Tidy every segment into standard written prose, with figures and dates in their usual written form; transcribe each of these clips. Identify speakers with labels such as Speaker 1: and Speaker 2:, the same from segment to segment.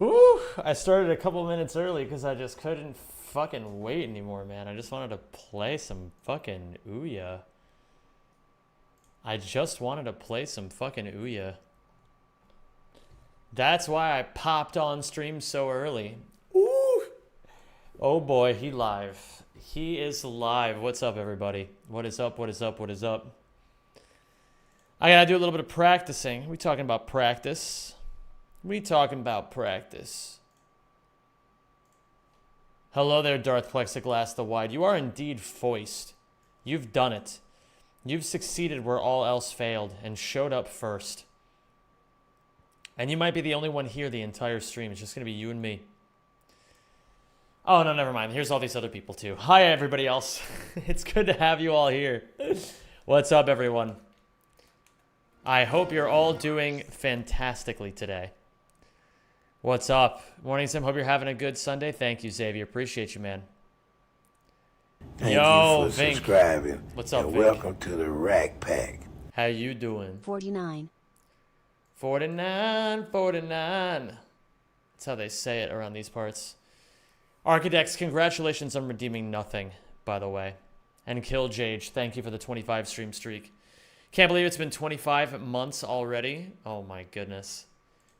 Speaker 1: Woo! I started a couple minutes early because I just couldn't fucking wait anymore, man. I just wanted to play some fucking Ouya. I just wanted to play some fucking Ouya. That's why I popped on stream so early. Ooh! Oh boy, he live. He is live. What's up, everybody? What is up? What is up? What is up? I gotta do a little bit of practicing. We talking about practice? We talking about practice. Hello there, Darth Plexiglass the Wide. You are indeed foist. You've done it. You've succeeded where all else failed and showed up first. And you might be the only one here the entire stream. It's just going to be you and me. Oh, no, never mind. Here's all these other people, too. Hi, everybody else. It's good to have you all here. What's up, everyone? I hope you're all doing fantastically today. What's up? Morning, Sim. Hope you're having a good Sunday. Thank you, Xavier. Appreciate you, man.
Speaker 2: Thank
Speaker 1: Yo,
Speaker 2: you for
Speaker 1: Vink.
Speaker 2: subscribing.
Speaker 1: What's up,
Speaker 2: and
Speaker 1: Vink?
Speaker 2: welcome to the Rack Pack.
Speaker 1: How you doing?
Speaker 3: 49.
Speaker 1: 49, 49. That's how they say it around these parts. Architects, congratulations on redeeming nothing, by the way. And Killjage, thank you for the 25 stream streak. Can't believe it's been 25 months already. Oh my goodness.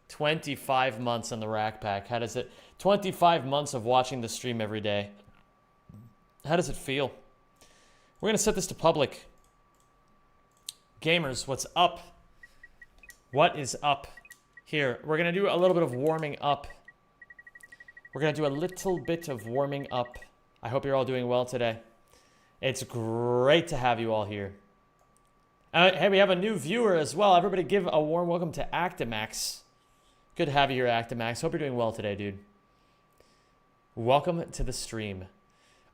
Speaker 1: 25 months on the Rack Pack. How does it... 25 months of watching the stream every day. How does it feel? We're going to set this to public. Gamers, what's up? What is up? Here, we're going to do a little bit of warming up. We're going to do a little bit of warming up. I hope you're all doing well today. It's great to have you all here. Hey, we have a new viewer as well. Everybody give a warm welcome to Actimax. Good to have you here, Actimax. Hope you're doing well today, dude. Welcome to the stream.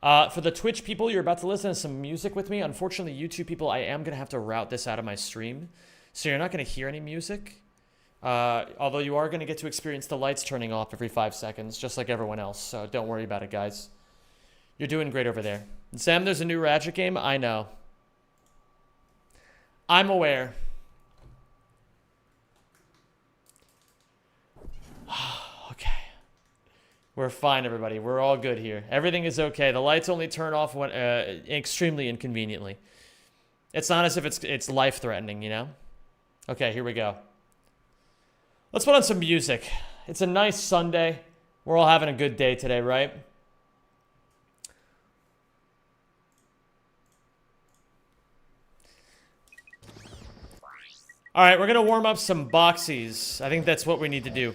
Speaker 1: For the Twitch people, you're about to listen to some music with me. Unfortunately, YouTube people, I am going to have to route this out of my stream. So you're not going to hear any music. Although you are going to get to experience the lights turning off every 5 seconds, just like everyone else. So don't worry about it, guys. You're doing great over there. Sam, there's a new Ratchet game? I know. I'm aware. Okay. We're fine, everybody. We're all good here. Everything is okay. The lights only turn off when extremely inconveniently. It's not as if it's life-threatening, you know? Okay, here we go. Let's put on some music. It's a nice Sunday. We're all having a good day today, right? All right, we're going to warm up some boxies. I think that's what we need to do.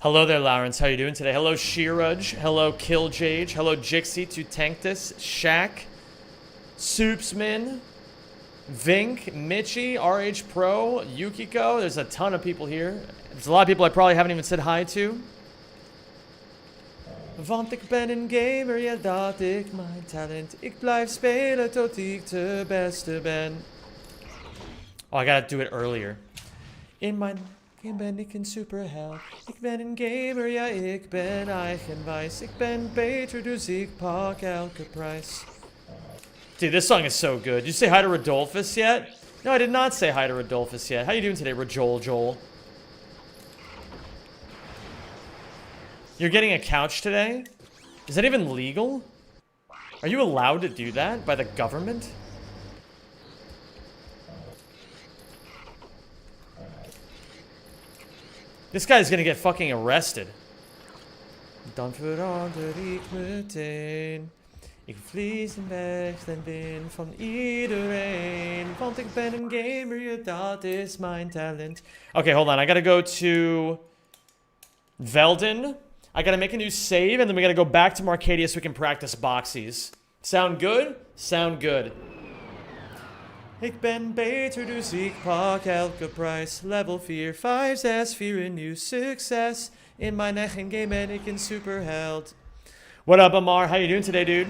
Speaker 1: Hello there, Lawrence. How you doing today? Hello, Shiraj. Hello, Killjage. Hello, Jixie to Tanktus, Shaq, Soupsman, Vink, Mitchie, RH Pro, Yukiko. There's a ton of people here. There's a lot of people I probably haven't even said hi to. Want ik ben een gamer, ja dat ik mijn talent. Ik blijf spelen tot ik de beste ben. Oh, I gotta do it earlier. In mijn game ben ik een superheld. Ik ben een gamer, ja ik ben eigenwijs. Ik ben beter, dus ik pak elke prijs. Dude, this song is so good. Did you say hi to Rodolphus yet? No, I did not say hi to Rodolphus yet. How you doing today, Joel? You're getting a couch today? Is that even legal? Are you allowed to do that by the government? This guy's gonna get fucking arrested. Dan verander ik meteen. Ik vlies weg den wind van iedereen. Want ik ben een gamer, ja, dat is mijn talent. Okay, hold on. I gotta go to Velden. I gotta make a new save, and then we gotta go back to Marcadia so we can practice boxies. Sound good? Sound good. Ik ben beter, dus ik pak elke prijs. Level 4, 5, 6, 4 een nieuw succes. In mijn eigen game ben ik een superheld. What up, Amar? How you doing today, dude?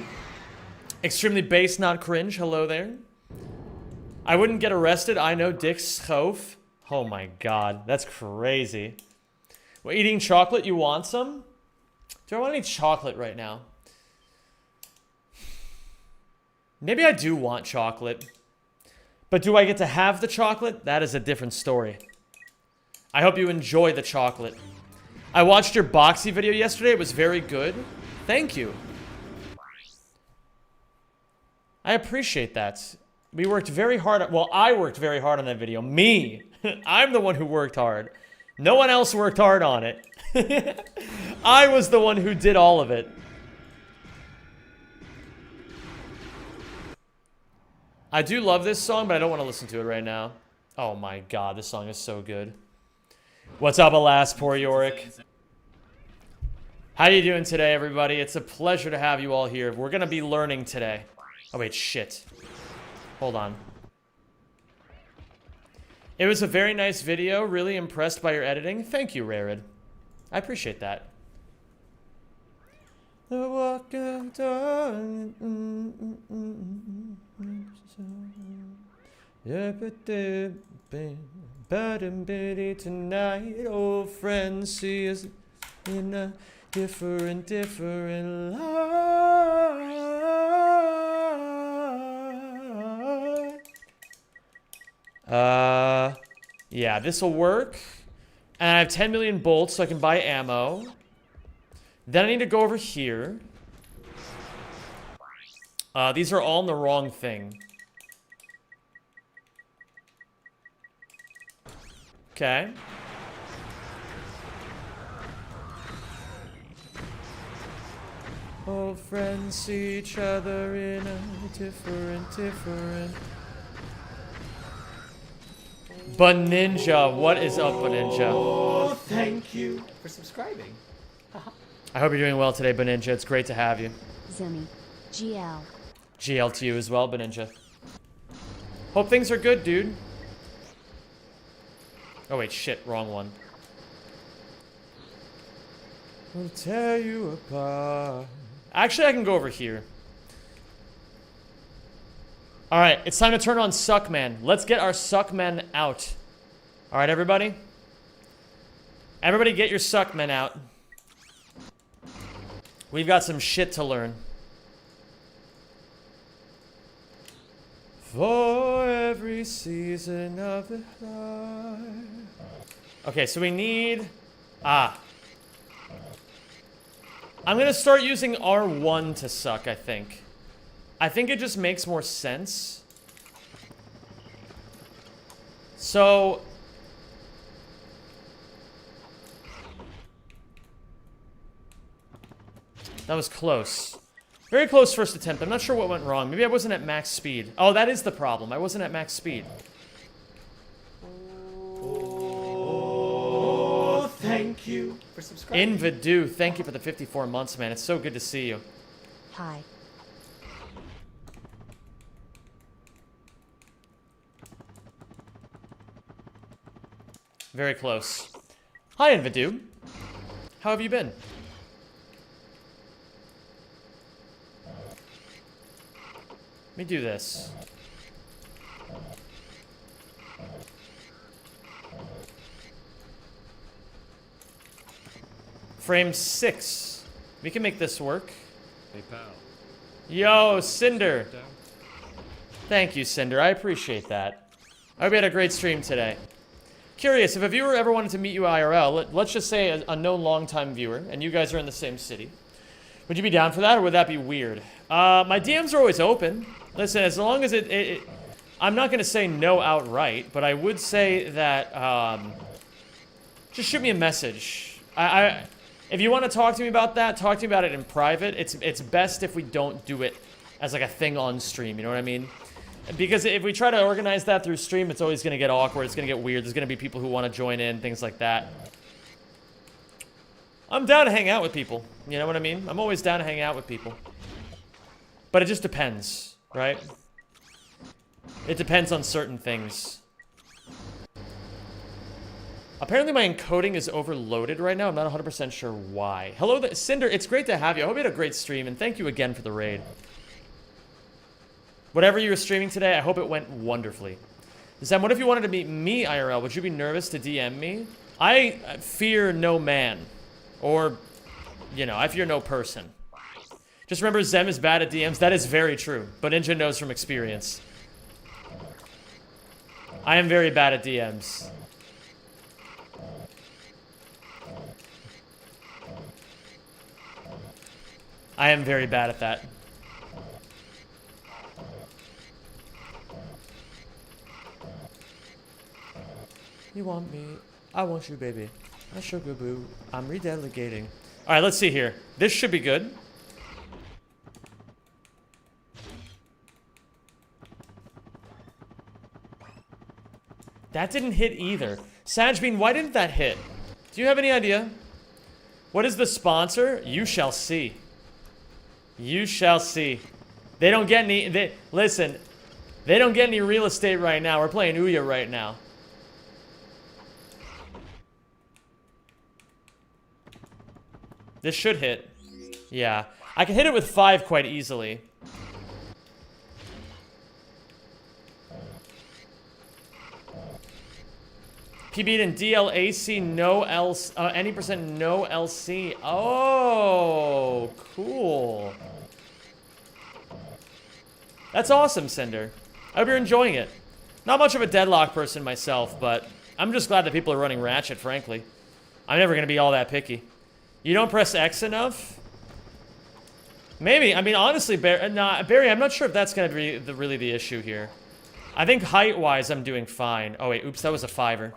Speaker 1: Extremely base, not cringe. Hello there. I wouldn't get arrested. I know, Dick Schoof. Oh my god, that's crazy. Well, eating chocolate, you want some? Do I want any chocolate right now? Maybe I do want chocolate. But do I get to have the chocolate? That is a different story. I hope you enjoy the chocolate. I watched your Boxy video yesterday. It was very good. Thank you. I appreciate that. We worked very hard. Well, I worked very hard on that video. Me. I'm the one who worked hard. No one else worked hard on it. I was the one who did all of it. I do love this song, but I don't want to listen to it right now. Oh my god, this song is so good. What's up, alas, poor Yorick? How you doing today, everybody? It's a pleasure to have you all here. We're gonna be learning today. Oh wait, shit. Hold on. It was a very nice video. Really impressed by your editing. Thank you, Rarid. I appreciate that. The walk of dawn. Tonight, old friends see us in a different light. Yeah, this'll work. And I have 10 million bolts, so I can buy ammo. Then I need to go over here. These are all in the wrong thing. Okay. Old friends see each other in a different. Baninja, what is up, Baninja?
Speaker 3: Oh, thank you for subscribing.
Speaker 1: I hope you're doing well today, Baninja. It's great to have you.
Speaker 4: Zumi, GL.
Speaker 1: GL to you as well, Baninja. Hope things are good, dude. Oh wait, shit, wrong one. We'll tear you apart. Actually, I can go over here. Alright, it's time to turn on Suckman. Let's get our Suckmen out. Alright, everybody? Everybody get your Suckmen out. We've got some shit to learn. For every season of the life. Okay, so we need... I'm gonna start using R1 to suck, I think. I think it just makes more sense. So... that was close. Very close first attempt. I'm not sure what went wrong. Maybe I wasn't at max speed. Oh, that is the problem. I wasn't at max speed.
Speaker 3: Oh, thank you for subscribing.
Speaker 1: Invidu, thank you for the 54 months, man. It's so good to see you.
Speaker 4: Hi.
Speaker 1: Very close. Hi, Invidu. How have you been? Let me do this. Frame 6. We can make this work.
Speaker 5: Hey, pal.
Speaker 1: Yo, Cinder. Thank you, Cinder. I appreciate that. I hope you had a great stream today. Curious, if a viewer ever wanted to meet you IRL, let's just say a known long-time viewer, and you guys are in the same city, would you be down for that, or would that be weird? My DMs are always open. Listen, as long as I'm not going to say no outright, but I would say that, just shoot me a message. If you want to talk to me about that, talk to me about it in private. It's best if we don't do it as like a thing on stream, you know what I mean? Because if we try to organize that through stream, it's always going to get awkward. It's going to get weird. There's going to be people who want to join in, things like that. I'm down to hang out with people. You know what I mean? I'm always down to hang out with people. But it just depends, right? It depends on certain things. Apparently my encoding is overloaded right now. I'm not 100% sure why. Hello, Cinder. It's great to have you. I hope you had a great stream, and thank you again for the raid. Whatever you were streaming today, I hope it went wonderfully. Zem, what if you wanted to meet me IRL? Would you be nervous to DM me? I fear no man. Or, you know, I fear no person. Just remember, Zem is bad at DMs. That is very true, but Ninja knows from experience. I am very bad at DMs. I am very bad at that. You want me, I want you, baby. I sugar boo. I'm redelegating. All right, let's see here. This should be good. That didn't hit either. Sajbean, why didn't that hit? Do you have any idea? What is the sponsor? You shall see. You shall see. They don't get any... listen, they don't get any real estate right now. We're playing Ouya right now. This should hit. Yeah. I can hit it with 5 quite easily. PB'd in DLAC, no else, any percent no LC. Oh, cool. That's awesome, Cinder. I hope you're enjoying it. Not much of a Deadlock person myself, but I'm just glad that people are running Ratchet, frankly. I'm never going to be all that picky. You don't press X enough? Maybe. I mean, honestly, Barry, I'm not sure if that's going to be really the issue here. I think height-wise, I'm doing fine. Oh, wait. Oops, that was a 5er.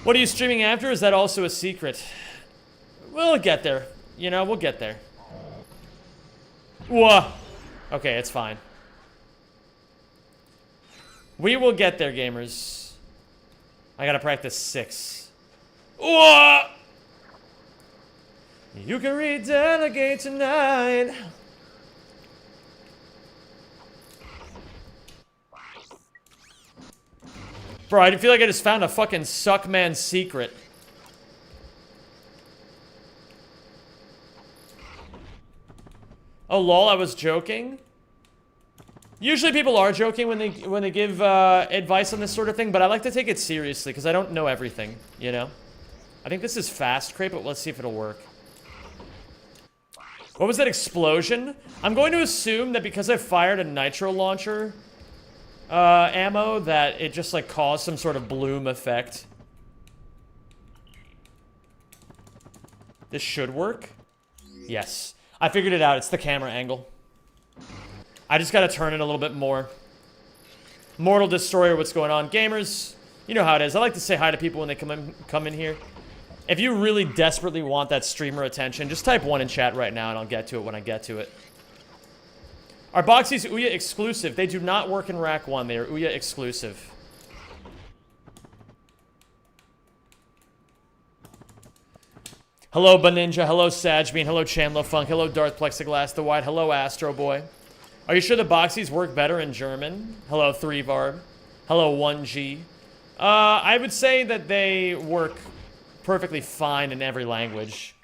Speaker 1: What are you streaming after? Is that also a secret? We'll get there. You know, we'll get there. Whoa. Okay, it's fine. We will get there, gamers. I gotta practice 6. Whoa! You can redelegate tonight. Bro, I feel like I just found a fucking Suckman secret. Oh, lol, I was joking. Usually people are joking when they give advice on this sort of thing, but I like to take it seriously because I don't know everything, you know? I think this is fast crate, but let's see if it'll work. What was that explosion? I'm going to assume that because I fired a nitro launcher ammo, that it just like caused some sort of bloom effect. This should work. Yes. I figured it out. It's the camera angle. I just gotta turn it a little bit more. Mortal Destroyer, what's going on? Gamers, you know how it is. I like to say hi to people when they come in here. If you really desperately want that streamer attention, just type 1 in chat right now and I'll get to it when I get to it. Are Boxies Ouya exclusive? They do not work in Rack 1. They are Ouya exclusive. Hello, Baninja. Hello, Sajbean. Hello, Chandler Funk. Hello, Darth Plexiglass the White. Hello, Astro Boy. Are you sure the Boxies work better in German? Hello, 3Varb. Hello, 1G. I would say that they work perfectly fine in every language.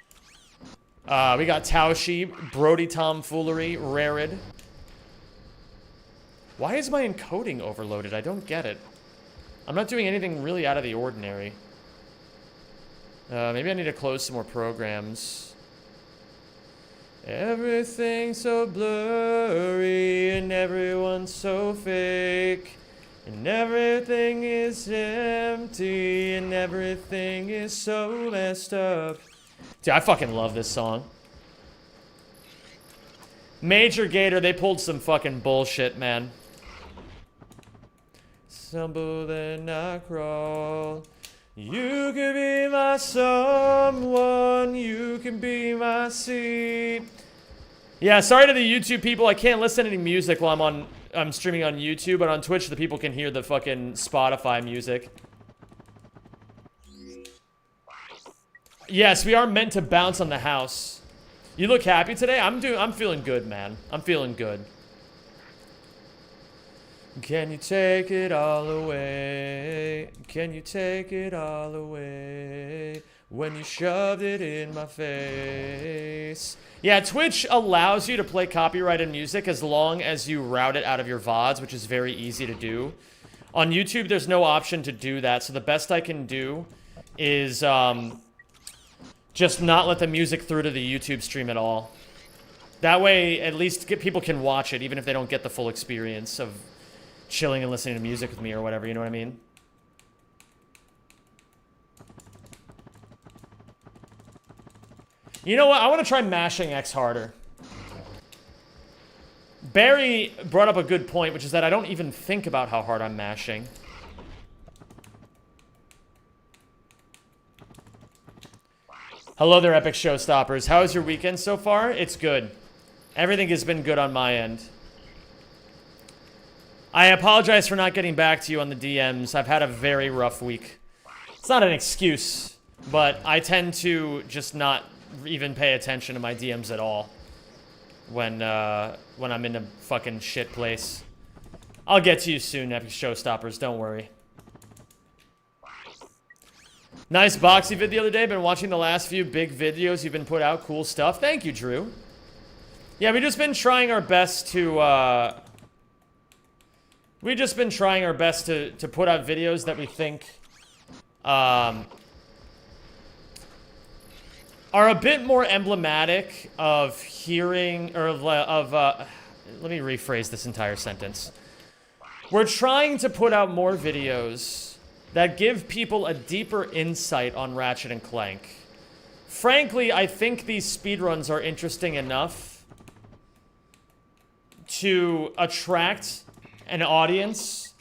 Speaker 1: We got Taoshi, Brody Tomfoolery, Rarid. Why is my encoding overloaded? I don't get it. I'm not doing anything really out of the ordinary. Maybe I need to close some more programs. Everything's so blurry and everyone's so fake. And everything is empty and everything is so messed up. Dude, I fucking love this song. Major Gator, they pulled some fucking bullshit, man. Stumble then I crawl. You could be my someone, you can be my seat. Yeah, sorry to the YouTube people, I can't listen to any music while I'm streaming on YouTube, but on Twitch the people can hear the fucking Spotify music. Yes, we are meant to bounce on the house. You look happy today? I'm feeling good, man. I'm feeling good. Can you take it all away? Can you take it all away? When you shoved it in my face. Yeah, Twitch allows you to play copyrighted music as long as you route it out of your VODs, which is very easy to do. On YouTube, there's no option to do that, so the best I can do is just not let the music through to the YouTube stream at all. That way, at least people can watch it, even if they don't get the full experience of chilling and listening to music with me or whatever, you know what I mean? You know what? I want to try mashing X harder. Barry brought up a good point, which is that I don't even think about how hard I'm mashing. Hello there, Epic Showstoppers. How is your weekend so far? It's good. Everything has been good on my end. I apologize for not getting back to you on the DMs. I've had a very rough week. It's not an excuse, but I tend to just not even pay attention to my DMs at all when I'm in a fucking shit place. I'll get to you soon, Epic Showstoppers. Don't worry. Nice boxy vid the other day. Been watching the last few big videos you've been put out. Cool stuff. Thank you, Drew. Yeah, we've just been trying our best to put out videos that we think are a bit more emblematic of hearing, or let me rephrase this entire sentence. We're trying to put out more videos that give people a deeper insight on Ratchet and Clank. Frankly, I think these speedruns are interesting enough to attract an audience.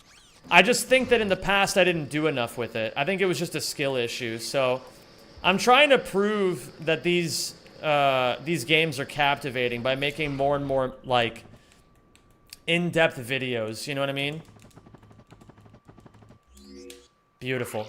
Speaker 1: I just think that in the past I didn't do enough with it. I think it was just a skill issue, so I'm trying to prove that these games are captivating by making more and more, like, in-depth videos, you know what I mean? Beautiful.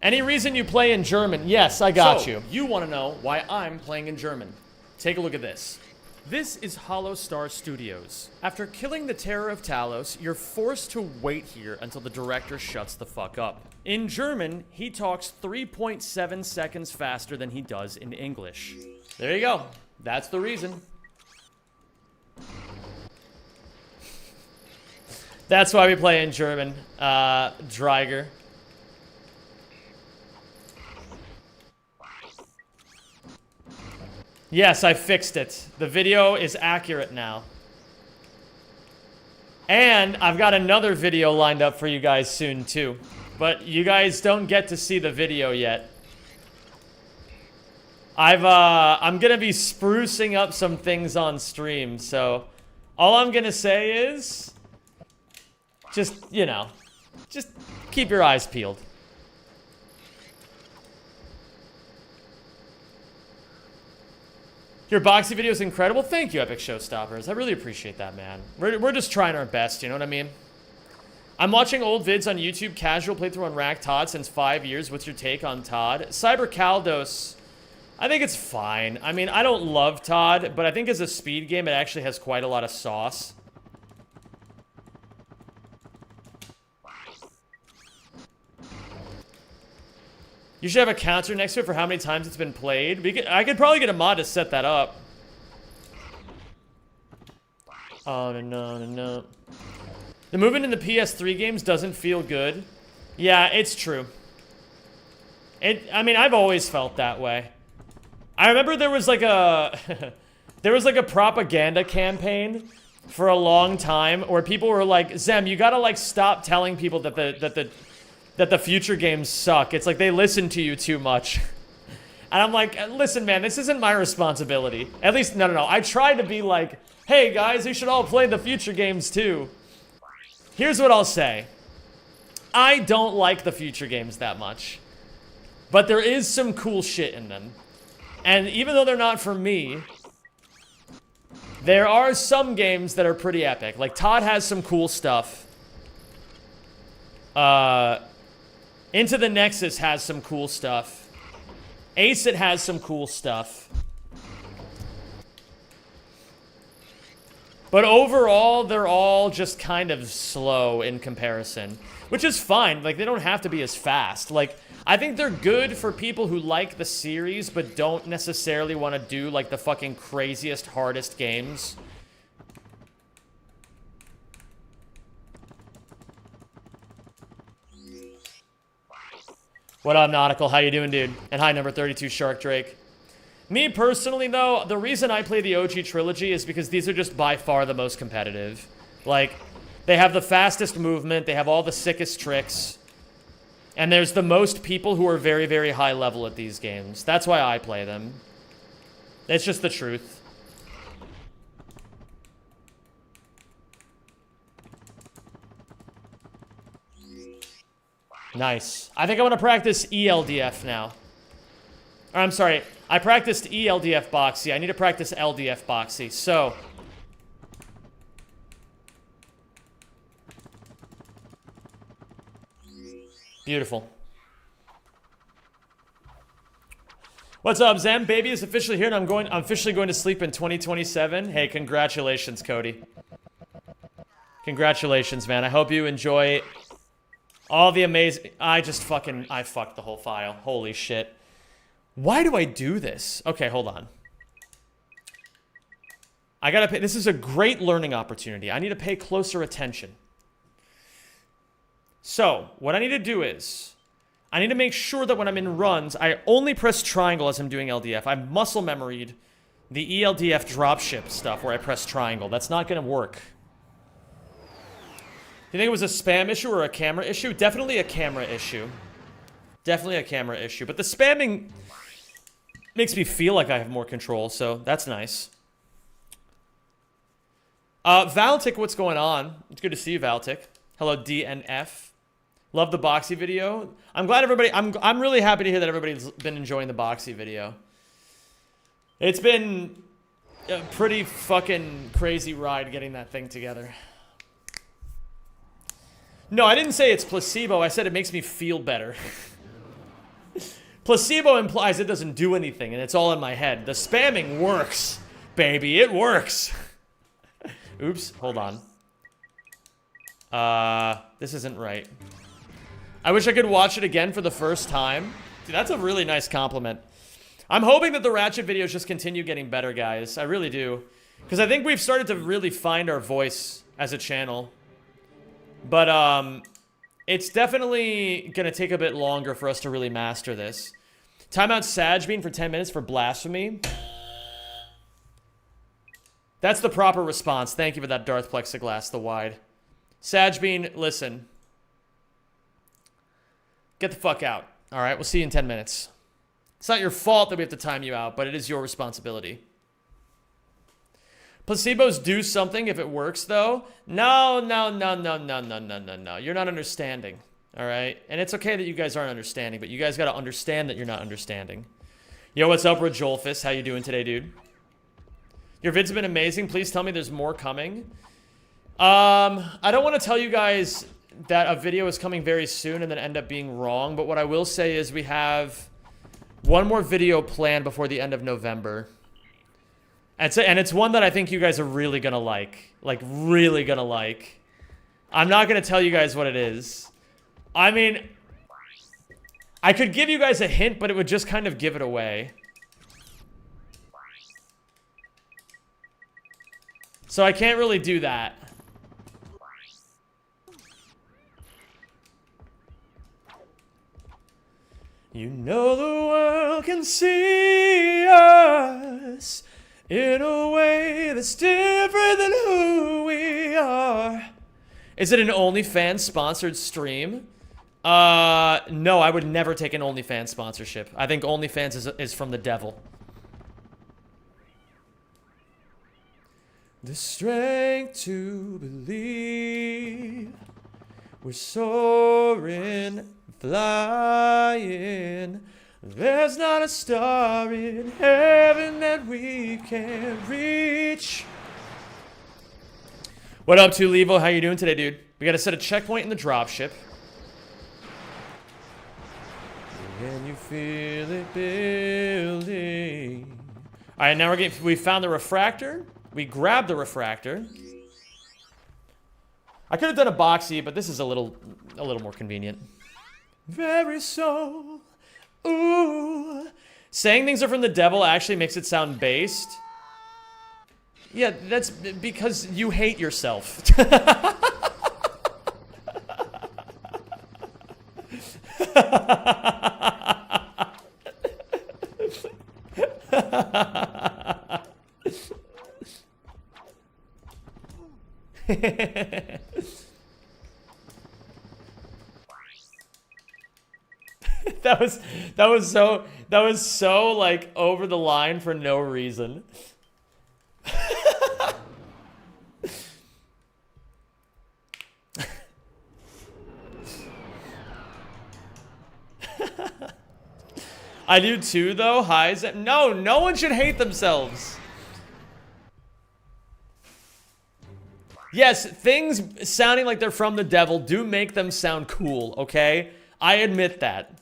Speaker 1: Any reason you play in German? Yes, I got you. You want to know why I'm playing in German. Take a look at this. This is Hollow Star Studios. After killing the Terror of Talos, you're forced to wait here until the director shuts the fuck up. In German, he talks 3.7 seconds faster than he does in English. There you go. That's the reason. That's why we play in German, Dreiger. Yes, I fixed it. The video is accurate now. And I've got another video lined up for you guys soon, too. But you guys don't get to see the video yet. I'm gonna be sprucing up some things on stream, so all I'm gonna say is just, you know, just keep your eyes peeled. Your boxy video is incredible. Thank you, Epic Showstoppers. I really appreciate that, man. We're just trying our best, you know what I mean? I'm watching old vids on YouTube, casual playthrough on Rack Todd since 5 years. What's your take on Todd? Cyber Caldos, I think it's fine. I mean, I don't love Todd, but I think as a speed game, it actually has quite a lot of sauce. You should have a counter next to it for how many times it's been played. I could probably get a mod to set that up. Oh, no. The movement in the PS3 games doesn't feel good. Yeah, it's true. I mean, I've always felt that way. I remember there was like a... there was like a propaganda campaign for a long time where people were like, Zem, you gotta like stop telling people that the future games suck. It's like they listen to you too much. And I'm like, listen, man, this isn't my responsibility. At least, no. I try to be like, hey, guys, you should all play the future games too. Here's what I'll say. I don't like the future games that much. But there is some cool shit in them. And even though they're not for me, there are some games that are pretty epic. Like, Todd has some cool stuff. Into the Nexus has some cool stuff. Acid has some cool stuff. But overall, they're all just kind of slow in comparison. Which is fine. Like, they don't have to be as fast. Like, I think they're good for people who like the series, but don't necessarily want to do, like, the fucking craziest, hardest games. What up, Nautical? How you doing, dude? And hi, number 32 Shark Drake. Me personally, though, the reason I play the OG trilogy is because these are just by far the most competitive. Like, they have the fastest movement, they have all the sickest tricks, and there's the most people who are very, very high level at these games. That's why I play them. It's just the truth. Nice. I think I want to practice ELDF now. Or, I'm sorry. I practiced ELDF Boxy. I need to practice LDF Boxy. So... beautiful. What's up, Zem? Baby is officially here, and I'm officially going to sleep in 2027. Hey, congratulations, Cody. Congratulations, man. I hope you enjoy all the amazing... I fucked the whole file. Holy shit. Why do I do this? Okay, hold on. I gotta pay... This is a great learning opportunity. I need to pay closer attention. So, what I need to do is... I need to make sure that when I'm in runs, I only press triangle as I'm doing LDF. I've muscle memoried the ELDF dropship stuff where I press triangle. That's not gonna work. Do you think it was a spam issue or a camera issue? Definitely a camera issue. Definitely a camera issue. But the spamming makes me feel like I have more control, so that's nice. Valtic, what's going on? It's good to see you, Valtic. Hello, DNF. Love the Boxy video. I'm glad everybody... I'm really happy to hear that everybody's been enjoying the Boxy video. It's been a pretty fucking crazy ride getting that thing together. No, I didn't say it's placebo. I said it makes me feel better. Placebo implies it doesn't do anything, and it's all in my head. The spamming works, baby. It works. Oops, hold on. This isn't right. I wish I could watch it again for the first time. Dude, that's a really nice compliment. I'm hoping that the Ratchet videos just continue getting better, guys. I really do. Because I think we've started to really find our voice as a channel. But, it's definitely gonna take a bit longer for us to really master this. Timeout Sajbean for 10 minutes for blasphemy. That's the proper response. Thank you for that, Darth Plexiglass, the wide. Sajbean, listen. Get the fuck out. Alright, we'll see you in 10 minutes. It's not your fault that we have to time you out, but it is your responsibility. Placebos do something if it works, though. No. You're not understanding. Alright? And it's okay that you guys aren't understanding, but you guys gotta understand that you're not understanding. Yo, what's up, Rajolfus? How you doing today, dude? Your vids have been amazing. Please tell me there's more coming. I don't want to tell you guys that a video is coming very soon and then end up being wrong, but what I will say is we have one more video planned before the end of November. And it's one that I think you guys are really gonna like. Like, really gonna like. I'm not gonna tell you guys what it is. I mean, I could give you guys a hint, but it would just kind of give it away. So I can't really do that. You know the world can see us in a way that's different than who we are. Is it an OnlyFans sponsored stream? No, I would never take an OnlyFans sponsorship. I think OnlyFans is from the devil. The strength to believe we're soaring, flying. There's not a star in heaven that we can't reach. What up, to Levo? How you doing today, dude? We gotta set a checkpoint in the dropship. Can you feel it building? All right, now we found the refractor. We grabbed the refractor. I could have done a boxy, but this is a little more convenient. Very soul. Ooh. Saying things are from the devil actually makes it sound based. Yeah, that's because you hate yourself. that was so like over the line for no reason. I do too, though. Highs. No, no one should hate themselves. Yes, things sounding like they're from the devil do make them sound cool, okay? I admit that.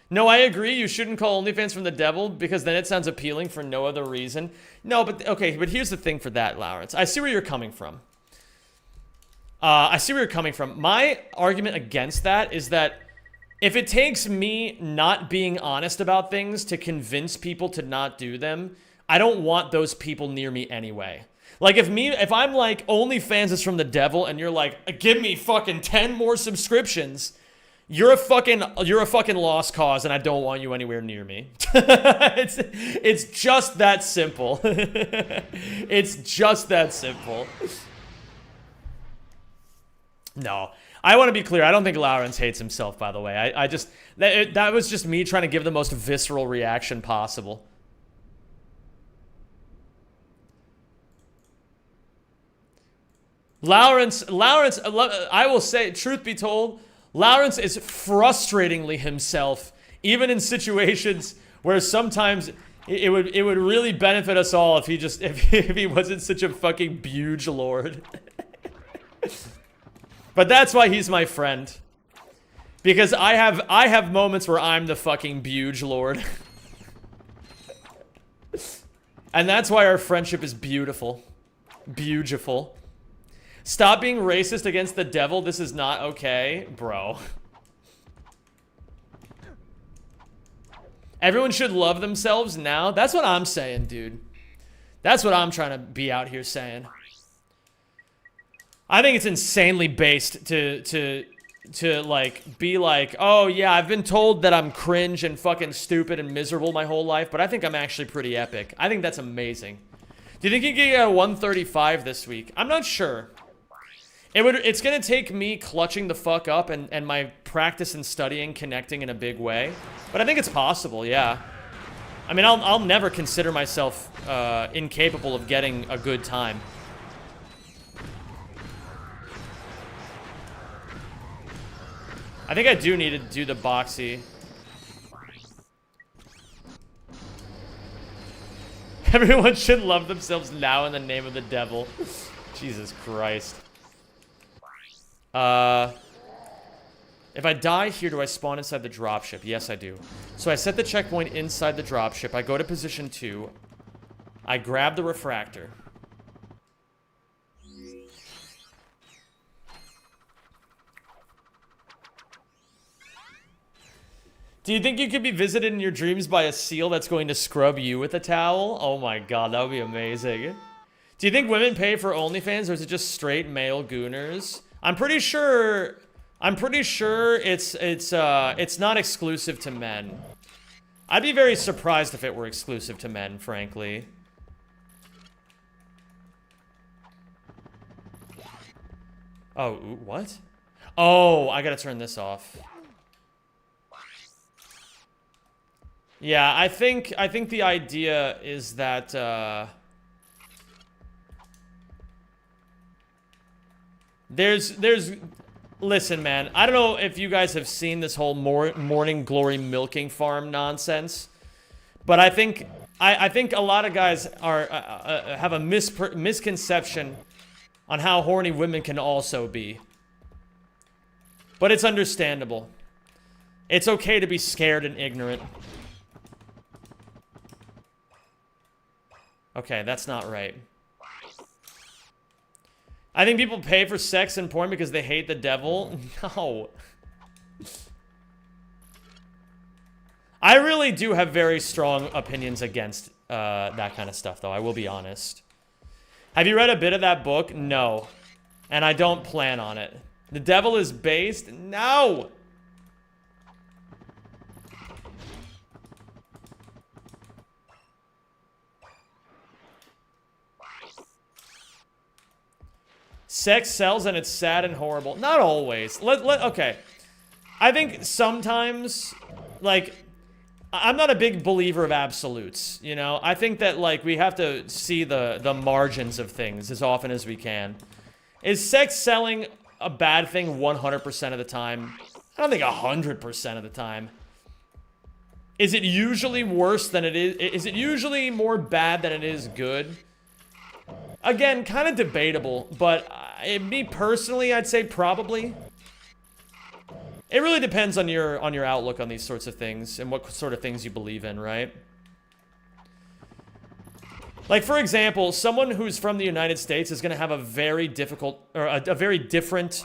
Speaker 1: No, I agree. You shouldn't call OnlyFans from the devil because then it sounds appealing for no other reason. No, but okay, but here's the thing for that, Lawrence. I see where you're coming from. My argument against that is that if it takes me not being honest about things to convince people to not do them, I don't want those people near me anyway. Like if I'm like OnlyFans is from the devil and you're like, give me fucking 10 more subscriptions, you're a fucking lost cause and I don't want you anywhere near me. It's just that simple. It's just that simple. No. I want to be clear. I don't think Lawrence hates himself, by the way. I just... That was just me trying to give the most visceral reaction possible. Lawrence, I will say, truth be told, Lawrence is frustratingly himself, even in situations where sometimes it would really benefit us all if he wasn't such a fucking buge lord. But that's why he's my friend. Because I have moments where I'm the fucking buge lord. And that's why our friendship is beautiful. Beautiful. Stop being racist against the devil. This is not okay, bro. Everyone should love themselves now. That's what I'm saying, dude. That's what I'm trying to be out here saying. I think it's insanely based to like be like, oh yeah, I've been told that I'm cringe and fucking stupid and miserable my whole life, but I think I'm actually pretty epic. I think that's amazing. Do you think you can get a 135 this week? I'm not sure. It's gonna take me clutching the fuck up and my practice and studying connecting in a big way, but I think it's possible. Yeah. I mean, I'll never consider myself incapable of getting a good time. I think I do need to do the boxy. Everyone should love themselves now in the name of the devil. Jesus Christ. If I die here, do I spawn inside the dropship? Yes, I do. So I set the checkpoint inside the dropship. I go to position 2. I grab the refractor. Do you think you could be visited in your dreams by a seal that's going to scrub you with a towel? Oh my god, that would be amazing. Do you think women pay for OnlyFans, or is it just straight male gooners? I'm pretty sure it's not exclusive to men. I'd be very surprised if it were exclusive to men, frankly. Oh, what? Oh, I gotta turn this off. Yeah, I think the idea is that listen, man, I don't know if you guys have seen this whole morning glory milking farm nonsense, but I think a lot of guys are have a misconception on how horny women can also be. But it's understandable. It's okay to be scared and ignorant. Okay, that's not right. I think people pay for sex and porn because they hate the devil. No. I really do have very strong opinions against that kind of stuff, though. I will be honest. Have you read a bit of that book? No. And I don't plan on it. The devil is based? No! Sex sells and it's sad and horrible. Not always. Okay. I think sometimes, like, I'm not a big believer of absolutes, you know? I think that, like, we have to see the margins of things as often as we can. Is sex selling a bad thing 100% of the time? I don't think 100% of the time. Is it usually worse than it is? Is it usually more bad than it is good? Again, kind of debatable, but me personally, I'd say probably. It really depends on your outlook on these sorts of things and what sort of things you believe in, right? Like, for example, someone who's from the United States is going to have a very difficult, or a very different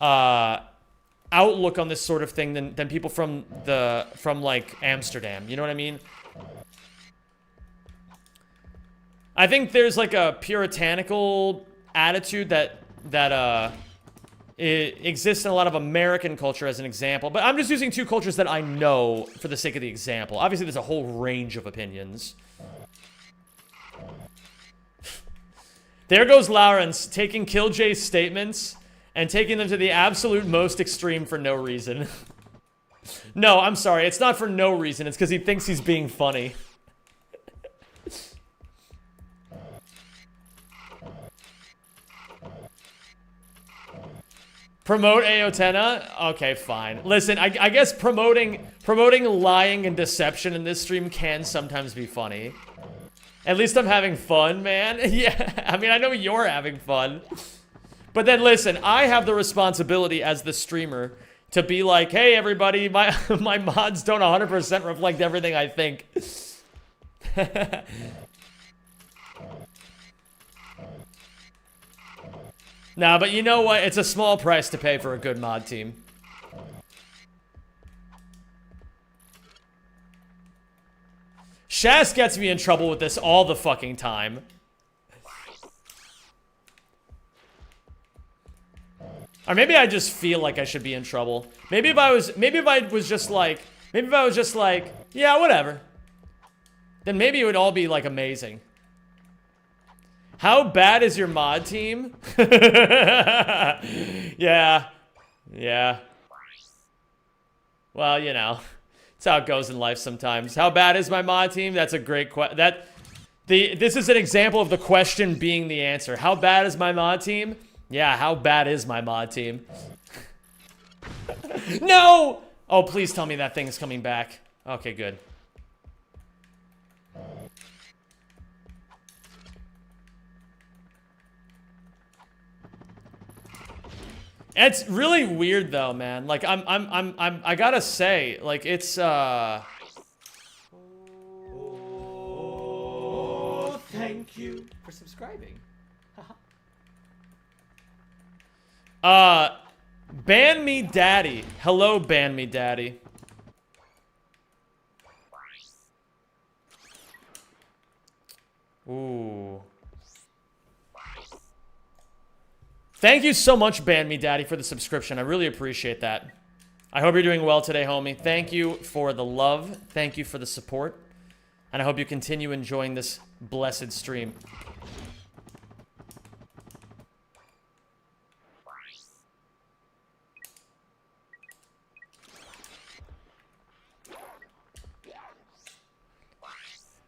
Speaker 1: outlook on this sort of thing than people from like Amsterdam. You know what I mean? I think there's like a puritanical attitude that it exists in a lot of American culture as an example, but I'm just using two cultures that I know for the sake of the example. Obviously, there's a whole range of opinions. There goes Lawrence, taking Killjay's statements and taking them to the absolute most extreme for no reason. No, I'm sorry, it's not for no reason, it's because he thinks he's being funny. Promote Aotena? Okay, fine. Listen, I guess promoting lying and deception in this stream can sometimes be funny. At least I'm having fun, man. Yeah, I mean, I know you're having fun. But then listen, I have the responsibility as the streamer to be like, hey, everybody, my mods don't 100% reflect everything I think. Nah, but you know what? It's a small price to pay for a good mod team. Shaz gets me in trouble with this all the fucking time. Or maybe I just feel like I should be in trouble. Maybe if I was just like, yeah, whatever. Then maybe it would all be like amazing. How bad is your mod team? Yeah. Well, you know, it's how it goes in life sometimes. How bad is my mod team? That's a great question. This is an example of the question being the answer. How bad is my mod team? Yeah, how bad is my mod team? No! Oh, please tell me that thing's coming back. Okay, good. It's really weird though, man. Like I gotta say, like it's
Speaker 3: Oh, thank you for subscribing.
Speaker 1: Ban Me Daddy. Hello, Ban Me Daddy. Ooh. Thank you so much, Ban Me Daddy, for the subscription. I really appreciate that. I hope you're doing well today, homie. Thank you for the love. Thank you for the support. And I hope you continue enjoying this blessed stream.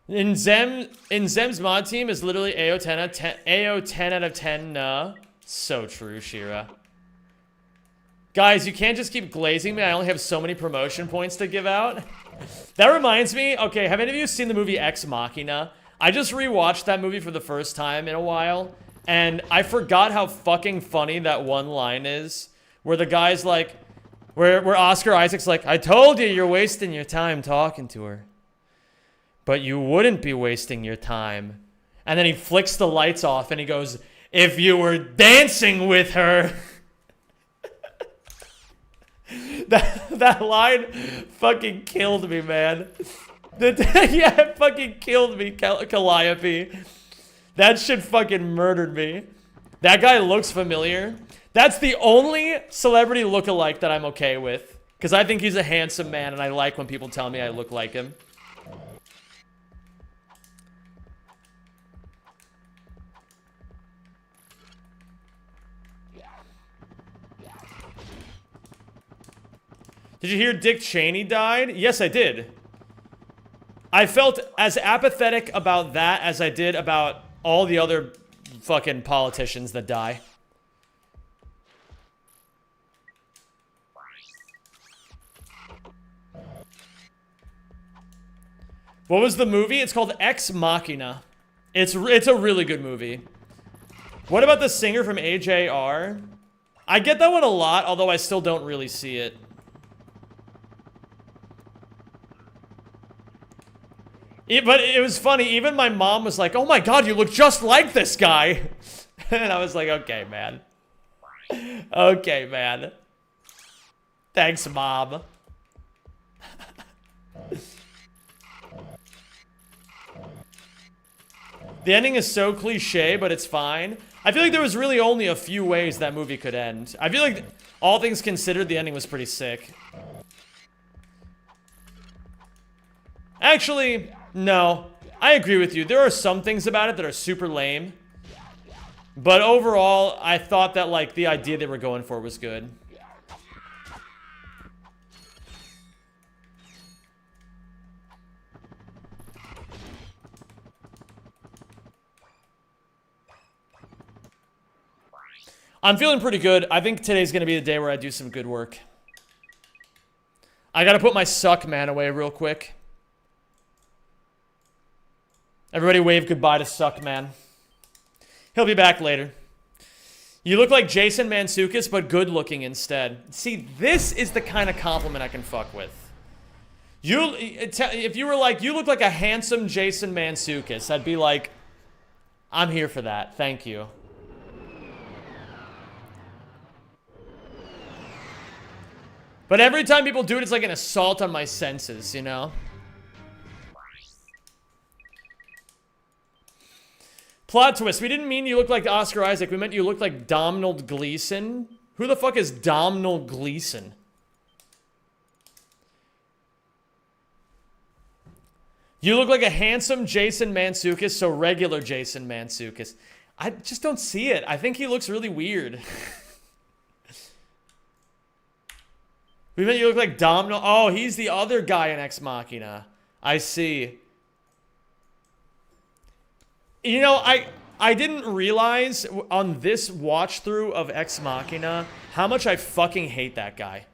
Speaker 1: In Zem's mod team is literally AO 10 out of 10, nah. So true, Shira. Guys, you can't just keep glazing me. I only have so many promotion points to give out. That reminds me, okay, have any of you seen the movie Ex Machina? I just rewatched that movie for the first time in a while, and I forgot how fucking funny that one line is, where the guy's like, where Oscar Isaac's like, I told you you're wasting your time talking to her. But you wouldn't be wasting your time. And then he flicks the lights off and he goes, if you were dancing with her. that line fucking killed me, man. Yeah, it fucking killed me, Calliope. That shit fucking murdered me. That guy looks familiar. That's the only celebrity lookalike that I'm okay with. Because I think he's a handsome man and I like when people tell me I look like him. Did you hear Dick Cheney died? Yes, I did. I felt as apathetic about that as I did about all the other fucking politicians that die. What was the movie? It's called Ex Machina. It's a really good movie. What about the singer from AJR? I get that one a lot, although I still don't really see it. But it was funny, even my mom was like, oh my god, you look just like this guy. And I was like, okay, man. Okay, man. Thanks, Mom. The ending is so cliche, but it's fine. I feel like there was really only a few ways that movie could end. I feel like, all things considered, the ending was pretty sick. Actually, no. I agree with you. There are some things about it that are super lame. But overall, I thought that, like, the idea they were going for was good. I'm feeling pretty good. I think today's gonna be the day where I do some good work. I gotta put my suck man away real quick. Everybody wave goodbye to Suck Man. He'll be back later. You look like Jason Mantzoukas, but good looking instead. See, this is the kind of compliment I can fuck with. If you were like, you look like a handsome Jason Mantzoukas, I'd be like, I'm here for that. Thank you. But every time people do it, it's like an assault on my senses, you know? Plot twist. We didn't mean you look like Oscar Isaac. We meant you look like Donald Gleason. Who the fuck is Donald Gleason? You look like a handsome Jason Mantzoukas, so regular Jason Mantzoukas. I just don't see it. I think he looks really weird. We meant you look like Domino. Oh, he's the other guy in Ex Machina. I see. You know, I didn't realize on this watch through of Ex Machina how much I fucking hate that guy.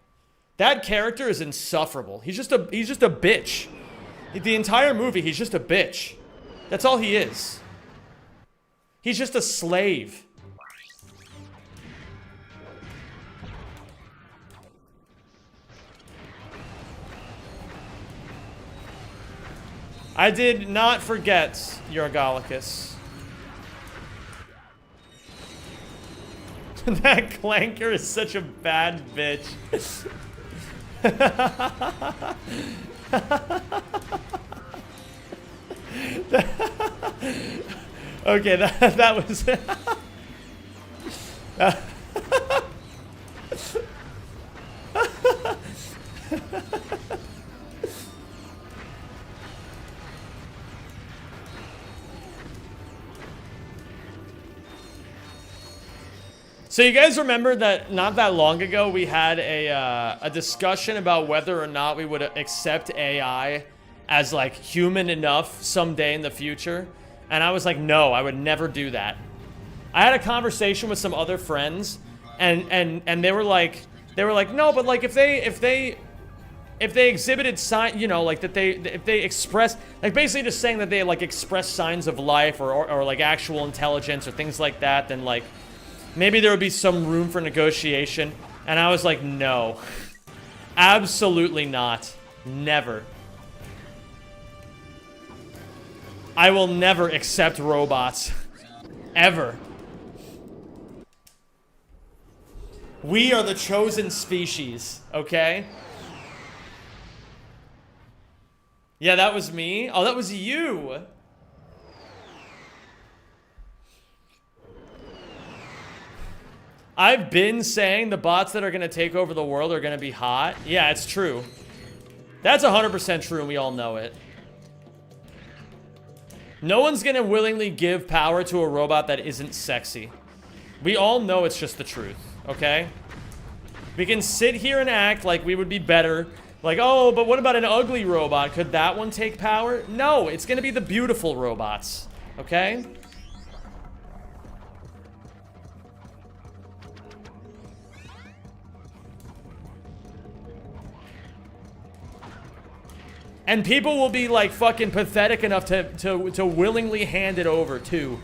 Speaker 1: That character is insufferable. He's just a bitch. The entire movie, he's just a bitch. That's all he is. He's just a slave. I did not forget Yorgolicus. That clanker is such a bad bitch. Okay, that was... So you guys remember that not that long ago we had a discussion about whether or not we would accept AI as like human enough someday in the future, and I was like, no, I would never do that. I had a conversation with some other friends, and they were like, no, but like if they exhibited sign, you know, like that if they express, like basically just saying that they like express signs of life or like actual intelligence or things like that, then like maybe there would be some room for negotiation. And I was like, no. Absolutely not. Never. I will never accept robots. Ever. We are the chosen species, okay? Yeah, that was me. Oh, that was you. I've been saying the bots that are going to take over the world are going to be hot. Yeah, it's true. That's 100% true, and we all know it. No one's going to willingly give power to a robot that isn't sexy. We all know it's just the truth, okay? We can sit here and act like we would be better. Like, oh, but what about an ugly robot? Could that one take power? No, it's gonna be the beautiful robots. Okay? And people will be like fucking pathetic enough to willingly hand it over too.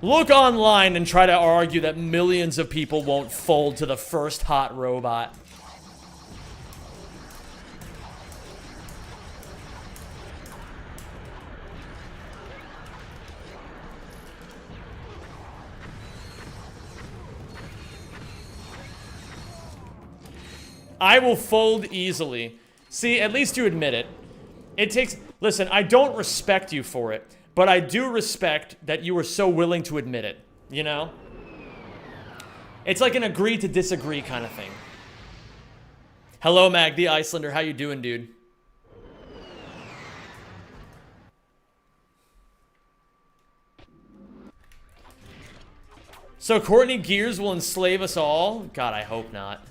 Speaker 1: Look online and try to argue that millions of people won't fold to the first hot robot. I will fold easily. See, at least you admit it. It takes... Listen, I don't respect you for it, but I do respect that you were so willing to admit it, you know? It's like an agree to disagree kind of thing. Hello, Mag the Icelander. How you doing, dude? So Courtney Gears will enslave us all? God, I hope not.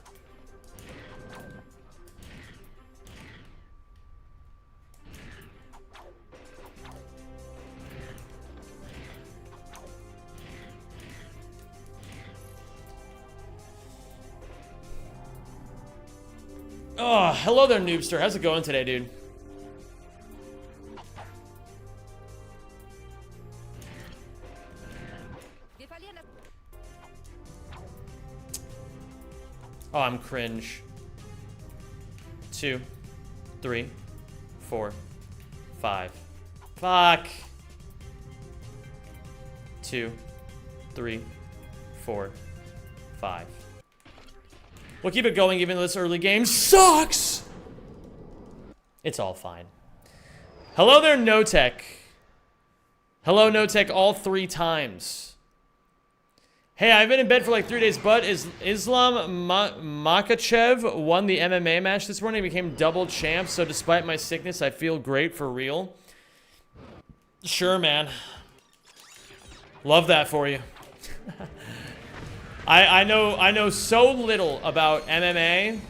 Speaker 1: Oh, hello there, Noobster. How's it going today, dude? Oh, I'm cringe. 2, 3, 4, 5. Fuck. 2, 3, 4, 5. We'll keep it going even though this early game sucks! It's all fine. Hello there, Notech. Hello, Notech, all 3 times. Hey, I've been in bed for like 3 days, but Islam Makhachev won the MMA match this morning and became double champ, so despite my sickness, I feel great for real. Sure, man. Love that for you. I know so little about MMA.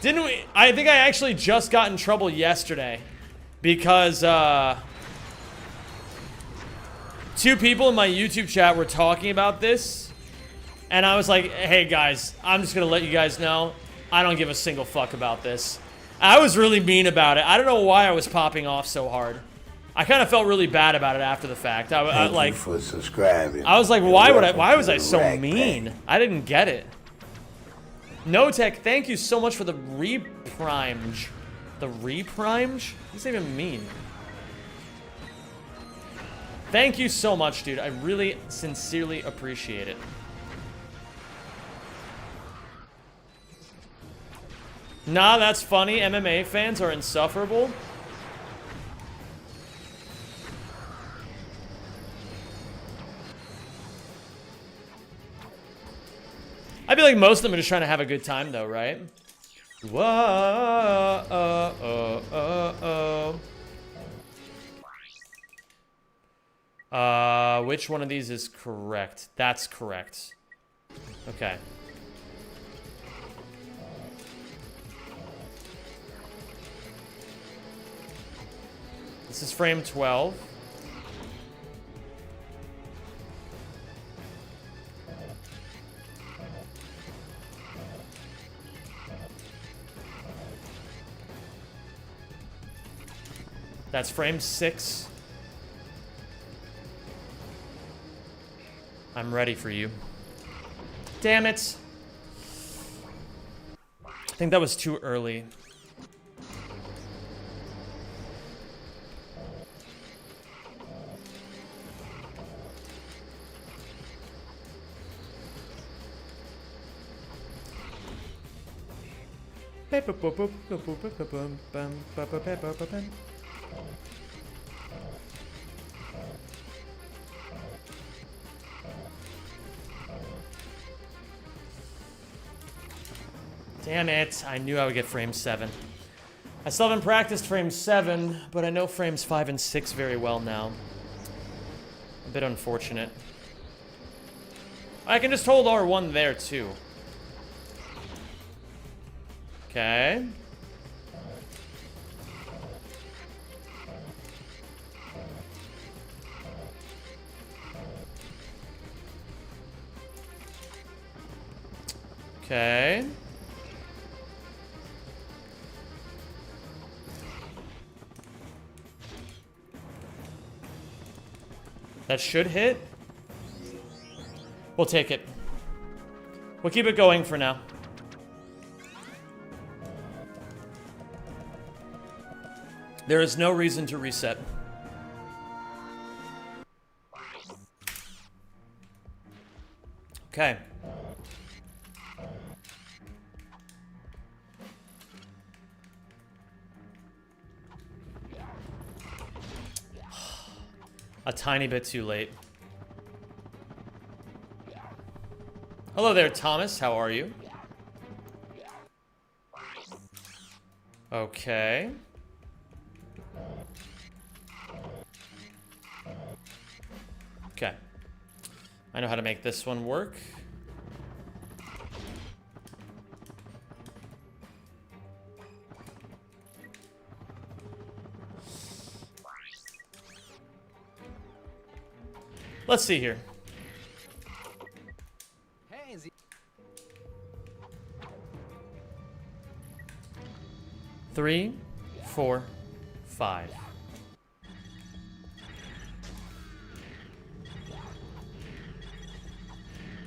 Speaker 1: Didn't we? I think I actually just got in trouble yesterday because 2 people in my YouTube chat were talking about this, and I was like, hey guys, I'm just gonna let you guys know I don't give a single fuck about this. I was really mean about it. I don't know why I was popping off so hard. I kind of felt really bad about it after the fact. I like,
Speaker 2: Thank you for subscribing.
Speaker 1: I was like, why was I so mean? I didn't get it. Notech, thank you so much for the reprimed. The reprimed? What does that even mean? Thank you so much, dude. I really sincerely appreciate it. Nah, that's funny. MMA fans are insufferable. I feel like most of them are just trying to have a good time, though, right? Whoa, which one of these is correct? That's correct. Okay. This is frame 12. That's frame 6. I'm ready for you. Damn it. I think that was too early. Damn it. I knew I would get frame 7. I still haven't practiced frame 7, but I know frames 5 and 6 very well now. A bit unfortunate. I can just hold R1 there, too. Okay. Okay. That should hit. We'll take it. We'll keep it going for now. There is no reason to reset. Okay. A tiny bit too late. Hello there, Thomas. How are you? Okay. Okay. I know how to make this one work. Let's see here.
Speaker 3: Hey, Z.
Speaker 1: 3, 4, 5.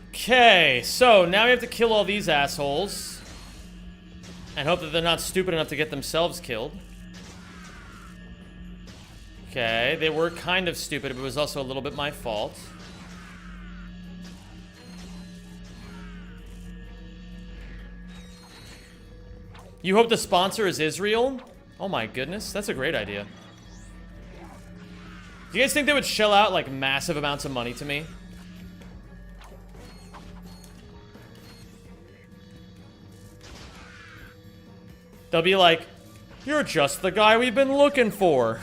Speaker 1: Okay, so now we have to kill all these assholes. And hope that they're not stupid enough to get themselves killed. Okay, they were kind of stupid, but it was also a little bit my fault. You hope the sponsor is Israel? Oh my goodness, that's a great idea. Do you guys think they would shell out like massive amounts of money to me? They'll be like, you're just the guy we've been looking for.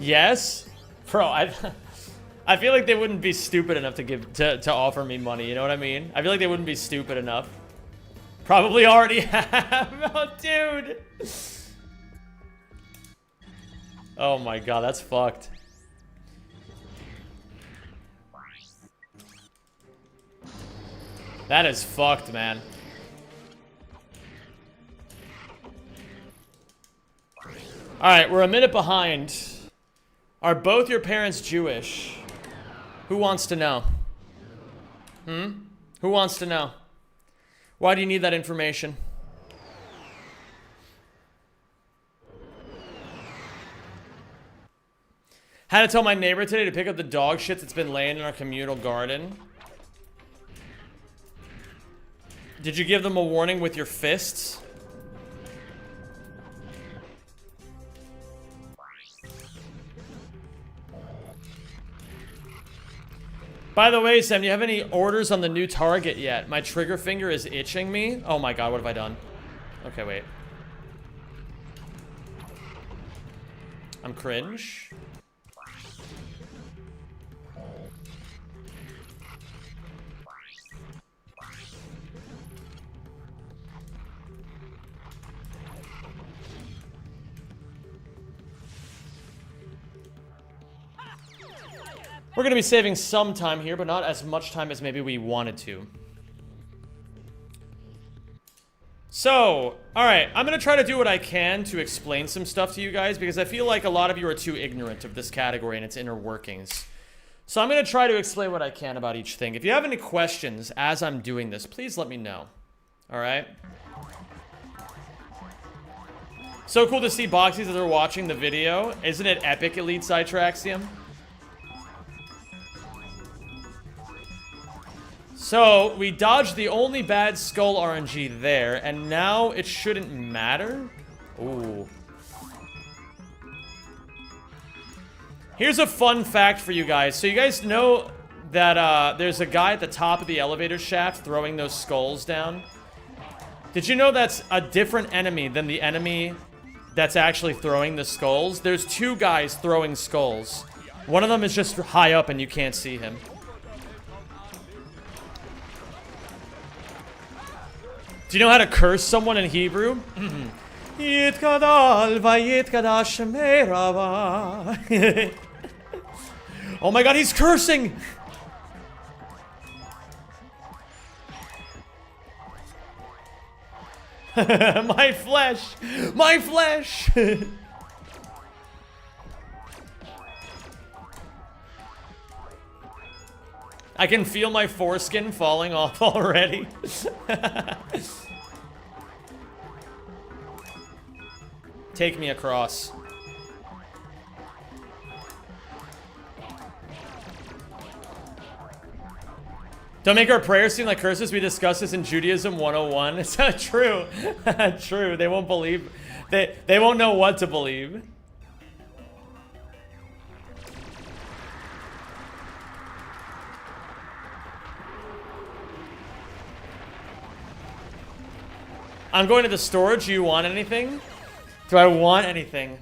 Speaker 1: Yes? Bro, I feel like they wouldn't be stupid enough to offer me money, you know what I mean? I feel like they wouldn't be stupid enough. Probably already have. Oh, dude. Oh my god, that's fucked. That is fucked, man. Alright, we're a minute behind. Are both your parents Jewish? Who wants to know? Who wants to know? Why do you need that information? Had to tell my neighbor today to pick up the dog shit that's been laying in our communal garden. Did you give them a warning with your fists? By the way, Sam, do you have any orders on the new target yet? My trigger finger is itching me. Oh my god, what have I done? Okay, wait. I'm cringe. We're going to be saving some time here, but not as much time as maybe we wanted to. So, alright, I'm going to try to do what I can to explain some stuff to you guys, because I feel like a lot of you are too ignorant of this category and its inner workings. So I'm going to try to explain what I can about each thing. If you have any questions as I'm doing this, please let me know. Alright? So cool to see Boxies as they're watching the video. Isn't it epic, Elite Cytraxium? So, we dodged the only bad skull RNG there, and now it shouldn't matter? Ooh. Here's a fun fact for you guys. So you guys know that there's a guy at the top of the elevator shaft throwing those skulls down. Did you know that's a different enemy than the enemy that's actually throwing the skulls? There's two guys throwing skulls. One of them is just high up and you can't see him. Do you know how to curse someone in Hebrew? Oh my god, he's cursing! My flesh! My flesh! I can feel my foreskin falling off already. Take me across. Don't make our prayers seem like curses. We discussed this in Judaism 101. It's not true. True. They won't believe. They won't know what to believe. I'm going to the storage. Do you want anything? Do I want anything?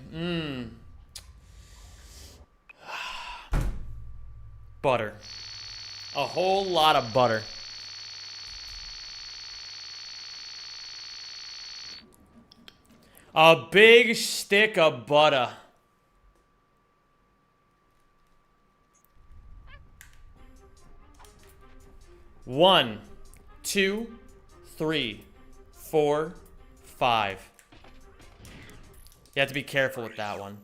Speaker 1: Butter. A whole lot of butter. A big stick of butter. One, 2, 3, 4, 5. You have to be careful with that one.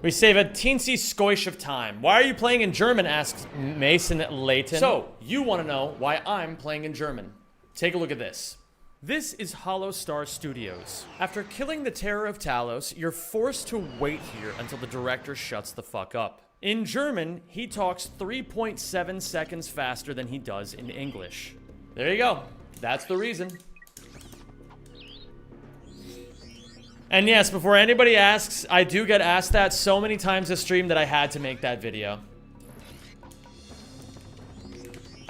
Speaker 1: We save a teensy skoish of time. Why are you playing in German? Asks Mason Layton. So, you want to know why I'm playing in German. Take a look at this. This is Hollow Star Studios. After killing the Terror of Talos, you're forced to wait here until the director shuts the fuck up. In German, he talks 3.7 seconds faster than he does in English. There you go. That's the reason. And yes, before anybody asks, I do get asked that so many times a stream that I had to make that video.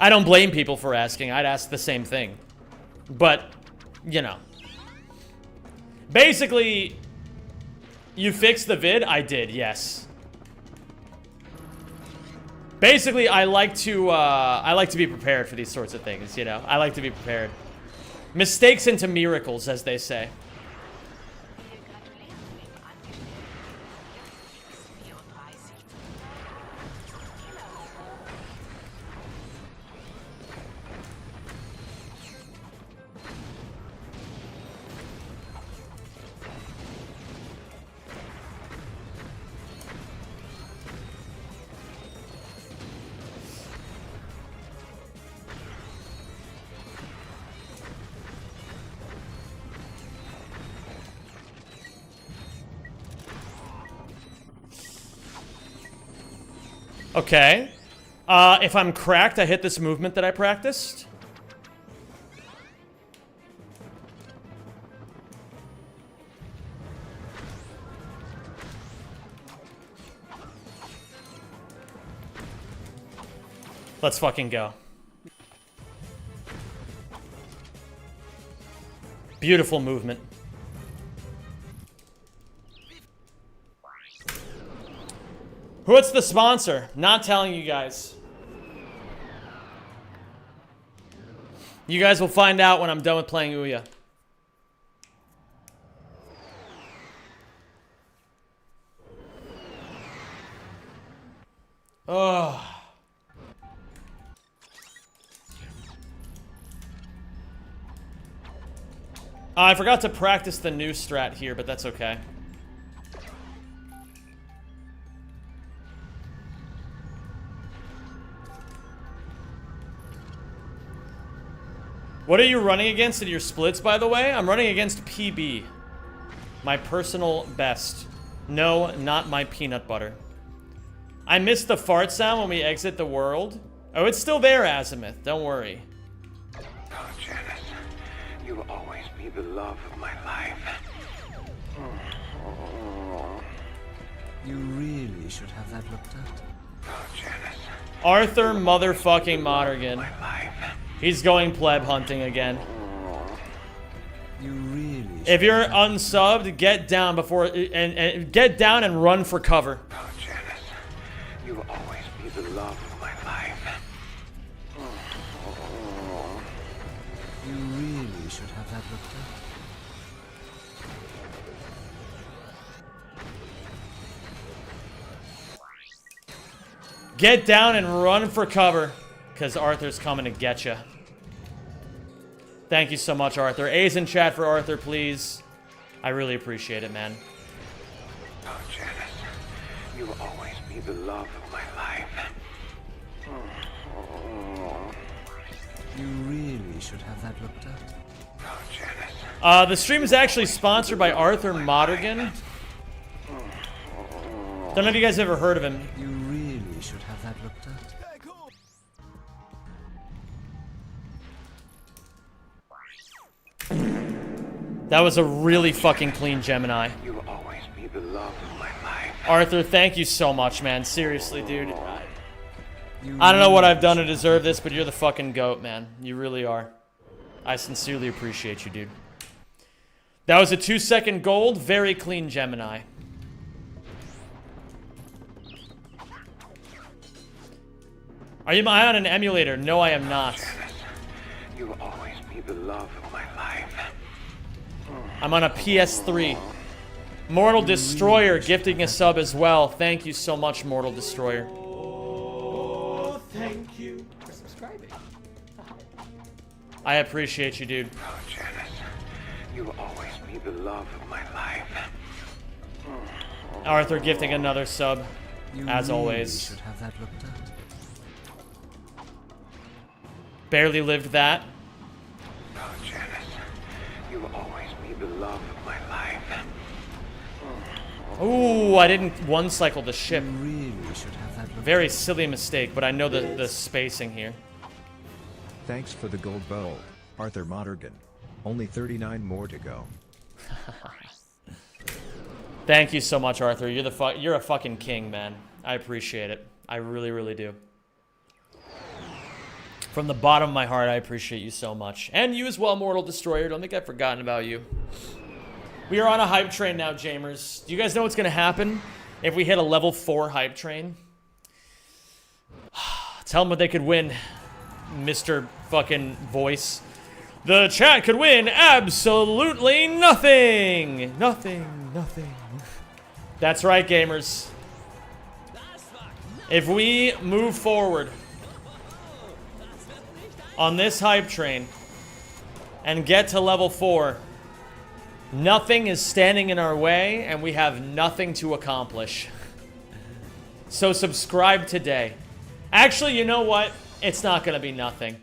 Speaker 1: I don't blame people for asking. I'd ask the same thing. But, you know. Basically, you fixed the vid? I did, yes. Basically, I like to be prepared for these sorts of things, you know? I like to be prepared. Mistakes into miracles, as they say. Okay. If I'm cracked, I hit this movement that I practiced. Let's fucking go. Beautiful movement. What's the sponsor? Not telling you guys. You guys will find out when I'm done with playing Ouya. Oh. I forgot to practice the new strat here, but that's okay. What are you running against in your splits, by the way? I'm running against PB. My personal best. No, not my peanut butter. I missed the fart sound when we exit the world. Oh, it's still there, Azimuth. Don't worry.
Speaker 2: Oh, Janice, you will always be the love of my life.
Speaker 3: You really should have that looked at.
Speaker 2: Oh, Janice.
Speaker 1: Arthur motherfucking Monaghan.
Speaker 2: My life.
Speaker 1: He's going pleb hunting again.
Speaker 5: You really
Speaker 1: If you're unsubbed, get down before and get down and run for cover.
Speaker 2: Oh, Janice, you will always be the love of my life.
Speaker 5: You really should have that looked at.
Speaker 1: Get down and run for cover, because Arthur's coming to get you. Thank you so much, Arthur. A's in chat for Arthur, please. I really appreciate it, man.
Speaker 2: Oh, Janice, you will always be the love of my life.
Speaker 5: You really should have that looked at.
Speaker 2: Oh, Janice.
Speaker 1: The stream is actually sponsored by Arthur Monaghan. Don't know if you guys ever heard of him.
Speaker 5: You really should have that looked at.
Speaker 1: That was a really fucking clean Gemini.
Speaker 2: You will always be the love of my life.
Speaker 1: Arthur, thank you so much, man. Seriously, dude.
Speaker 5: You
Speaker 1: I don't know what
Speaker 5: really
Speaker 1: I've done to deserve this, but you're the fucking GOAT, man. You really are. I sincerely appreciate you, dude. That was a 2-second gold, very clean Gemini. Are you on an emulator? No, I am not.
Speaker 2: Janice, you will always be the love of my life.
Speaker 1: I'm on a PS3. Mortal Destroyer gifting a sub as well. Thank you so much, Mortal Destroyer.
Speaker 3: Oh, thank you for subscribing.
Speaker 1: I appreciate you, dude.
Speaker 2: Oh, Janice, you will always be the love of my life.
Speaker 1: Arthur gifting another sub,
Speaker 5: You
Speaker 1: as
Speaker 5: really
Speaker 1: always.
Speaker 5: should have that looked at.
Speaker 1: Barely lived that.
Speaker 2: Oh, Janice, you will always be the love of my life.
Speaker 1: Ooh, I didn't one-cycle the ship.
Speaker 5: You really should have that looked
Speaker 1: Very silly mistake, but I know the spacing here.
Speaker 6: Thanks for the gold bowl, Arthur Monaghan. Only 39 more to go.
Speaker 1: Thank you so much, Arthur. You're a fucking king, man. I appreciate it. I really, really do. From the bottom of my heart, I appreciate you so much. And you as well, Mortal Destroyer. Don't think I've forgotten about you. We are on a hype train now, Jamers. Do you guys know what's going to happen if we hit a level 4 hype train? Tell them what they could win, Mr. fucking Voice. The chat could win absolutely nothing. Nothing. That's right, gamers. If we move forward on this hype train and get to level 4, nothing is standing in our way and we have nothing to accomplish. So subscribe today. Actually, you know what? It's not gonna be nothing.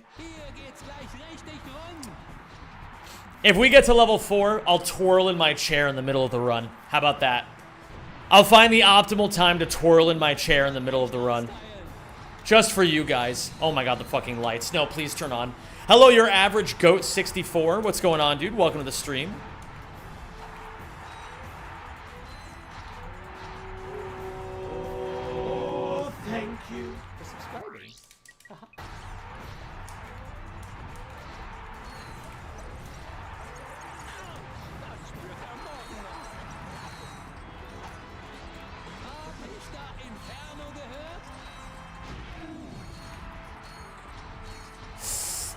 Speaker 1: If we get to level 4, I'll twirl in my chair in the middle of the run. How about that? I'll find the optimal time to twirl in my chair in the middle of the run. Just for you guys. Oh my god, the fucking lights. No, please turn on. Hello, your average goat 64. What's going on, dude? Welcome to the stream.
Speaker 3: Oh, thank you for subscribing.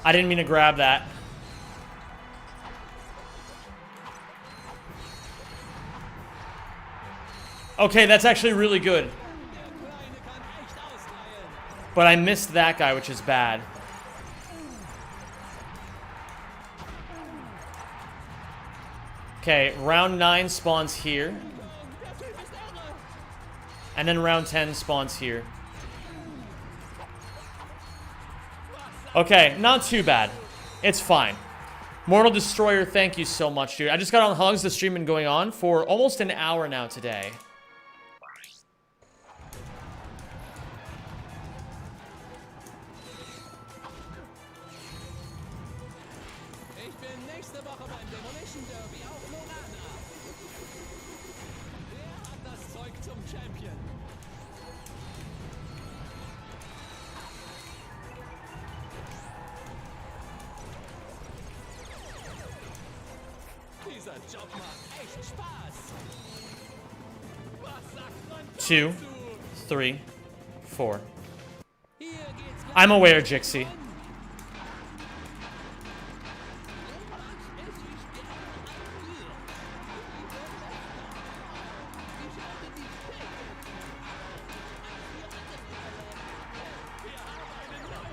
Speaker 1: I didn't mean to grab that. Okay, that's actually really good. But I missed that guy, which is bad. Okay, round 9 spawns here. And then round 10 spawns here. Okay, not too bad. It's fine. Mortal Destroyer, thank you so much, dude. I just got on. How long's the stream been going on? For almost an hour now today. Two, 3, 4. I'm aware, Jixie.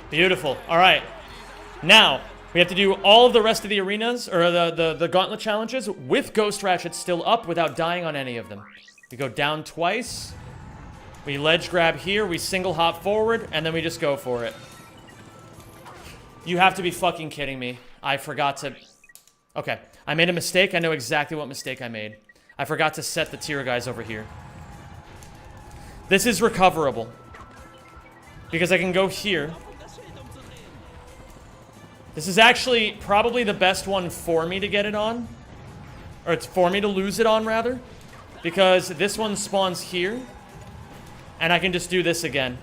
Speaker 1: Beautiful. All right. Now, we have to do all of the rest of the arenas, or the gauntlet challenges, with Ghost Ratchet still up without dying on any of them. We go down twice. We ledge grab here. We single hop forward, and then we just go for it. You have to be fucking kidding me. I forgot to... Okay. I made a mistake. I know exactly what mistake I made. I forgot to set the tier guys over here. This is recoverable. Because I can go here. This is actually probably the best one for me to get it on. Or it's for me to lose it on, rather. Because this one spawns here. And I can just do this again.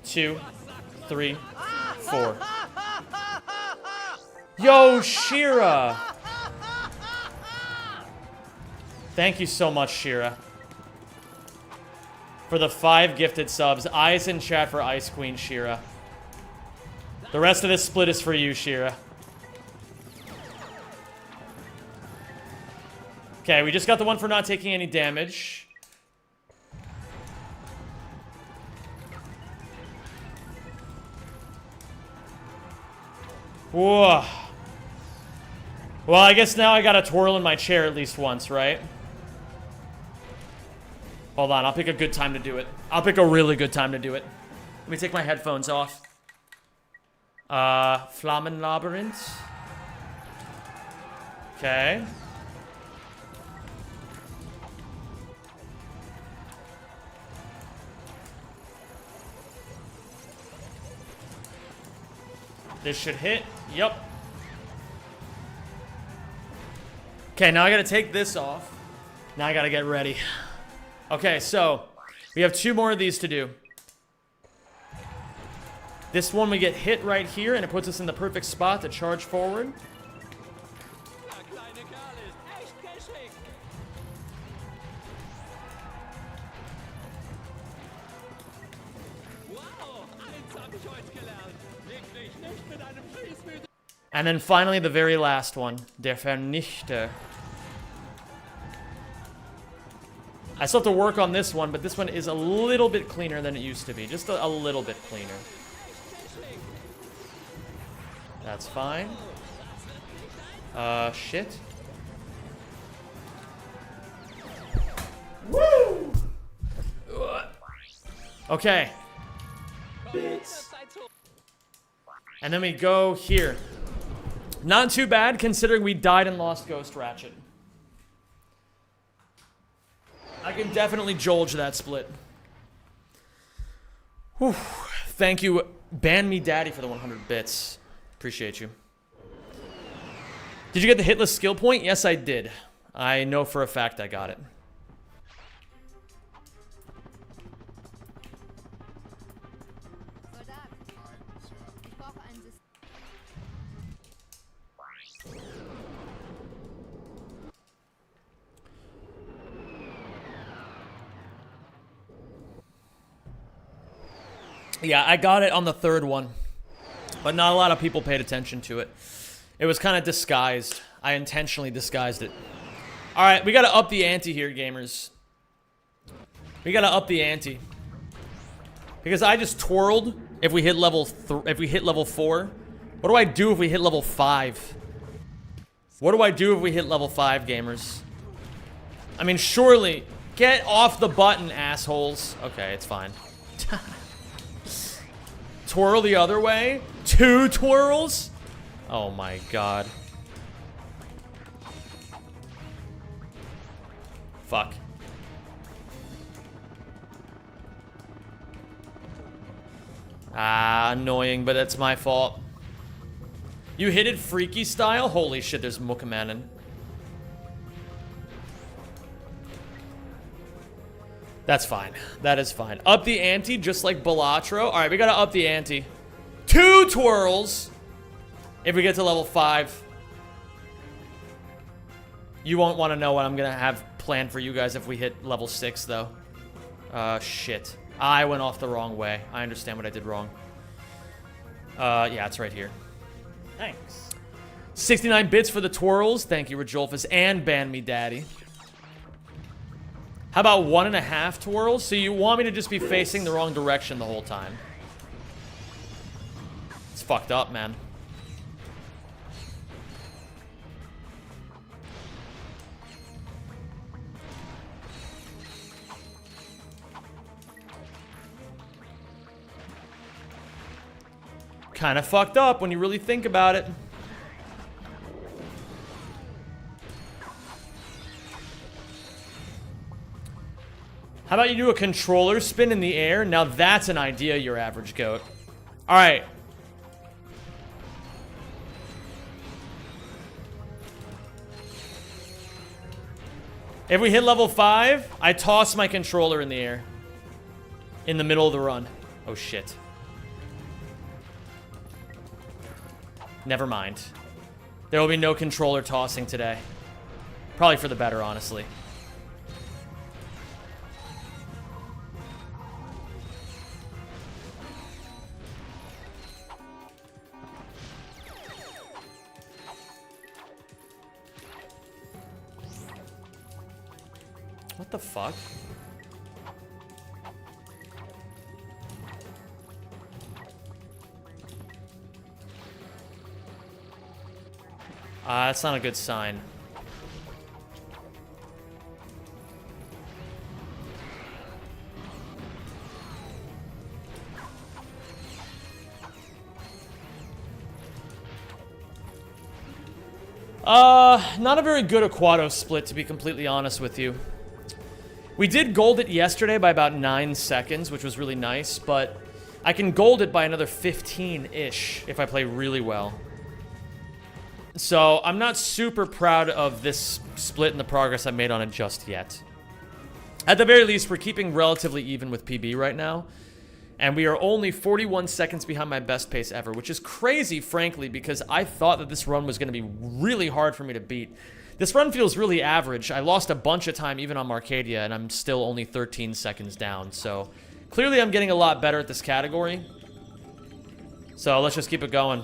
Speaker 1: 2, 3, 4. Yo, Shira! Thank you so much, Shira. For the 5 gifted subs. Eyes in chat for Ice Queen, Shira. The rest of this split is for you, Shira. Okay, we just got the one for not taking any damage. Whoa. Well, I guess now I gotta twirl in my chair at least once, right? Hold on, I'll pick a good time to do it. I'll pick a really good time to do it. Let me take my headphones off. Flammen Labyrinth. Okay. This should hit. Yep. Okay, now I gotta take this off. Now I gotta get ready. Okay, so we have 2 more of these to do. This one we get hit right here, and it puts us in the perfect spot to charge forward. And then finally the very last one, Der Vernichter. I still have to work on this one, but this one is a little bit cleaner than it used to be. Just a little bit cleaner. That's fine. Shit. Woo! Okay. And then we go here. Not too bad, considering we died and lost Ghost Ratchet. I can definitely jolge that split. Whew. Thank you, Ban Me Daddy, for the 100 bits. Appreciate you. Did you get the hitless skill point? Yes, I did. I know for a fact I got it. Yeah, I got it on the 3rd one, but not a lot of people paid attention to it. It was kind of disguised. I intentionally disguised it. All right, we got to up the ante here, gamers. We got to up the ante. Because I just twirled if we hit level 4. What do I do if we hit level 5? What do I do if we hit level 5, gamers? I mean, surely, get off the button, assholes. Okay, it's fine. Twirl the other way? 2 twirls? Oh my god. Fuck. Ah, annoying, but that's my fault. You hit it freaky style? Holy shit, there's Mookamanon. That's fine. That is fine. Up the ante, just like Balatro. Alright, we gotta up the ante. 2 twirls if we get to level 5. You won't want to know what I'm going to have planned for you guys if we hit level 6, though. Shit. I went off the wrong way. I understand what I did wrong. Yeah, it's right here.
Speaker 3: Thanks.
Speaker 1: 69 bits for the twirls. Thank you, Rajolfus, and Ban Me Daddy. How about 1.5 twirls? So you want me to just be facing the wrong direction the whole time? It's fucked up, man. Kind of fucked up when you really think about it. How about you do a controller spin in the air? Now that's an idea, your average goat. All right. If we hit level 5, I toss my controller in the air. In the middle of the run. Oh, shit. Never mind. There will be no controller tossing today. Probably for the better, honestly. What the fuck? That's not a good sign. Not a very good Aquato split, to be completely honest with you. We did gold it yesterday by about 9 seconds, which was really nice, but I can gold it by another 15-ish if I play really well. So I'm not super proud of this split and the progress I made on it just yet. At the very least, we're keeping relatively even with PB right now. And we are only 41 seconds behind my best pace ever, which is crazy, frankly, because I thought that this run was going to be really hard for me to beat. This run feels really average. I lost a bunch of time even on Marcadia, and I'm still only 13 seconds down. So clearly I'm getting a lot better at this category. So let's just keep it going.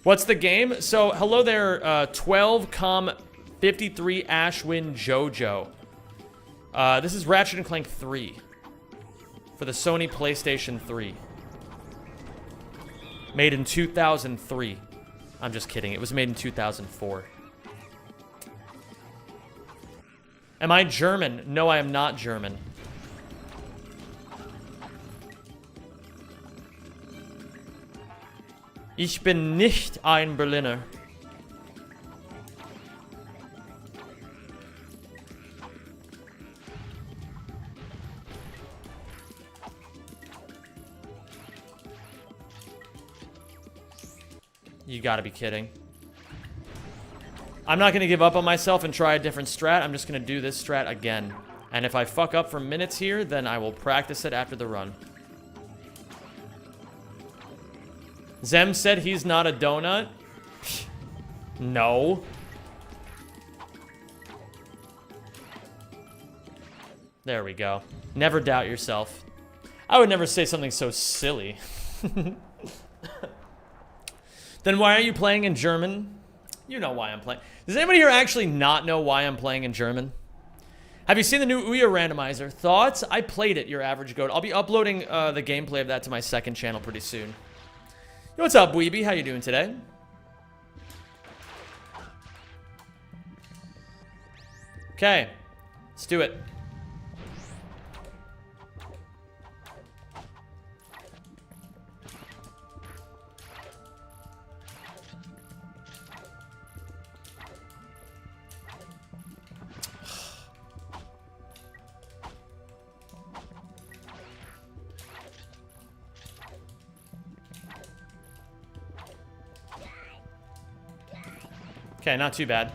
Speaker 1: What's the game? So hello there, 12 Com 53 Ashwin Jojo. This is Ratchet and Clank 3 for the Sony PlayStation 3. Made in 2003. I'm just kidding. It was made in 2004. Am I German? No, I am not German. Ich bin nicht ein Berliner. You gotta be kidding. I'm not gonna give up on myself and try a different strat. I'm just gonna do this strat again. And if I fuck up for minutes here, then I will practice it after the run. Zem said he's not a donut. No. There we go. Never doubt yourself. I would never say something so silly. Then why are you playing in German? You know why I'm playing. Does anybody here actually not know why I'm playing in German? Have you seen the new Ouya randomizer? Thoughts? I played it, your average goat. I'll be uploading the gameplay of that to my second channel pretty soon. Yo, what's up, Weeby? How you doing today? Okay, let's do it. Okay, not too bad.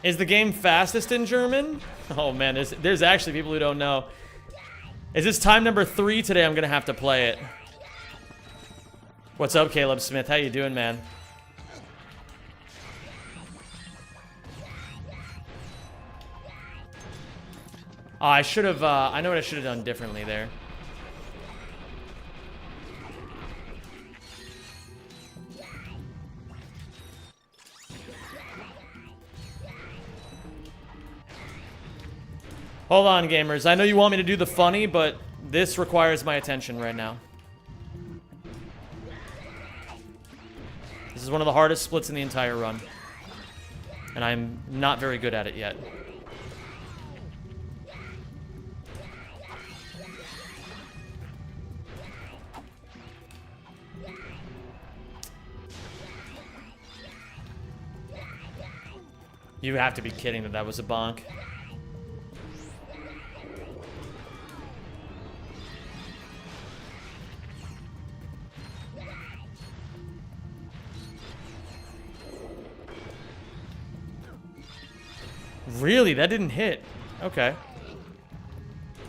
Speaker 1: Is the game fastest in German? Oh man, there's actually people who don't know. Is this time number 3 today? I'm gonna have to play it. What's up, Caleb Smith? How you doing, man? Oh, I should have, I know what I should have done differently there. Hold on, gamers. I know you want me to do the funny, but this requires my attention right now. This is one of the hardest splits in the entire run. And I'm not very good at it yet. You have to be kidding that that was a bonk. Really? That didn't hit. Okay.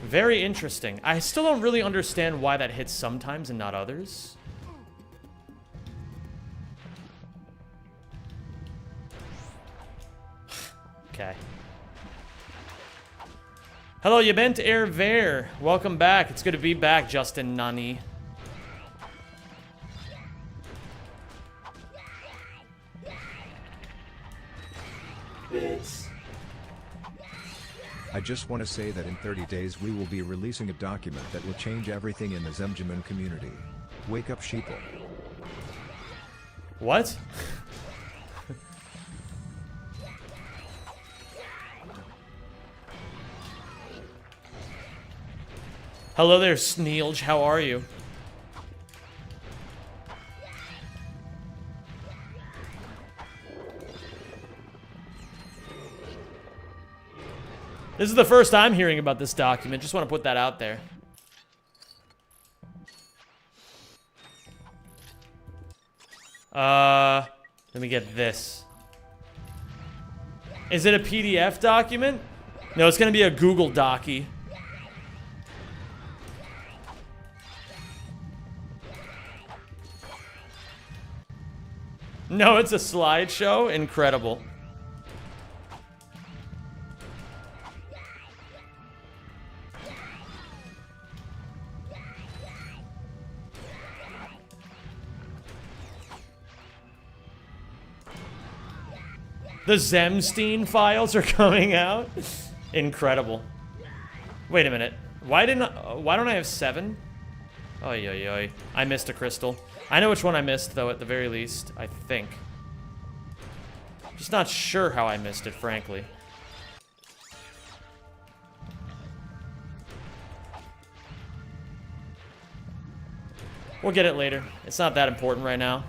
Speaker 1: Very interesting. I still don't really understand why that hits sometimes and not others. Okay. Hello, you bent air ver. Welcome back. It's good to be back, Justin Nani.
Speaker 6: I just want to say that in 30 days we will be releasing a document that will change everything in the Zemjamin community. Wake up, sheeple.
Speaker 1: What? Hello there, Sneelge. How are you? This is the first I'm hearing about this document. Just want to put that out there. Let me get this. Is it a PDF document? No, it's going to be a Google Docie. No, it's a slideshow? Incredible. The Zemstein files are coming out? Incredible. Wait a minute. Why don't I have 7? Oy, oy, oy. I missed a crystal. I know which one I missed, though, at the very least. I think. Just not sure how I missed it, frankly. We'll get it later. It's not that important right now.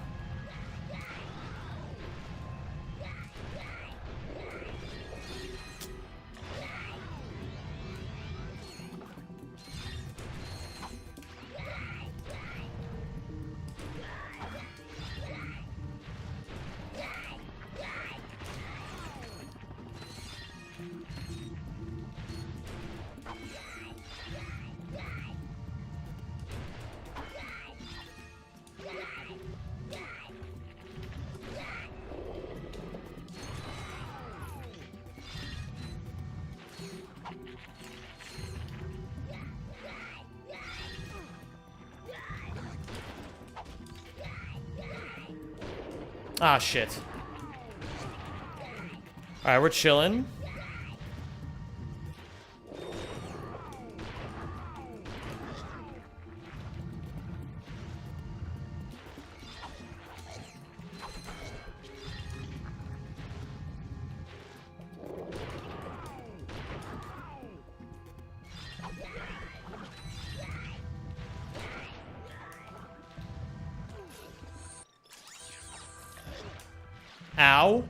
Speaker 1: Ah, shit. Alright, we're chilling. Ow.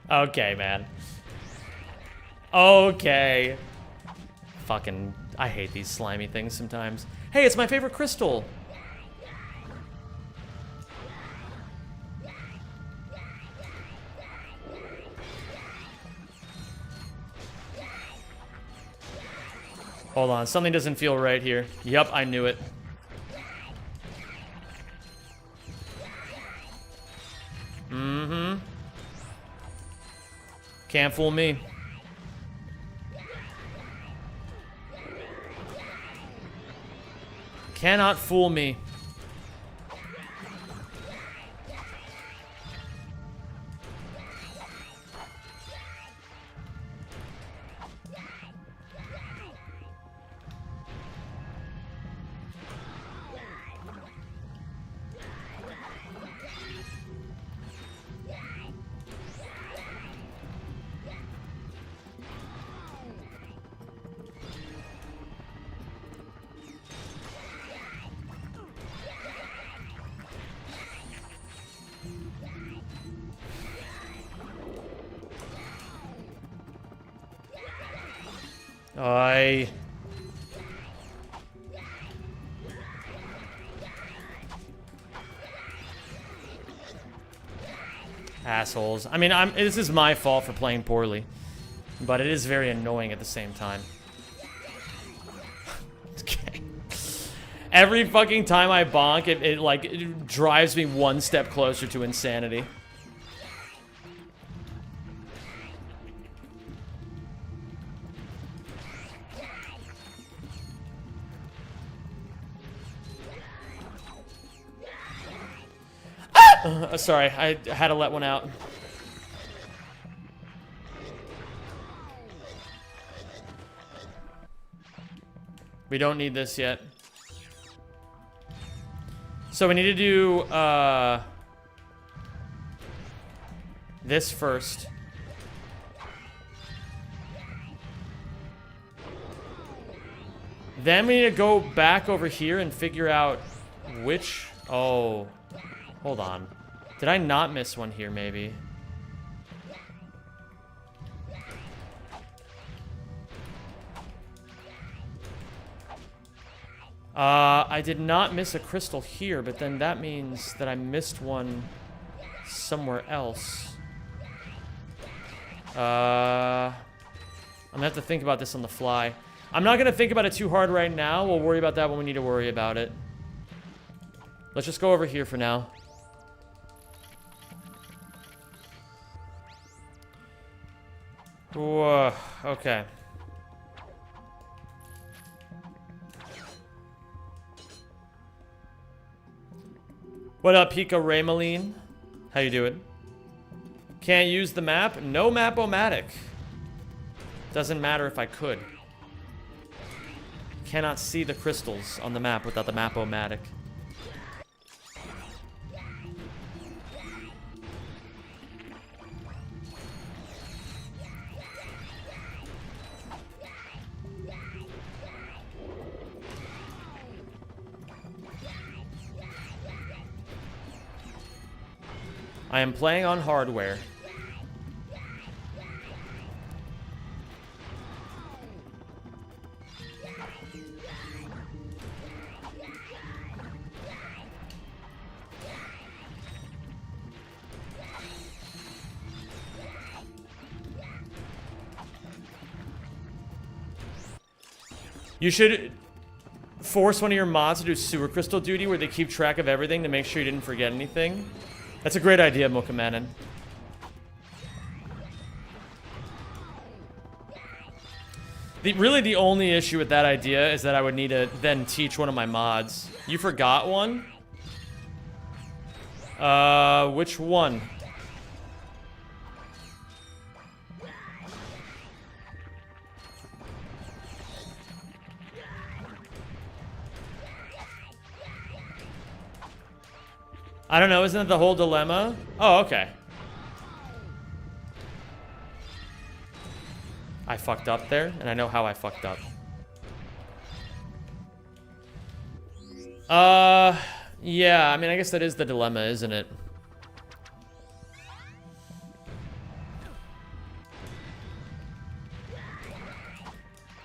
Speaker 1: Okay, man. Okay. Fucking, I hate these slimy things sometimes. Hey, it's my favorite crystal. Hold on, something doesn't feel right here. Yup, I knew it. Mm-hmm. Can't fool me. Cannot fool me. Assholes. I mean, this is my fault for playing poorly, but it is very annoying at the same time. Okay. Every fucking time I bonk, it drives me one step closer to insanity. Sorry, I had to let one out. We don't need this yet. So we need to do this first. Then we need to go back over here and figure out which... Oh, hold on. Did I not miss one here, maybe? I did not miss a crystal here, but then that means that I missed one somewhere else. I'm gonna have to think about this on the fly. I'm not gonna think about it too hard right now. We'll worry about that when we need to worry about it. Let's just go over here for now. Whoa, okay. What up, Pika Raymaline? How you doing? Can't use the map? No map-o-matic. Doesn't matter if I could. Cannot see the crystals on the map without the map-o-matic. I am playing on hardware. You should force one of your mods to do sewer crystal duty where they keep track of everything to make sure you didn't forget anything. That's a great idea, Mokamanen. Really the only issue with that idea is that I would need to then teach one of my mods. You forgot one? Which one? I don't know, isn't it the whole dilemma? Oh, okay. I fucked up there, and I know how I fucked up. Yeah, I mean, I guess that is the dilemma, isn't it?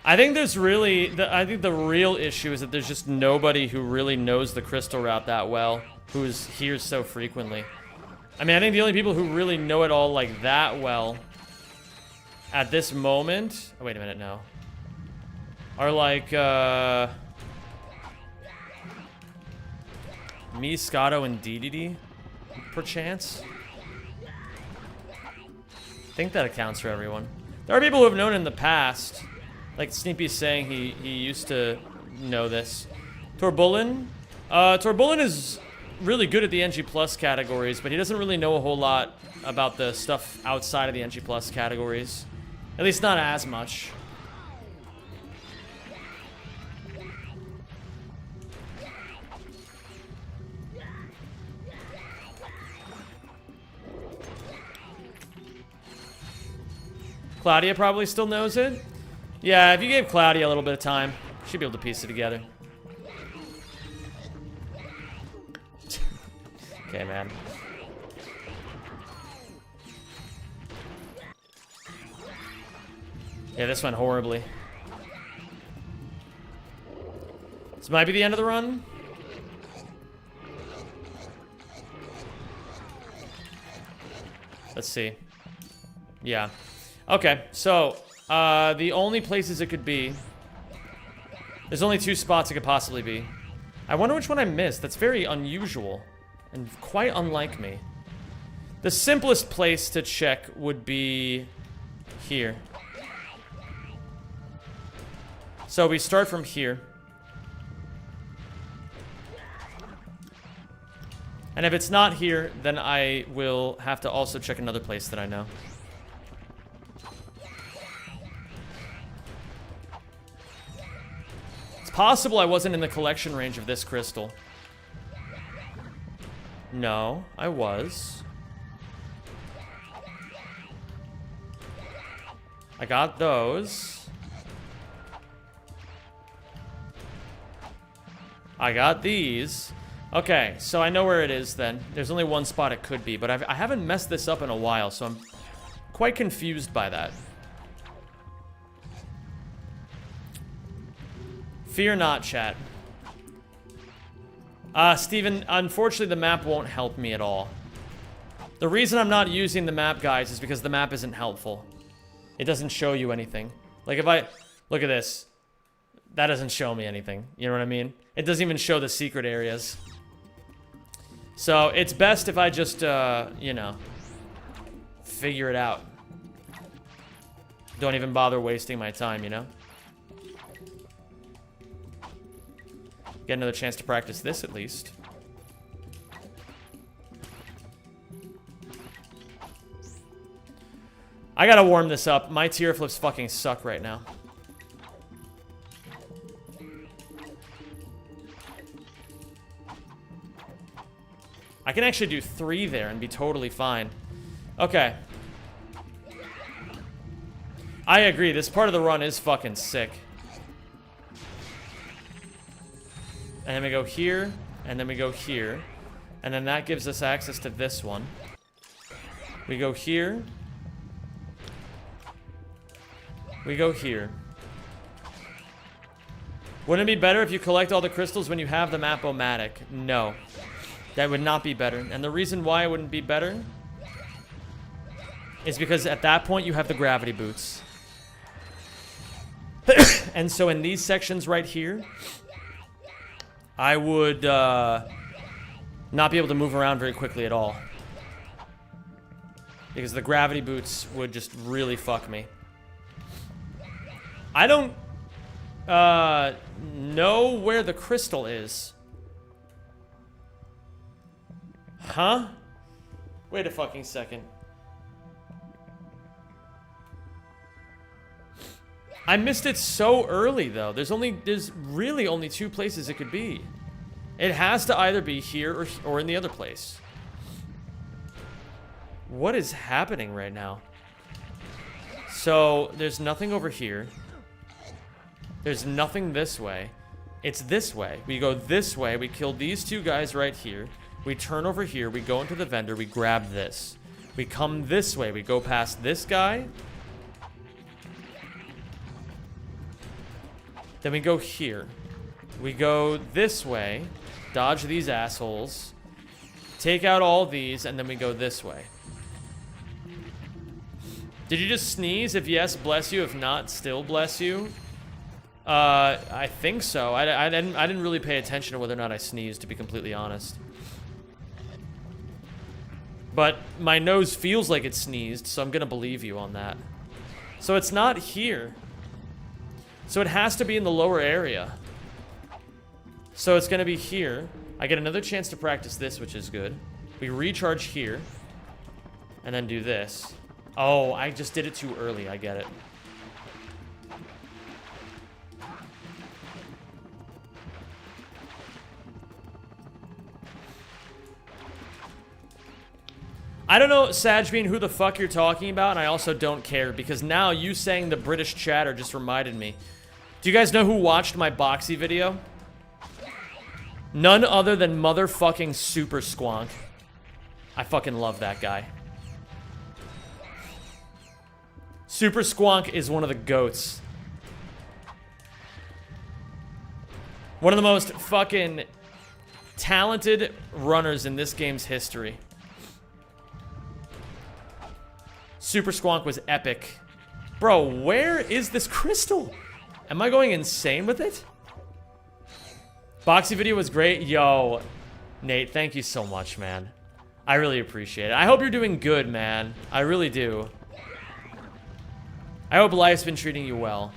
Speaker 1: I think there's really, I think the real issue is that there's just nobody who really knows the crystal route that well, who's here so frequently. I mean, I think the only people who really know it all like that well at this moment... Oh, wait a minute, no. are like, me, Scotto, and DDD, perchance. I think that accounts for everyone. There are people who have known in the past. Like Sneepy's saying he used to know this. Torbulin? Torbulin is really good at the NG Plus categories, but he doesn't really know a whole lot about the stuff outside of the NG Plus categories. At least not as much. Claudia probably still knows it. Yeah, if you gave Claudia a little bit of time, she'd be able to piece it together. Okay, man. Yeah, this went horribly. This might be the end of the run. Let's see. Yeah. Okay, so, the only places it could be... There's only 2 spots it could possibly be. I wonder which one I missed. That's very unusual. And quite unlike me. The simplest place to check would be... here. So we start from here. And if it's not here, then I will have to also check another place that I know. Possible I wasn't in the collection range of this crystal. No, I was. I got those. I got these. Okay, so I know where it is then. There's only one spot it could be, but I haven't messed this up in a while, so I'm quite confused by that. Fear not, chat. Steven, unfortunately the map won't help me at all. The reason I'm not using the map, guys, is because the map isn't helpful. It doesn't show you anything. Like if I... Look at this. That doesn't show me anything. You know what I mean? It doesn't even show the secret areas. So it's best if I just, you know, figure it out. Don't even bother wasting my time, you know? Get another chance to practice this, at least. I gotta warm this up. My tier flips fucking suck right now. I can actually do 3 there and be totally fine. Okay. I agree. This part of the run is fucking sick. And then we go here, and then we go here. And then that gives us access to this one. We go here. We go here. Wouldn't it be better if you collect all the crystals when you have the map-o-matic? No. That would not be better. And the reason why it wouldn't be better is because at that point you have the gravity boots. And so in these sections right here, I would not be able to move around very quickly at all. Because the gravity boots would just really fuck me. I don't know where the crystal is. Huh? Wait a fucking second. I missed it so early, though. There's really only 2 places it could be. It has to either be here or in the other place. What is happening right now? So, there's nothing over here. There's nothing this way. It's this way. We go this way. We kill these 2 guys right here. We turn over here. We go into the vendor. We grab this. We come this way. We go past this guy. Then we go here. We go this way. Dodge these assholes. Take out all these. And then we go this way. Did you just sneeze? If yes, bless you. If not, still bless you. I think so. I didn't really pay attention to whether or not I sneezed, to be completely honest. But my nose feels like it sneezed, so I'm gonna believe you on that. So it's not here. So it has to be in the lower area. So it's gonna be here. I get another chance to practice this, which is good. We recharge here. And then do this. Oh, I just did it too early. I get it. I don't know, Sajbean, who the fuck you're talking about, and I also don't care, because now you saying the British chatter just reminded me. Do you guys know who watched my Boxy video? None other than motherfucking Super Squonk. I fucking love that guy. Super Squonk is one of the GOATs. One of the most fucking talented runners in this game's history. Super Squonk was epic. Bro, where is this crystal? Am I going insane with it? Boxy video was great. Yo, Nate, thank you so much, man. I really appreciate it. I hope you're doing good, man. I really do. I hope life's been treating you well.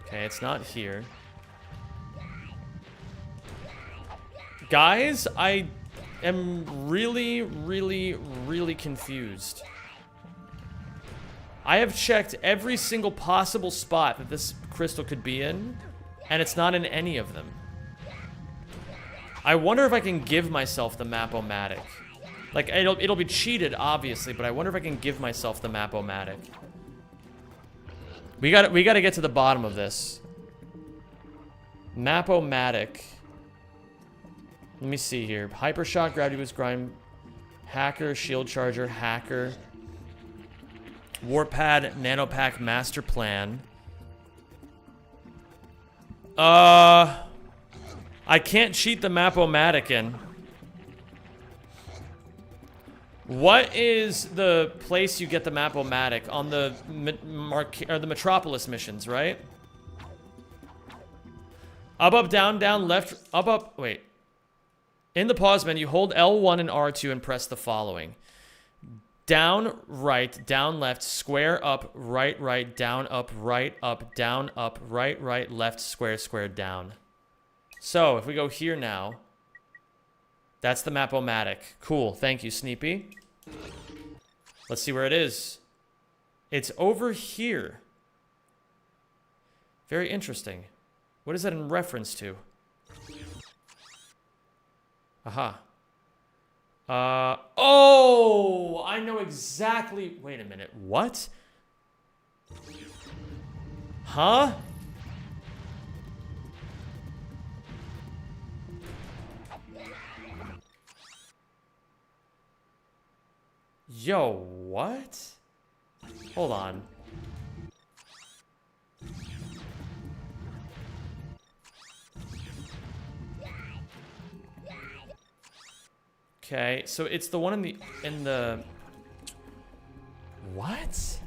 Speaker 1: Okay, it's not here. Guys, I am really confused. I have checked every single possible spot that this crystal could be in, and it's not in any of them. I wonder if I can give myself the Map-O-Matic. Like, it'll be cheated, obviously, but I wonder if I can give myself the Map-O-Matic. We gotta get to the bottom of this. Map-O-Matic. Let me see here. Hypershock, Gravity Boost, Grind, Hacker, Shield Charger, Hacker, Warpad, Nanopack, Master Plan. I can't cheat the Map-O-Matic in. What is the place you get the Map-O-Matic? On the the Metropolis missions, right? Up, down, down, left, up, wait. In the pause menu, hold L1 and R2 and press the following. Down, right, down, left, square, up, right, down, up, down, up, right, left, square, down. So, if we go here now, that's the Map-O-Matic. Cool, thank you, Sneepy. Let's see where it is. It's over here. Very interesting. What is that in reference to? Aha. Oh, I know exactly. Wait a minute. What? Huh? Yo, what? Hold on. Okay, so it's the one in the what?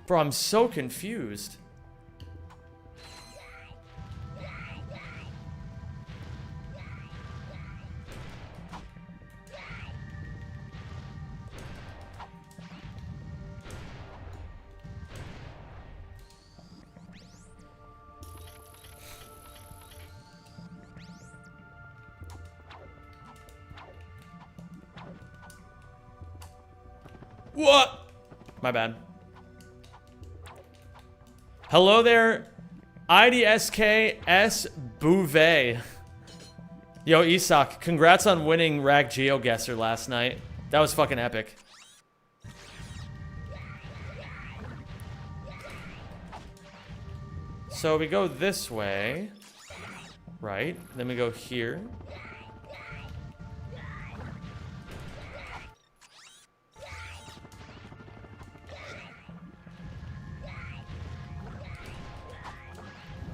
Speaker 1: Bro, I'm so confused. What? My bad. Hello there, IDSKS Bouvet. Yo, Isak, congrats on winning Rag GeoGuessr last night. That was fucking epic. So we go this way, right? Then we go here.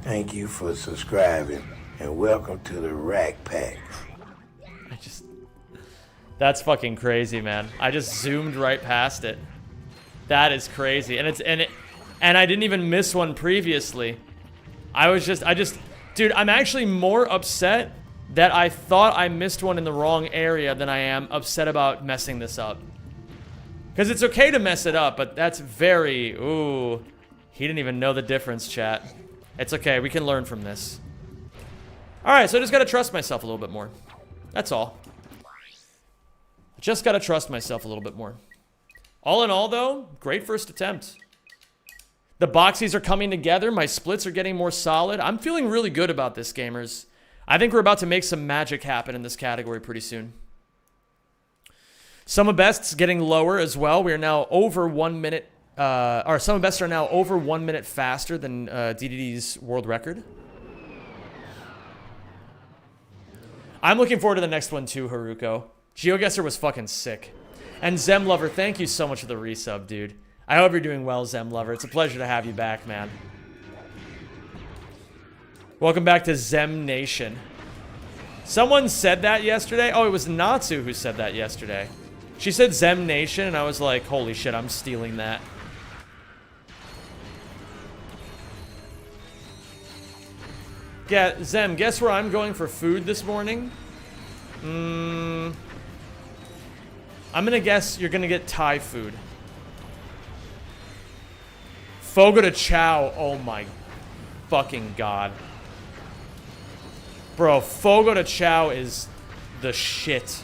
Speaker 7: Thank you for subscribing, and welcome to the Rack Pack.
Speaker 1: That's fucking crazy, man. I just zoomed right past it. That is crazy. And I didn't even miss one previously. Dude, I'm actually more upset that I thought I missed one in the wrong area than I am upset about messing this up. Because it's okay to mess it up, but that's very... Ooh. He didn't even know the difference, chat. It's okay. We can learn from this. Alright, so I just gotta trust myself a little bit more. That's all. Just gotta trust myself a little bit more. All in all, though, great first attempt. The boxies are coming together. My splits are getting more solid. I'm feeling really good about this, gamers. I think we're about to make some magic happen in this category pretty soon. Sum of bests getting lower as well. We are now over 1 minute. Our sum of bests are now over 1 minute faster than DDD's world record. I'm looking forward to the next one too, Haruko. GeoGuessr was fucking sick. And Zem Lover, thank you so much for the resub, dude. I hope you're doing well, Zem Lover. It's a pleasure to have you back, man. Welcome back to Zem Nation. Someone said that yesterday. Oh, it was Natsu who said that yesterday. She said Zem Nation, and I was like, holy shit, I'm stealing that. Yeah, Zem, guess where I'm going for food this morning? I'm gonna guess you're gonna get Thai food. Fogo de Chao, oh my fucking god. Bro, Fogo de Chao is the shit.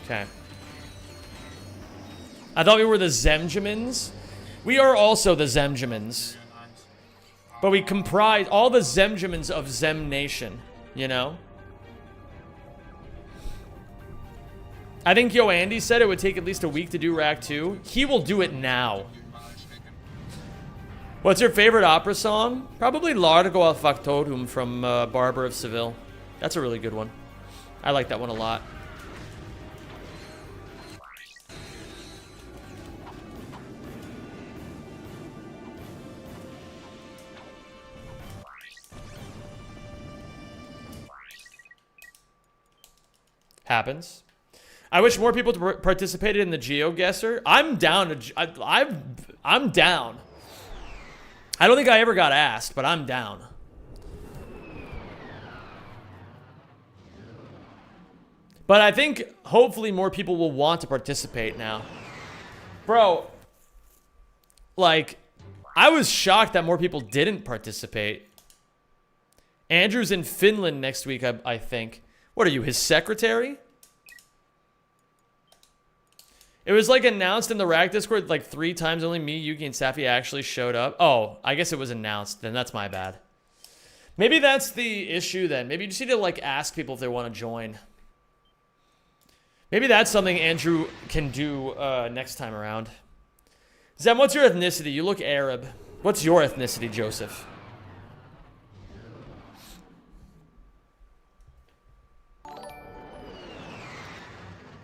Speaker 1: Okay. I thought we were the Zemjamins. We are also the Zemjamins. But we comprise all the Zemjamins of Zem Nation, you know? I think Yo Andy said it would take at least a week to do Rack 2. He will do it now. What's your favorite opera song? Probably Largo al Factotum from Barber of Seville. That's a really good one. I like that one a lot. Happens. I wish more people participated in the GeoGuessr. I'm down. I'm down. I don't think I ever got asked, but I'm down. But I think hopefully more people will want to participate now. Bro, like, I was shocked that more people didn't participate. Andrew's in Finland next week, I think. What are you, his secretary? It was like announced in the Rack Discord like 3 times. Only me, Yuki, and Safi actually showed up. Oh, I guess it was announced. Then that's my bad. Maybe that's the issue then. Maybe you just need to like ask people if they want to join. Maybe that's something Andrew can do next time around. Zem, what's your ethnicity? You look Arab. What's your ethnicity, Joseph?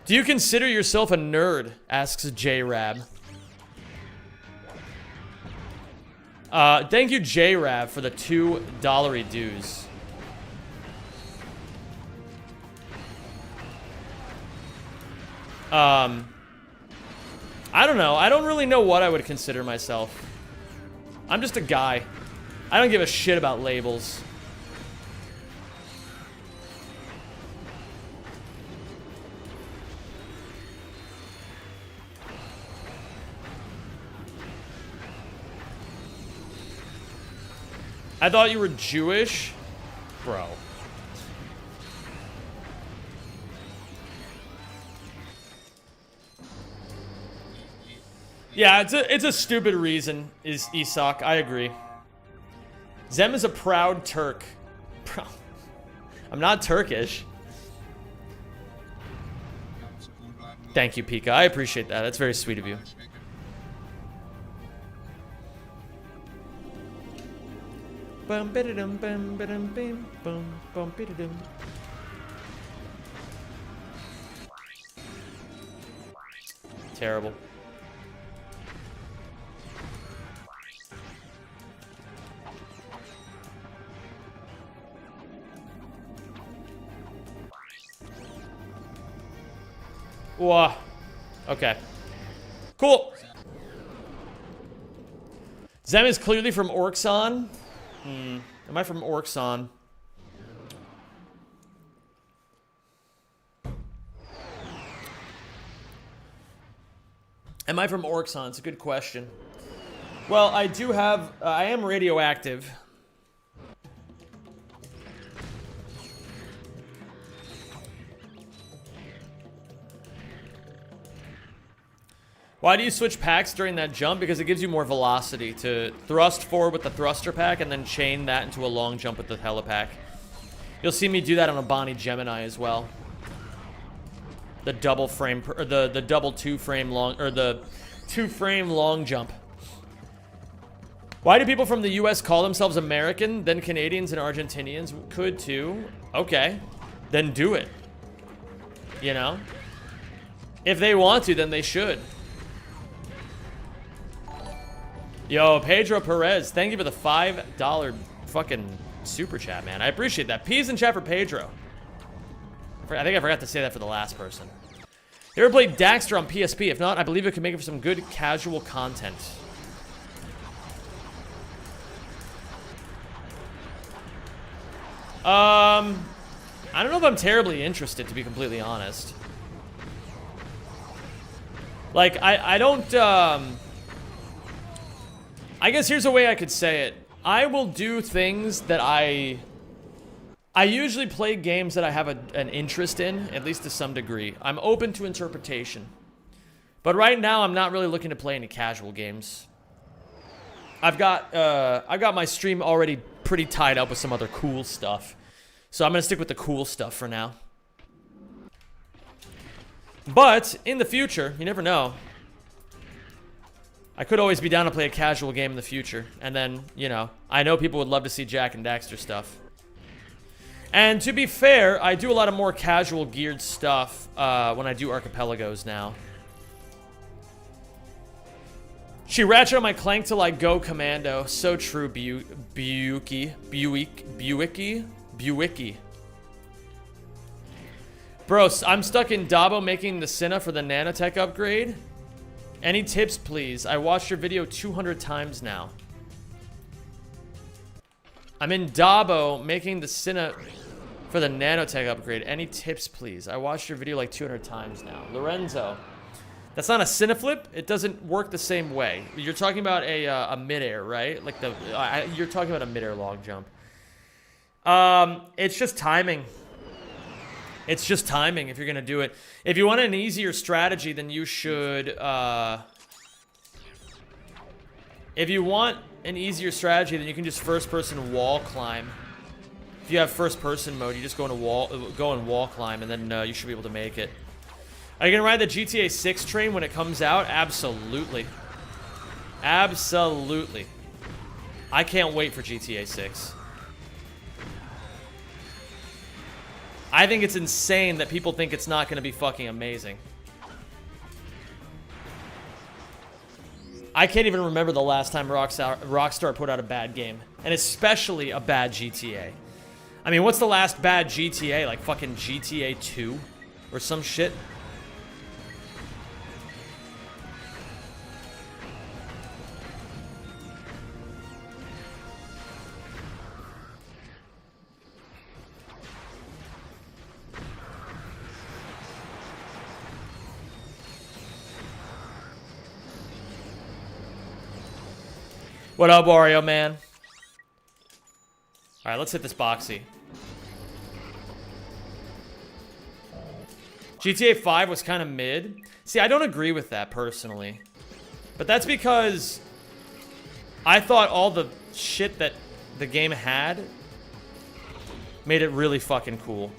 Speaker 1: Do you consider yourself a nerd? Asks J-Rab. Thank you, J-Rab, for the $2 dues. I don't know. I don't really know what I would consider myself. I'm just a guy. I don't give a shit about labels. I thought you were Jewish? Bro. Yeah, it's a stupid reason, is Isak. I agree. Zem is a proud Turk. Bro. I'm not Turkish. Thank you, Pika. I appreciate that. That's very sweet of you. Bum bididum bum bidum bim bum bum bididum. Terrible. Whoa. Okay. Cool. Zem is clearly from Orxon. Am I from Orxon? Am I from Orxon? It's a good question. Well, I do have... I am radioactive. Why do you switch packs during that jump? Because it gives you more velocity to thrust forward with the thruster pack and then chain that into a long jump with the helipack. You'll see me do that on a Bonnie Gemini as well. The double frame, or the double 2-frame long, or the 2-frame long jump. Why do people from the US call themselves American? Then Canadians and Argentinians could too. Okay, then do it. You know? If they want to, then they should. Yo, Pedro Perez, thank you for the $5 fucking super chat, man. I appreciate that. Peas in chat for Pedro. I think I forgot to say that for the last person. You ever played Daxter on PSP? If not, I believe it could make it for some good casual content. I don't know if I'm terribly interested, to be completely honest. Like, I don't, I guess here's a way I could say it. I will do things that I usually play games that I have an interest in, at least to some degree. I'm open to interpretation. But right now, I'm not really looking to play any casual games. I've got my stream already pretty tied up with some other cool stuff. So I'm gonna stick with the cool stuff for now. But, in the future, you never know. I could always be down to play a casual game in the future. And then, you know, I know people would love to see Jack and Daxter stuff. And to be fair, I do a lot of more casual geared stuff when I do Archipelagos now. She ratchet on my clank till I go commando. So true, Buicky. Bro, I'm stuck in Dabo making the Cinna for the nanotech upgrade. Any tips, please? I watched your video 200 times now. I'm in Dabo making the Cinna for the nanotech upgrade. Any tips, please? I watched your video like 200 times now. Lorenzo. That's not a Cineflip. It doesn't work the same way. You're talking about a midair, right? Like you're talking about a midair long jump. It's just timing. It's just timing if you're gonna do it. If you want an easier strategy, then you should, if you want an easier strategy, then you can just first-person wall climb. If you have first-person mode, you just go and wall climb, and then you should be able to make it. Are you gonna ride the GTA 6 train when it comes out? Absolutely. Absolutely. I can't wait for GTA 6. I think it's insane that people think it's not going to be fucking amazing. I can't even remember the last time Rockstar put out a bad game. And especially a bad GTA. I mean, what's the last bad GTA? Like fucking GTA 2? Or some shit? What up, Wario, man? Alright, let's hit this boxy. GTA 5 was kind of mid. See, I don't agree with that, personally. But that's because I thought all the shit that the game had made it really fucking cool.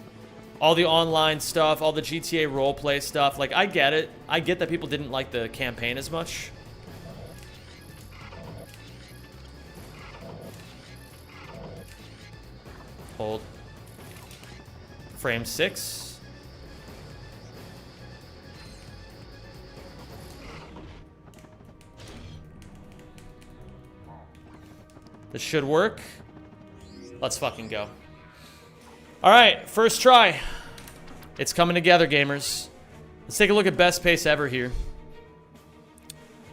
Speaker 1: All the online stuff, all the GTA roleplay stuff. Like, I get it. I get that people didn't like the campaign as much. Hold. Frame 6. This should work. Let's fucking go. Alright, first try. It's coming together, gamers. Let's take a look at best pace ever here.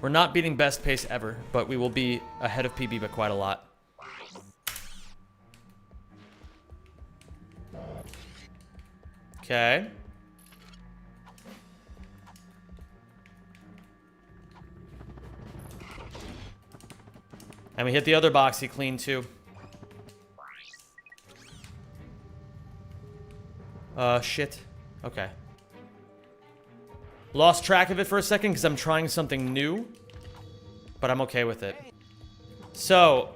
Speaker 1: We're not beating best pace ever, but we will be ahead of PB by quite a lot. Okay. And we hit the other boxy clean too. Shit. Okay. Lost track of it for a second because I'm trying something new. But I'm okay with it. So,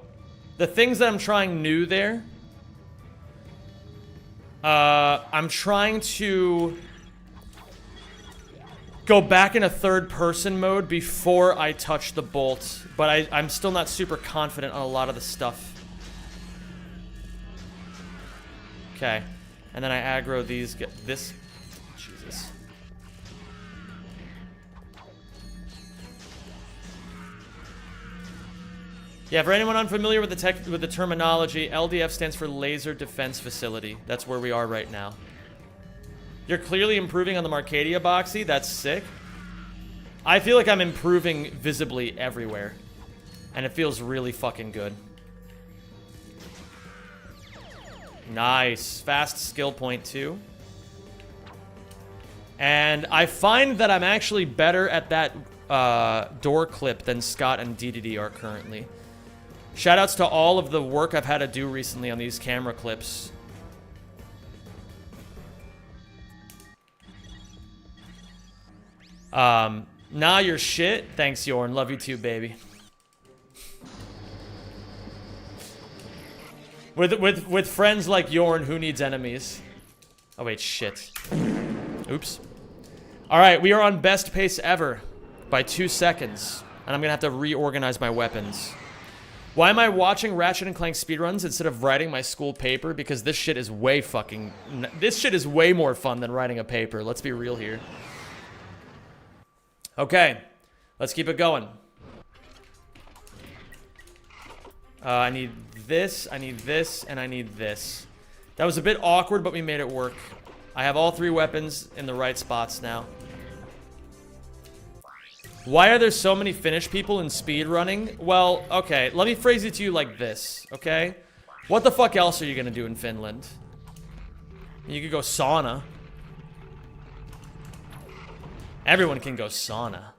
Speaker 1: the things that I'm trying new there. I'm trying to go back in a third-person mode before I touch the bolt. But I'm still not super confident on a lot of the stuff. Okay. And then I aggro these. This. Jesus. Yeah, for anyone unfamiliar with the terminology, LDF stands for Laser Defense Facility. That's where we are right now. You're clearly improving on the Marcadia boxy. That's sick. I feel like I'm improving visibly everywhere. And it feels really fucking good. Nice. Fast skill point, too. And I find that I'm actually better at that door clip than Scott and DDD are currently. Shoutouts to all of the work I've had to do recently on these camera clips. Nah, you're shit. Thanks, Yorn. Love you too, baby. With friends like Yorn, who needs enemies? Oh, wait, shit. Oops. Alright, we are on best pace ever by 2 seconds. And I'm gonna have to reorganize my weapons. Why am I watching Ratchet and Clank speedruns instead of writing my school paper? Because this shit is way fucking... This shit is way more fun than writing a paper. Let's be real here. Okay. Let's keep it going. I need this, and I need this. That was a bit awkward, but we made it work. I have all 3 weapons in the right spots now. Why are there so many Finnish people in speedrunning? Well, okay, let me phrase it to you like this, okay? What the fuck else are you gonna do in Finland? You could go sauna. Everyone can go sauna.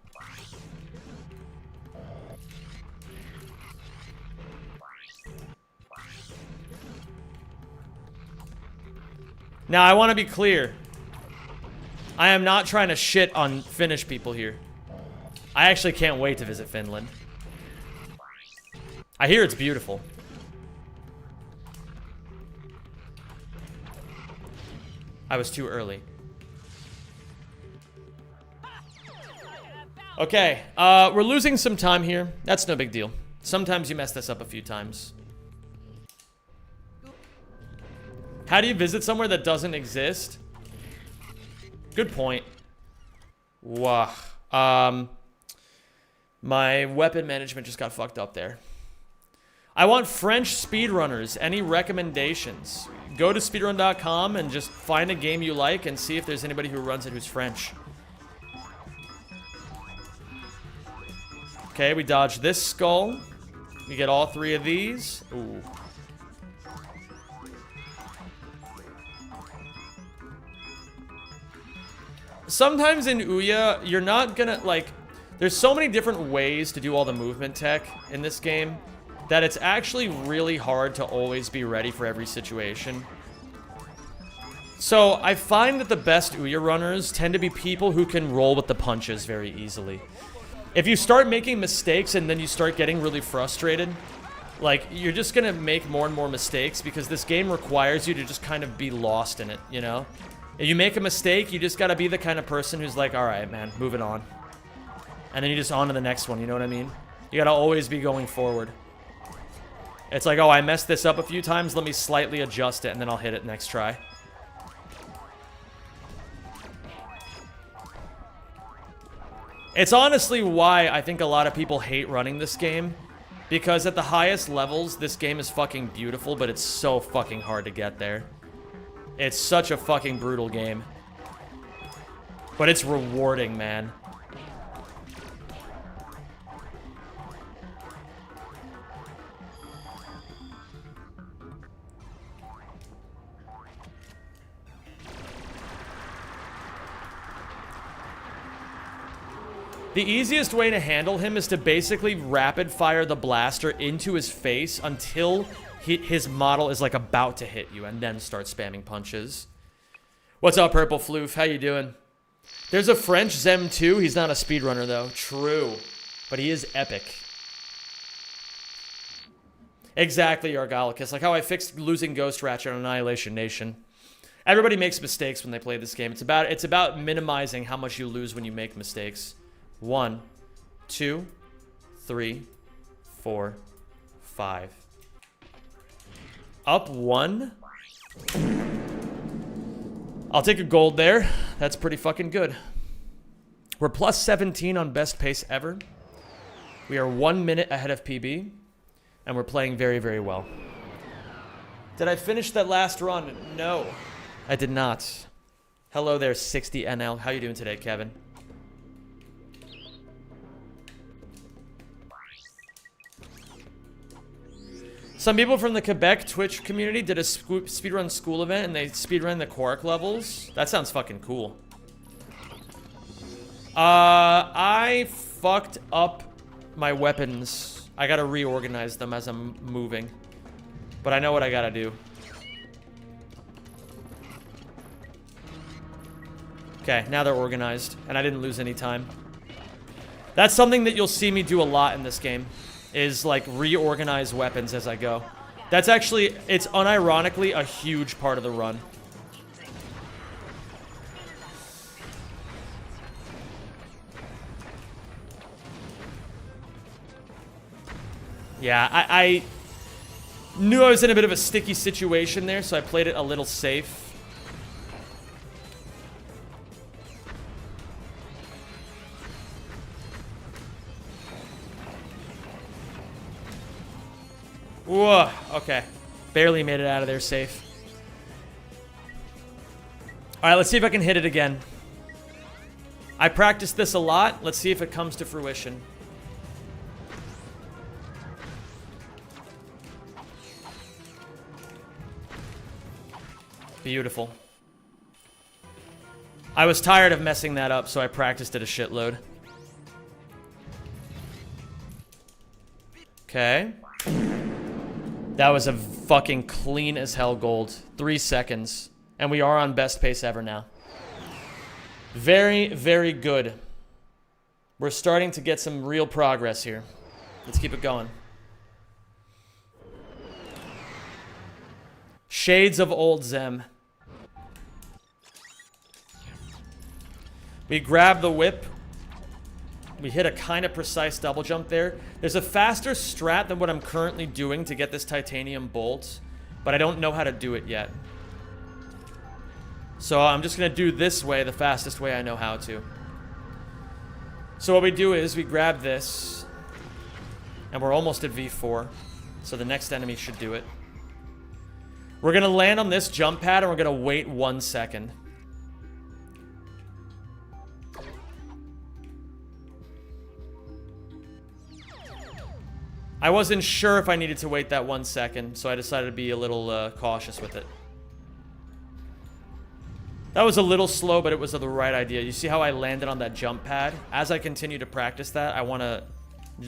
Speaker 1: Now, I want to be clear. I am not trying to shit on Finnish people here. I actually can't wait to visit Finland. I hear it's beautiful. I was too early. Okay, we're losing some time here. That's no big deal. Sometimes you mess this up a few times. How do you visit somewhere that doesn't exist? Good point. Wow. My weapon management just got fucked up there. I want French speedrunners. Any recommendations? Go to speedrun.com and just find a game you like and see if there's anybody who runs it who's French. Okay, we dodge this skull. We get all 3 of these. Ooh. Sometimes in Ouya, you're not gonna, like... There's so many different ways to do all the movement tech in this game that it's actually really hard to always be ready for every situation. So I find that the best Ouya runners tend to be people who can roll with the punches very easily. If you start making mistakes and then you start getting really frustrated, like, you're just gonna make more and more mistakes because this game requires you to just kind of be lost in it, you know? If you make a mistake, you just gotta be the kind of person who's like, alright, man, moving on. And then you just on to the next one, you know what I mean? You gotta always be going forward. It's like, oh, I messed this up a few times, let me slightly adjust it, and then I'll hit it next try. It's honestly why I think a lot of people hate running this game. Because at the highest levels, this game is fucking beautiful, but it's so fucking hard to get there. It's such a fucking brutal game. But it's rewarding, man. The easiest way to handle him is to basically rapid fire the blaster into his face until his model is like about to hit you, and then start spamming punches. What's up, Purple Floof? How you doing? There's a French Zem too. He's not a speedrunner though. True. But he is epic. Exactly, Argalicus. Like how I fixed losing Ghost Ratchet on Annihilation Nation. Everybody makes mistakes when they play this game. It's about minimizing how much you lose when you make mistakes. 1, 2, 3, 4, 5. Up 1. I'll take a gold there. That's pretty fucking good. We're plus 17 on best pace ever. We are 1 minute ahead of PB. And we're playing very, very well. Did I finish that last run? No, I did not. Hello there, 60NL. How you doing today, Kevin? Some people from the Quebec Twitch community did a speedrun school event, and they speedrun the Quark levels. That sounds fucking cool. I fucked up my weapons. I gotta reorganize them as I'm moving. But I know what I gotta do. Okay, now they're organized, and I didn't lose any time. That's something that you'll see me do a lot in this game. Is like reorganize weapons as I go. That's actually, it's unironically a huge part of the run. Yeah, I knew I was in a bit of a sticky situation there, so I played it a little safe. Whoa, okay. Barely made it out of there safe. Alright, let's see if I can hit it again. I practiced this a lot. Let's see if it comes to fruition. Beautiful. I was tired of messing that up, so I practiced it a shitload. Okay. That was a fucking clean as hell gold. 3 seconds. And we are on best pace ever now. Very, very good. We're starting to get some real progress here. Let's keep it going. Shades of old Zem. We grab the whip. We hit a kind of precise double jump there. There's a faster strat than what I'm currently doing to get this titanium bolt, but I don't know how to do it yet. So I'm just going to do this way, the fastest way I know how to. So what we do is we grab this, and we're almost at V4, so the next enemy should do it. We're going to land on this jump pad, and we're going to wait 1 second. I wasn't sure if I needed to wait that 1 second, so I decided to be a little cautious with it. That was a little slow, but it was the right idea. You see how I landed on that jump pad? As I continue to practice that, I want to,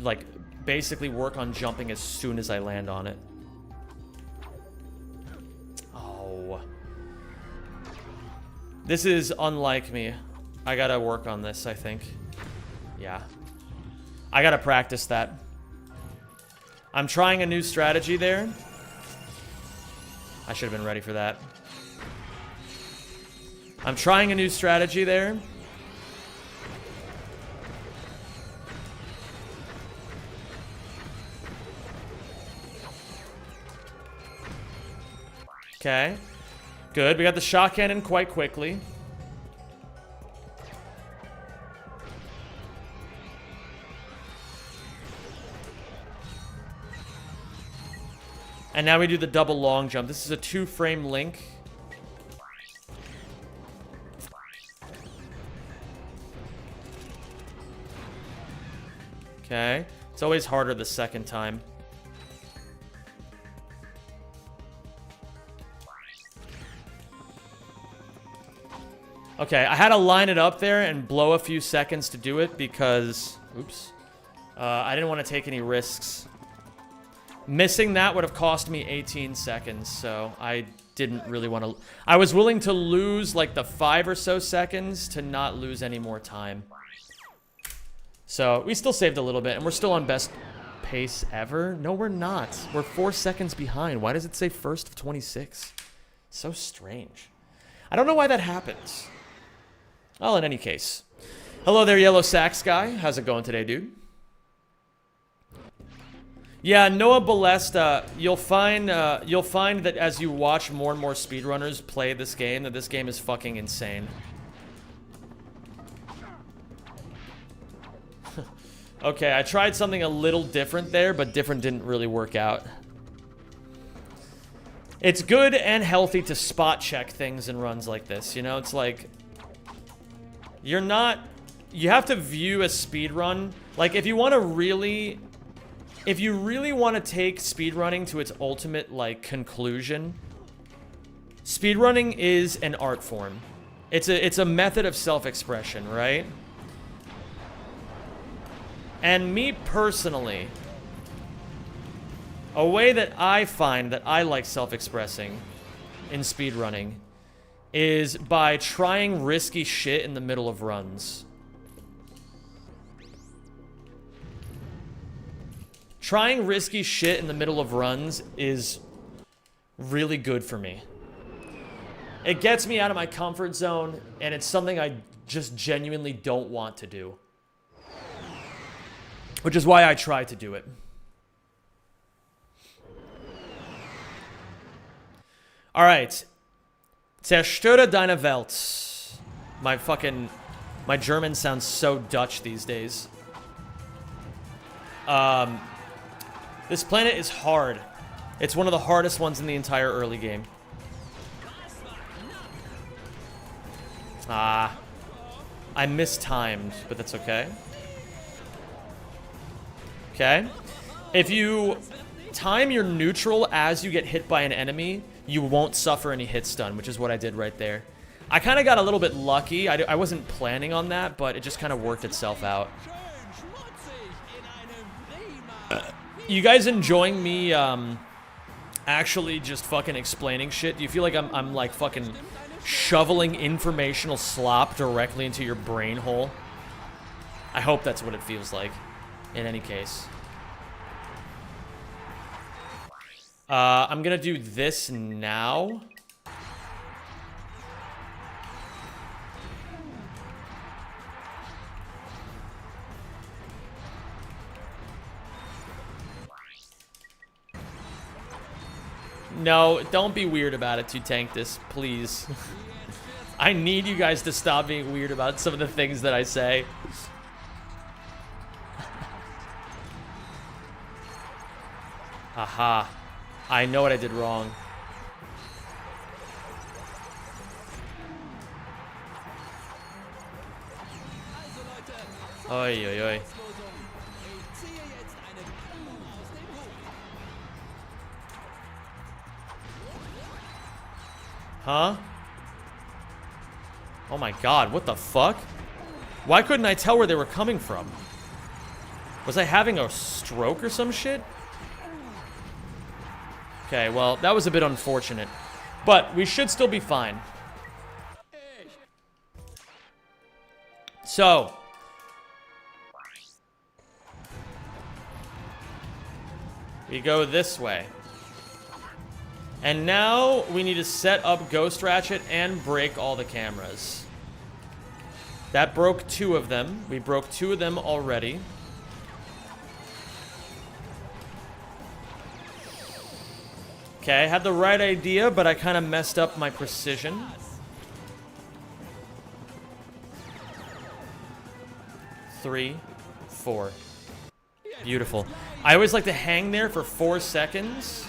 Speaker 1: like, basically work on jumping as soon as I land on it. Oh. This is unlike me. I gotta work on this, I think. Yeah. I gotta practice that. I'm trying a new strategy there. I should have been ready for that. I'm trying a new strategy there. Okay. Good. We got the shot cannon quite quickly. And now we do the double long jump. This is a 2-frame link. Okay. It's always harder the second time. Okay, I had to line it up there and blow a few seconds to do it because... Oops. I didn't want to take any risks. Missing that would have cost me 18 seconds, so I didn't really want to... I was willing to lose like the 5 or so seconds to not lose any more time. So we still saved a little bit, and we're still on best pace ever. No, we're not. We're 4 seconds behind. Why does it say first of 26? So strange. I don't know why that happens. Well, in any case. Hello there, Yellow Sax guy. How's it going today, dude? Yeah, Noah Balesta, you'll find that as you watch more and more speedrunners play this game, that this game is fucking insane. Okay, I tried something a little different there, but different didn't really work out. It's good and healthy to spot check things in runs like this, you know? It's like... You're not... You have to view a speedrun... Like, if you want to really... If you really want to take speedrunning to its ultimate, like, conclusion... Speedrunning is an art form. It's a method of self-expression, right? And me personally... A way that I find that I like self-expressing in speedrunning is by trying risky shit in the middle of runs. Trying risky shit in the middle of runs is really good for me. It gets me out of my comfort zone, and it's something I just genuinely don't want to do. Which is why I try to do it. Alright. Zerstöre deine Welt. My German sounds so Dutch these days. This planet is hard. It's one of the hardest ones in the entire early game. Ah. I mistimed, but that's okay. Okay. If you time your neutral as you get hit by an enemy, you won't suffer any hit stun, which is what I did right there. I kind of got a little bit lucky. I wasn't planning on that, but it just kind of worked itself out. You guys enjoying me actually just fucking explaining shit? Do you feel like I'm like fucking shoveling informational slop directly into your brain hole? I hope that's what it feels like, in any case. I'm gonna do this now. No, don't be weird about it to tank this, please. I need you guys to stop being weird about some of the things that I say. Aha. I know what I did wrong. Oi, oi, oi. Huh? Oh my god, what the fuck? Why couldn't I tell where they were coming from? Was I having a stroke or some shit? Okay, well, that was a bit unfortunate. But we should still be fine. So. We go this way. And now we need to set up Ghost Ratchet and break all the cameras. That broke 2 of them. We broke 2 of them already. Okay, I had the right idea, but I kind of messed up my precision. Three, 4. Beautiful. I always like to hang there for 4 seconds.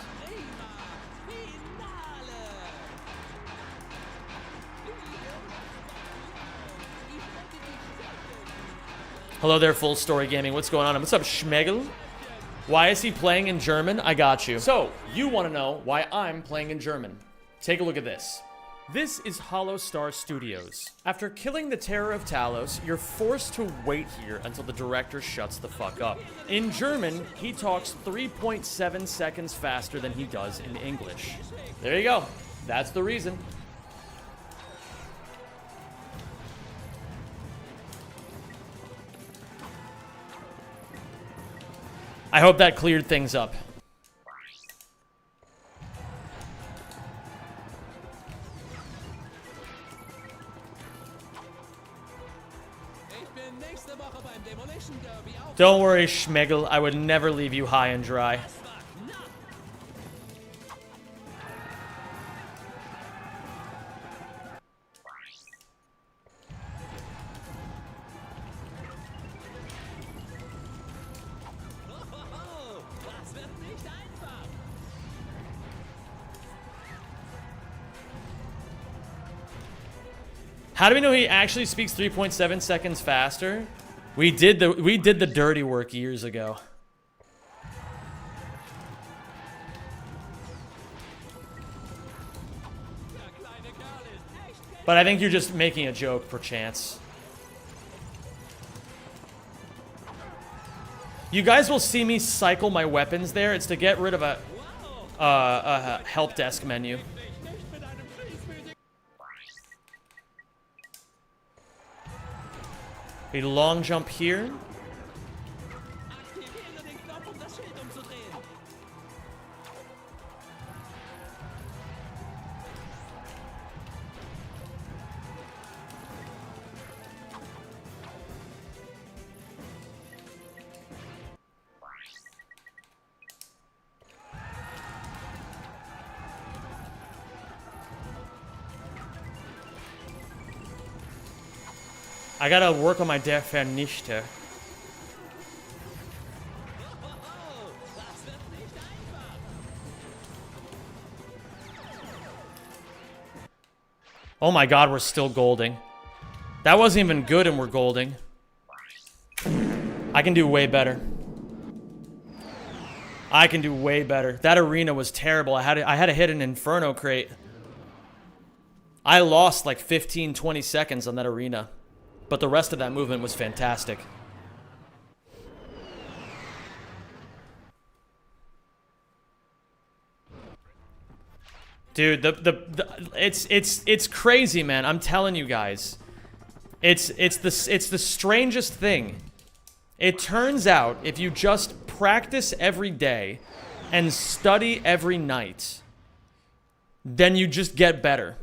Speaker 1: Hello there, Full Story Gaming. What's going on? What's up, Schmegel? Why is he playing in German? I got you. So, you want to know why I'm playing in German. Take a look at this. This is Hollow Star Studios. After killing the Terror of Talos, you're forced to wait here until the director shuts the fuck up. In German, he talks 3.7 seconds faster than he does in English. There you go. That's the reason. I hope that cleared things up. Don't worry, Schmegel. I would never leave you high and dry. How do we know he actually speaks 3.7 seconds faster? We did the dirty work years ago. But I think you're just making a joke, perchance. You guys will see me cycle my weapons there. It's to get rid of a help desk menu. A long jump here. I gotta work on my Der Vernichter. Oh my god, we're still golding. That wasn't even good and we're golding. I can do way better. I can do way better. That arena was terrible. I had to hit an Inferno crate. I lost like 15, 20 seconds on that arena. But the rest of that movement was fantastic. Dude, it's crazy, man. I'm telling you guys. It's the strangest thing. It turns out if you just practice every day and study every night, then you just get better.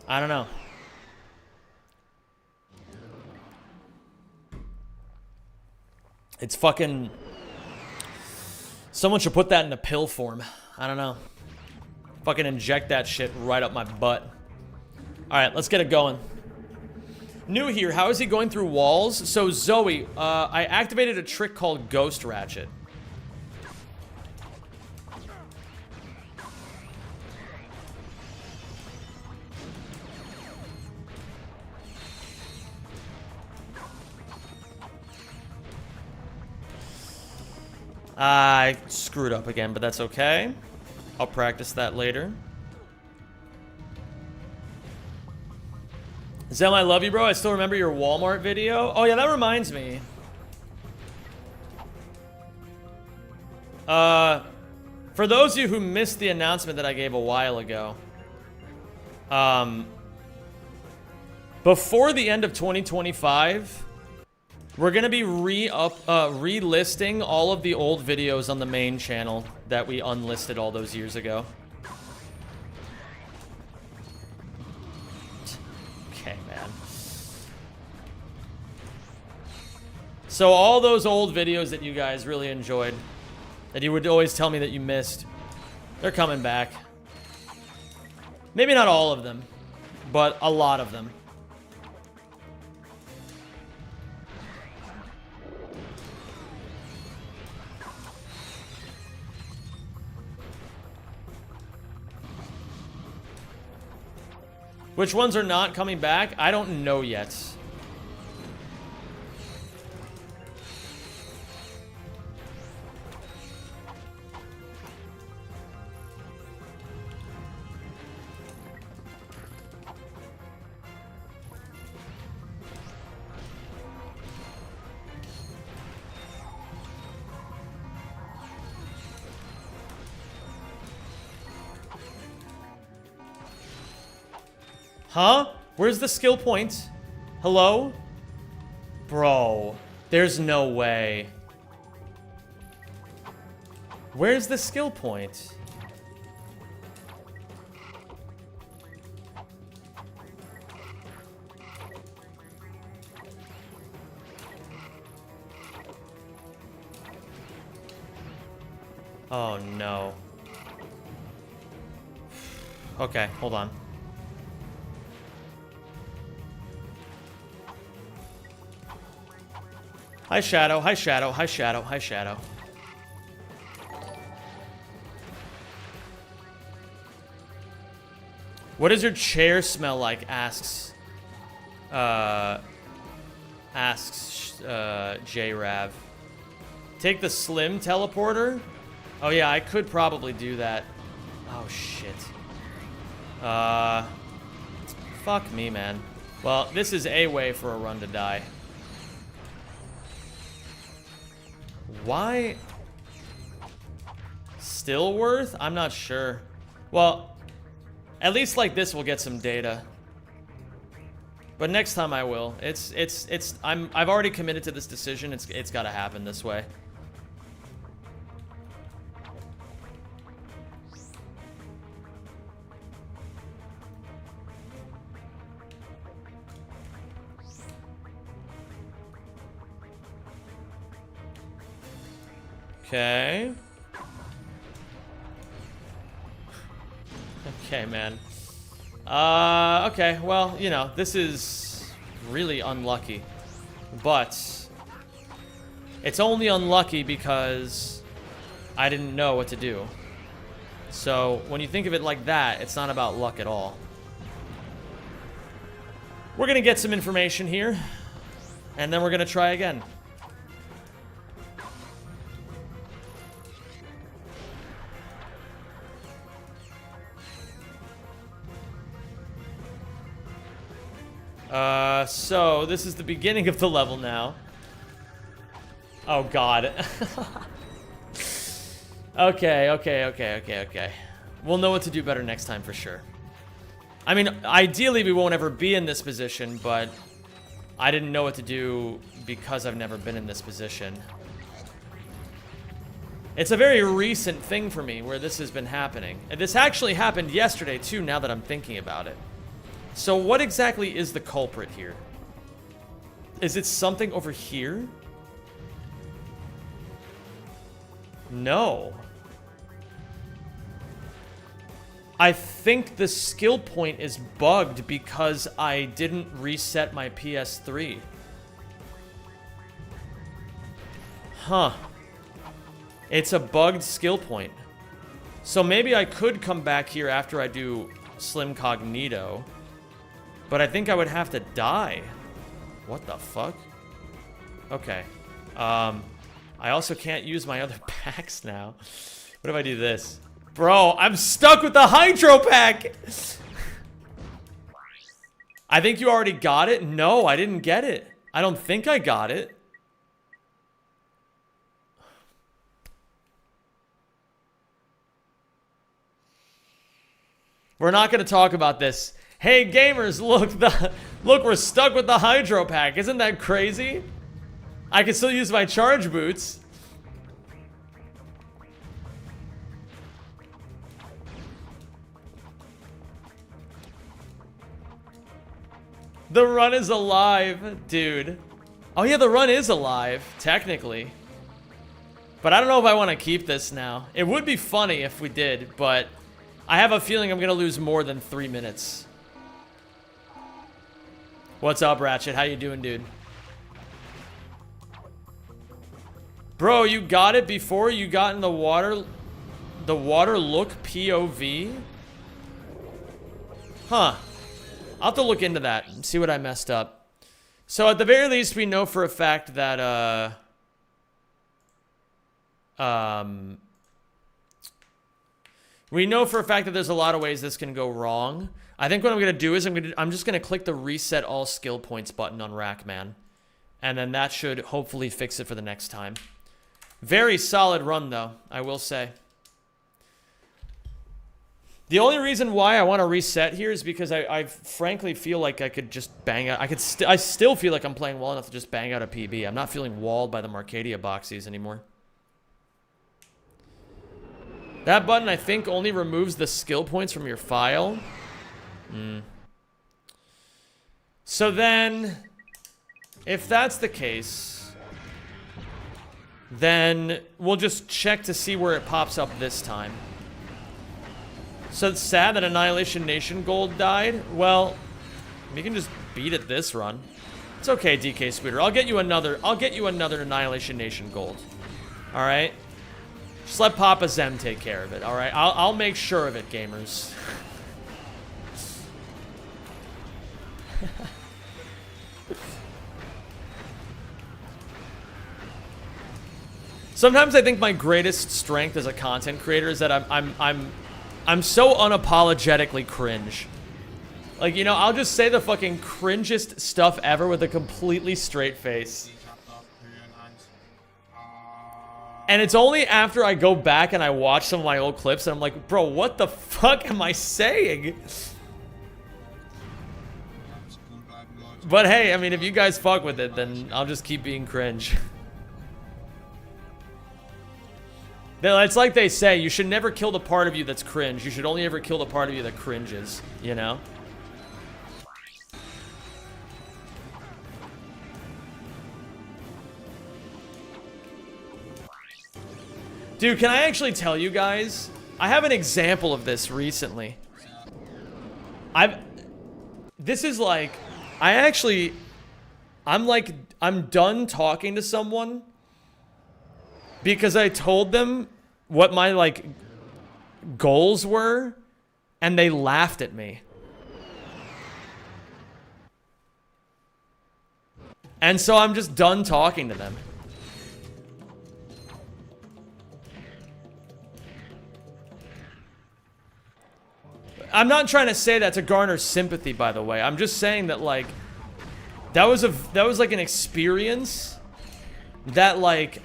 Speaker 1: I don't know. It's fucking... Someone should put that in a pill form. I don't know. Fucking inject that shit right up my butt. Alright, let's get it going. New here, how is he going through walls? So, Zoe, I activated a trick called Ghost Ratchet. I screwed up again, but that's okay. I'll practice that later. Zem, I love you, bro. I still remember your Walmart video. Oh, yeah, that reminds me. For those of you who missed the announcement that I gave a while ago, before the end of 2025... we're gonna be relisting all of the old videos on the main channel that we unlisted all those years ago. Okay, man. So all those old videos that you guys really enjoyed, that you would always tell me that you missed, they're coming back. Maybe not all of them, but a lot of them. Which ones are not coming back? I don't know yet. Huh? Where's the skill point? Hello? Bro, there's no way. Where's the skill point? Oh no. Okay, hold on. Hi Shadow, hi Shadow, hi Shadow, hi Shadow. What does your chair smell like? Asks J-Rav. Take the slim teleporter? Oh yeah, I could probably do that. Oh shit. Fuck me, man. Well, this is a way for a run to die. Why? Still worth? I'm not sure. Well, at least like this we'll get some data. But next time I will. I've already committed to this decision. It's got to happen this way. Okay. Okay, man. Okay, well, you know, this is really unlucky. But it's only unlucky because I didn't know what to do. So when you think of it like that, it's not about luck at all. We're gonna get some information here, and then we're gonna try again. So this is the beginning of the level now. Oh god. Okay. We'll know what to do better next time for sure. I mean, ideally we won't ever be in this position, but I didn't know what to do because I've never been in this position. It's a very recent thing for me where this has been happening. And this actually happened yesterday too, now that I'm thinking about it. So what exactly is the culprit here? Is it something over here? No. I think the skill point is bugged because I didn't reset my PS3. Huh. It's a bugged skill point. So maybe I could come back here after I do Slim Cognito. But I think I would have to die. What the fuck? Okay. I also can't use my other packs now. What if I do this? Bro, I'm stuck with the Hydro Pack! I think you already got it? No, I didn't get it. I don't think I got it. We're not going to talk about this. Hey gamers, look, we're stuck with the Hydro Pack. Isn't that crazy? I can still use my charge boots. The run is alive, dude. Oh yeah, the run is alive, technically. But I don't know if I want to keep this now. It would be funny if we did, but I have a feeling I'm going to lose more than 3 minutes. What's up, Ratchet? How you doing, dude? Bro, you got it before you got in the water look POV? Huh. I'll have to look into that and see what I messed up. So at the very least, we know for a fact that, we know for a fact that there's a lot of ways this can go wrong. I think what I'm going to do is I'm just going to click the reset all skill points button on Rackman. And then that should hopefully fix it for the next time. Very solid run though, I will say. The only reason why I want to reset here is because I frankly feel like I could just bang out. I still feel like I'm playing well enough to just bang out a PB. I'm not feeling walled by the Marcadia boxies anymore. That button, I think, only removes the skill points from your file. So then, if that's the case, then we'll just check to see where it pops up this time. So it's sad that Annihilation Nation Gold died. Well, we can just beat it this run. It's okay, DK Sweeter. I'll get you another Annihilation Nation Gold. All right. Just let Papa Zem take care of it. All right. I'll make sure of it, gamers. Sometimes I think my greatest strength as a content creator is that I'm so unapologetically cringe. Like, you know, I'll just say the fucking cringest stuff ever with a completely straight face. And it's only after I go back and I watch some of my old clips and I'm like, bro, what the fuck am I saying? But hey, I mean, if you guys fuck with it, then I'll just keep being cringe. It's like they say, you should never kill the part of you that's cringe. You should only ever kill the part of you that cringes, you know? Dude, can I actually tell you guys? I have an example of this recently. This is like, I'm done talking to someone because I told them what my, like, goals were, and they laughed at me. And so I'm just done talking to them. I'm not trying to say that to garner sympathy, by the way. I'm just saying that, like, that was like an experience that, like,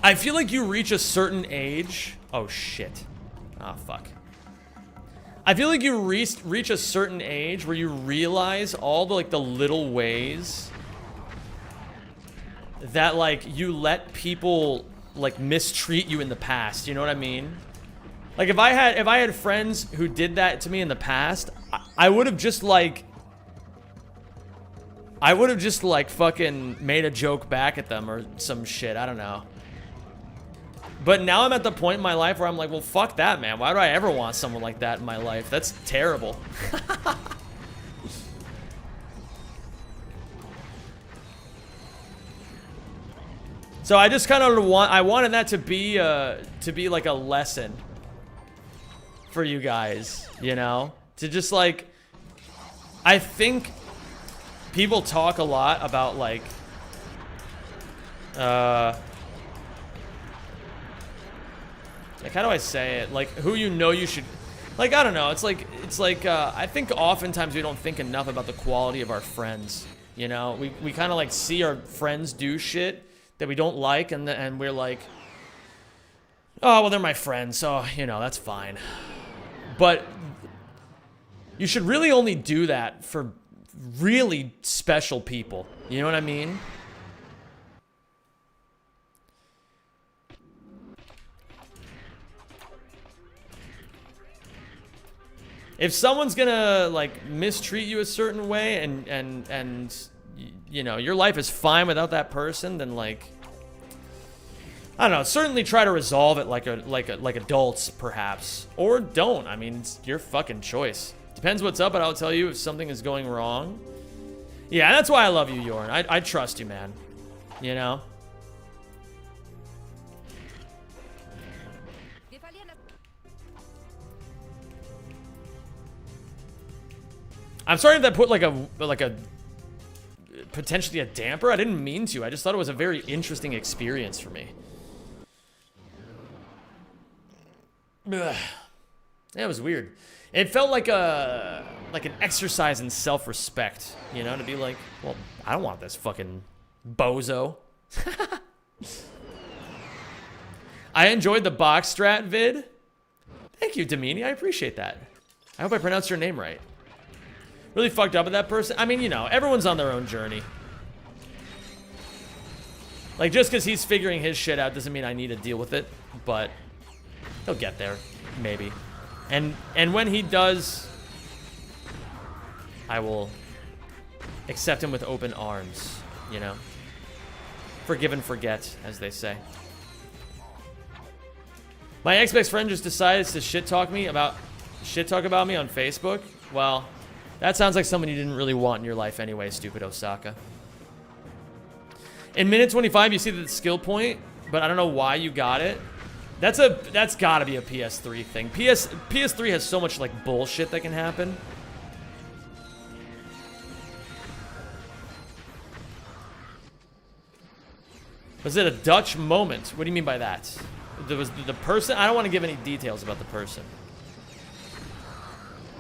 Speaker 1: I feel like you reach a certain age. Oh, shit. Oh, fuck. I feel like you reach a certain age where you realize all the, like, the little ways that, like, you let people, like, mistreat you in the past. You know what I mean? Like, if I had friends who did that to me in the past, I would have just, like, fucking made a joke back at them or some shit. I don't know. But now I'm at the point in my life where I'm like, well, fuck that, man. Why do I ever want someone like that in my life? That's terrible. So I just kind of wanted that to be like a lesson for you guys, you know? To just, like, I think people talk a lot about, like, like, how do I say it? Like, who you know you should... Like, I don't know. It's like, I think oftentimes we don't think enough about the quality of our friends, you know? We kind of, like, see our friends do shit that we don't like, and we're like, oh, well, they're my friends, so, you know, that's fine. But you should really only do that for really special people. You know what I mean? If someone's gonna, like, mistreat you a certain way and you know, your life is fine without that person, then, like, I don't know, certainly try to resolve it like adults, perhaps. Or don't. I mean, it's your fucking choice. Depends what's up, but I'll tell you if something is going wrong. Yeah, that's why I love you, Yorn. I trust you, man. You know? I'm sorry if that put like a potentially a damper. I didn't mean to. I just thought it was a very interesting experience for me. Ugh. Yeah, it was weird. It felt like an exercise in self-respect, you know, to be like, well, I don't want this fucking bozo. I enjoyed the box strat vid. Thank you, Damini. I appreciate that. I hope I pronounced your name right. Really fucked up with that person. I mean, you know, everyone's on their own journey. Like, just because he's figuring his shit out doesn't mean I need to deal with it. But he'll get there. Maybe. And when he does, I will accept him with open arms, you know? Forgive and forget, as they say. My ex-best friend just decided to shit talk about me on Facebook. Well, that sounds like someone you didn't really want in your life anyway, stupid Osaka. In minute 25, you see the skill point, but I don't know why you got it. That's gotta be a PS3 thing. PS3 has so much like bullshit that can happen. Was it a Dutch moment? What do you mean by that? There was the person. I don't want to give any details about the person.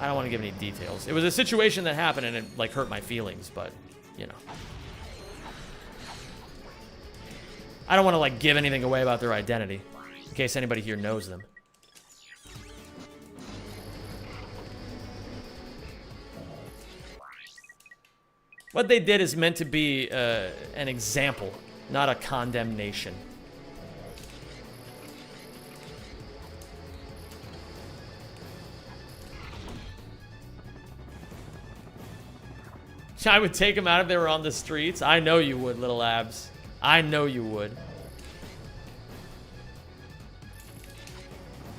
Speaker 1: I don't want to give any details. It was a situation that happened and it like hurt my feelings, but you know. I don't want to like give anything away about their identity in case anybody here knows them. What they did is meant to be an example, not a condemnation. I would take them out if they were on the streets. I know you would, little abs. I know you would.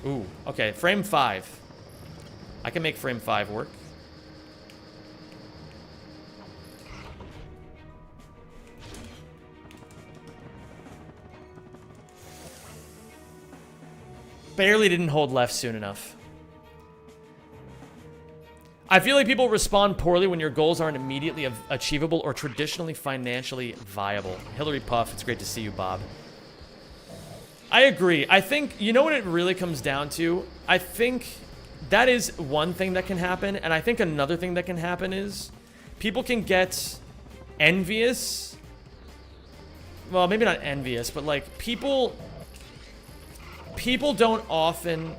Speaker 1: Ooh, okay, frame 5. I can make frame 5 work. Barely didn't hold left soon enough. I feel like people respond poorly when your goals aren't immediately achievable or traditionally financially viable. Hillary Puff, it's great to see you, Bob. I agree. I think, you know what it really comes down to? I think that is one thing that can happen, and I think another thing that can happen is people can get envious. Well, maybe not envious, but like people don't often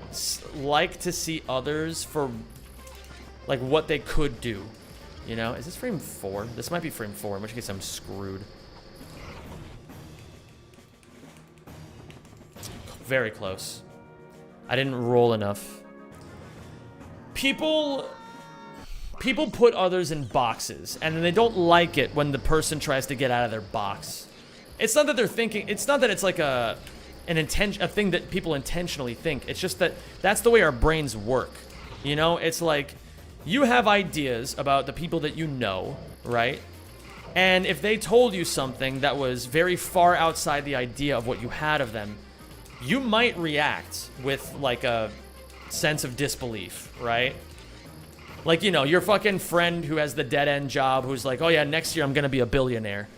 Speaker 1: like to see others for like what they could do, you know? Is this frame 4? This might be frame 4, in which case I'm screwed. Very close. I didn't roll enough. People put others in boxes, and then they don't like it when the person tries to get out of their box. It's not that they're thinking, it's not that it's like a thing that people intentionally think. It's just that that's the way our brains work. You know, it's like, you have ideas about the people that you know, right? And if they told you something that was very far outside the idea of what you had of them, you might react with like a sense of disbelief, right? Like, you know, your fucking friend who has the dead-end job who's like, oh yeah, next year I'm gonna be a billionaire.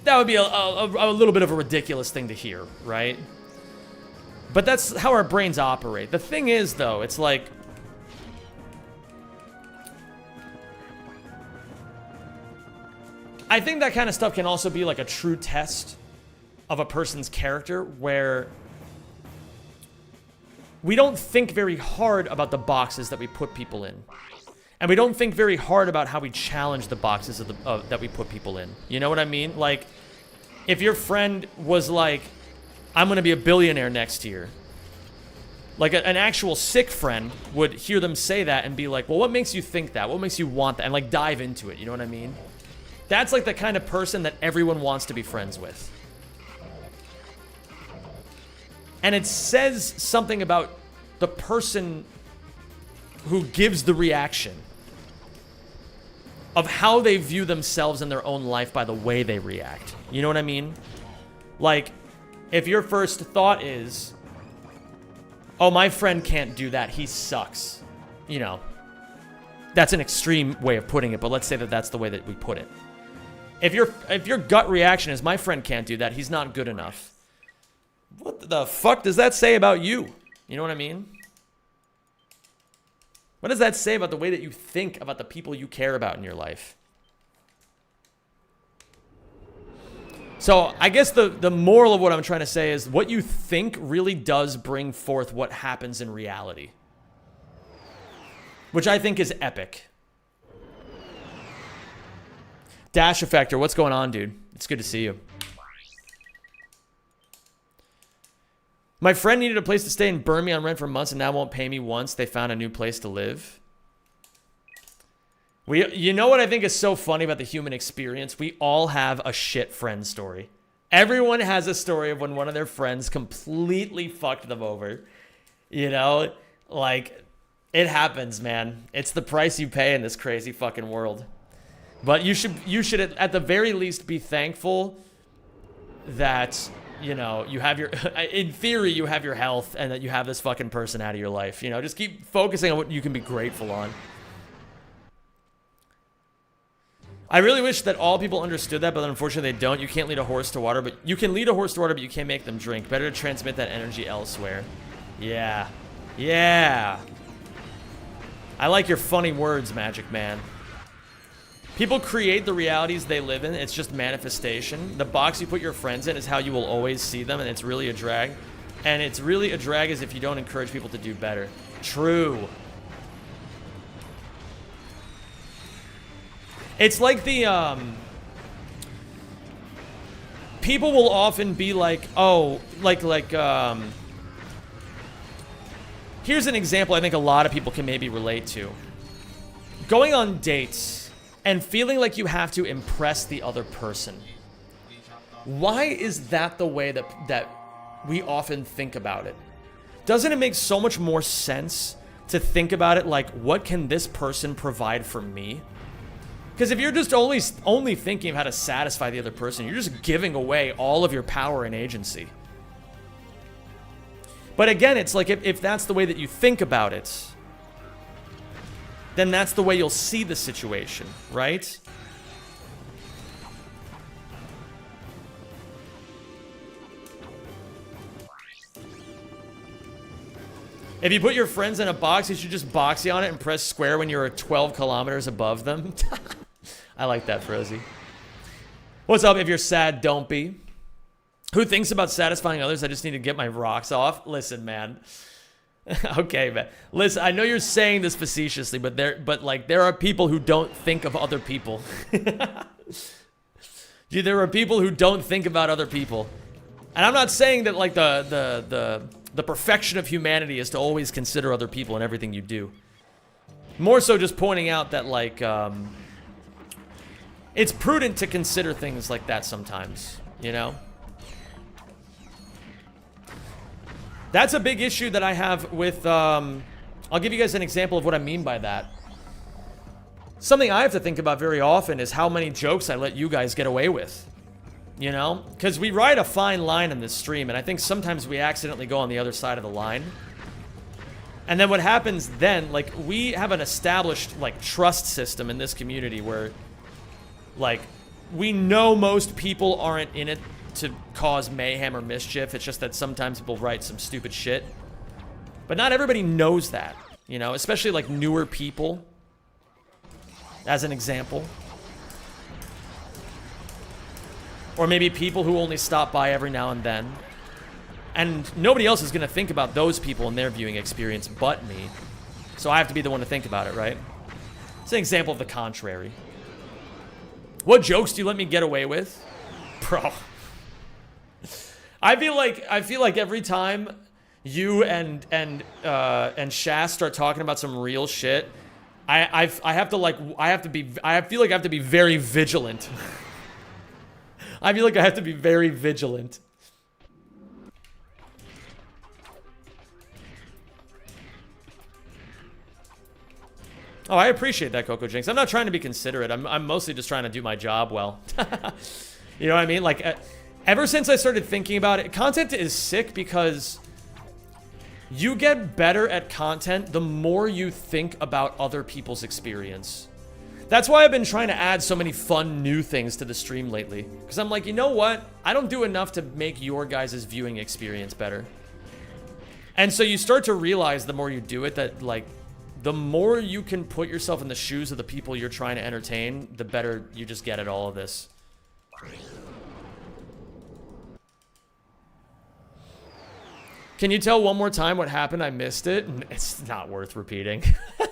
Speaker 1: That would be a little bit of a ridiculous thing to hear, right? But that's how our brains operate. The thing is, though, it's like, I think that kind of stuff can also be like a true test of a person's character where we don't think very hard about the boxes that we put people in. And we don't think very hard about how we challenge the boxes that we put people in. You know what I mean? Like, if your friend was like, I'm going to be a billionaire next year, like an actual sick friend would hear them say that and be like, well, what makes you think that? What makes you want that? And like dive into it. You know what I mean? That's like the kind of person that everyone wants to be friends with. And it says something about the person who gives the reaction of how they view themselves in their own life by the way they react. You know what I mean? Like, if your first thought is, oh, my friend can't do that, he sucks. You know, that's an extreme way of putting it, but let's say that that's the way that we put it. If your gut reaction is, my friend can't do that, he's not good enough, what the fuck does that say about you? You know what I mean? What does that say about the way that you think about the people you care about in your life? So I guess the moral of what I'm trying to say is what you think really does bring forth what happens in reality. Which I think is epic. Dash Effector, what's going on, dude? It's good to see you. My friend needed a place to stay and burned me on rent for months and now won't pay me once they found a new place to live. You know what I think is so funny about the human experience? We all have a shit friend story. Everyone has a story of when one of their friends completely fucked them over. You know, like, it happens, man. It's the price you pay in this crazy fucking world. But you should at the very least be thankful that, you know, you have your, in theory, you have your health and that you have this fucking person out of your life. You know, just keep focusing on what you can be grateful on. I really wish that all people understood that, but unfortunately they don't. You can't lead a horse to water, but you can lead a horse to water, but you can't make them drink. Better to transmit that energy elsewhere. Yeah. Yeah. I like your funny words, Magic Man. People create the realities they live in. It's just manifestation. The box you put your friends in is how you will always see them, and it's really a drag. And it's really a drag as if you don't encourage people to do better. True. It's like the, people will often be like, oh, here's an example I think a lot of people can maybe relate to. Going on dates and feeling like you have to impress the other person. Why is that the way that we often think about it? Doesn't it make so much more sense to think about it like, what can this person provide for me? Because if you're just only thinking of how to satisfy the other person, you're just giving away all of your power and agency. But again, it's like if that's the way that you think about it, then that's the way you'll see the situation, right? If you put your friends in a box, you should just boxy on it and press square when you're 12 kilometers above them. I like that, Frozy. What's up? If you're sad, don't be. Who thinks about satisfying others? I just need to get my rocks off. Listen, man. Okay, man. Listen, I know you're saying this facetiously, but there are people who don't think of other people. Dude, there are people who don't think about other people. And I'm not saying that like the perfection of humanity is to always consider other people in everything you do. More so just pointing out that like it's prudent to consider things like that sometimes, you know? That's a big issue that I have with, I'll give you guys an example of what I mean by that. Something I have to think about very often is how many jokes I let you guys get away with. You know? Because we ride a fine line in this stream, and I think sometimes we accidentally go on the other side of the line. And then what happens then, like, we have an established, like, trust system in this community where, like, we know most people aren't in it to cause mayhem or mischief. It's just that sometimes people write some stupid shit. But not everybody knows that, you know? Especially, like, newer people, as an example. Or maybe people who only stop by every now and then. And nobody else is going to think about those people in their viewing experience but me. So I have to be the one to think about it, right? It's an example of the contrary. What jokes do you let me get away with? Bro. I feel like every time you and Shaz start talking about some real shit, I feel like I have to be very vigilant. I feel like I have to be very vigilant. Oh, I appreciate that, Coco Jinx. I'm not trying to be considerate. I'm mostly just trying to do my job well. You know what I mean? Like, ever since I started thinking about it, content is sick because you get better at content the more you think about other people's experience. That's why I've been trying to add so many fun new things to the stream lately. Because I'm like, you know what? I don't do enough to make your guys' viewing experience better. And so you start to realize the more you do it that, like, the more you can put yourself in the shoes of the people you're trying to entertain, the better you just get at all of this. Can you tell one more time what happened? I missed it. It's not worth repeating.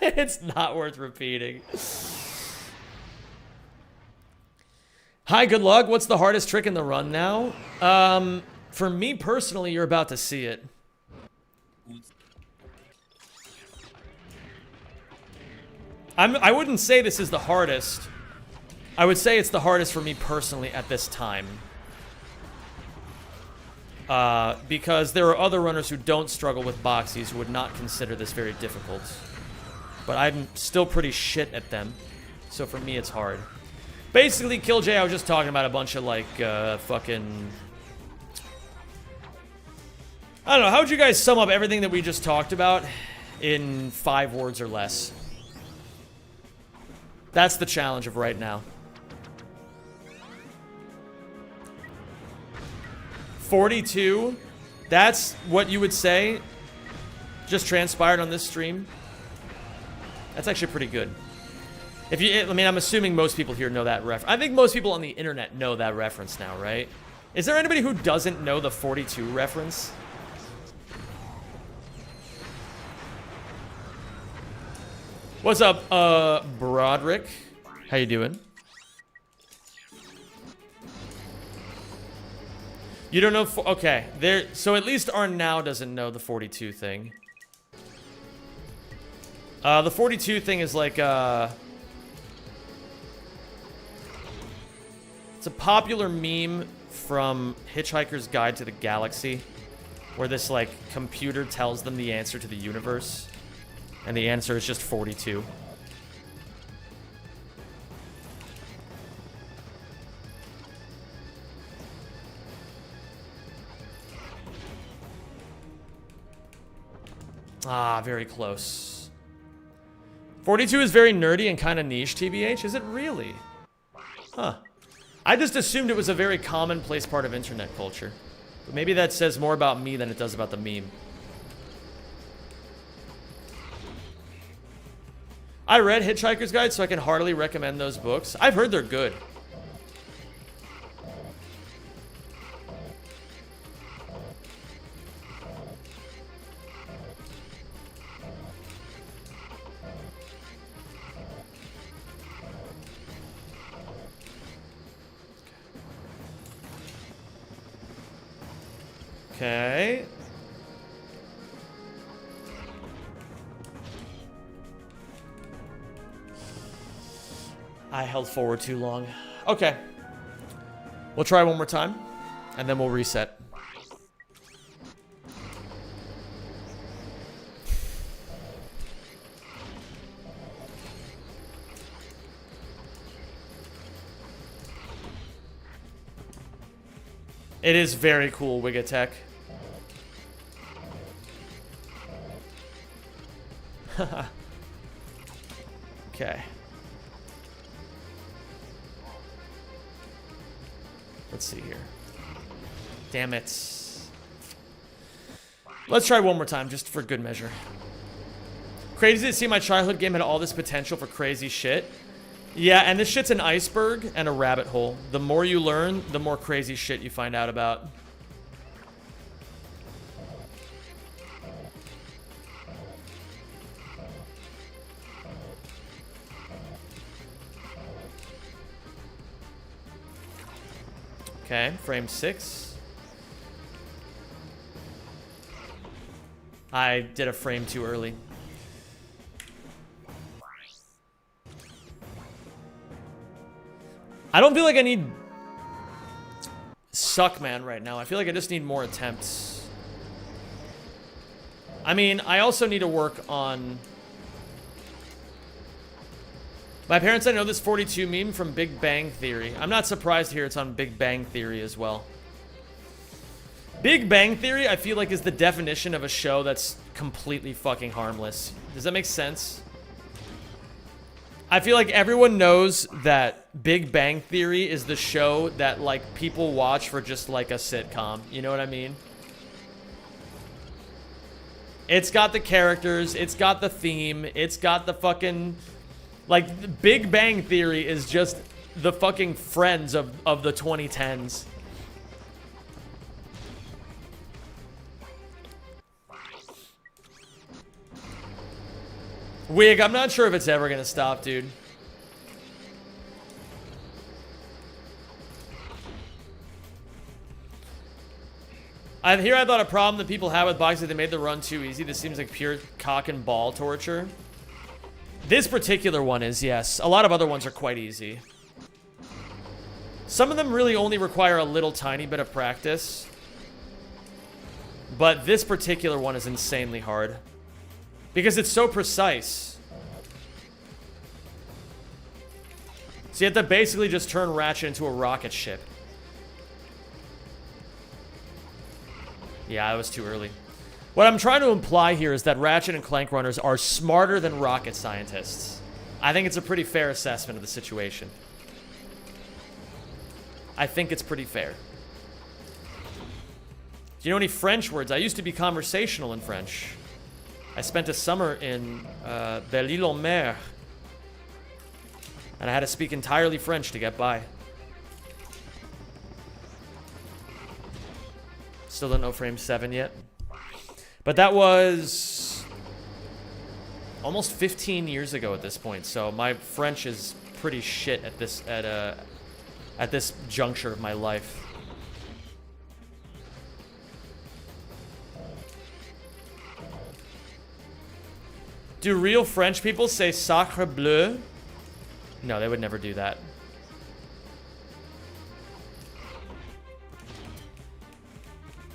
Speaker 1: It's not worth repeating. Hi, good luck. What's the hardest trick in the run now? For me personally, you're about to see it. I wouldn't say this is the hardest. I would say it's the hardest for me personally at this time. Because there are other runners who don't struggle with boxies who would not consider this very difficult. But I'm still pretty shit at them. So for me, it's hard. Basically, Killj, I was just talking about a bunch of, like, fucking... I don't know, how would you guys sum up everything that we just talked about in 5 words or less? That's the challenge of right now. 42, that's what you would say just transpired on this stream. That's actually pretty good. If you, I mean, I'm assuming most people here know that reference. I think most people on the internet know that reference now, right? Is there anybody who doesn't know the 42 reference? What's up, Broderick? How you doing? You don't know, okay, there, so at least Arnau doesn't know the 42 thing. The 42 thing is like, it's a popular meme from Hitchhiker's Guide to the Galaxy, where this, like, computer tells them the answer to the universe, and the answer is just 42. Ah, very close. 42 is very nerdy and kind of niche, TBH. Is it really? Huh. I just assumed it was a very commonplace part of internet culture. But maybe that says more about me than it does about the meme. I read Hitchhiker's Guide, so I can heartily recommend those books. I've heard they're good. Okay. I held forward too long. Okay. We'll try one more time, and then we'll reset. It is very cool, Wigatech. Okay. Let's see here. Damn it. Let's try one more time, just for good measure. Crazy to see my childhood game had all this potential for crazy shit. Yeah, and this shit's an iceberg and a rabbit hole. The more you learn, the more crazy shit you find out about. Okay, frame 6. I did a frame too early. I don't feel like I need Suckman right now. I feel like I just need more attempts. I mean, I also need to work on... My parents, I know this 42 meme from Big Bang Theory. I'm not surprised to hear it's on Big Bang Theory as well. Big Bang Theory, I feel like, is the definition of a show that's completely fucking harmless. Does that make sense? I feel like everyone knows that Big Bang Theory is the show that, like, people watch for just, like, a sitcom. You know what I mean? It's got the characters, it's got the theme, it's got the fucking... Like, Big Bang Theory is just the fucking Friends of the 2010s. Wig, I'm not sure if it's ever gonna stop, dude. I thought a problem that people have with boxing, they made the run too easy. This seems like pure cock and ball torture. This particular one is, yes. A lot of other ones are quite easy. Some of them really only require a little tiny bit of practice. But this particular one is insanely hard. Because it's so precise. So you have to basically just turn Ratchet into a rocket ship. Yeah, I was too early. What I'm trying to imply here is that Ratchet and Clank runners are smarter than rocket scientists. I think it's a pretty fair assessment of the situation. I think it's pretty fair. Do you know any French words? I used to be conversational in French. I spent a summer in Belle-Île-en-Mer. And I had to speak entirely French to get by. Still don't know Frame 7 yet. But that was almost 15 years ago at this point. So my French is pretty shit at this juncture of my life. Do real French people say sacre bleu? No, they would never do that.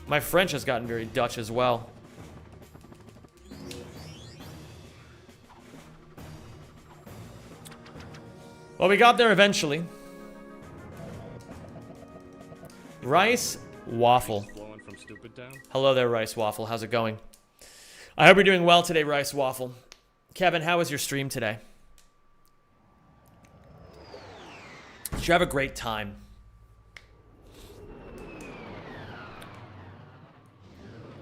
Speaker 1: My French has gotten very Dutch as well. Well, we got there eventually. Rice Waffle. Hello there, Rice Waffle. How's it going? I hope you're doing well today, Rice Waffle. Kevin, how was your stream today? Did you have a great time?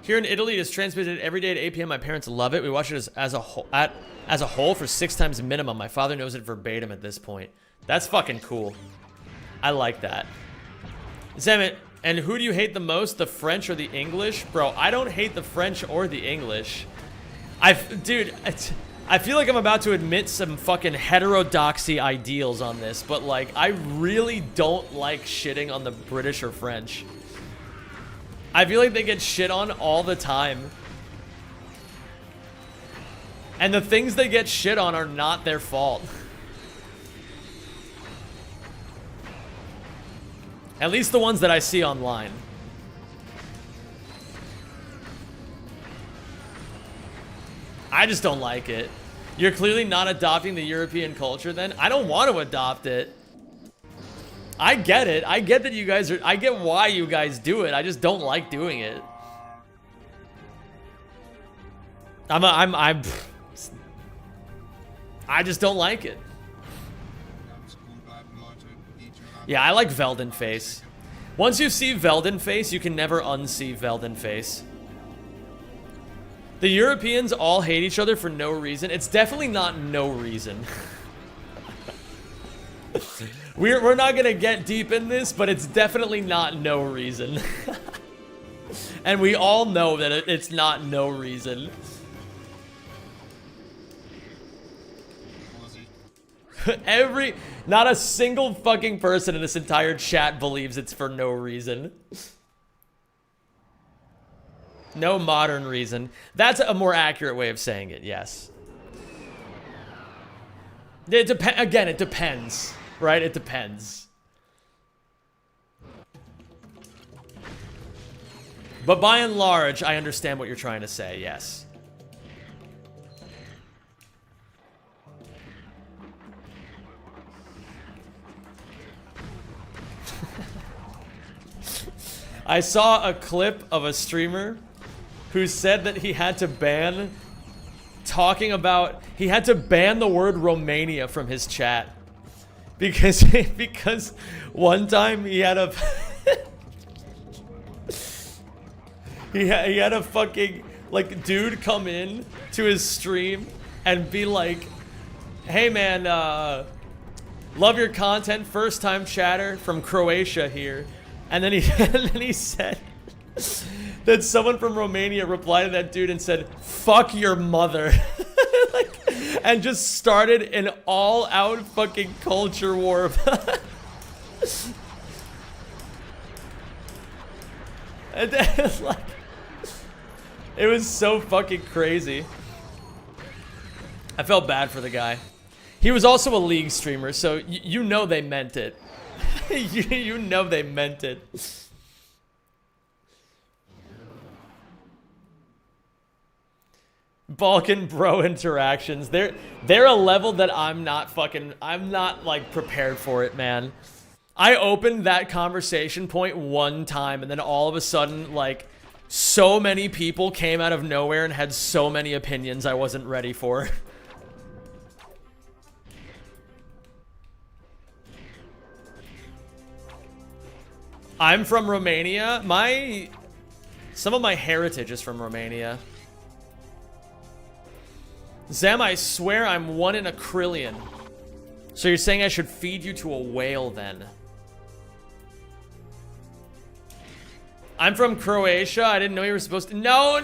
Speaker 1: Here in Italy, it is transmitted every day at 8 p.m. My parents love it. We watch it as a whole for 6 times minimum. My father knows it verbatim at this point. That's fucking cool. I like that. Zamet, and who do you hate the most, the French or the English? Bro, I don't hate the French or the English. Dude, I feel like I'm about to admit some fucking heterodoxy ideals on this, but like, I really don't like shitting on the British or French. I feel like they get shit on all the time. And the things they get shit on are not their fault. At least the ones that I see online. I just don't like it. You're clearly not adopting the European culture then? I don't want to adopt it. I get it. I get that you guys are... I get why you guys do it. I just don't like doing it. I just don't like it. Yeah, I like Velden face. Once you see Velden face, you can never unsee Velden face. The Europeans all hate each other for no reason. It's definitely not no reason. We're not gonna get deep in this, but it's definitely not no reason. And we all know that it's not no reason. Not a single fucking person in this entire chat believes it's for no reason. No modern reason. That's a more accurate way of saying it, yes. Again, it depends, right? It depends. But by and large, I understand what you're trying to say, yes. I saw a clip of a streamer who said that he had to ban the word Romania from his chat because one time he had a he had a fucking like dude come in to his stream and be like, "Hey man, love your content, first time chatter from Croatia here." And then he said that someone from Romania replied to that dude and said, "Fuck your mother." and just started an all-out fucking culture war. And then, like, it was so fucking crazy. I felt bad for the guy. He was also a League streamer, so you know they meant it. you know they meant it. Balkan bro interactions. They're a level that I'm not like prepared for it, man. I opened that conversation point one time and then all of a sudden, like, so many people came out of nowhere and had so many opinions I wasn't ready for. I'm from Romania. Some of my heritage is from Romania. Zem, I swear I'm 1 in a trillion. So you're saying I should feed you to a whale then? I'm from Croatia. I didn't know you were supposed to. No,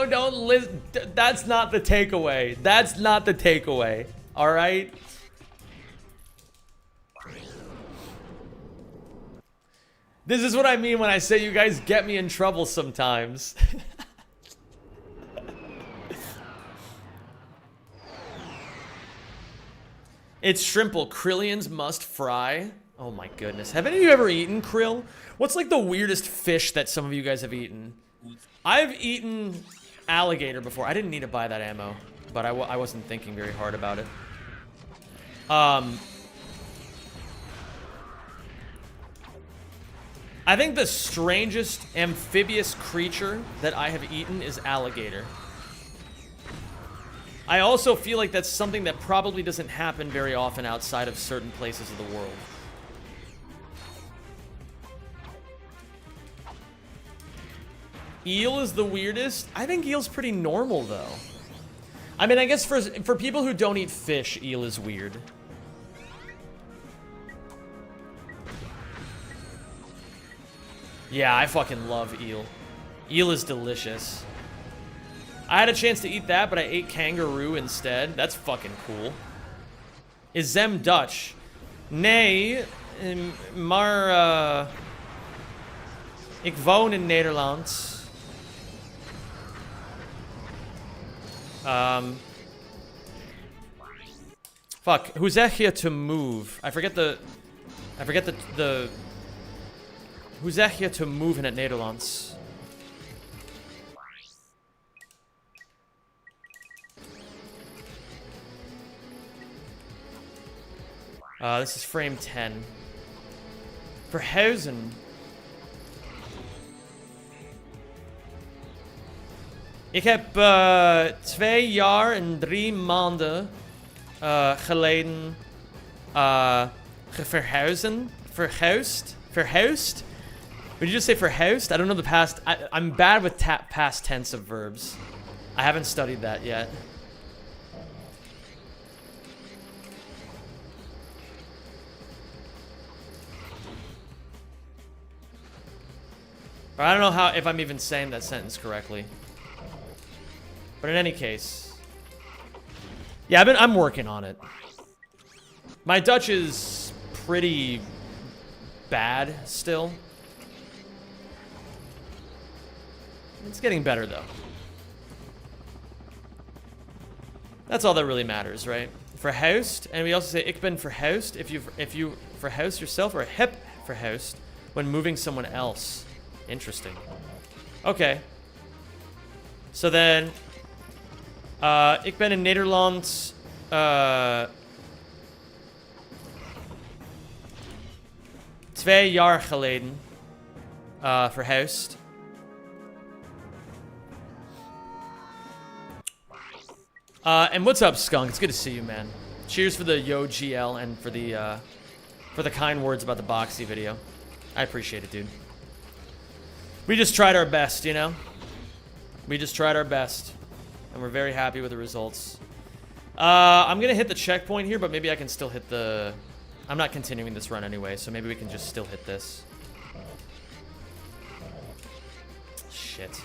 Speaker 1: don't listen. That's not the takeaway. That's not the takeaway. All right? This is what I mean when I say you guys get me in trouble sometimes. It's shrimple. Krillians must fry. Oh my goodness. Have any of you ever eaten krill? What's like the weirdest fish that some of you guys have eaten? I've eaten alligator before. I didn't need to buy that ammo, but I wasn't thinking very hard about it. I think the strangest amphibious creature that I have eaten is alligator. I also feel like that's something that probably doesn't happen very often outside of certain places of the world. Eel is the weirdest. I think eel's pretty normal, though. I mean, I guess for people who don't eat fish, eel is weird. Yeah, I fucking love eel. Eel is delicious. I had a chance to eat that, but I ate kangaroo instead. That's fucking cool. Is Zem Dutch? Nee, maar ik woon in Nederland. Fuck, hoe zeg je to move? I forget the hoe zeg je to move in het Nederlands? This is frame 10. Verhuizen. Ik heb 2 jaar en 3 maanden geleden verhuisd. Would you just say verhuisd? I don't know the past. I'm bad with past tense of verbs. I haven't studied that yet. Or I don't know if I'm even saying that sentence correctly. But in any case, yeah, I'm working on it. My Dutch is pretty bad still. It's getting better though. That's all that really matters, right? Verhuisd, and we also say ik ben verhuisd if you verhuis yourself, or heb verhuisd when moving someone else. Interesting. Okay. So then, ik ben in Nederland 2 jaar geleden verhuisd. And what's up, Skunk? It's good to see you, man. Cheers for the Yo GL and for the kind words about the Boxy video. I appreciate it, dude. We just tried our best, you know? We just tried our best. And we're very happy with the results. I'm gonna hit the checkpoint here, but maybe I can still hit the... I'm not continuing this run anyway, so maybe we can just still hit this. Shit.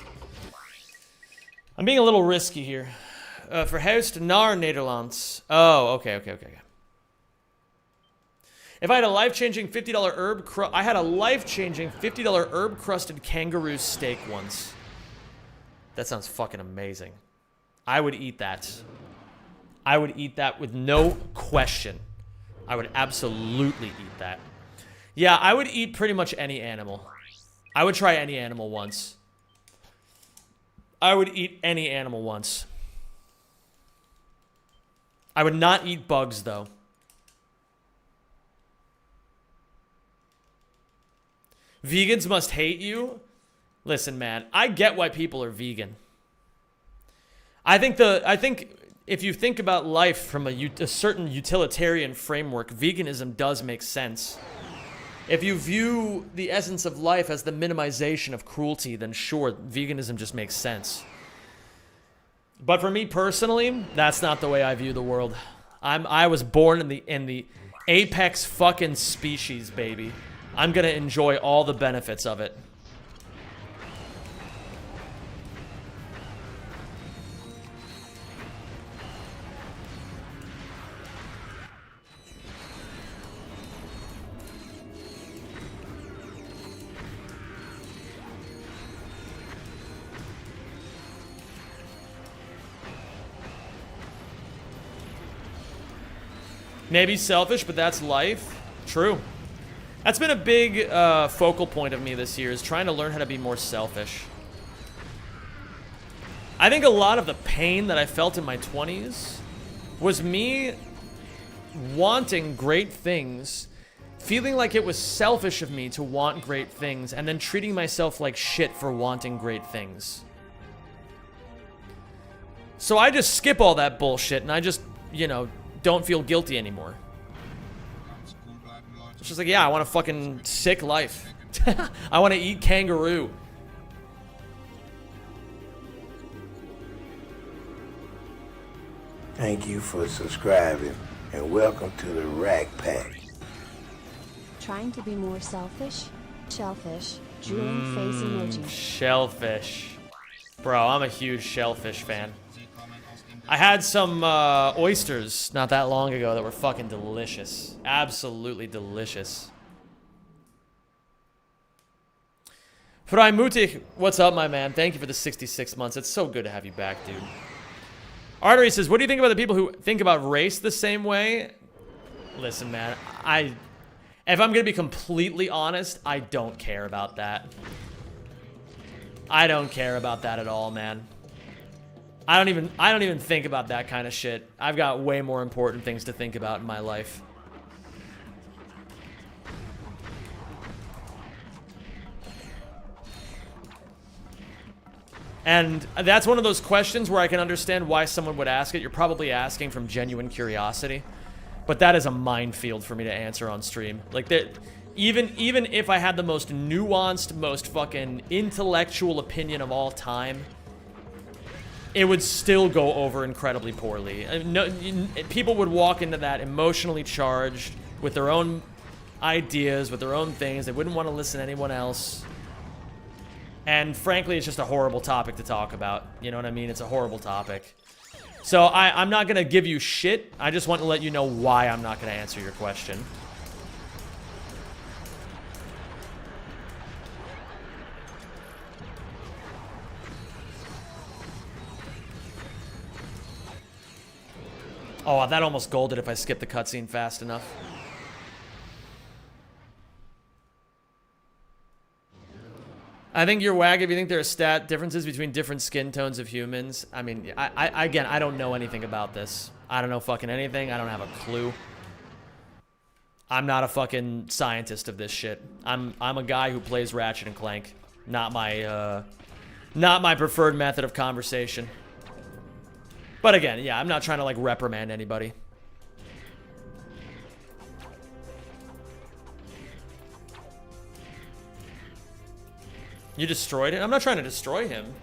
Speaker 1: I'm being a little risky here. Verhuisd naar Nederland. Oh, okay. If I had a life-changing $50 herb I had a life-changing $50 herb-crusted kangaroo steak once. That sounds fucking amazing. I would eat that. I would eat that with no question. I would absolutely eat that. Yeah, I would eat pretty much any animal. I would try any animal once. I would eat any animal once. I would not eat bugs, though. Vegans must hate you? Listen, man, I get why people are vegan. I think if you think about life from a certain utilitarian framework, veganism does make sense. If you view the essence of life as the minimization of cruelty, then sure, veganism just makes sense. But for me personally, that's not the way I view the world. I was born in the apex fucking species, baby. I'm gonna enjoy all the benefits of it. Maybe selfish, but that's life. True. That's been a big focal point of me this year, is trying to learn how to be more selfish. I think a lot of the pain that I felt in my 20s was me wanting great things, feeling like it was selfish of me to want great things, and then treating myself like shit for wanting great things. So I just skip all that bullshit, and I just, you know, don't feel guilty anymore. It's just like, yeah, I want a fucking sick life. I want to eat kangaroo.
Speaker 7: Thank you for subscribing and welcome to the Rack Pack.
Speaker 4: Trying to be more selfish? Shellfish. Drooling face emoji.
Speaker 1: Shellfish. Bro, I'm a huge shellfish fan. I had some oysters not that long ago that were fucking delicious. Absolutely delicious. Freimutig, what's up, my man? Thank you for the 66 months. It's so good to have you back, dude. Artery says, what do you think about the people who think about race the same way? Listen, man, if I'm gonna be completely honest, I don't care about that. I don't care about that at all, man. I don't even think about that kind of shit. I've got way more important things to think about in my life. And that's one of those questions where I can understand why someone would ask it. You're probably asking from genuine curiosity. But that is a minefield for me to answer on stream. Like, even if I had the most nuanced, most fucking intellectual opinion of all time, it would still go over incredibly poorly. People would walk into that emotionally charged with their own ideas, with their own things. They wouldn't want to listen to anyone else. And frankly, it's just a horrible topic to talk about. You know what I mean? It's a horrible topic. So I'm not going to give you shit. I just want to let you know why I'm not going to answer your question. Oh, that almost golded if I skipped the cutscene fast enough. I think you're whack if you think there are stat differences between different skin tones of humans. I mean, again, I don't know anything about this. I don't know fucking anything. I don't have a clue. I'm not a fucking scientist of this shit. I'm a guy who plays Ratchet and Clank. Not my preferred method of conversation. But again, yeah, I'm not trying to, like, reprimand anybody. You destroyed it? I'm not trying to destroy him.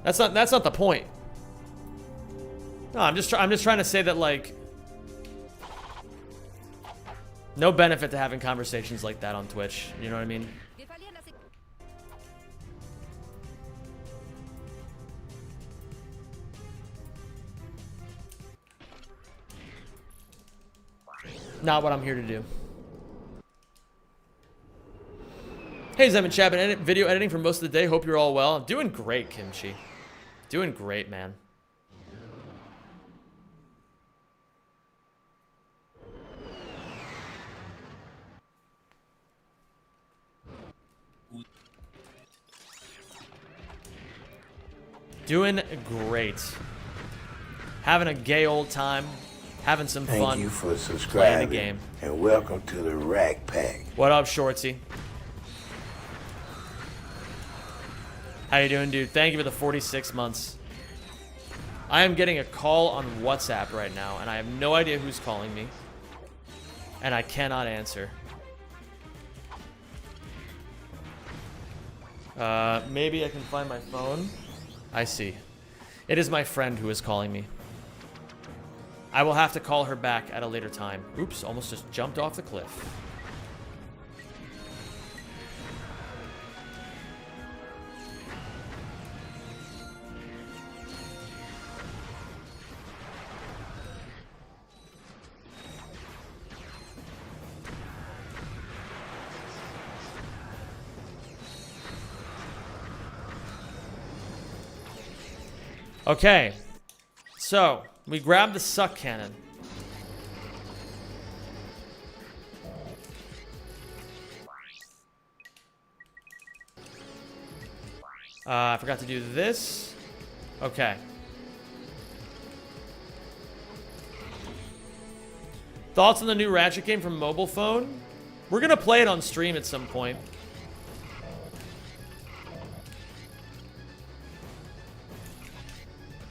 Speaker 1: That's not the point. No, I'm just trying to say that, like, no benefit to having conversations like that on Twitch. You know what I mean? Not what I'm here to do. Hey, Zem and Chap, been video editing for most of the day. Hope you're all well. I'm doing great, Kimchi. Doing great, man. Doing great. Having a gay old time. Having some fun.
Speaker 7: Thank you for
Speaker 1: Playing
Speaker 7: subscribing.
Speaker 1: the game.
Speaker 7: And welcome to the Rack Pack.
Speaker 1: What up, Shorty? How you doing, dude? Thank you for the 46 months. I am getting a call on WhatsApp right now, and I have no idea who's calling me. And I cannot answer. Maybe I can find my phone. I see. It is my friend who is calling me. I will have to call her back at a later time. Oops, almost just jumped off the cliff. Okay, so we grab the suck cannon. I forgot to do this. Okay. Thoughts on the new Ratchet game from mobile phone? We're gonna play it on stream at some point.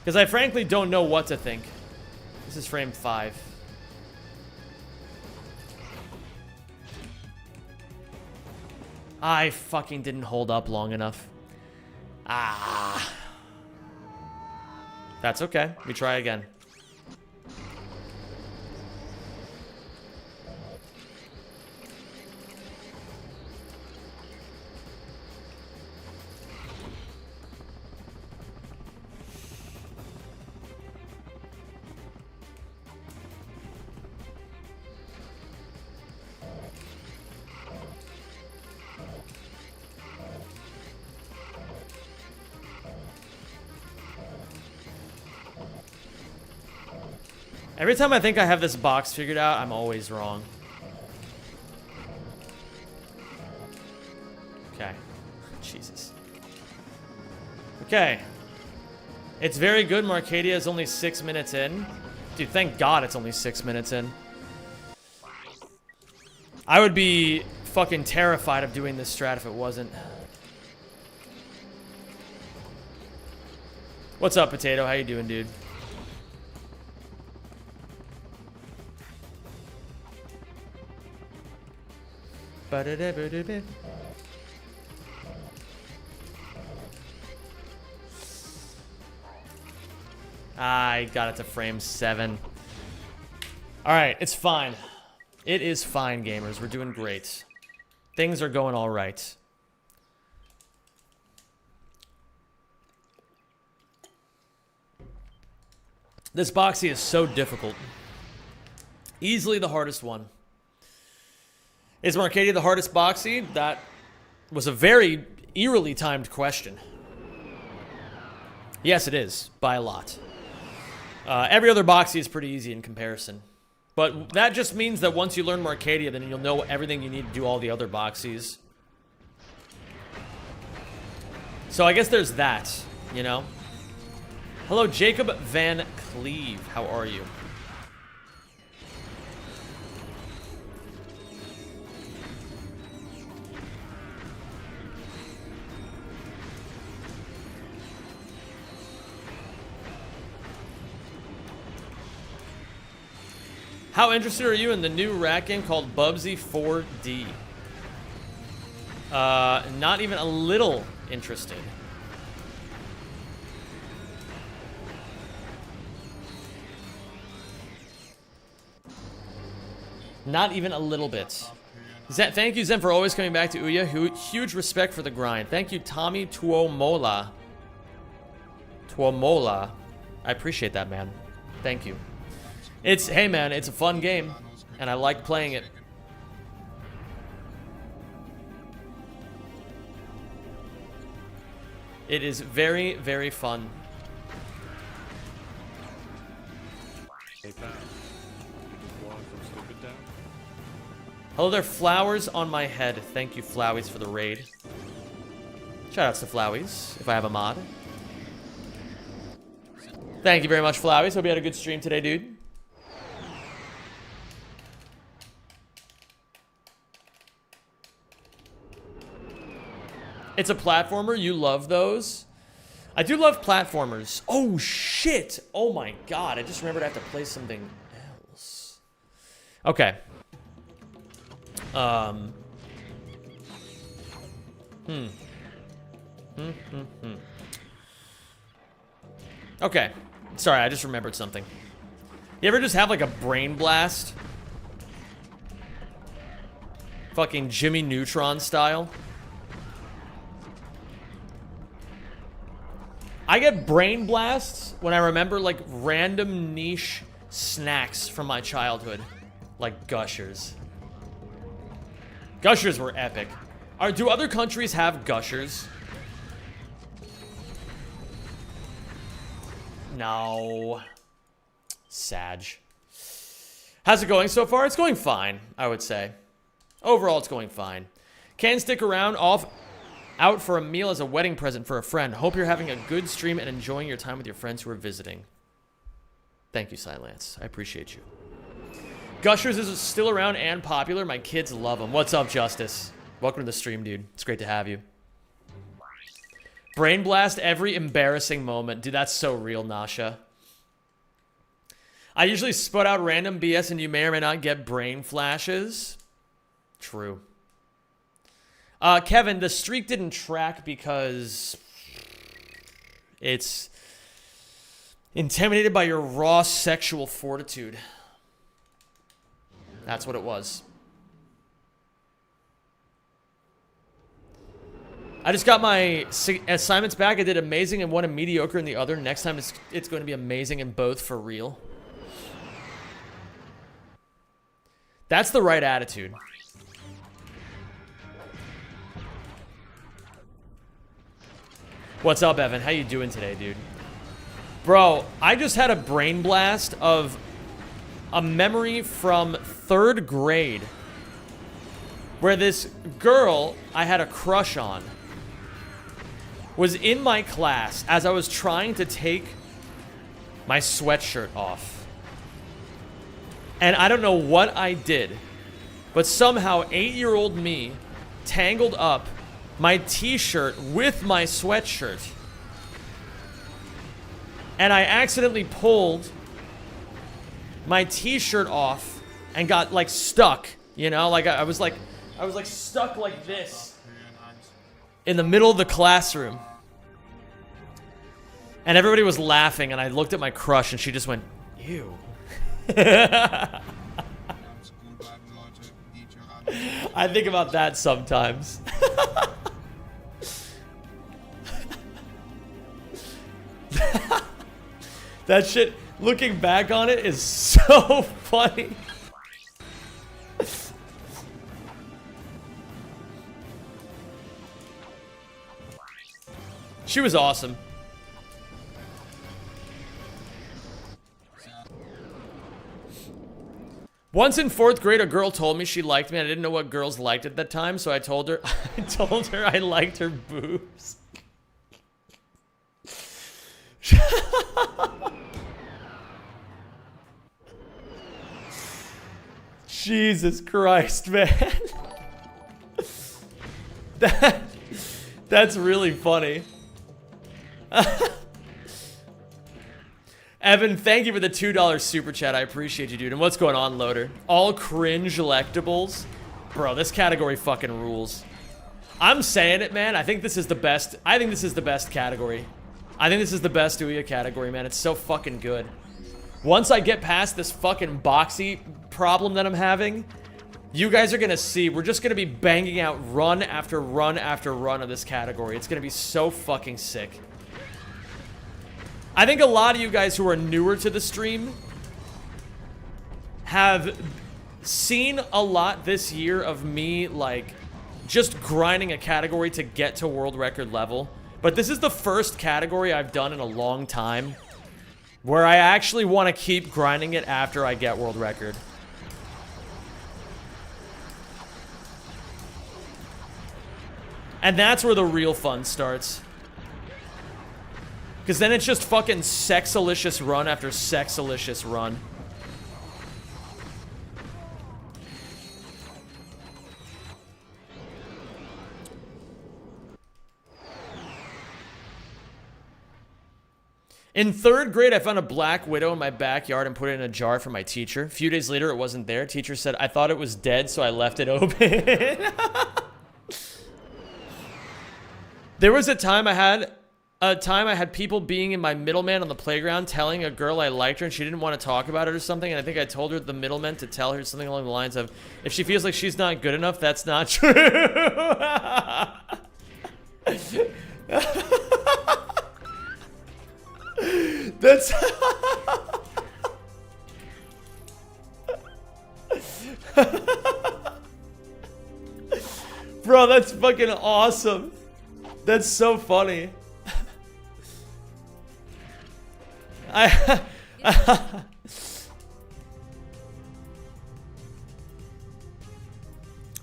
Speaker 1: Because I frankly don't know what to think. This is frame 5. I fucking didn't hold up long enough. Ah. That's okay. We try again. Every time I think I have this box figured out, I'm always wrong. Okay. Jesus. Okay. It's very good. Marcadia is only 6 minutes in. Dude, thank God it's only 6 minutes in. I would be fucking terrified of doing this strat if it wasn't. What's up, Potato? How you doing, dude? I got it to frame 7. Alright, it's fine. It is fine, gamers. We're doing great. Things are going alright. This boxy is so difficult. Easily the hardest one. Is Marcadia the hardest boxy? That was a very eerily timed question. Yes, it is. By a lot. Every other boxy is pretty easy in comparison. But that just means that once you learn Marcadia, then you'll know everything you need to do all the other boxies. So I guess there's that, you know? Hello, Jacob Van Cleve. How are you? How interested are you in the new rat game called Bubsy 4D? Not even a little interested. Not even a little bit. Thank you, Zen, for always coming back to Ouya. Huge respect for the grind. Thank you, Tommy Tuomola. Tuomola. I appreciate that, man. Thank you. Hey man, it's a fun game. and I like playing it. It is very, very fun.
Speaker 8: Hey, pal. You just walk from stupid down?
Speaker 1: Hello there, flowers on my head. Thank you, Flowies, for the raid. Shoutouts to Flowies, if I have a mod. Thank you very much, Flowies. Hope you had a good stream today, dude. It's a platformer. You love those. I do love platformers. Oh, shit. Oh, my God. I just remembered I have to play something else. Okay. Okay. Sorry, I just remembered something. You ever just have like a brain blast? Fucking Jimmy Neutron style. I get brain blasts when I remember like random niche snacks from my childhood. Like Gushers. Gushers were epic. Do other countries have Gushers? No. Sag. How's it going so far? It's going fine, I would say. Overall, it's going fine. Can stick around out for a meal as a wedding present for a friend. Hope you're having a good stream and enjoying your time with your friends who are visiting. Thank you, Silence. I appreciate you. Gushers is still around and popular. My kids love them. What's up, Justice? Welcome to the stream, dude. It's great to have you. Brain blast every embarrassing moment. Dude, that's so real, Nasha. I usually sput out random BS and you may or may not get brain flashes. True. Kevin, the streak didn't track because it's intimidated by your raw sexual fortitude. That's what it was. I just got my assignments back. I did amazing in one and mediocre in the other. Next time it's going to be amazing in both for real. That's the right attitude. What's up, Evan? How you doing today, dude? Bro, I just had a brain blast of a memory from 3rd grade where this girl I had a crush on was in my class as I was trying to take my sweatshirt off. And I don't know what I did, but somehow 8-year-old me tangled up my t-shirt with my sweatshirt. And I accidentally pulled my t-shirt off and got like stuck, you know, like I was like stuck like this in the middle of the classroom. And everybody was laughing and I looked at my crush and she just went, ew. I think about that sometimes. That shit, looking back on it, is so funny. She was awesome. Once in 4th grade, a girl told me she liked me. I didn't know what girls liked at that time, so I told her I liked her boobs. Jesus Christ, man. That's really funny. Evan, thank you for the $2 super chat. I appreciate you, dude. And what's going on, Loader? All cringe collectibles? Bro, this category fucking rules. I'm saying it, man. I think this is the best. I think this is the best category. I think this is the best Ouya category, man. It's so fucking good. Once I get past this fucking boxy problem that I'm having, you guys are gonna see. We're just gonna be banging out run after run after run of this category. It's gonna be so fucking sick. I think a lot of you guys who are newer to the stream have seen a lot this year of me, like, just grinding a category to get to world record level. But this is the first category I've done in a long time where I actually want to keep grinding it after I get world record. And that's where the real fun starts. Because then it's just fucking sexalicious run after sexalicious run. In 3rd grade, I found a black widow in my backyard and put it in a jar for my teacher. A few days later, it wasn't there. Teacher said, I thought it was dead, so I left it open. There was a time I had people being in my middleman on the playground telling a girl I liked her and she didn't want to talk about it or something, and I think I told her, the middleman, to tell her something along the lines of, if she feels like she's not good enough, that's not true. That's Bro, that's fucking awesome. That's so funny.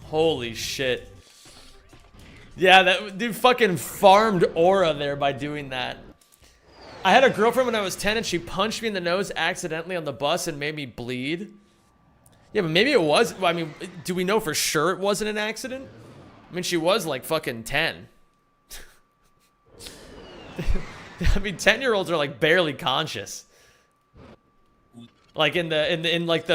Speaker 1: Holy shit. Yeah, that dude fucking farmed aura there by doing that. I had a girlfriend when I was 10 and she punched me in the nose accidentally on the bus and made me bleed. Yeah, but maybe it was. I mean, do we know for sure it wasn't an accident? I mean, she was like fucking 10. I mean, 10-year-olds are like barely conscious. Like like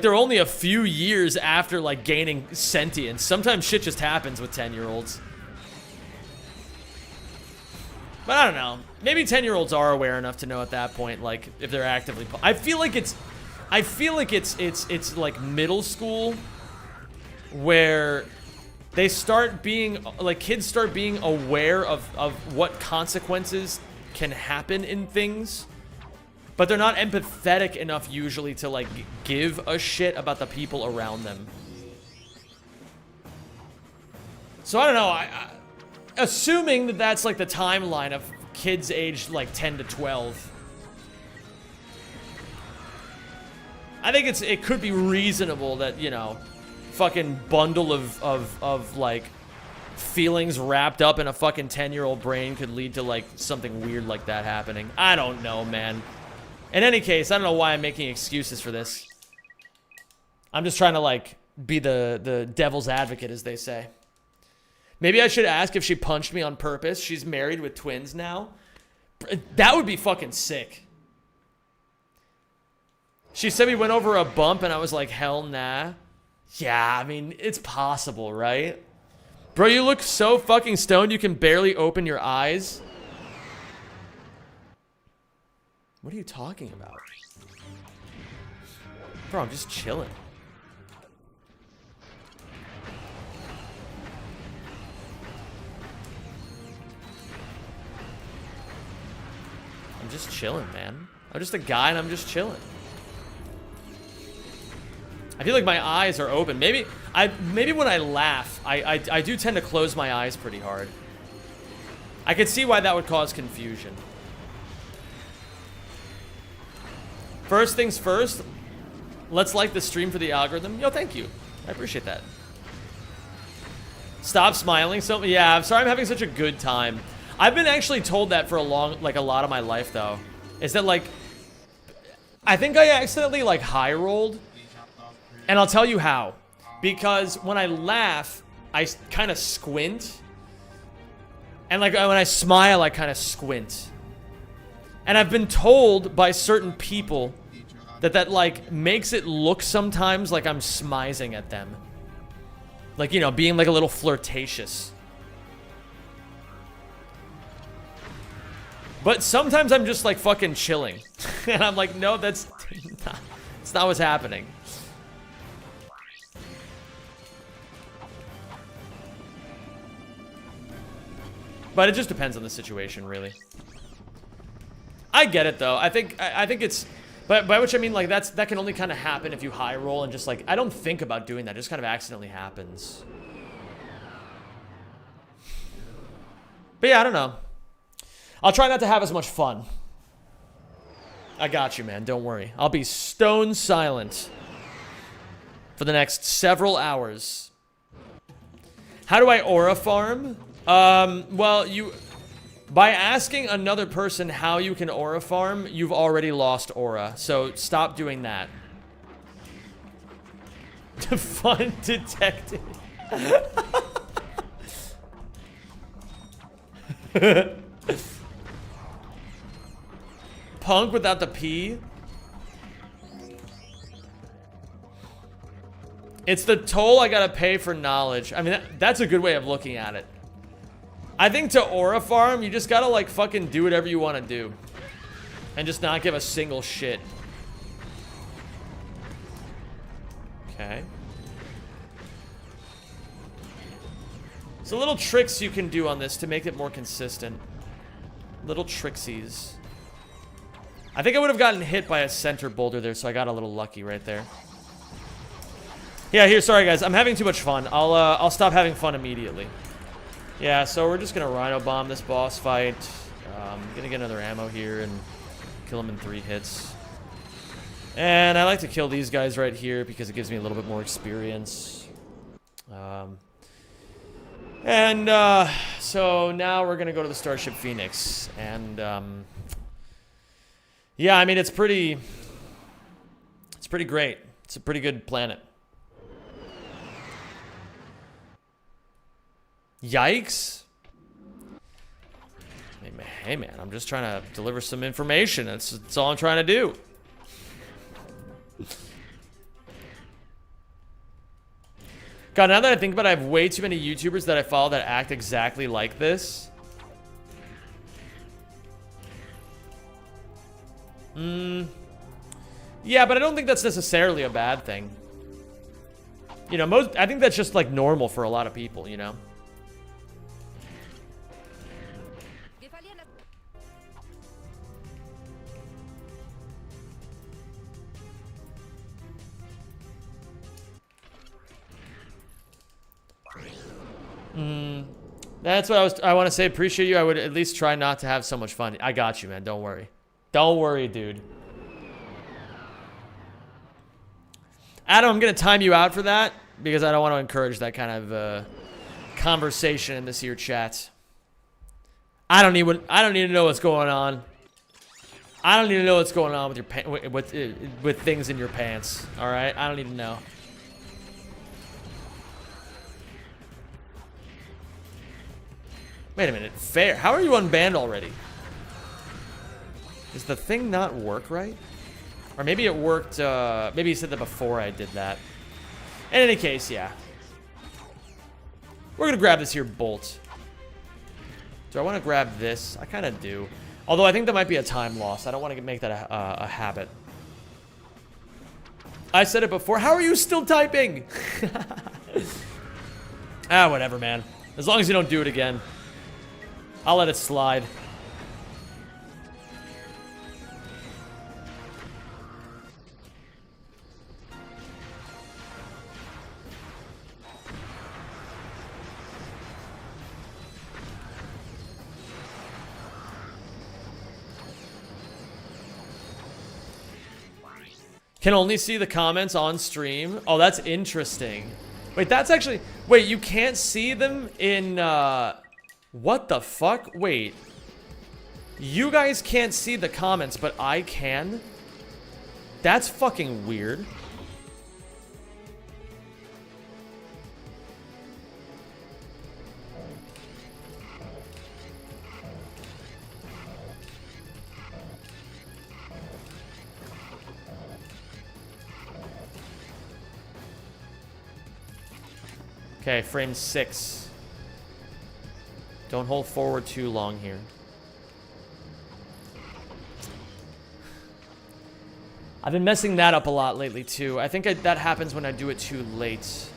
Speaker 1: they're only a few years after like gaining sentience. Sometimes shit just happens with 10-year-olds. But I don't know. Maybe 10-year-olds are aware enough to know at that point, like, if they're actively. I feel like it's like middle school, where they start being like, kids start being aware of what consequences can happen in things, but they're not empathetic enough usually to like give a shit about the people around them. So I don't know. Assuming that that's like the timeline of kids aged like 10 to 12, I think it could be reasonable that, you know, fucking bundle of like feelings wrapped up in a fucking 10-year-old brain could lead to like something weird like that happening. I don't know, man. In any case, I don't know why I'm making excuses for this. I'm just trying to like be the devil's advocate, as they say. Maybe I should ask if she punched me on purpose. She's married with twins now. That would be fucking sick. She said we went over a bump and I was like, hell nah. Yeah, I mean, it's possible, right? Bro, you look so fucking stoned you can barely open your eyes. What are you talking about? Bro, I'm just chilling. I'm just chilling, man. I'm just a guy and I'm just chilling. I feel like my eyes are open. Maybe when I laugh, I do tend to close my eyes pretty hard. I could see why that would cause confusion. First things first, let's like the stream for the algorithm. Yo, thank you. I appreciate that. Stop smiling. So yeah, I'm sorry I'm having such a good time. I've been actually told that for a lot of my life though. Is that like, I think I accidentally like high rolled. And I'll tell you how. Because when I laugh, I kind of squint. And like when I smile, I kind of squint. And I've been told by certain people that like makes it look sometimes like I'm smizing at them. Like, you know, being like a little flirtatious. But sometimes I'm just like fucking chilling. And I'm like, no, that's not what's happening. But it just depends on the situation, really. I get it though. I think it's But by which I mean, like, that can only kind of happen if you high roll and just, like, I don't think about doing that. It just kind of accidentally happens. But yeah, I don't know. I'll try not to have as much fun. I got you, man. Don't worry. I'll be stone silent for the next several hours. How do I aura farm? Well, by asking another person how you can aura farm, you've already lost aura. So stop doing that. Fun detected. Punk without the P. It's the toll I gotta pay for knowledge. I mean, that's a good way of looking at it. I think to aura farm, you just gotta, like, fucking do whatever you want to do. And just not give a single shit. Okay. So little tricks you can do on this to make it more consistent. Little tricksies. I think I would have gotten hit by a center boulder there, so I got a little lucky right there. Yeah, here, sorry guys, I'm having too much fun. I'll stop having fun immediately. Yeah, so we're just gonna rhino bomb this boss fight. Gonna get another ammo here and kill him in 3 hits. And I like to kill these guys right here because it gives me a little bit more experience. So now we're gonna go to the Starship Phoenix, and yeah, I mean it's pretty great. It's a pretty good planet. Yikes. Hey man, I'm just trying to deliver some information. That's all I'm trying to do. God, now that I think about it, I have way too many YouTubers that I follow that act exactly like this. Yeah, but I don't think that's necessarily a bad thing. You know, I think that's just like normal for a lot of people, you know? That's what I want to say. Appreciate you. I would at least try not to have so much fun. I got you, man. Don't worry. Don't worry, dude. Adam, I'm going to time you out for that because I don't want to encourage that kind of conversation in this here chat. I don't need to know what's going on. I don't need to know what's going on with your with things in your pants. All right? I don't need to know. Wait a minute, fair. How are you unbanned already? Does the thing not work right? Or maybe it worked, maybe you said that before I did that. In any case, yeah. We're gonna grab this here bolt. Do I want to grab this? I kind of do. Although I think that might be a time loss. I don't want to make that a habit. I said it before. How are you still typing? Ah, whatever, man. As long as you don't do it again. I'll let it slide. Can only see the comments on stream. Oh, that's interesting. Wait, that's actually... Wait, you can't see them in... What the fuck? Wait. You guys can't see the comments, but I can? That's fucking weird. Okay, frame 6. Don't hold forward too long here. I've been messing that up a lot lately too. I think that happens when I do it too late.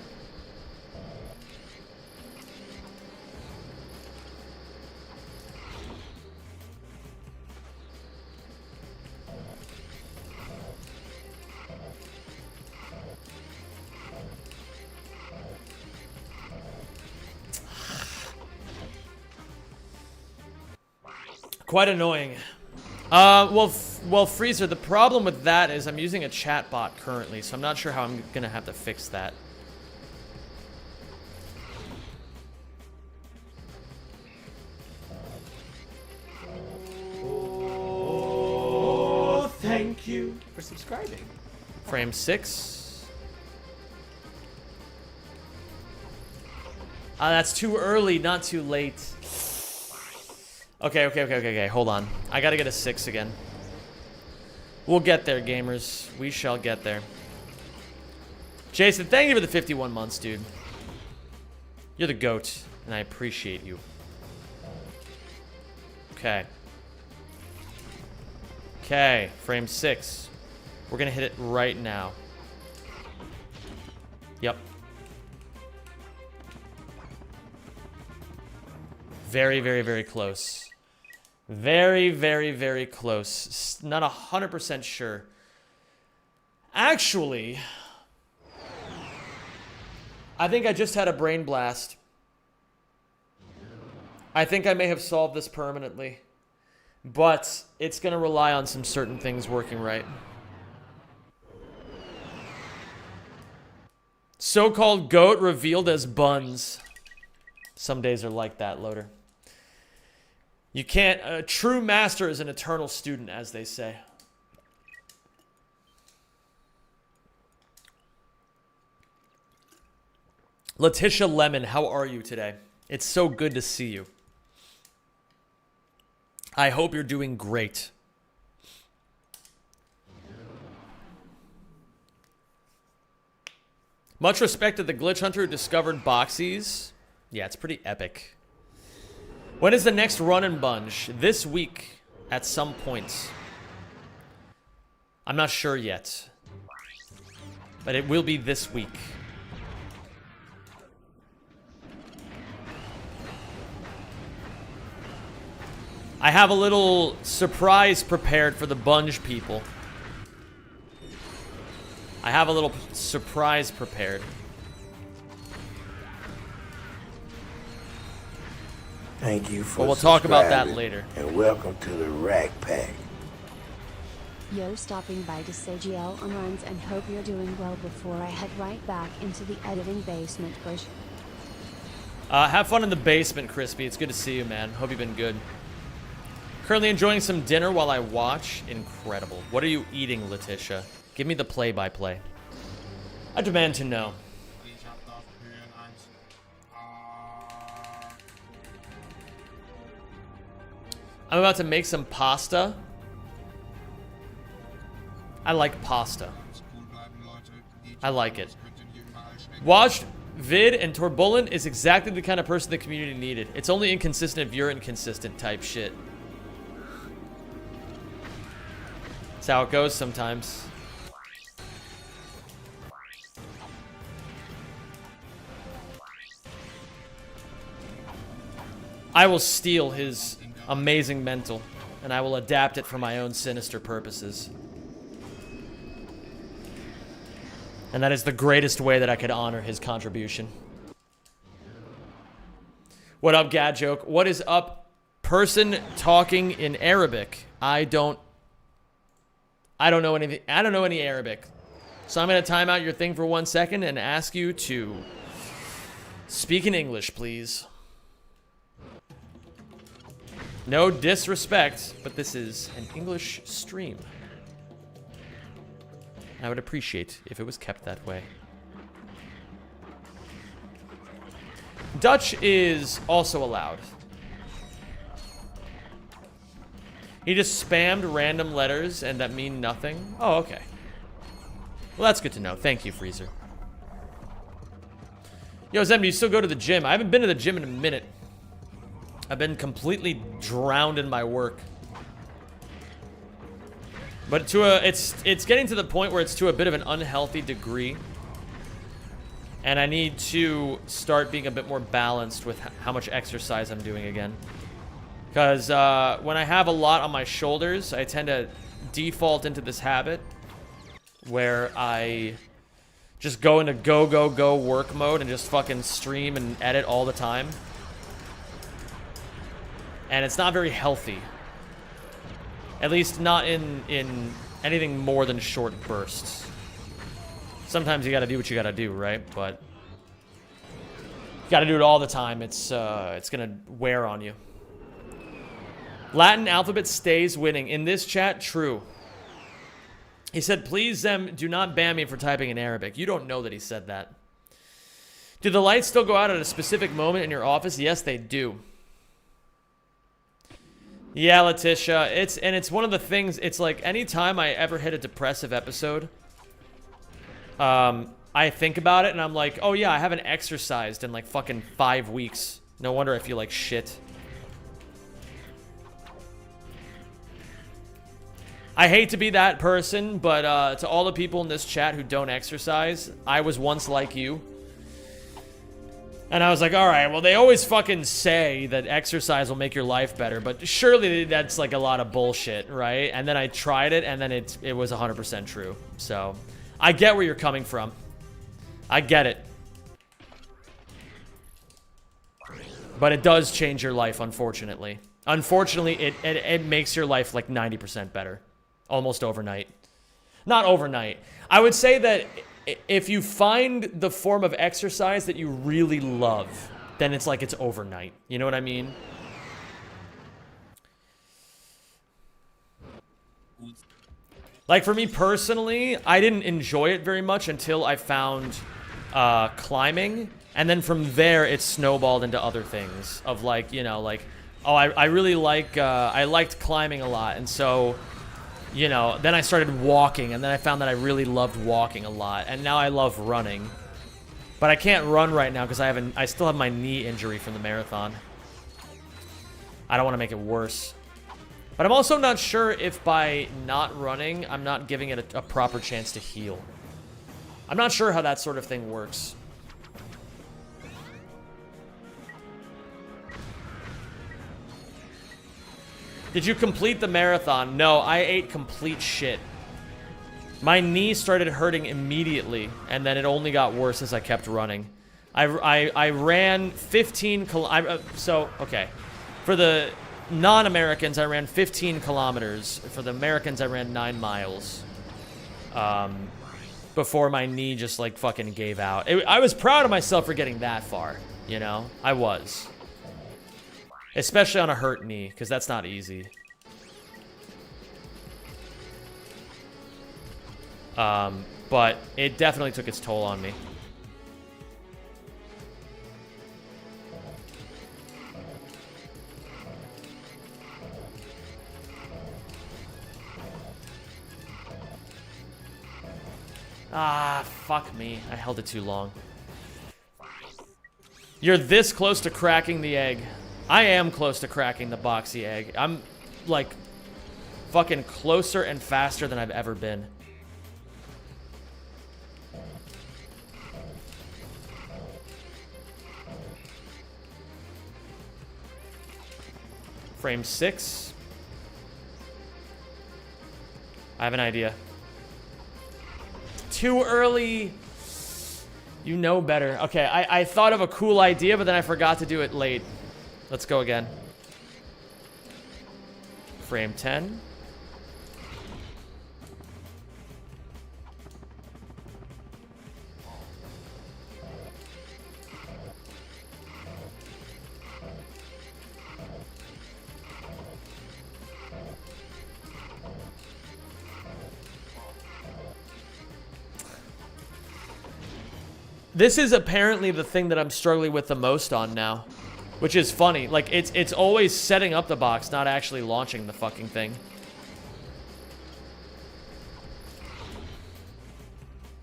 Speaker 1: Quite annoying. Well, Freezer, the problem with that is I'm using a chat bot currently, so I'm not sure how I'm gonna have to fix that.
Speaker 3: Oh, thank you for subscribing.
Speaker 1: Frame 6. That's too early, not too late. Okay. Hold on. I gotta get a 6 again. We'll get there, gamers. We shall get there. Jason, thank you for the 51 months, dude. You're the GOAT, and I appreciate you. Okay. Okay, frame 6. We're gonna hit it right now. Yep. Very close. Very close. Not 100% sure. Actually, I think I just had a brain blast. I think I may have solved this permanently. But it's going to rely on some certain things working right. So-called GOAT revealed as buns. Some days are like that, Loader. You can't... A true master is an eternal student, as they say. Letitia Lemon, how are you today? It's so good to see you. I hope you're doing great. Much respect to the glitch hunter who discovered boxies. Yeah, it's pretty epic. When is the next run and bunch? This week, at some point. I'm not sure yet. But it will be this week. I have a little surprise prepared for the Bunge people. I have a little surprise prepared.
Speaker 7: Thank you for
Speaker 1: But we'll talk about that
Speaker 7: subscribing,
Speaker 1: later.
Speaker 7: And welcome to the Rack Pack.
Speaker 4: Yo, stopping by to say GL on runs and hope you're doing well before I head right back into the editing basement push.
Speaker 1: Have fun in the basement, Crispy. It's good to see you, man. Hope you've been good. Currently enjoying some dinner while I watch. Incredible. What are you eating, Letitia? Give me the play-by-play. I demand to know. I'm about to make some pasta. I like pasta. I like it. Watched Vid, and Torbulin is exactly the kind of person the community needed. It's only inconsistent if you're inconsistent type shit. That's how it goes sometimes. I will steal his amazing mental, and I will adapt it for my own sinister purposes. And that is the greatest way that I could honor his contribution. What up, Gad Joke? What is up, person talking in Arabic? I don't know anything. I don't know any Arabic. So I'm going to time out your thing for 1 second and ask you to speak in English, please. No disrespect, but this is an English stream. I would appreciate if it was kept that way. Dutch is also allowed. He just spammed random letters and that mean nothing. Oh, okay. Well, that's good to know. Thank you, Freezer. Yo, Zem, do you still go to the gym? I haven't been to the gym in a minute. I've been completely drowned in my work. But it's getting to the point where it's to a bit of an unhealthy degree. And I need to start being a bit more balanced with how much exercise I'm doing again. Because when I have a lot on my shoulders, I tend to default into this habit where I just go into go work mode and just fucking stream and edit all the time. And it's not very healthy. At least not in anything more than short bursts. Sometimes you gotta do what you gotta do, right? But you gotta do it all the time. It's gonna wear on you. Latin alphabet stays winning. In this chat, true. He said, please, Zem, do not ban me for typing in Arabic. You don't know that he said that. Do the lights still go out at a specific moment in your office? Yes, they do. Yeah, Letitia. It's one of the things, it's like anytime I ever hit a depressive episode, I think about it and I'm like, oh yeah, I haven't exercised in like fucking 5 weeks. No wonder I feel like shit. I hate to be that person, but to all the people in this chat who don't exercise, I was once like you. And I was like, alright, well, they always fucking say that exercise will make your life better, but surely that's like a lot of bullshit, right? And then I tried it, and then it was 100% true. So, I get where you're coming from. I get it. But it does change your life, unfortunately. Unfortunately, it makes your life like 90% better. Almost overnight. Not overnight. I would say that if you find the form of exercise that you really love, then it's like it's overnight. You know what I mean? Like for me personally, I didn't enjoy it very much until I found climbing. And then from there, it snowballed into other things of like, you know, like, oh, I really like, I liked climbing a lot. And so, you know, then I started walking, and then I found that I really loved walking a lot, and now I love running. But I can't run right now because I still have my knee injury from the marathon. I don't want to make it worse. But I'm also not sure if by not running, I'm not giving it a proper chance to heal. I'm not sure how that sort of thing works. Did you complete the marathon? No, I ate complete shit. My knee started hurting immediately, and then it only got worse as I kept running. I ran 15 so, okay. For the non-Americans, I ran 15 kilometers. For the Americans, I ran 9 miles. Before my knee just, like, fucking gave out. I was proud of myself for getting that far, you know? I was. Especially on a hurt knee, because that's not easy. But it definitely took its toll on me. Ah, fuck me. I held it too long. You're this close to cracking the egg. I am close to cracking the boxy egg. I'm, like, fucking closer and faster than I've ever been. Frame 6. I have an idea. Too early. You know better. Okay, I thought of a cool idea, but then I forgot to do it late. Let's go again. Frame 10. This is apparently the thing that I'm struggling with the most on now. Which is funny. Like, it's always setting up the box, not actually launching the fucking thing.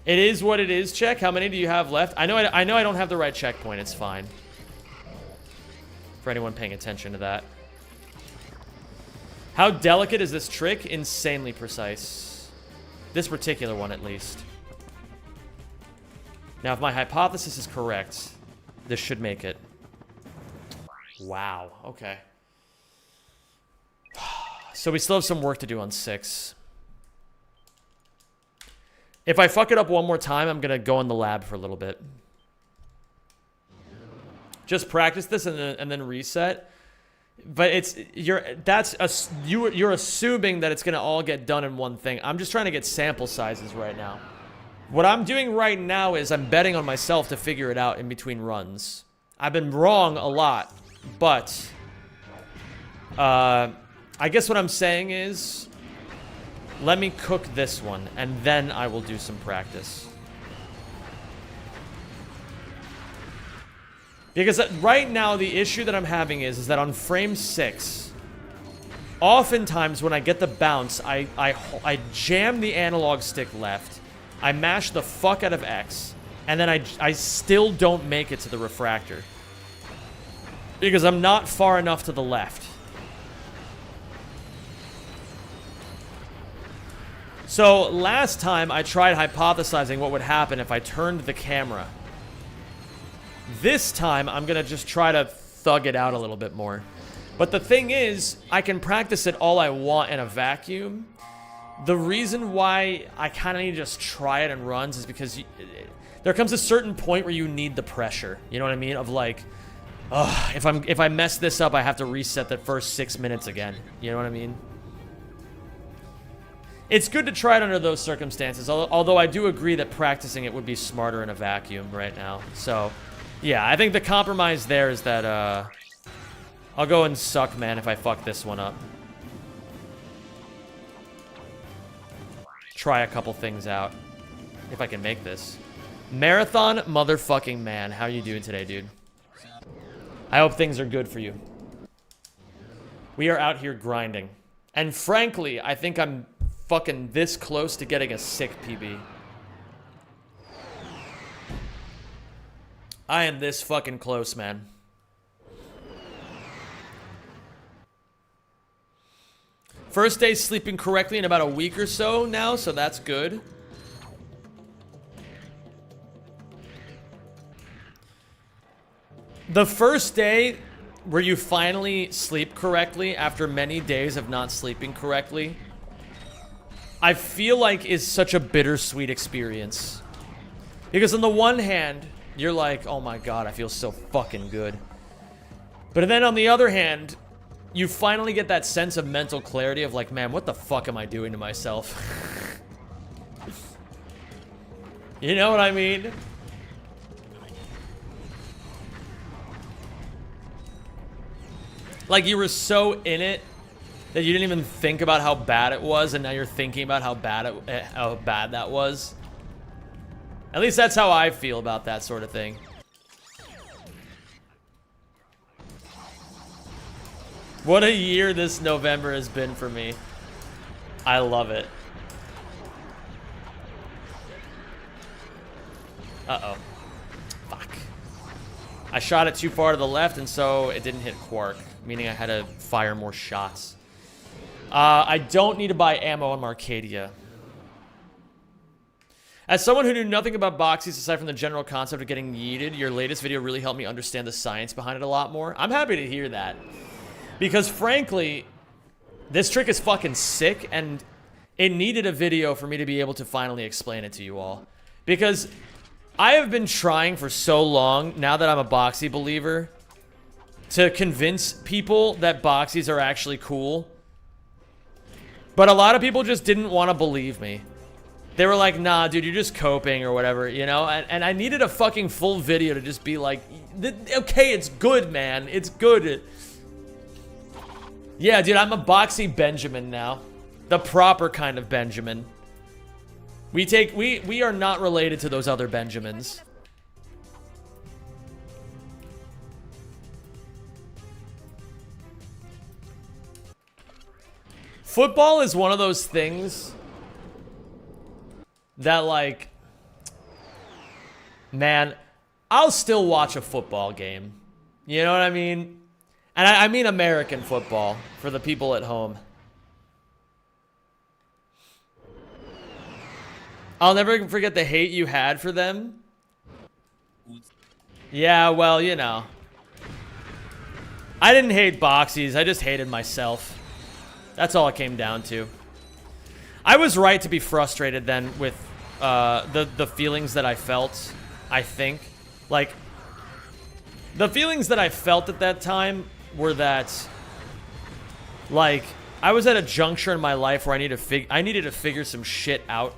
Speaker 1: It is what it is, check. How many do you have left? I know I don't have the right checkpoint. It's fine. For anyone paying attention to that. How delicate is this trick? Insanely precise. This particular one, at least. Now, if my hypothesis is correct, this should make it. Wow, okay. So we still have some work to do on 6. If I fuck it up one more time, I'm gonna go in the lab for a little bit. Just practice this and then reset. But you're assuming that it's gonna all get done in one thing. I'm just trying to get sample sizes right now. What I'm doing right now is I'm betting on myself to figure it out in between runs. I've been wrong a lot, but I guess what I'm saying is let me cook this one and then I will do some practice. Because right now, the issue that I'm having is that on frame 6, oftentimes when I get the bounce, I jam the analog stick left, I mash the fuck out of X, and then I still don't make it to the refractor. Because I'm not far enough to the left. So last time, I tried hypothesizing what would happen if I turned the camera. This time, I'm going to just try to thug it out a little bit more. But the thing is, I can practice it all I want in a vacuum. The reason why I kind of need to just try it in runs is because there comes a certain point where you need the pressure. You know what I mean? Of like, if I mess this up, I have to reset the first 6 minutes again. You know what I mean? It's good to try it under those circumstances, although I do agree that practicing it would be smarter in a vacuum right now. So... yeah, I think the compromise there is that, I'll go and suck, man, if I fuck this one up. Try a couple things out. If I can make this. Marathon motherfucking man. How you doing today, dude? I hope things are good for you. We are out here grinding. And frankly, I think I'm fucking this close to getting a sick PB. I am this fucking close, man. First day sleeping correctly in about a week or so now, so that's good. The first day where you finally sleep correctly after many days of not sleeping correctly, I feel like is such a bittersweet experience. Because on the one hand, you're like, oh my god, I feel so fucking good. But then on the other hand, you finally get that sense of mental clarity of like, man, what the fuck am I doing to myself? You know what I mean? Like you were so in it that you didn't even think about how bad it was, and now you're thinking about how bad that was. At least that's how I feel about that sort of thing. What a year this November has been for me. I love it. Uh-oh. Fuck. I shot it too far to the left, and so it didn't hit Quark, meaning I had to fire more shots. I don't need to buy ammo on Marcadia. As someone who knew nothing about boxies aside from the general concept of getting yeeted, your latest video really helped me understand the science behind it a lot more. I'm happy to hear that. Because frankly, this trick is fucking sick, and it needed a video for me to be able to finally explain it to you all. Because I have been trying for so long, now that I'm a boxy believer, to convince people that boxies are actually cool. But a lot of people just didn't want to believe me. They were like, nah, dude, you're just coping or whatever, you know? And I needed a fucking full video to just be like, okay, it's good, man. It's good. Yeah, dude, I'm a boxy Benjamin now. The proper kind of Benjamin. We are not related to those other Benjamins. Football is one of those things that, like, man, I'll still watch a football game. You know what I mean? And I mean American football, for the people at home. I'll never forget the hate you had for them. Yeah, well, you know. I didn't hate boxies, I just hated myself. That's all it came down to. I was right to be frustrated then with the feelings that I felt, I think. Like, the feelings that I felt at that time were that Like, I was at a juncture in my life where I needed to figure some shit out.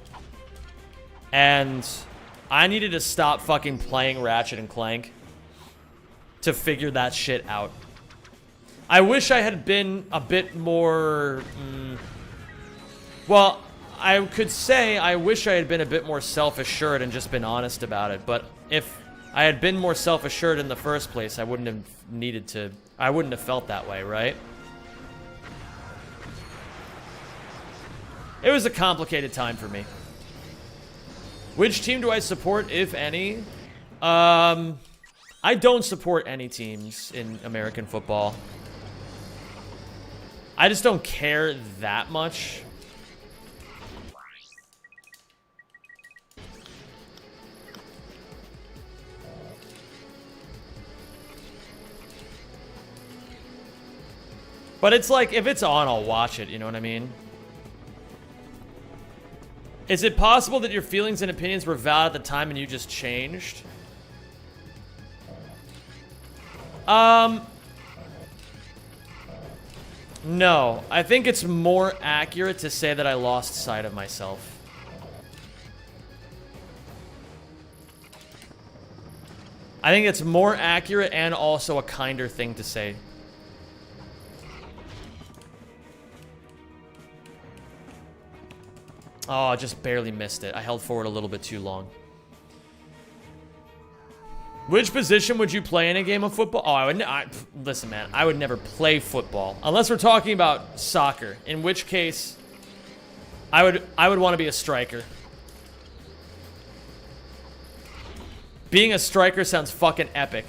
Speaker 1: And I needed to stop fucking playing Ratchet and Clank to figure that shit out. I wish I had been a bit more... well, I could say I wish I had been a bit more self-assured and just been honest about it. But if I had been more self-assured in the first place, I wouldn't have needed to... I wouldn't have felt that way, right? It was a complicated time for me. Which team do I support, if any? I don't support any teams in American football. I just don't care that much. But it's like, if it's on, I'll watch it, you know what I mean? Is it possible that your feelings and opinions were valid at the time and you just changed? No. I think it's more accurate to say that I lost sight of myself. I think it's more accurate and also a kinder thing to say. Oh, I just barely missed it. I held forward a little bit too long. Which position would you play in a game of football? Oh, listen, man. I would never play football. Unless we're talking about soccer. In which case, I would want to be a striker. Being a striker sounds fucking epic.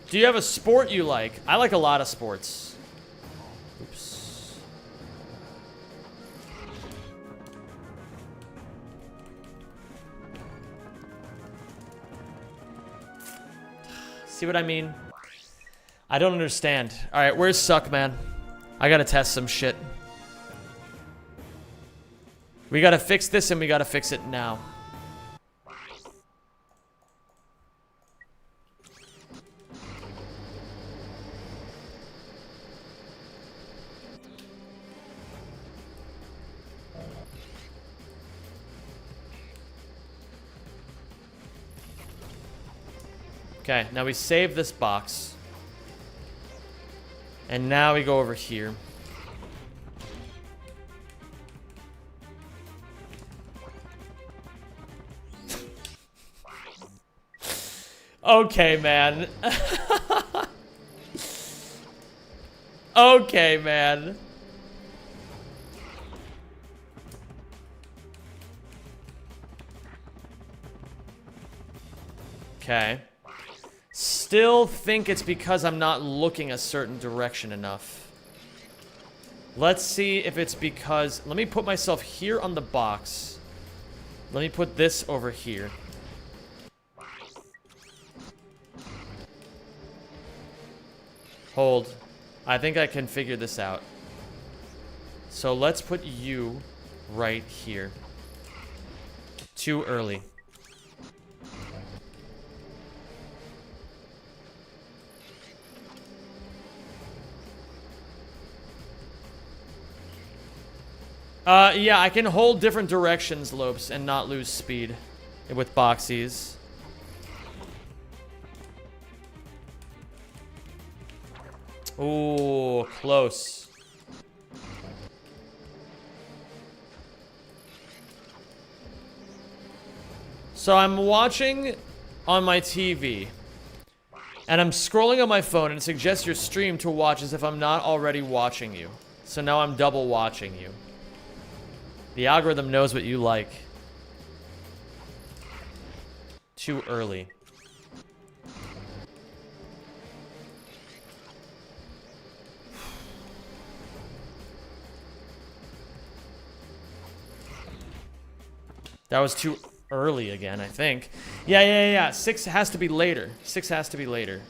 Speaker 1: Do you have a sport you like? I like a lot of sports. Oops. See what I mean? I don't understand. Alright, where's Suck, man? I gotta test some shit. We gotta fix this and we gotta fix it now. Okay, now we save this box. And now we go over here. Okay, man. Okay, man. Okay. Still think it's because I'm not looking a certain direction enough. Let's see if it's because... Let me put myself here on the box. Let me put this over here. Hold. I think I can figure this out. So let's put you right here. Too early. Yeah, I can hold different directions, Lopes, and not lose speed with boxies. Ooh, close. So I'm watching on my TV, and I'm scrolling on my phone, and it suggests your stream to watch as if I'm not already watching you. So now I'm double watching you. The algorithm knows what you like. Too early. That was too early again, I think. Yeah. 6 has to be later. 6 has to be later.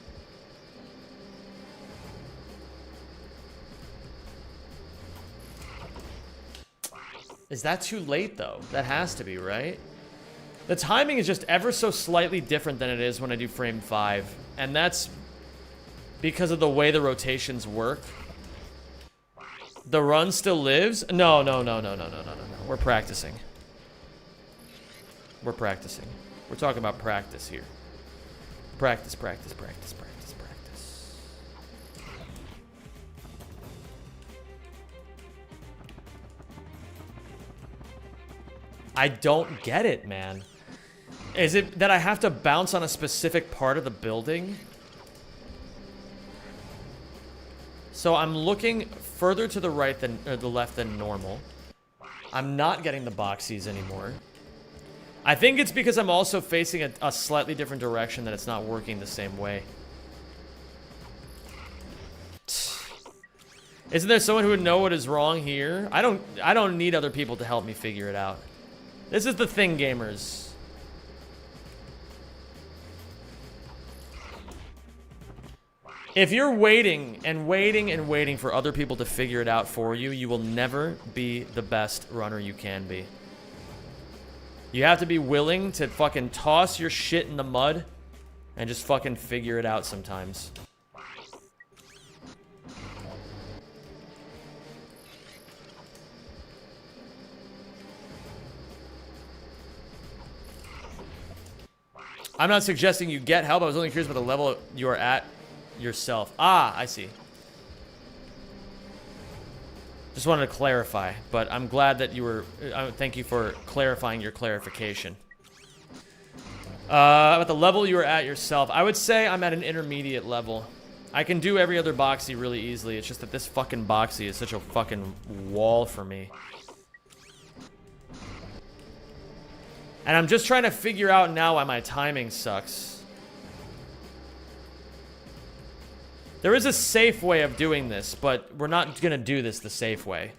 Speaker 1: Is that too late, though? That has to be, right? The timing is just ever so slightly different than it is when I do frame 5. And that's because of the way the rotations work. The run still lives? No. We're practicing. We're practicing. We're talking about practice here. Practice. I don't get it, man. Is it that I have to bounce on a specific part of the building? So I'm looking further to the right than or the left than normal. I'm not getting the boxies anymore. I think it's because I'm also facing a slightly different direction that it's not working the same way. Isn't there someone who would know what is wrong here? I don't need other people to help me figure it out. This is the thing, gamers. If you're waiting and waiting and waiting for other people to figure it out for you, you will never be the best runner you can be. You have to be willing to fucking toss your shit in the mud and just fucking figure it out sometimes. I'm not suggesting you get help. I was only curious about the level you're at yourself. Ah, I see. Just wanted to clarify, but I'm glad that you were... thank you for clarifying your clarification. About the level you were at yourself, I would say I'm at an intermediate level. I can do every other boxy really easily. It's just that this fucking boxy is such a fucking wall for me. And I'm just trying to figure out now why my timing sucks. There is a safe way of doing this, but we're not going to do this the safe way.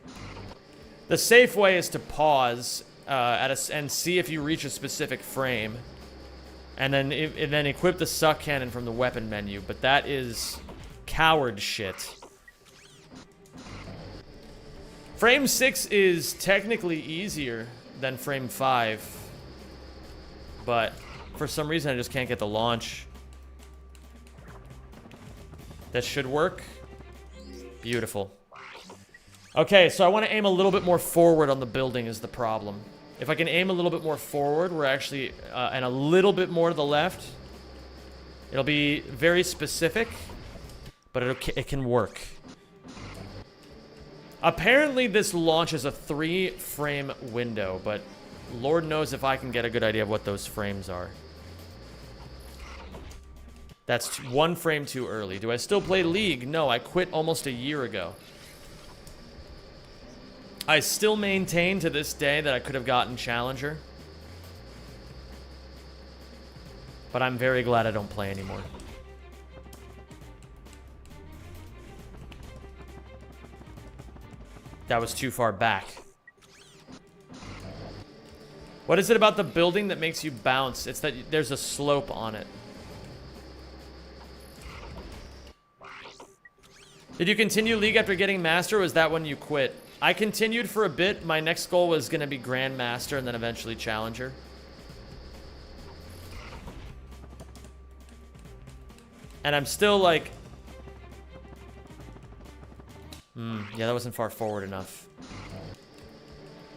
Speaker 1: The safe way is to pause and see if you reach a specific frame. And then, equip the suck cannon from the weapon menu. But that is coward shit. Frame 6 is technically easier than frame 5. But for some reason, I just can't get the launch. That should work. Beautiful. Okay, so I want to aim a little bit more forward on the building is the problem. If I can aim a little bit more forward, we're actually... and a little bit more to the left. It'll be very specific. But it can work. Apparently, this launches a 3-frame window, but... Lord knows if I can get a good idea of what those frames are. That's 1 frame too early. Do I still play League? No, I quit almost a year ago. I still maintain to this day that I could have gotten Challenger. But I'm very glad I don't play anymore. That was too far back. What is it about the building that makes you bounce? It's that there's a slope on it. Did you continue League after getting Master, or was that when you quit? I continued for a bit. My next goal was going to be Grandmaster and then eventually Challenger. And I'm still like... yeah, that wasn't far forward enough.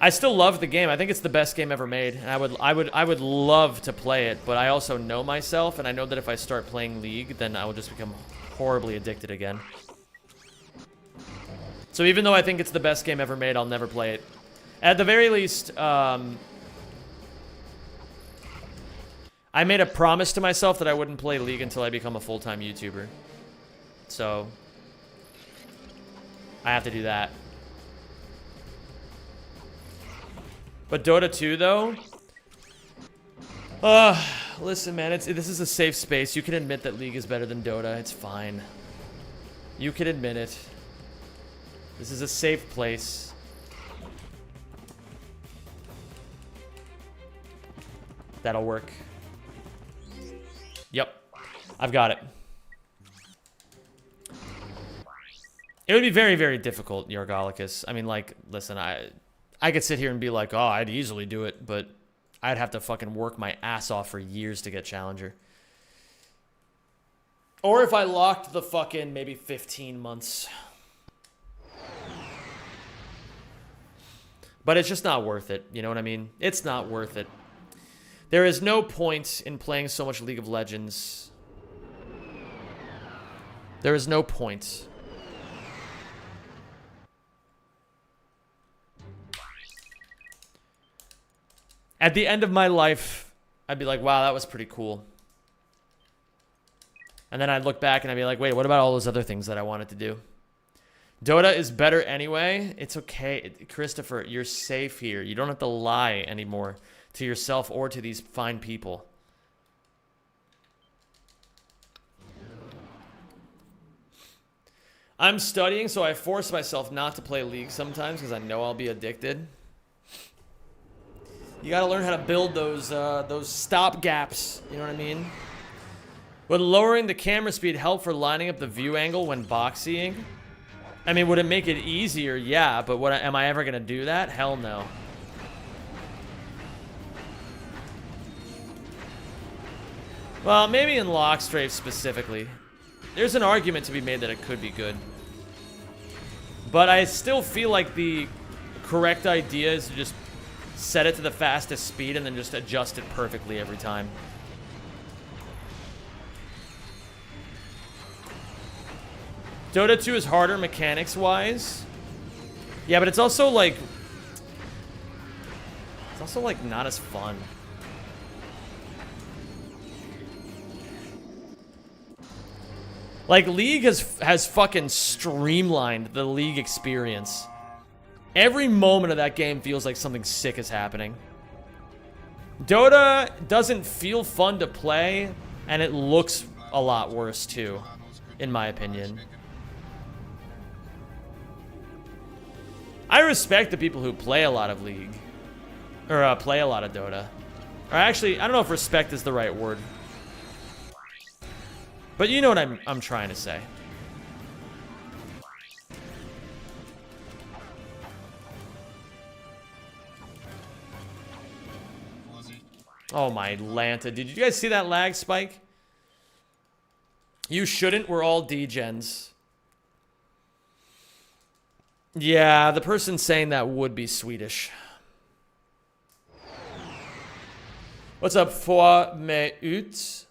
Speaker 1: I still love the game. I think it's the best game ever made, and I would love to play it. But I also know myself, and I know that if I start playing League, then I will just become horribly addicted again. So even though I think it's the best game ever made, I'll never play it. At the very least, I made a promise to myself that I wouldn't play League until I become a full-time YouTuber. So I have to do that. But Dota 2, though... listen, man, this is a safe space. You can admit that League is better than Dota. It's fine. You can admit it. This is a safe place. That'll work. Yep. I've got it. It would be very, very difficult, Yorgolicus. I mean, like, listen, I could sit here and be like, oh, I'd easily do it, but I'd have to fucking work my ass off for years to get Challenger. Or if I locked the fucking maybe 15 months. But it's just not worth it. You know what I mean? It's not worth it. There is no point in playing so much League of Legends. There is no point. At the end of my life, I'd be like, wow, that was pretty cool. And then I'd look back and I'd be like, wait, what about all those other things that I wanted to do? Dota is better anyway. It's okay. Christopher, you're safe here. You don't have to lie anymore to yourself or to these fine people. I'm studying, so I force myself not to play League sometimes because I know I'll be addicted. You gotta learn how to build those stop gaps. You know what I mean? Would lowering the camera speed help for lining up the view angle when boxying? I mean, would it make it easier? Yeah, but am I ever gonna do that? Hell no. Well, maybe in Lockstrafe specifically. There's an argument to be made that it could be good. But I still feel like the correct idea is to just set it to the fastest speed and then just adjust it perfectly every time. Dota 2 is harder mechanics-wise. Yeah, but it's also like not as fun. Like, League has fucking streamlined the League experience. Every moment of that game feels like something sick is happening. Dota doesn't feel fun to play, and it looks a lot worse too, in my opinion. I respect the people who play a lot of League. Or play a lot of Dota. Or actually, I don't know if respect is the right word. But you know what I'm trying to say. Oh my Lanta. Did you guys see that lag spike? You shouldn't. We're all degens. Yeah, the person saying that would be Swedish. What's up, for me ut?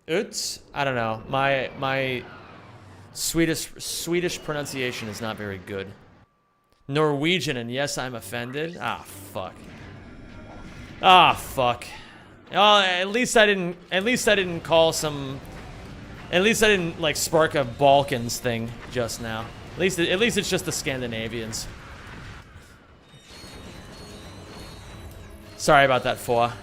Speaker 1: Ut? I don't know. My Swedish pronunciation is not very good. Norwegian, and yes, I'm offended. Ah, fuck. Ah, fuck. Oh, at least I didn't call some. At least I didn't like spark a Balkans thing just now. At least it's just the Scandinavians. Sorry about that, Foa.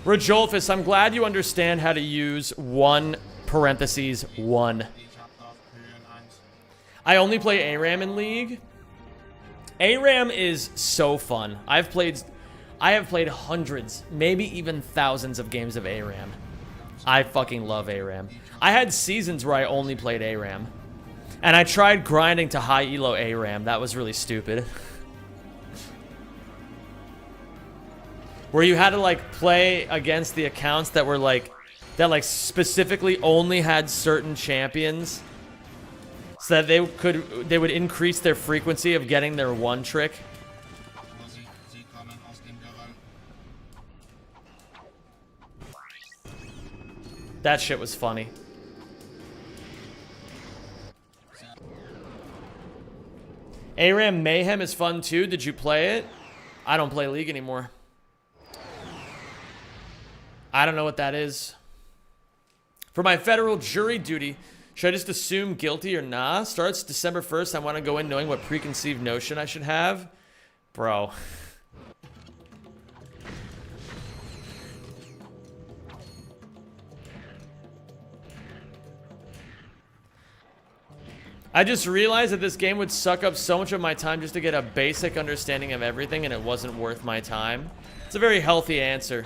Speaker 1: Rajolfus, I'm glad you understand how to use 1 parentheses 1. I only play ARAM in League. ARAM is so fun. I have played hundreds, maybe even thousands of games of ARAM. I fucking love ARAM. I had seasons where I only played ARAM. And I tried grinding to high elo ARAM. That was really stupid. Where you had to like play against the accounts that were like specifically only had certain champions so that they would increase their frequency of getting their one trick. That shit was funny. ARAM Mayhem is fun too. Did you play it? I don't play League anymore. I don't know what that is. For my federal jury duty, should I just assume guilty or nah? Starts December 1st. I want to go in knowing what preconceived notion I should have. Bro. I just realized that this game would suck up so much of my time just to get a basic understanding of everything, and it wasn't worth my time. It's a very healthy answer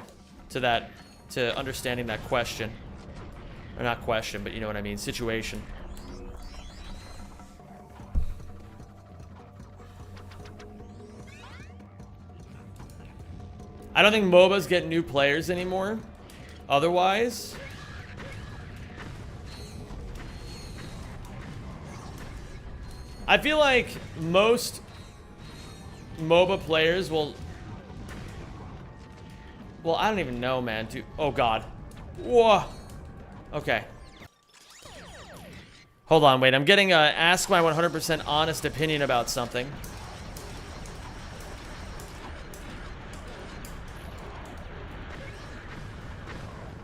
Speaker 1: to that, to understanding that question. Or not question, but you know what I mean, situation. I don't think MOBAs get new players anymore. Otherwise, I feel like most MOBA players will... Well, I don't even know, man. Dude. Oh, God. Whoa. Okay. Hold on, wait. I'm getting ask my 100% honest opinion about something.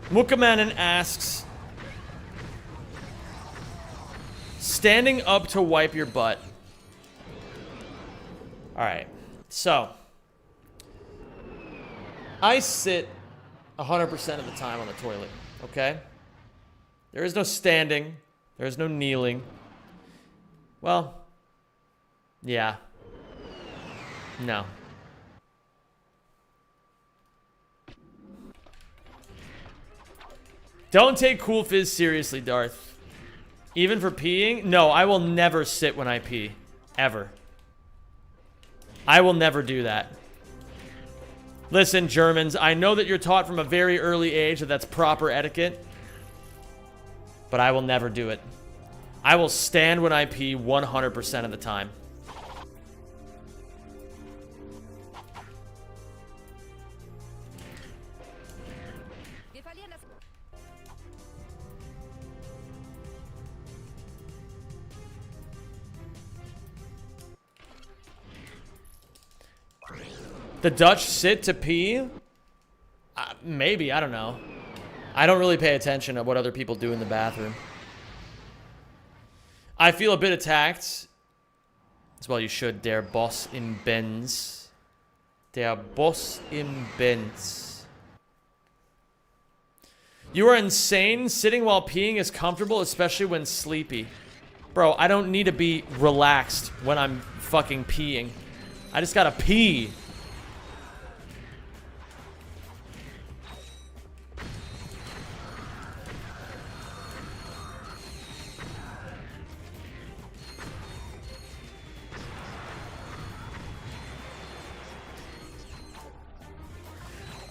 Speaker 1: Mookamanen asks, standing up to wipe your butt. Alright, so I sit 100% of the time on the toilet, okay? There is no standing, there is no kneeling. Well, yeah. No. Don't take Cool Fizz seriously, Darth. Even for peeing? No, I will never sit when I pee. Ever. I will never do that. Listen, Germans, I know that you're taught from a very early age that that's proper etiquette. But I will never do it. I will stand when I pee 100% of the time. The Dutch sit to pee? Maybe, I don't know. I don't really pay attention to what other people do in the bathroom. I feel a bit attacked. As well you should, der Boss im Benz. Der Boss im Benz. You are insane. Sitting while peeing is comfortable, especially when sleepy. Bro, I don't need to be relaxed when I'm fucking peeing. I just gotta pee.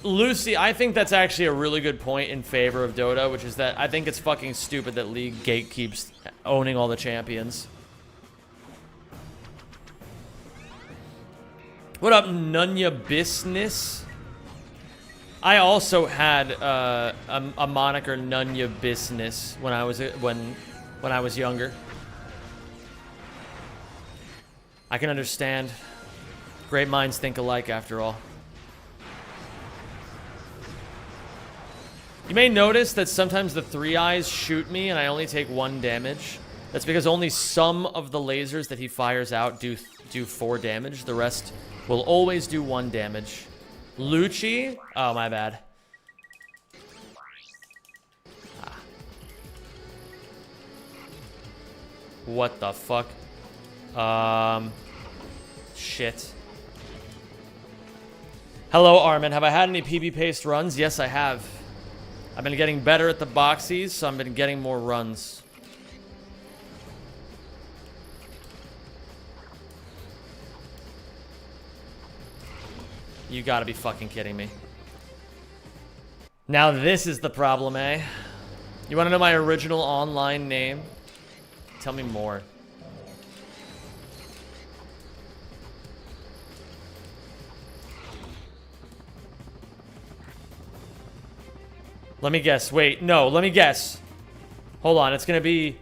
Speaker 1: Lucy, I think that's actually a really good point in favor of Dota, which is that I think it's fucking stupid that League gatekeeps owning all the champions. What up, Nunya Business? I also had a moniker Nunya Business when I was when I was younger. I can understand. Great minds think alike, after all. You may notice that sometimes the 3 eyes shoot me and I only take 1 damage. That's because only some of the lasers that he fires out do 4 damage. The rest will always do 1 damage. Lucci? Oh, my bad. Ah. What the fuck? Shit. Hello, Armin. Have I had any PB paste runs? Yes, I have. I've been getting better at the boxies, so I've been getting more runs. You gotta be fucking kidding me. Now this is the problem, eh? You wanna know my original online name? Tell me more. Let me guess. Wait, no, let me guess. Hold on, it's gonna be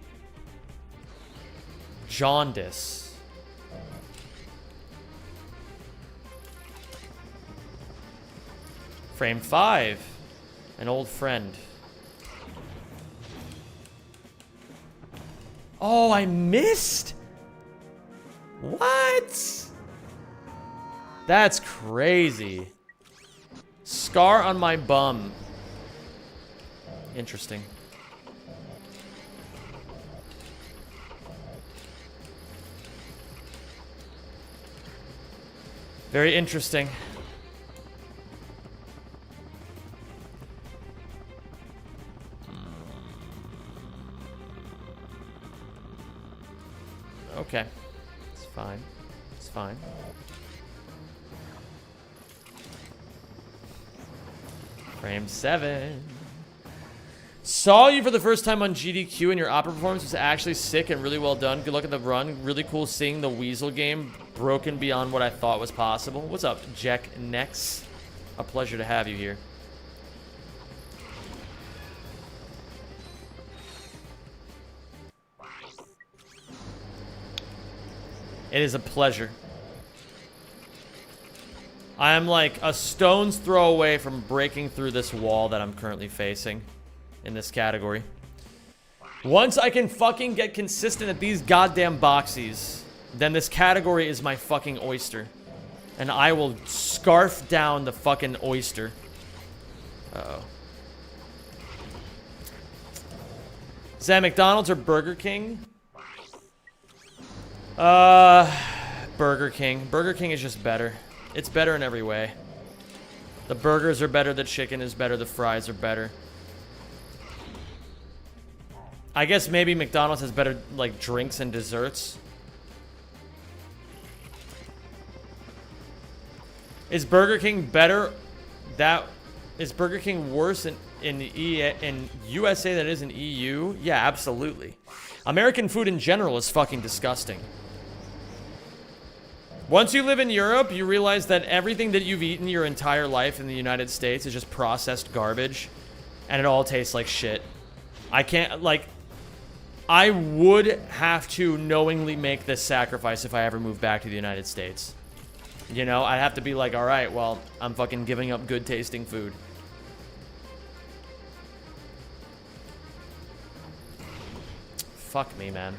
Speaker 1: Jaundice. Frame 5. An old friend. Oh, I missed? What? That's crazy. Scar on my bum. Interesting. Very interesting. Okay. It's fine. It's fine. Frame 7. Saw you for the first time on GDQ and your opera performance was actually sick and really well done. Good luck at the run. Really cool seeing the Weasel game broken beyond what I thought was possible. What's up, Jack Nex? A pleasure to have you here. It is a pleasure. I am like a stone's throw away from breaking through this wall that I'm currently facing in this category. Once I can fucking get consistent at these goddamn boxies, then this category is my fucking oyster. And I will scarf down the fucking oyster. Uh-oh. Is that McDonald's or Burger King? Burger King. Burger King is just better. It's better in every way. The burgers are better, the chicken is better, the fries are better. I guess maybe McDonald's has better, like, drinks and desserts. Is Burger King better? Is Burger King worse in USA than it is in EU? Yeah, absolutely. American food in general is fucking disgusting. Once you live in Europe, you realize that everything that you've eaten your entire life in the United States is just processed garbage, and it all tastes like shit. I can't, like, I would have to knowingly make this sacrifice if I ever moved back to the United States. You know, I'd have to be like, all right, well, I'm fucking giving up good tasting food. Fuck me, man.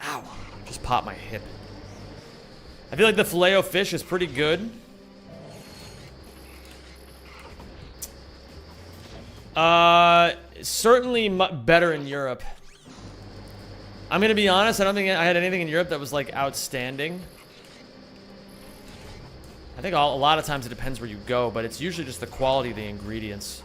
Speaker 1: Ow. Just popped my hip. I feel like the Filet-O-Fish is pretty good. Certainly better in Europe. I'm gonna be honest, I don't think I had anything in Europe that was, like, outstanding. I think a lot of times it depends where you go, but it's usually just the quality of the ingredients.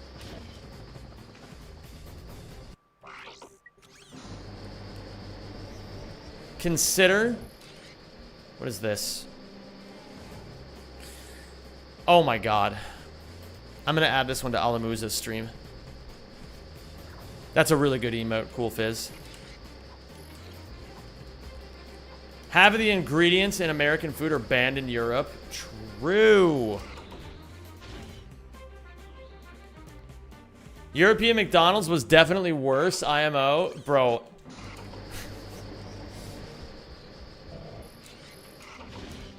Speaker 1: Consider... What is this? Oh my god. I'm gonna add this one to Alamuza's stream. That's a really good emote. Cool Fizz. Half of the ingredients in American food are banned in Europe. True. European McDonald's was definitely worse. IMO. Bro.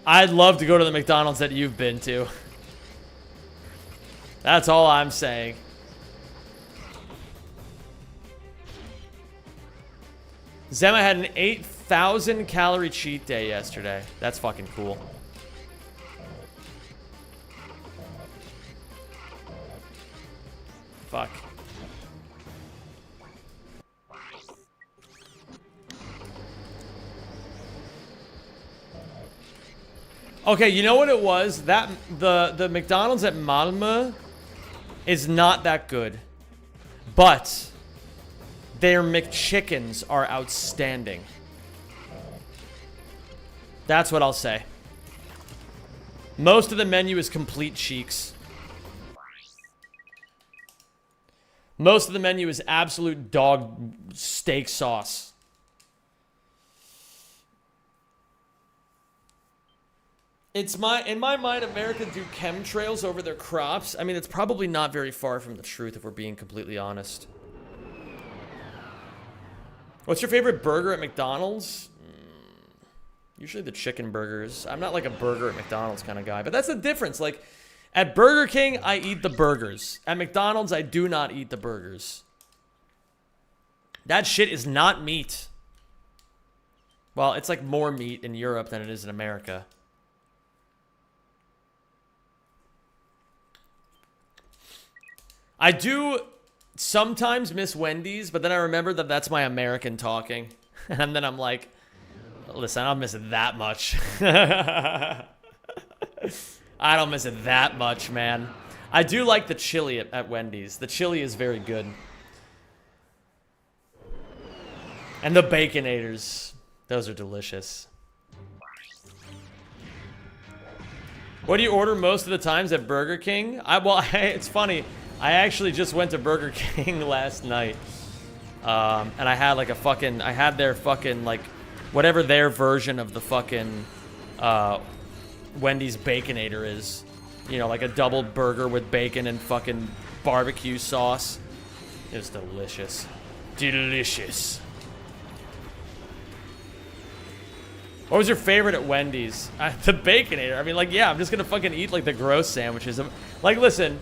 Speaker 1: I'd love to go to the McDonald's that you've been to. That's all I'm saying. Zema had an 8,000 calorie cheat day yesterday. That's fucking cool. Fuck. Okay, you know what it was? That the McDonald's at Malmö is not that good. But their McChickens are outstanding. That's what I'll say. Most of the menu is complete cheeks. Most of the menu is absolute dog steak sauce. In my mind, America do chemtrails over their crops. I mean, it's probably not very far from the truth if we're being completely honest. What's your favorite burger at McDonald's? Usually the chicken burgers. I'm not like a burger at McDonald's kind of guy, but that's the difference. Like, at Burger King, I eat the burgers. At McDonald's, I do not eat the burgers. That shit is not meat. Well, it's like more meat in Europe than it is in America. I do sometimes miss Wendy's, but then I remember that that's my American talking. And then I'm like, Listen, I don't miss it that much. I don't miss it that much, man. I do like the chili at Wendy's. The chili is very good. And the Baconators. Those are delicious. What do you order most of the times at Burger King? It's funny. I actually just went to Burger King last night. And I had like I had their fucking like, whatever their version of the fucking Wendy's Baconator is. You know, like a double burger with bacon and fucking barbecue sauce. It was delicious. Delicious. What was your favorite at Wendy's? The Baconator. I mean, like, yeah, I'm just gonna fucking eat, like, the gross sandwiches. Like, listen,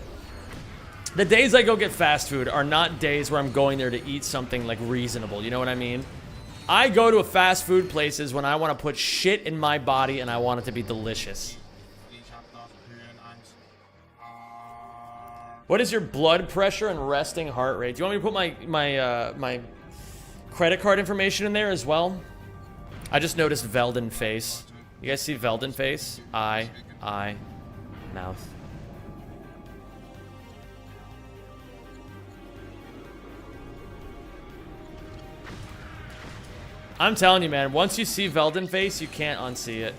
Speaker 1: the days I go get fast food are not days where I'm going there to eat something, like, reasonable. You know what I mean? I go to a fast food places when I want to put shit in my body and I want it to be delicious. What is your blood pressure and resting heart rate? Do you want me to put my credit card information in there as well? I just noticed Veldon face. You guys see Veldon face? Eye, mouth. I'm telling you, man, once you see Veldon face, you can't unsee it.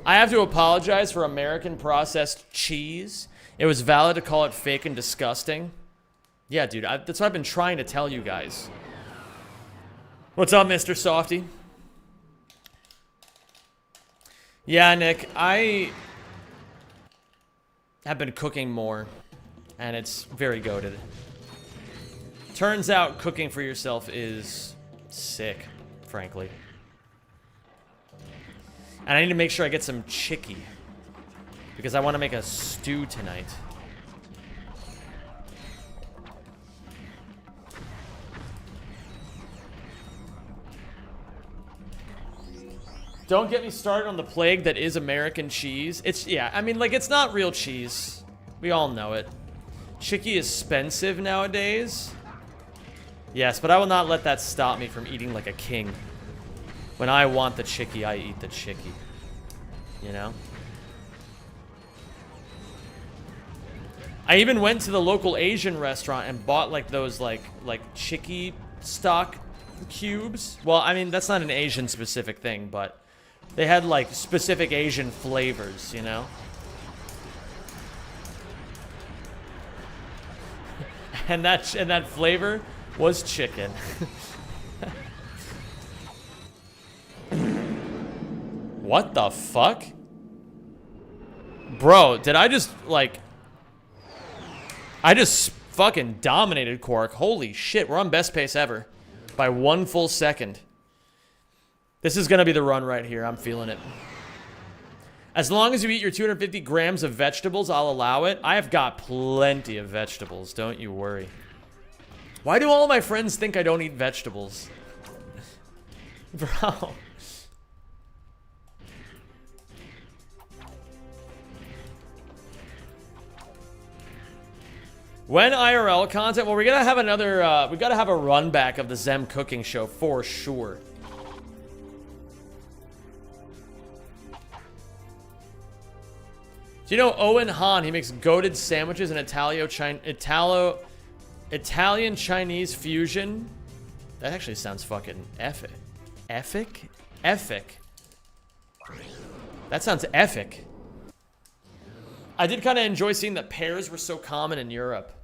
Speaker 1: I have to apologize for American processed cheese. It was valid to call it fake and disgusting. Yeah, dude, that's what I've been trying to tell you guys. What's up, Mr. Softy? Yeah, Nick, I have been cooking more, and it's very goated. Turns out cooking for yourself is sick, frankly. And I need to make sure I get some chicky, because I want to make a stew tonight. Don't get me started on the plague that is American cheese. Yeah, I mean, like, it's not real cheese. We all know it. Chicky is expensive nowadays. Yes, but I will not let that stop me from eating like a king. When I want the chicky, I eat the chicky. You know? I even went to the local Asian restaurant and bought like those like chicky stock cubes. Well, I mean, that's not an Asian specific thing, but they had like specific Asian flavors, you know? And that flavor was chicken. What the fuck? Bro, did I just, like... I just fucking dominated Quark. Holy shit, we're on best pace ever. By 1 full second. This is gonna be the run right here, I'm feeling it. As long as you eat your 250 grams of vegetables, I'll allow it. I have got plenty of vegetables, don't you worry. Why do all of my friends think I don't eat vegetables? Bro... When IRL content, well, we're gonna have another, we gotta have a run back of the Zem cooking show for sure. Do you know Owen Han? He makes goated sandwiches in Italian Chinese fusion. That actually sounds fucking epic. Epic? That sounds epic. I did kind of enjoy seeing that pears were so common in Europe.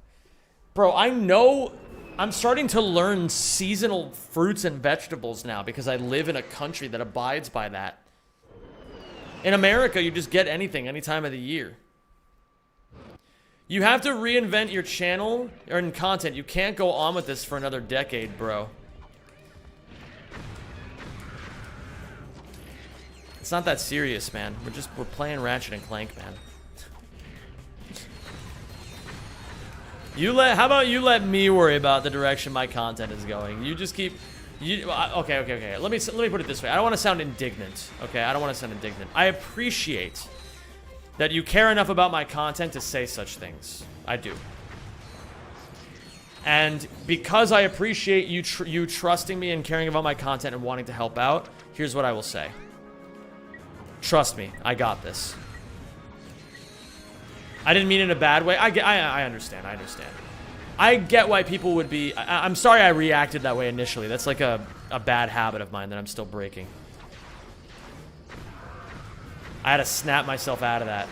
Speaker 1: Bro, I know I'm starting to learn seasonal fruits and vegetables now because I live in a country that abides by that. In America, you just get anything any time of the year. You have to reinvent your channel or content. You can't go on with this for another decade, bro. It's not that serious, man. We're playing Ratchet and Clank, man. How about you let me worry about the direction my content is going? You just keep... Okay. Let me put it this way. I don't want to sound indignant, okay? I don't want to sound indignant. I appreciate that you care enough about my content to say such things. I do. And because I appreciate you trusting me and caring about my content and wanting to help out, here's what I will say. Trust me, I got this. I didn't mean it in a bad way. I understand. I understand. I get why people would be... I'm sorry I reacted that way initially. That's like a bad habit of mine that I'm still breaking. I had to snap myself out of that.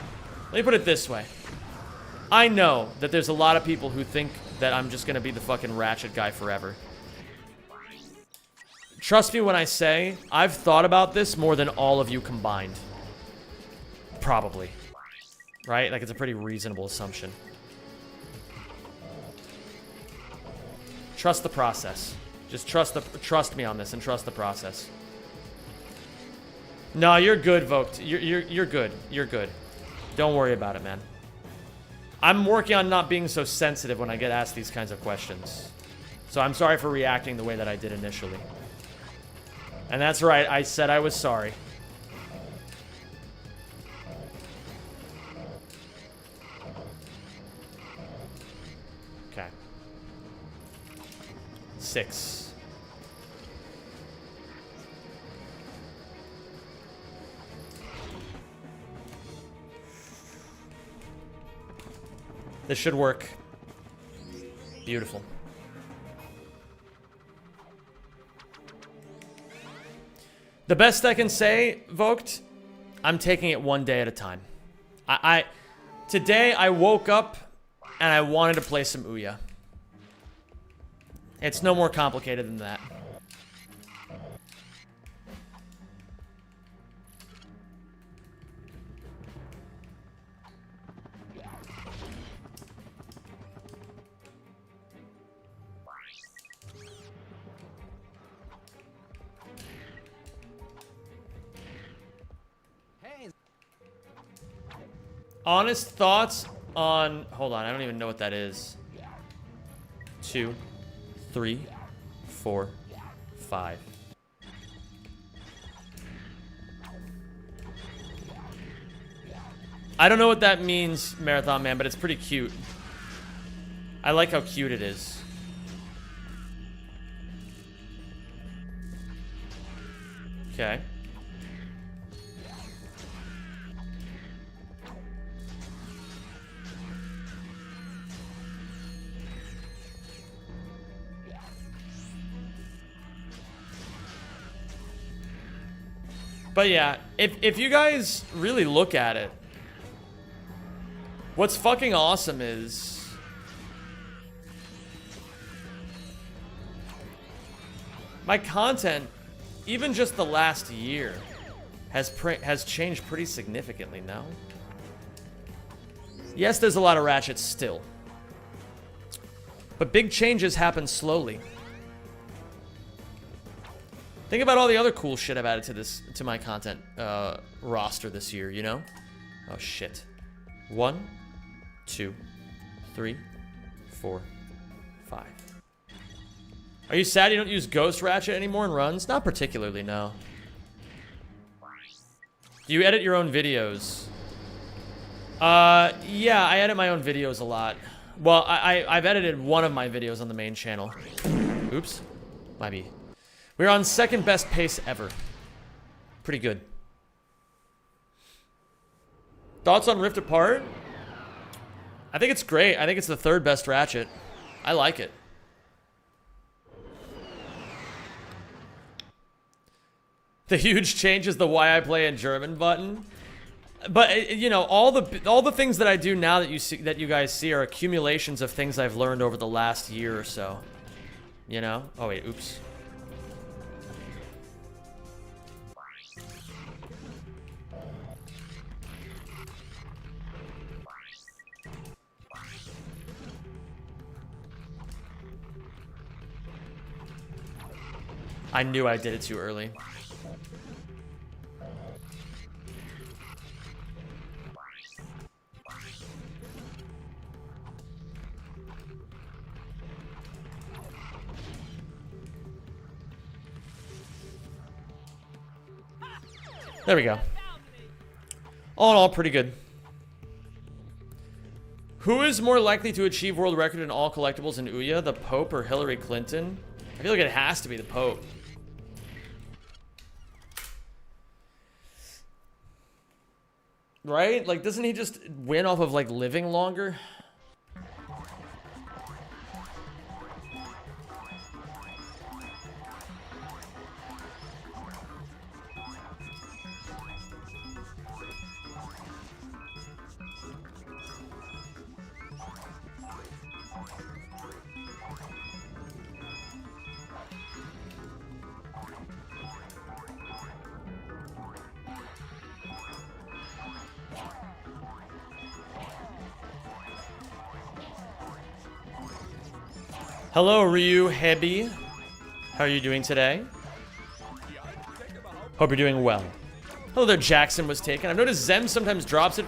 Speaker 1: Let me put it this way. I know that there's a lot of people who think that I'm just gonna be the fucking Ratchet guy forever. Trust me when I say, I've thought about this more than all of you combined. Probably. Right? Like, it's a pretty reasonable assumption. Trust the process. Just trust me on this and trust the process. No, you're good, Voked. You're good. You're good. Don't worry about it, man. I'm working on not being so sensitive when I get asked these kinds of questions. So I'm sorry for reacting the way that I did initially. And that's right, I said I was sorry. Okay. 6. This should work. Beautiful. The best I can say, Voked, I'm taking it one day at a time. Today I woke up and I wanted to play some Ouya. It's no more complicated than that. Honest thoughts on... Hold on, I don't even know what that is. 2, 3, 4, 5. I don't know what that means, Marathon Man, but it's pretty cute. I like how cute it is. Okay. But yeah, if you guys really look at it, what's fucking awesome is my content, even just the last year, has changed pretty significantly now. Yes, there's a lot of Ratchet still, but big changes happen slowly. Think about all the other cool shit I've added to my content roster this year, you know? Oh shit. 1, 2, 3, 4, 5. Are you sad you don't use Ghost Ratchet anymore in runs? Not particularly, no. Do you edit your own videos? Yeah, I edit my own videos a lot. Well, I've edited one of my videos on the main channel. Oops. Might be. We're on second best pace ever. Pretty good. Thoughts on Rift Apart? I think it's great. I think it's the third best Ratchet. I like it. The huge change is the why I play in German button. But you know, all the things that I do now that you guys see are accumulations of things I've learned over the last year or so. You know? Oh wait, oops. I knew I did it too early. There we go. All in all, pretty good. Who is more likely to achieve world record in all collectibles in Ouya, the Pope or Hillary Clinton? I feel like it has to be the Pope. Right? Like, doesn't he just win off of, like, living longer? Hello, Ryu Hebi. How are you doing today? Hope you're doing well. Hello there, Jackson was taken. I've noticed Zem sometimes drops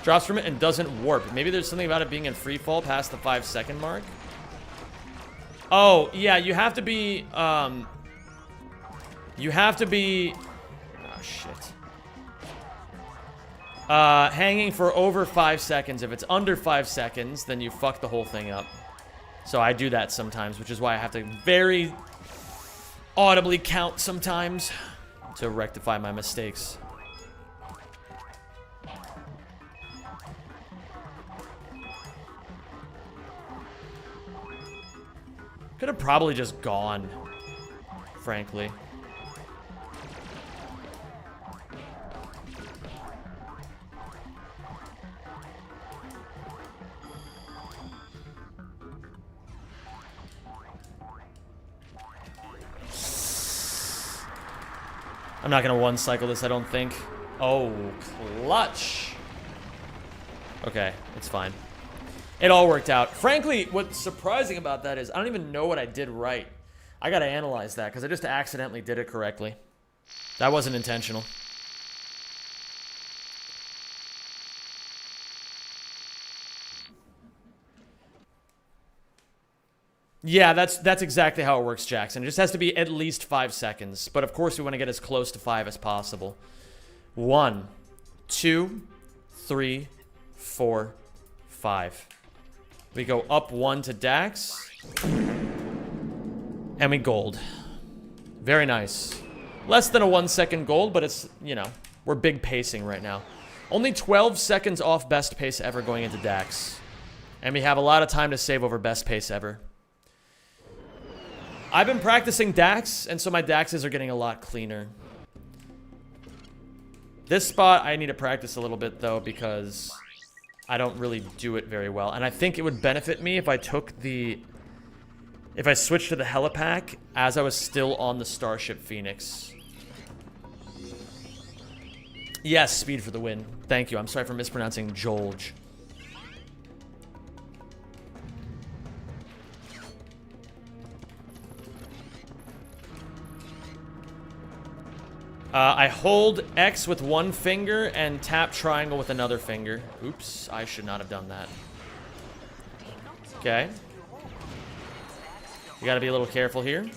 Speaker 1: from it and doesn't warp. Maybe there's something about it being in free fall past the 5-second mark. Oh, yeah, you have to be, oh, shit. Hanging for over 5 seconds. If it's under 5 seconds, then you fuck the whole thing up. So I do that sometimes, which is why I have to very audibly count sometimes to rectify my mistakes. Could have probably just gone, frankly. I'm not gonna one cycle this, I don't think. Oh, clutch. Okay, it's fine. It all worked out. Frankly, what's surprising about that is I don't even know what I did right. I gotta analyze that because I just accidentally did it correctly. That wasn't intentional. Yeah, that's exactly how it works, Jackson. It just has to be at least 5 seconds. But of course, we want to get as close to 5 as possible. 1, 2, 3, 4, 5. We go up 1 to Dax. And we gold. Very nice. Less than a 1-second gold, but it's, you know, we're big pacing right now. Only 12 seconds off best pace ever going into Dax. And we have a lot of time to save over best pace ever. I've been practicing Dax, and so my Daxes are getting a lot cleaner. This spot, I need to practice a little bit, though, because I don't really do it very well. And I think it would benefit me if I took the... if I switched to the helipack as I was still on the Starship Phoenix. Yes, speed for the win. Thank you. I'm sorry for mispronouncing Jolge. I hold X with one finger and tap triangle with another finger. Oops, I should not have done that. Okay. You gotta be a little careful here.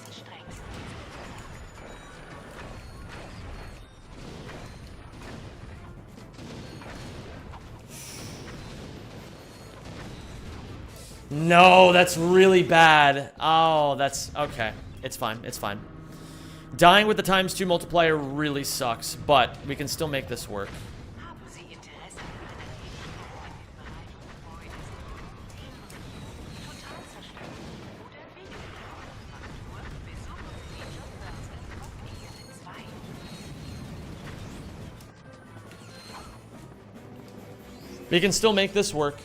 Speaker 1: No, that's really bad. Oh, that's... okay. It's fine, it's fine. Dying with the ×2 multiplier really sucks, but we can still make this work. We can still make this work.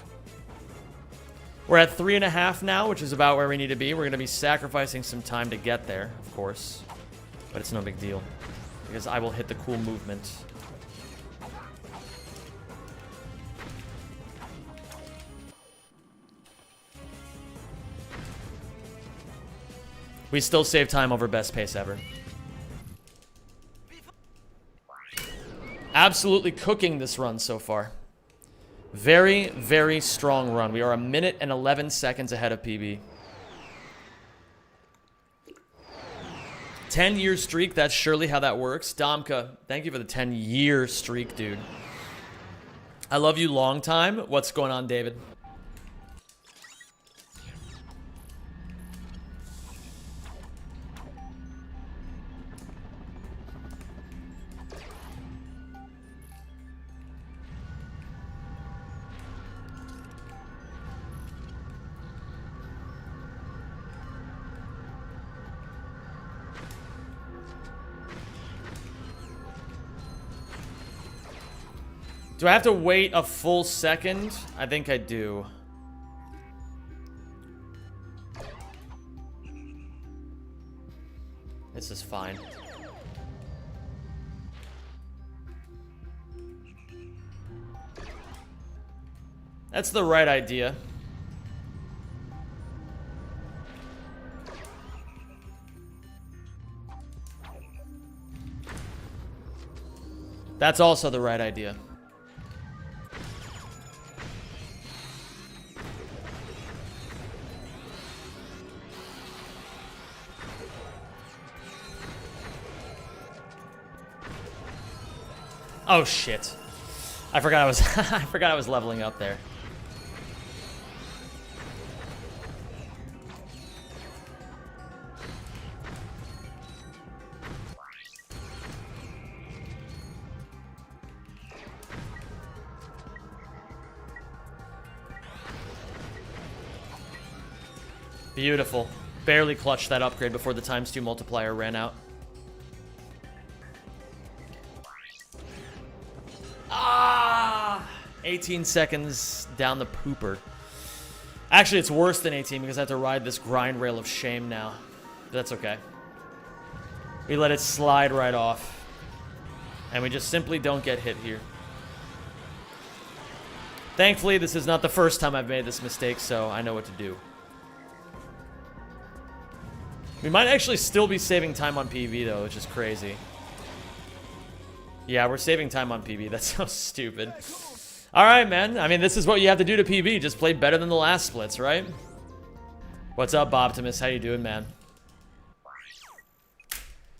Speaker 1: We're at 3.5 now, which is about where we need to be. We're going to be sacrificing some time to get there, of course. But it's no big deal, because I will hit the cool movement. We still save time over best pace ever. Absolutely cooking this run so far. Very, very strong run. We are 1 minute and 11 seconds ahead of PB. 10-year streak, that's surely how that works. Domka, thank you for the 10-year streak, dude. I love you long time. What's going on, David? Do I have to wait a full second? I think I do. This is fine. That's the right idea. That's also the right idea. Oh shit. I forgot I was I forgot I was leveling up there. Beautiful. Barely clutched that upgrade before the ×2 multiplier ran out. Ah! 18 seconds down the pooper. Actually, it's worse than 18 because I have to ride this grind rail of shame now. But that's okay. We let it slide right off. And we just simply don't get hit here. Thankfully, this is not the first time I've made this mistake, so I know what to do. We might actually still be saving time on PV, though, which is crazy. Yeah, we're saving time on PV. That's so stupid. Alright, man. I mean, this is what you have to do to PV. Just play better than the last splits, right? What's up, Optimus? How you doing, man?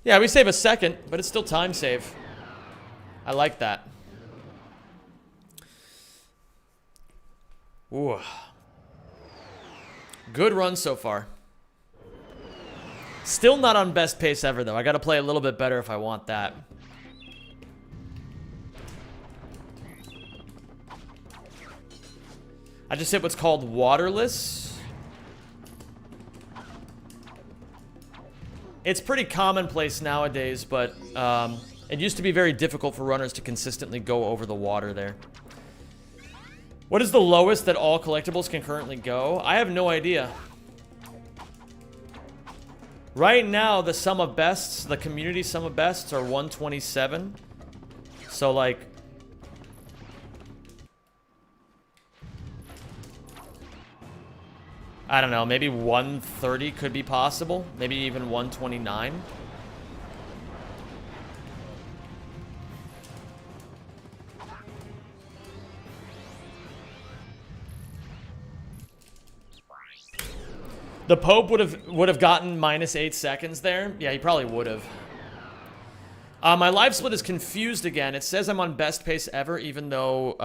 Speaker 1: Yeah, we save a second, but it's still time save. I like that. Ooh. Good run so far. Still not on best pace ever, though. I gotta play a little bit better if I want that. I just hit what's called waterless. It's pretty commonplace nowadays, but it used to be very difficult for runners to consistently go over the water there. What is the lowest that all collectibles can currently go? I have no idea. Right now, the sum of bests, the community sum of bests are 127. So, like... I don't know, maybe 130 could be possible. Maybe even 129. The Pope would have gotten -8 seconds there. Yeah, he probably would have. My live split is confused again. It says I'm on best pace ever, even though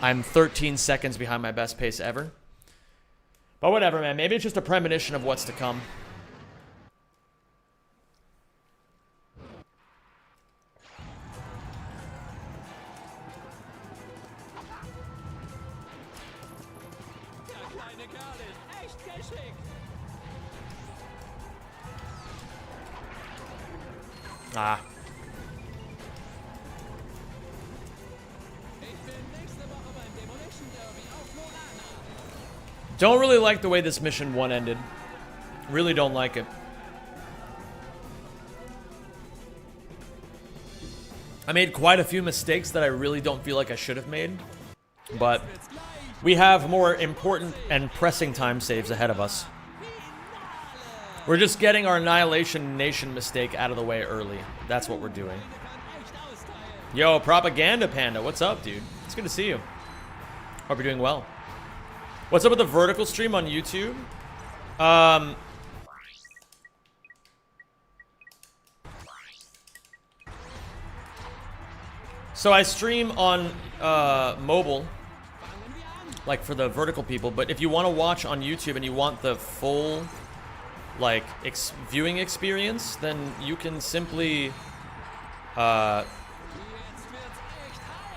Speaker 1: I'm 13 seconds behind my best pace ever. But whatever, man. Maybe it's just a premonition of what's to come. Ah. Don't really like the way this mission 1 ended. Really don't like it. I made quite a few mistakes that I really don't feel like I should have made. But we have more important and pressing time saves ahead of us. We're just getting our Annihilation Nation mistake out of the way early. That's what we're doing. Yo, Propaganda Panda, what's up, dude? It's good to see you. Hope you're doing well. What's up with the vertical stream on YouTube? So I stream on mobile, like for the vertical people, but if you want to watch on YouTube and you want the full like viewing experience, then you can simply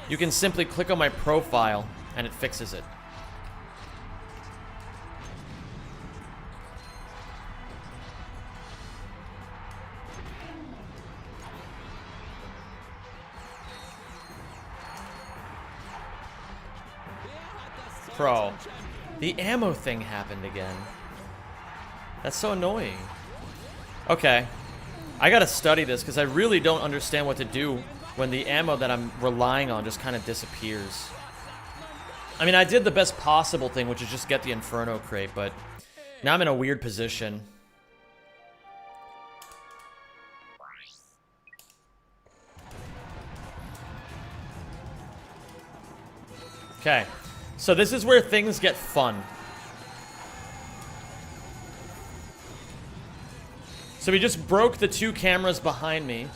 Speaker 1: click on my profile and it fixes it. Bro, the ammo thing happened again. That's so annoying. Okay. I gotta study this because I really don't understand what to do when the ammo that I'm relying on just kind of disappears. I mean, I did the best possible thing, which is just get the Inferno crate, but now I'm in a weird position. Okay. So this is where things get fun. So we just broke the 2 cameras behind me,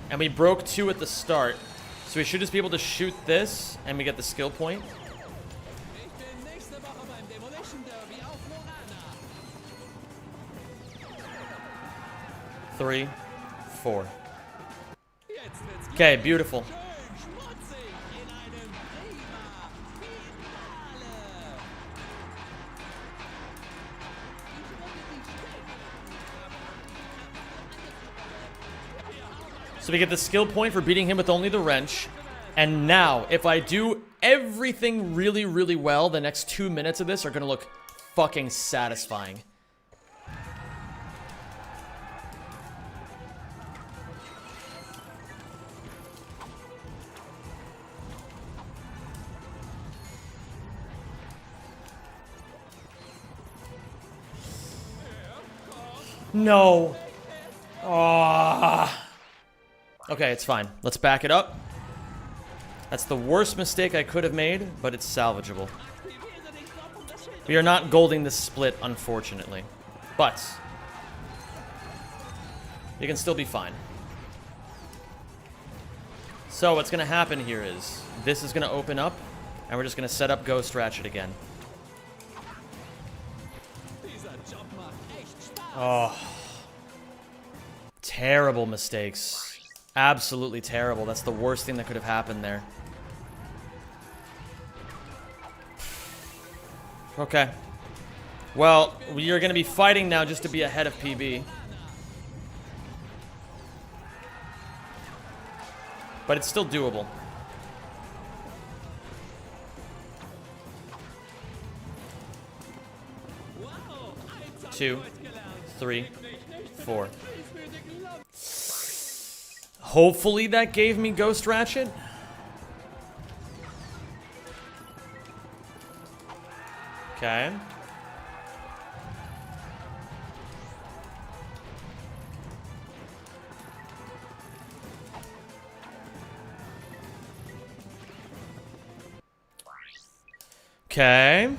Speaker 1: and we broke 2 at the start. So we should just be able to shoot this, and we get the skill point. Three, 4. Okay, beautiful. So we get the skill point for beating him with only the wrench. And now, if I do everything really, really well, the next 2 minutes of this are gonna look fucking satisfying. No. Ah. Okay, it's fine. Let's back it up. That's the worst mistake I could have made, but it's salvageable. We are not golding this split, unfortunately. But you can still be fine. So what's going to happen here is this is going to open up, and we're just going to set up Ghost Ratchet again. Oh. Terrible mistakes. Absolutely terrible. That's the worst thing that could have happened there. Okay. Well, we are going to be fighting now just to be ahead of PB. But it's still doable. Two, 3, 4. Hopefully that gave me Ghost Ratchet. Okay. Okay.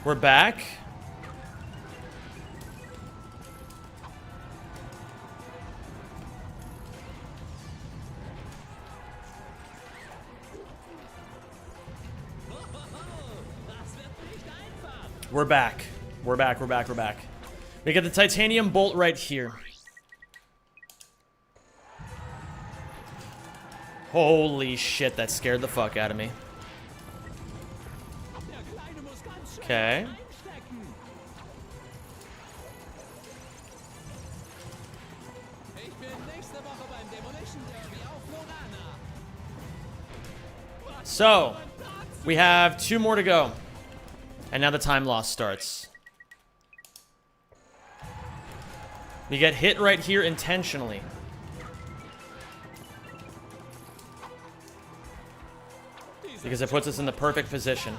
Speaker 1: We're back. We're back. We're back, we're back, we're back. We get the titanium bolt right here. Holy shit, that scared the fuck out of me. Okay. So, we have 2 more to go. And now the time loss starts. We get hit right here intentionally. Because it puts us in the perfect position.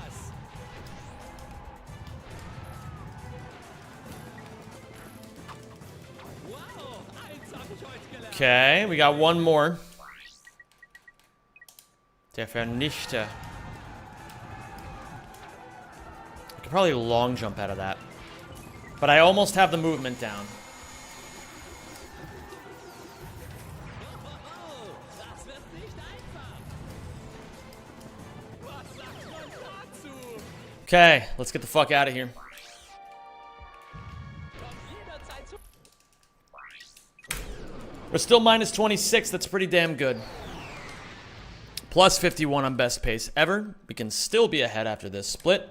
Speaker 1: Okay, we got 1 more. Der Vernichter. Probably long jump out of that. But I almost have the movement down. Okay, let's get the fuck out of here. We're still minus 26. That's pretty damn good. Plus 51 on best pace ever. We can still be ahead after this split.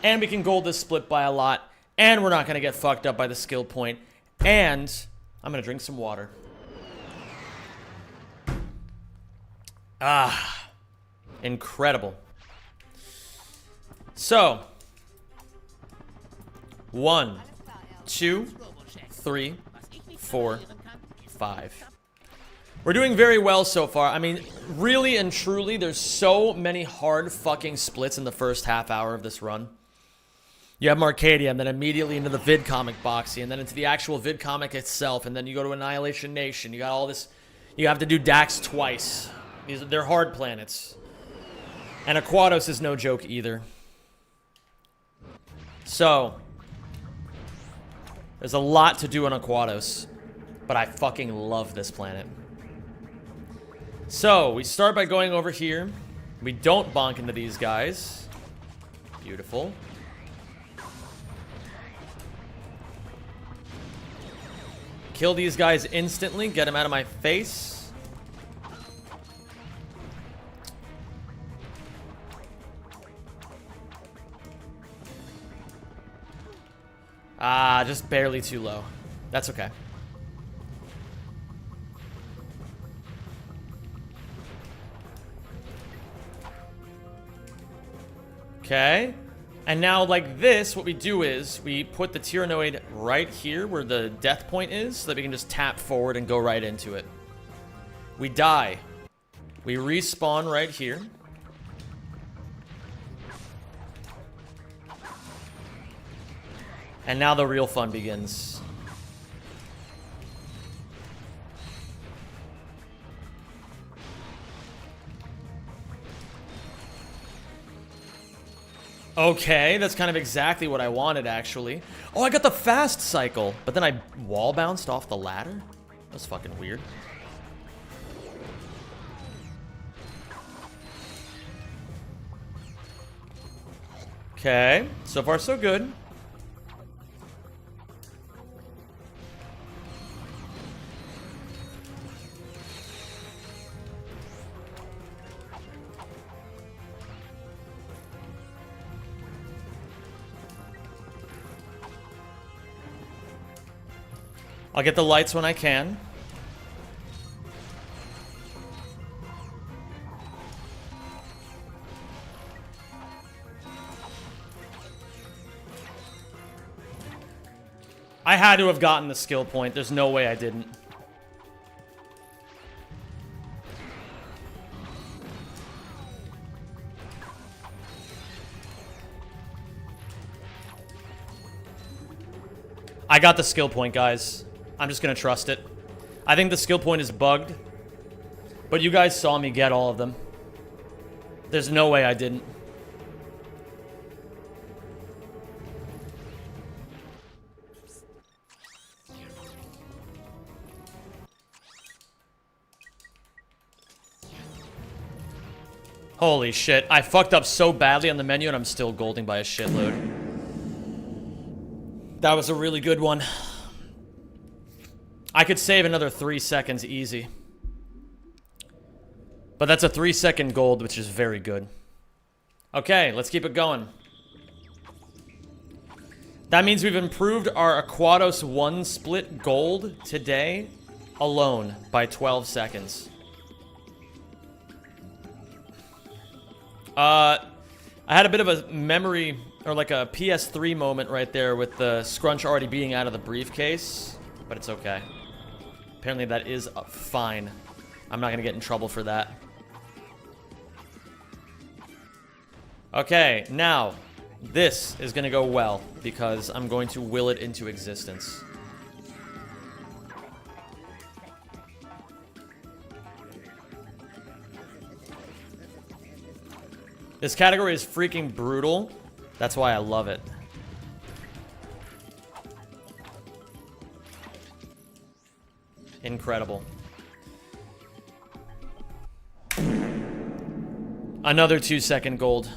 Speaker 1: And we can gold this split by a lot. And we're not going to get fucked up by the skill point. And I'm going to drink some water. Ah. Incredible. So, 1, 2, 3, 4, 5. We're doing very well so far. I mean, really and truly, there's so many hard fucking splits in the first half hour of this run. You have Marcadia, and then immediately into the vid comic boxy, and then into the actual vid comic itself, and then you go to Annihilation Nation. You got all this. You have to do Dax twice. They're hard planets. And Aquados is no joke either. So, there's a lot to do on Aquados, but I fucking love this planet. So, we start by going over here. We don't bonk into these guys. Beautiful. Kill these guys instantly, get them out of my face. Ah, just barely too low. That's okay. Okay. And now, like this, what we do is we put the Tyrannoid right here where the death point is so that we can just tap forward and go right into it. We die. We respawn right here. And now the real fun begins. Okay, that's kind of exactly what I wanted, actually. Oh, I got the fast cycle, but then I wall bounced off the ladder? That's fucking weird. Okay, so far so good. I'll get the lights when I can. I had to have gotten the skill point. There's no way I didn't. I got the skill point, guys. I'm just gonna trust it. I think the skill point is bugged, but you guys saw me get all of them. There's no way I didn't. Holy shit, I fucked up so badly on the menu and I'm still golding by a shitload. That was a really good one. I could save another 3 seconds easy. But that's a 3-second gold, which is very good. Okay, let's keep it going. That means we've improved our Aquados 1 split gold today alone by 12 seconds. I had a bit of a memory, or like a PS3 moment right there with the scrunch already being out of the briefcase, but it's okay. Apparently that is fine. I'm not gonna get in trouble for that. Okay, now, this is gonna go well, because I'm going to will it into existence. This category is freaking brutal. That's why I love it. Incredible. Another 2-second gold.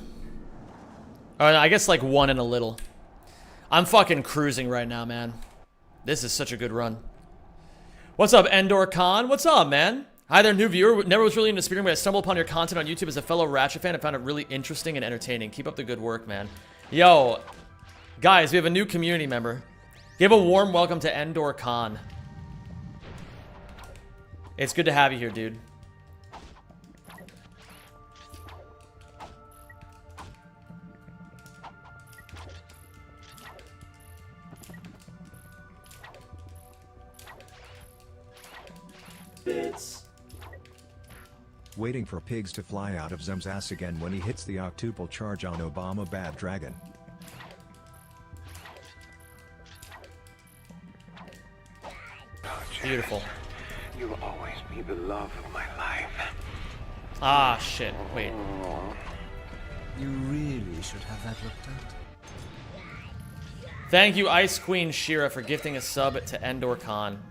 Speaker 1: I guess like 1 and a little. I'm fucking cruising right now, man. This is such a good run. What's up, Endor Khan? What's up, man? Hi there, new viewer. Never was really into speedrunning, but I stumbled upon your content on YouTube as a fellow Ratchet fan and found it really interesting and entertaining. Keep up the good work, man. Yo, guys, we have a new community member. Give a warm welcome to Endor Khan. It's good to have you here, dude.
Speaker 6: Waiting for pigs to fly out of Zem's ass again when he hits the octuple charge on Obama Bad Dragon.
Speaker 1: Beautiful.
Speaker 2: You will always be the love of my life.
Speaker 1: Ah, shit. Wait.
Speaker 5: You really should have that looked at.
Speaker 1: Thank you, Ice Queen Shira, for gifting a sub to Endor Khan.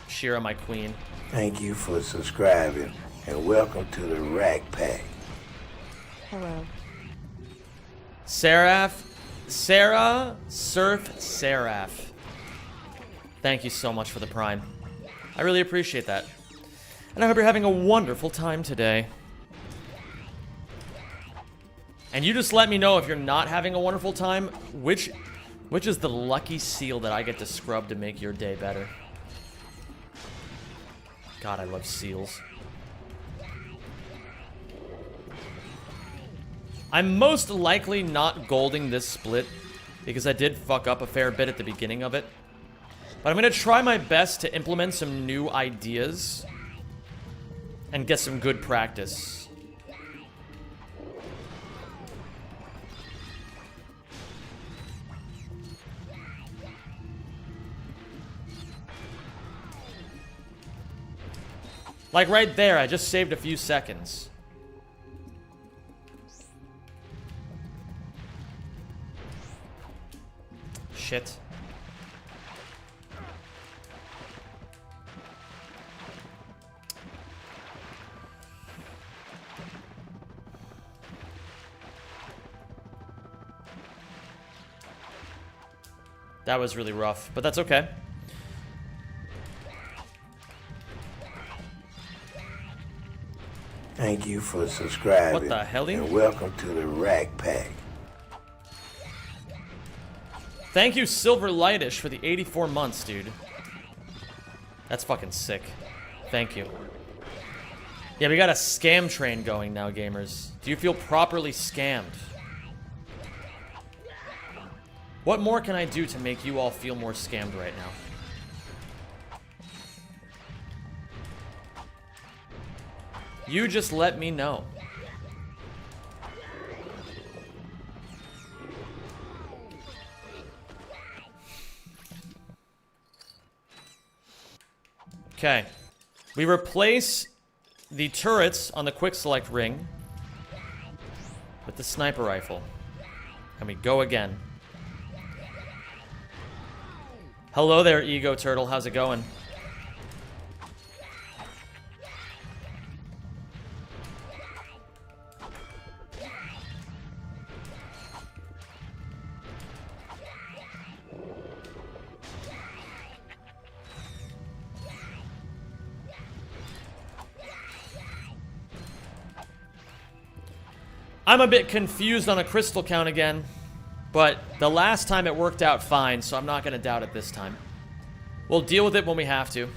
Speaker 1: Shira, my queen.
Speaker 7: Thank you for subscribing, and welcome to the Rack Pack.
Speaker 4: Hello.
Speaker 1: Sarah, Surf Seraph. Thank you so much for the Prime. I really appreciate that. And I hope you're having a wonderful time today. And you just let me know if you're not having a wonderful time, which is the lucky seal that I get to scrub to make your day better. God, I love seals. I'm most likely not golding this split because I did fuck up a fair bit at the beginning of it. But I'm going to try my best to implement some new ideas and get some good practice. Like right there, I just saved a few seconds. Shit. That was really rough, but that's okay.
Speaker 7: Thank you for subscribing.
Speaker 1: What the hell?
Speaker 7: And welcome to the Rack Pack.
Speaker 1: Thank you, Silver Lightish, for the 84 months, dude. That's fucking sick. Thank you. Yeah, we got a scam train going now, gamers. Do you feel properly scammed? What more can I do to make you all feel more scammed right now? You just let me know. Okay. We replace the turrets on the quick select ring with the sniper rifle. And we go again. Hello there, Ego Turtle. How's it going? I'm a bit confused on a crystal count again, but the last time it worked out fine, so I'm not going to doubt it this time. We'll deal with it when we have to.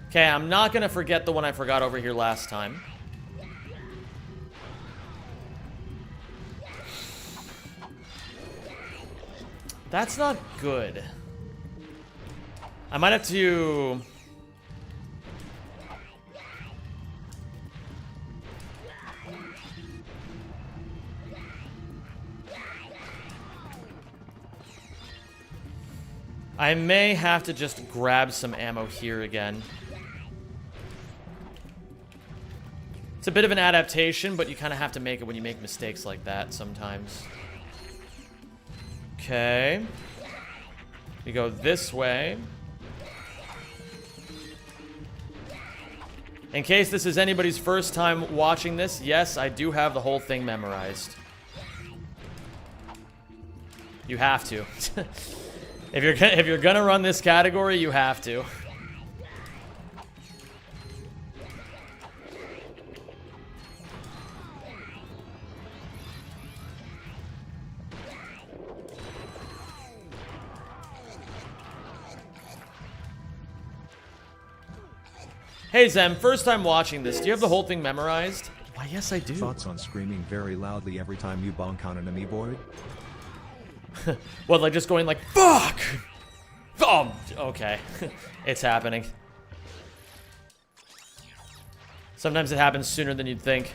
Speaker 1: Okay, I'm not going to forget the one I forgot over here last time. That's not good. I might have to... I may have to just grab some ammo here again. It's a bit of an adaptation, but you kind of have to make it when you make mistakes like that sometimes. Okay. We go this way. In case this is anybody's first time watching this, yes, I do have the whole thing memorized. You have to. If you're gonna run this category, you have to. Hey Zem, first time watching this. Do you have the whole thing memorized? Why, yes I do.
Speaker 6: Thoughts on screaming very loudly every time you bonk on an amoeboid?
Speaker 1: What, like just going like, fuck! Oh, okay. It's happening. Sometimes it happens sooner than you'd think.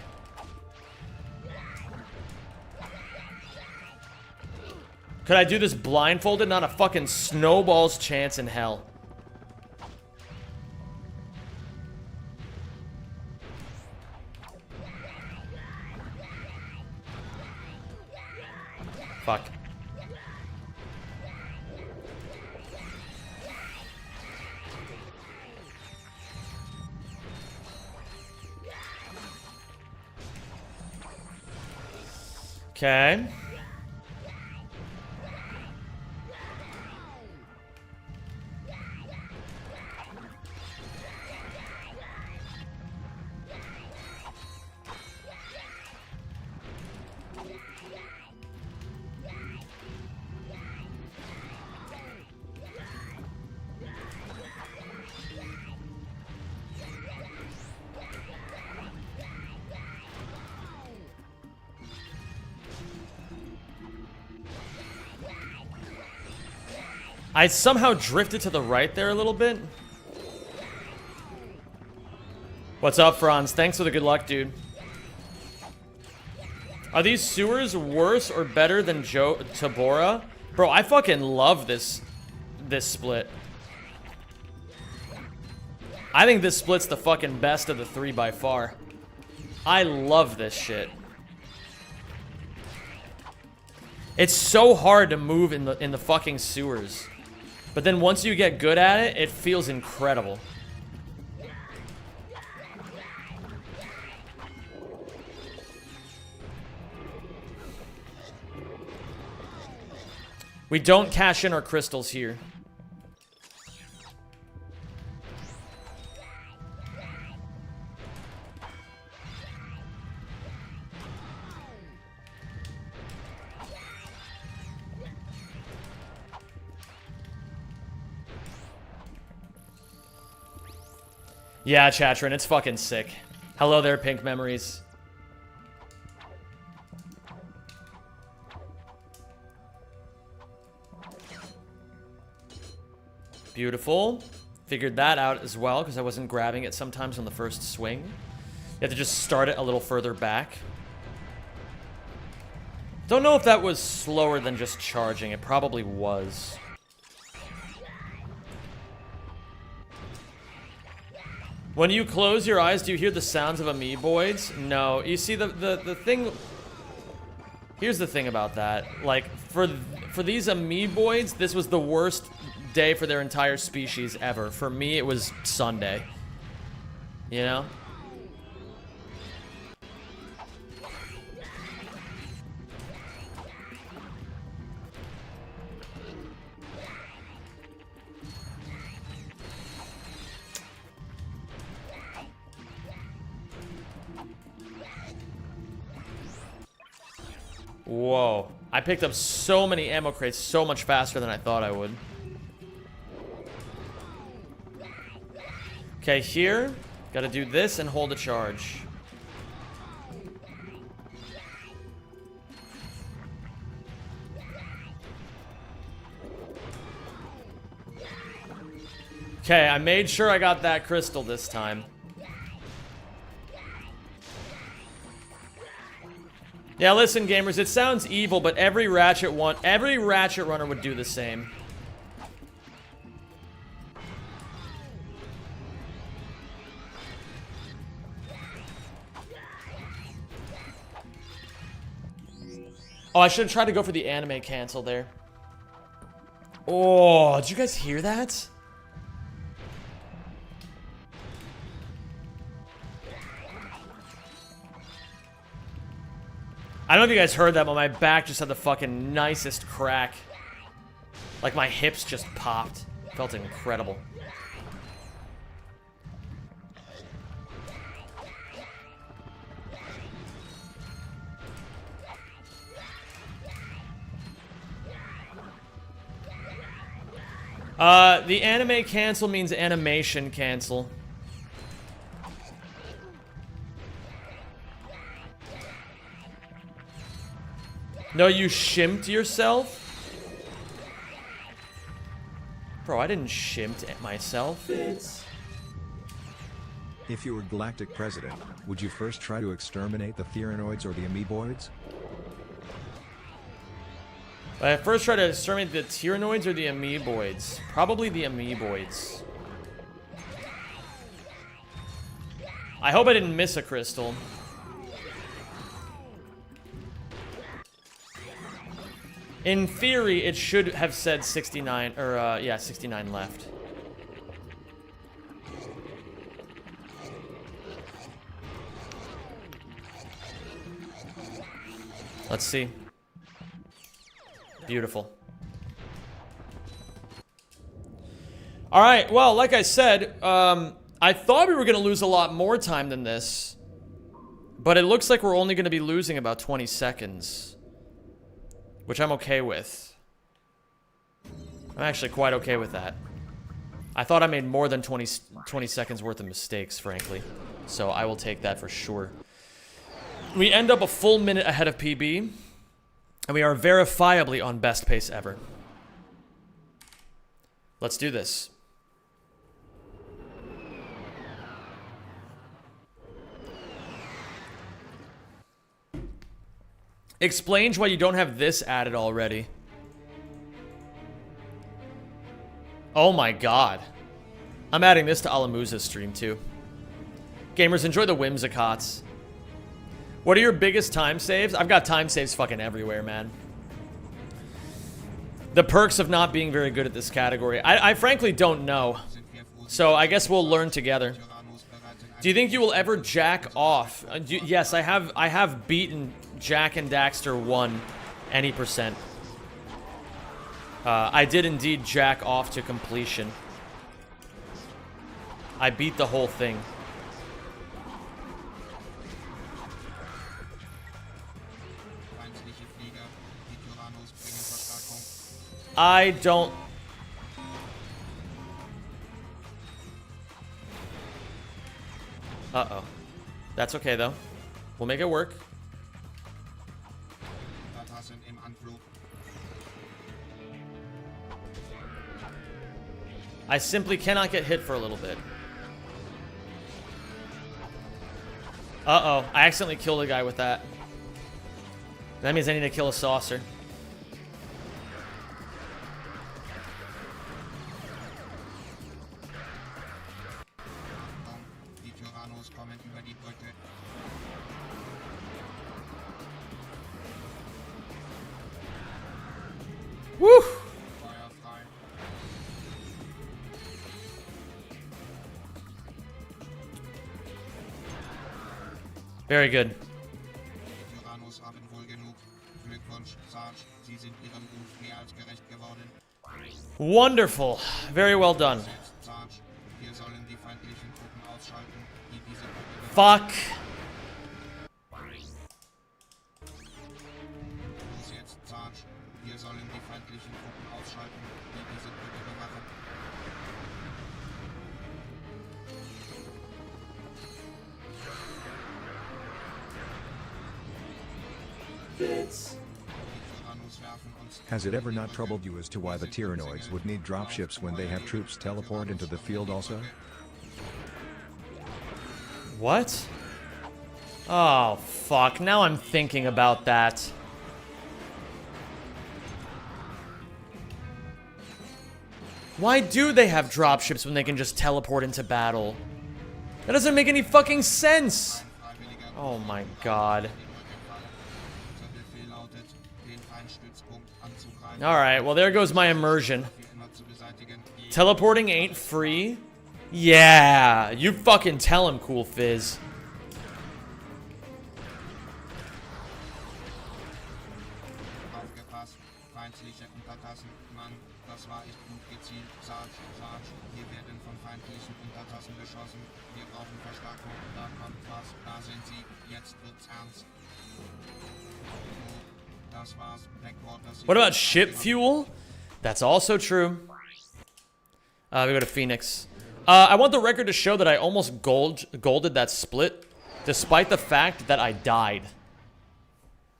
Speaker 1: Could I do this blindfolded? Not a fucking snowball's chance in hell. Fuck. Okay. I somehow drifted to the right there a little bit. What's up, Franz? Thanks for the good luck, dude. Are these sewers worse or better than Tabora? Bro, I fucking love this split. I think this split's the fucking best of the three by far. I love this shit. It's so hard to move in the fucking sewers. But then once you get good at it, it feels incredible. We don't cash in our crystals here. Yeah, Chatrin, it's fucking sick. Hello there, Pink Memories. Beautiful. Figured that out as well, because I wasn't grabbing it sometimes on the first swing. You have to just start it a little further back. Don't know if that was slower than just charging. It probably was. When you close your eyes, do you hear the sounds of amoeboids? No. You see, the thing... Here's the thing about that. Like, for these amoeboids, this was the worst day for their entire species ever. For me, it was Sunday. You know? Whoa. I picked up so many ammo crates so much faster than I thought I would. Okay, here. Gotta do this and hold a charge. Okay, I made sure I got that crystal this time. Yeah, listen, gamers, it sounds evil, but every Ratchet runner would do the same. Oh, I should have tried to go for the anime cancel there. Oh, did you guys hear that? I don't know if you guys heard that, but my back just had the fucking nicest crack. Like my hips just popped. Felt incredible. The anime cancel means animation cancel. No, you shimped yourself? Bro, I didn't shimp myself.
Speaker 6: If you were Galactic President, would you first try to exterminate the Theranoids or the Amoeboids?
Speaker 1: I first try to exterminate the Tyranoids or the Amoeboids. Probably the Amoeboids. I hope I didn't miss a crystal. In theory, it should have said 69, or yeah, 69 left. Let's see. Beautiful. All right, well, like I said, I thought we were going to lose a lot more time than this. But it looks like we're only going to be losing about 20 seconds. Which I'm okay with. I'm actually quite okay with that. I thought I made more than 20 seconds worth of mistakes, frankly. So I will take that for sure. We end up a full minute ahead of PB. And we are verifiably on best pace ever. Let's do this. Explains why you don't have this added already. Oh my god. I'm adding this to Alamuza's stream too. Gamers, enjoy the Whimsicots. What are your biggest time saves? I've got time saves fucking everywhere, man. The perks of not being very good at this category. I frankly don't know. So I guess we'll learn together. Do you think you will ever jack off? Yes, I have beaten Jack and Daxter 1 any percent. I did indeed jack off to completion. I beat the whole thing. I don't... Uh-oh. That's okay, though. We'll make it work. I simply cannot get hit for a little bit. Uh-oh. I accidentally killed a guy with that. That means I need to kill a saucer. Woo! Very good. Wonderful. Very well done. Fuck.
Speaker 6: Has it ever not troubled you as to why the Tyranoids would need dropships when they have troops teleport into the field also?
Speaker 1: What? Oh, fuck. Now I'm thinking about that. Why do they have dropships when they can just teleport into battle? That doesn't make any fucking sense! Oh my god. Alright, well there goes my immersion. Teleporting ain't free? Yeah! You fucking tell him, Cool Fizz. What about ship fuel? That's also true. We go to Phoenix. I want the record to show that I almost golded that split, despite the fact that I died.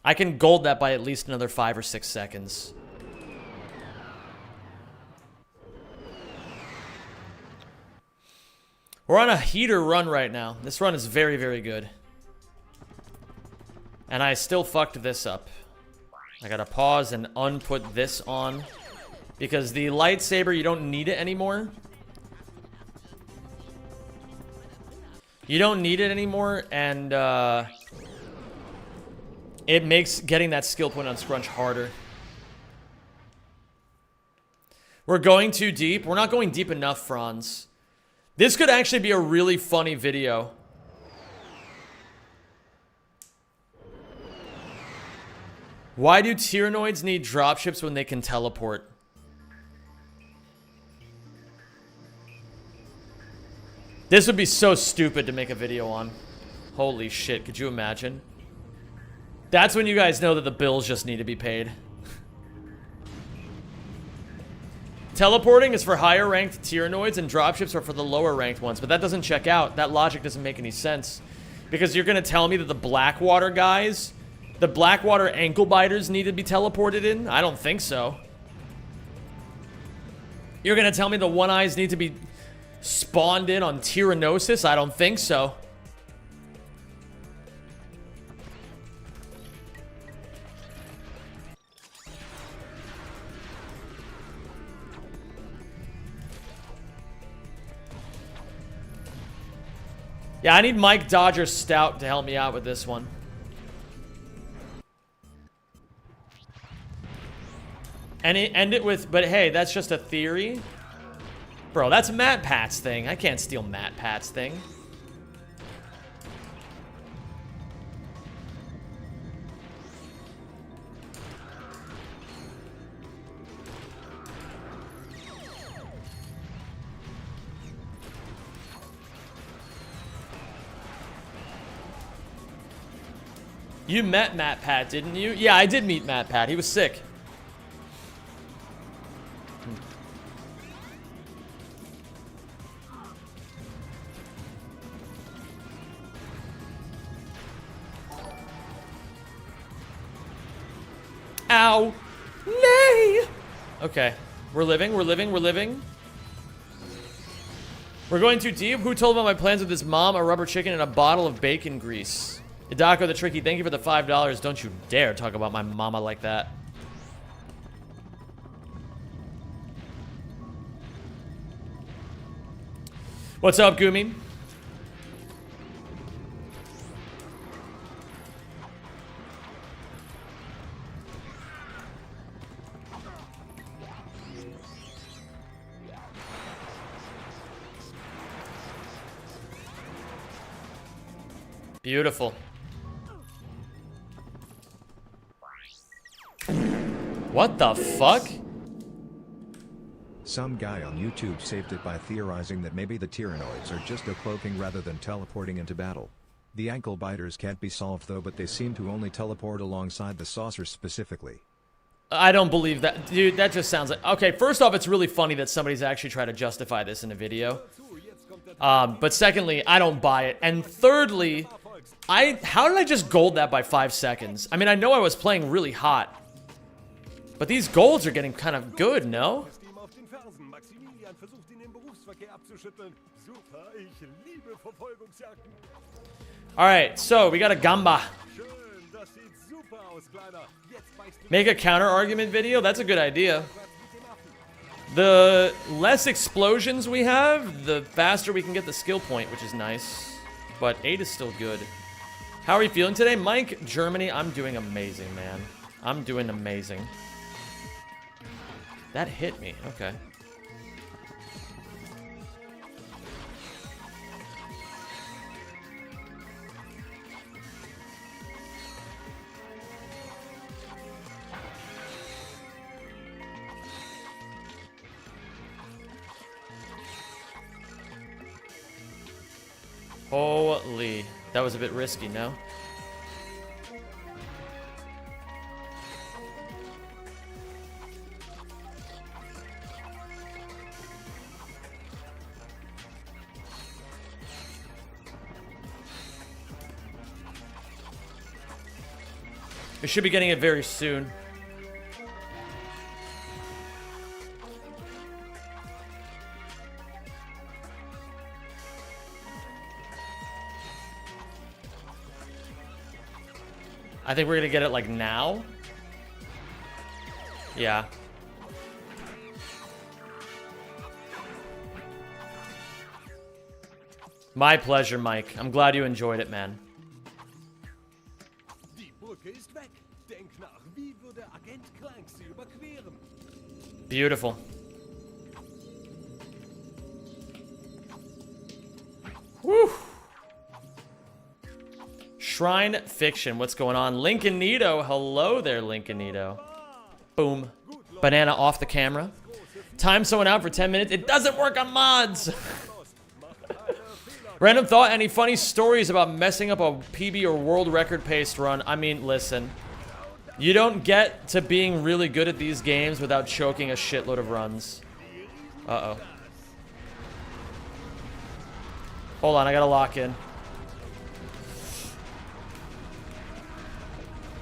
Speaker 1: I can gold that by at least another 5 or 6 seconds. We're on a heater run right now. This run is very, very good. And I still fucked this up. I gotta pause and unput this on. Because the lightsaber, you don't need it anymore. You don't need it anymore, and it makes getting that skill point on Scrunch harder. We're going too deep. We're not going deep enough, Franz. This could actually be a really funny video. Why do Tyrannoids need dropships when they can teleport? This would be so stupid to make a video on. Holy shit, could you imagine? That's when you guys know that the bills just need to be paid. Teleporting is for higher ranked Tyrannoids and dropships are for the lower ranked ones, but that doesn't check out. That logic doesn't make any sense. Because you're gonna tell me that the Blackwater guys, the Blackwater ankle biters need to be teleported in? I don't think so. You're gonna tell me the One Eyes need to be spawned in on Tyrannosis? I don't think so. Yeah, I need Mike Dodger Stout to help me out with this one. And end it with, but hey, that's just a theory. Bro, that's Matt Pat's thing. I can't steal Matt Pat's thing. You met Matt Pat, didn't you? Yeah, I did meet Matt Pat. He was sick. Ow. Nay. Okay. We're living, we're living, we're living. We're going too deep. Who told about my plans with his mom, a rubber chicken, and a bottle of bacon grease? Hidako the Tricky, thank you for the $5. Don't you dare talk about my mama like that. What's up, Gumi? Beautiful. What the fuck?
Speaker 6: Some guy on YouTube saved it by theorizing that maybe the Tyrannoids are just a cloaking rather than teleporting into battle. The ankle biters can't be solved though, but they seem to only teleport alongside the saucers specifically.
Speaker 1: I don't believe that. Dude, that just sounds like... Okay, first off, it's really funny that somebody's actually tried to justify this in a video. But secondly, I don't buy it. And thirdly, how did I just gold that by 5 seconds? I mean, I know I was playing really hot. But these golds are getting kind of good, no? Alright, so we got a Gamba. Make a counter argument video? That's a good idea. The less explosions we have, the faster we can get the skill point, which is nice. But 8 is still good. How are you feeling today? Mike, Germany, I'm doing amazing, man. I'm doing amazing. That hit me, okay. Holy, that was a bit risky, no? We should be getting it very soon. I think we're gonna get it like now. Yeah. My pleasure, Mike. I'm glad you enjoyed it, man. Beautiful. Woo! Shrine Fiction, what's going on? Lincolnito, hello there, Lincolnito. Boom. Banana off the camera. Time someone out for 10 minutes. It doesn't work on mods. Random thought, any funny stories about messing up a PB or world record paced run? I mean, listen. You don't get to being really good at these games without choking a shitload of runs. Uh-oh. Hold on, I gotta lock in.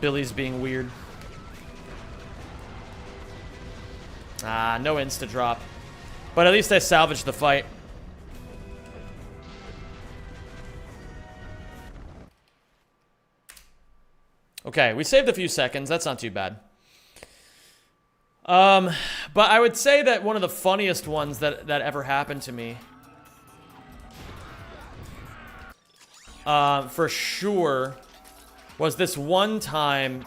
Speaker 1: Billy's being weird. Ah, no insta drop. But at least I salvaged the fight. Okay, we saved a few seconds. That's not too bad. But I would say that one of the funniest ones that ever happened to me, for sure, was this one time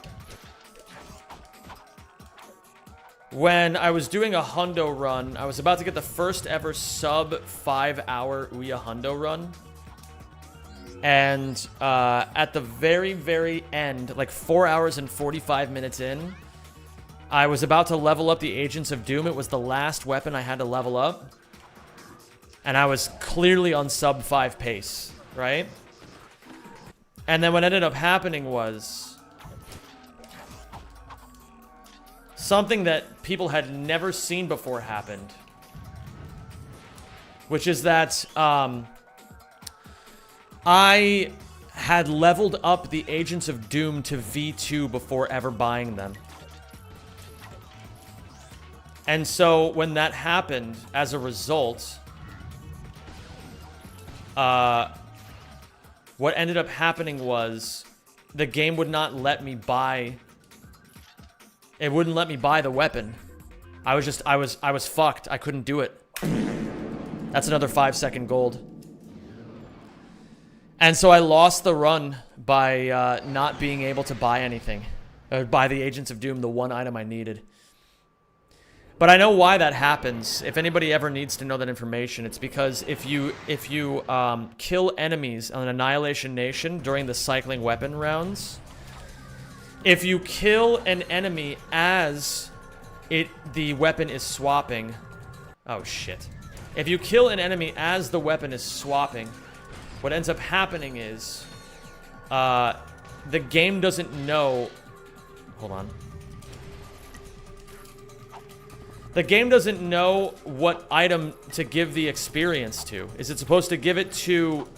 Speaker 1: when I was doing a hundo run. I was about to get the first ever sub 5 hour Ouya hundo run. And at the very, very end, like 4 hours and 45 minutes in, I was about to level up the Agents of Doom. It was the last weapon I had to level up. And I was clearly on sub 5 pace, right? And then what ended up happening was something that people had never seen before happened. Which is that I had leveled up the Agents of Doom to V2 before ever buying them. And so when that happened, as a result, what ended up happening was the game would not let me buy. It wouldn't let me buy the weapon. I was fucked. I couldn't do it. That's another 5-second gold. And so I lost the run by not being able to buy anything. Buy the Agents of Doom, the one item I needed. But I know why that happens. If anybody ever needs to know that information, it's because if you kill enemies on Annihilation Nation during the cycling weapon rounds, if you kill an enemy as the weapon is swapping, oh shit. If you kill an enemy as the weapon is swapping, what ends up happening is the game doesn't know. Hold on. The game doesn't know what item to give the experience to. Is it supposed to give it to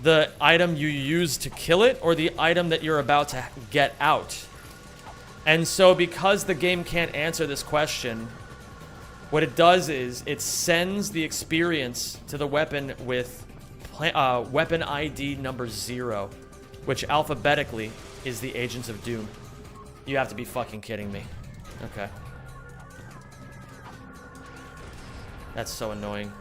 Speaker 1: the item you use to kill it, or the item that you're about to get out? And so because the game can't answer this question, what it does is it sends the experience to the weapon with weapon ID number 0, which alphabetically is the Agents of Doom. You have to be fucking kidding me. Okay. That's so annoying.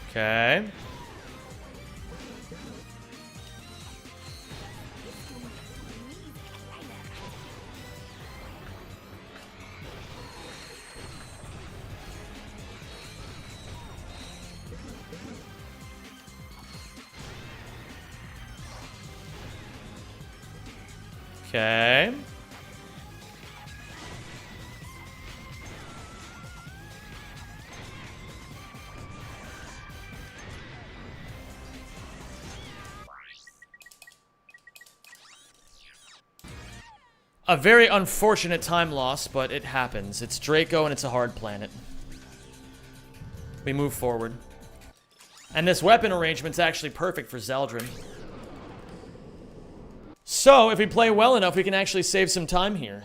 Speaker 1: Okay. Okay. A very unfortunate time loss, but it happens. It's Draco and it's a hard planet. We move forward. And this weapon arrangement's actually perfect for Zeldrin. So, if we play well enough, we can actually save some time here.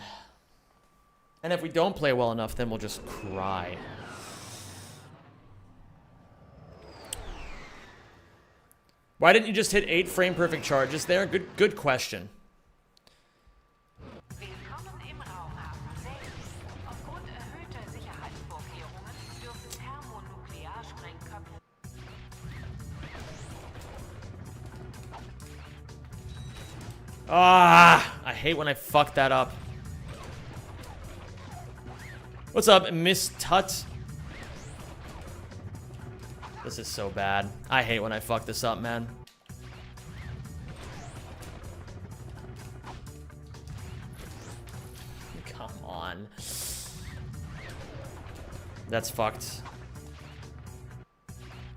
Speaker 1: And if we don't play well enough, then we'll just cry. Why didn't you just hit 8 frame perfect charges there? Good question.
Speaker 9: Willkommen im Raumhafen 6. Aufgrund erhöhter Sicherheitsvorkehrungen dürfen Thermonuklearsprengköpfe.
Speaker 1: Ah, I hate when I fuck that up. What's up, Miss Tut? This is so bad. I hate when I fuck this up, man. Come on. That's fucked.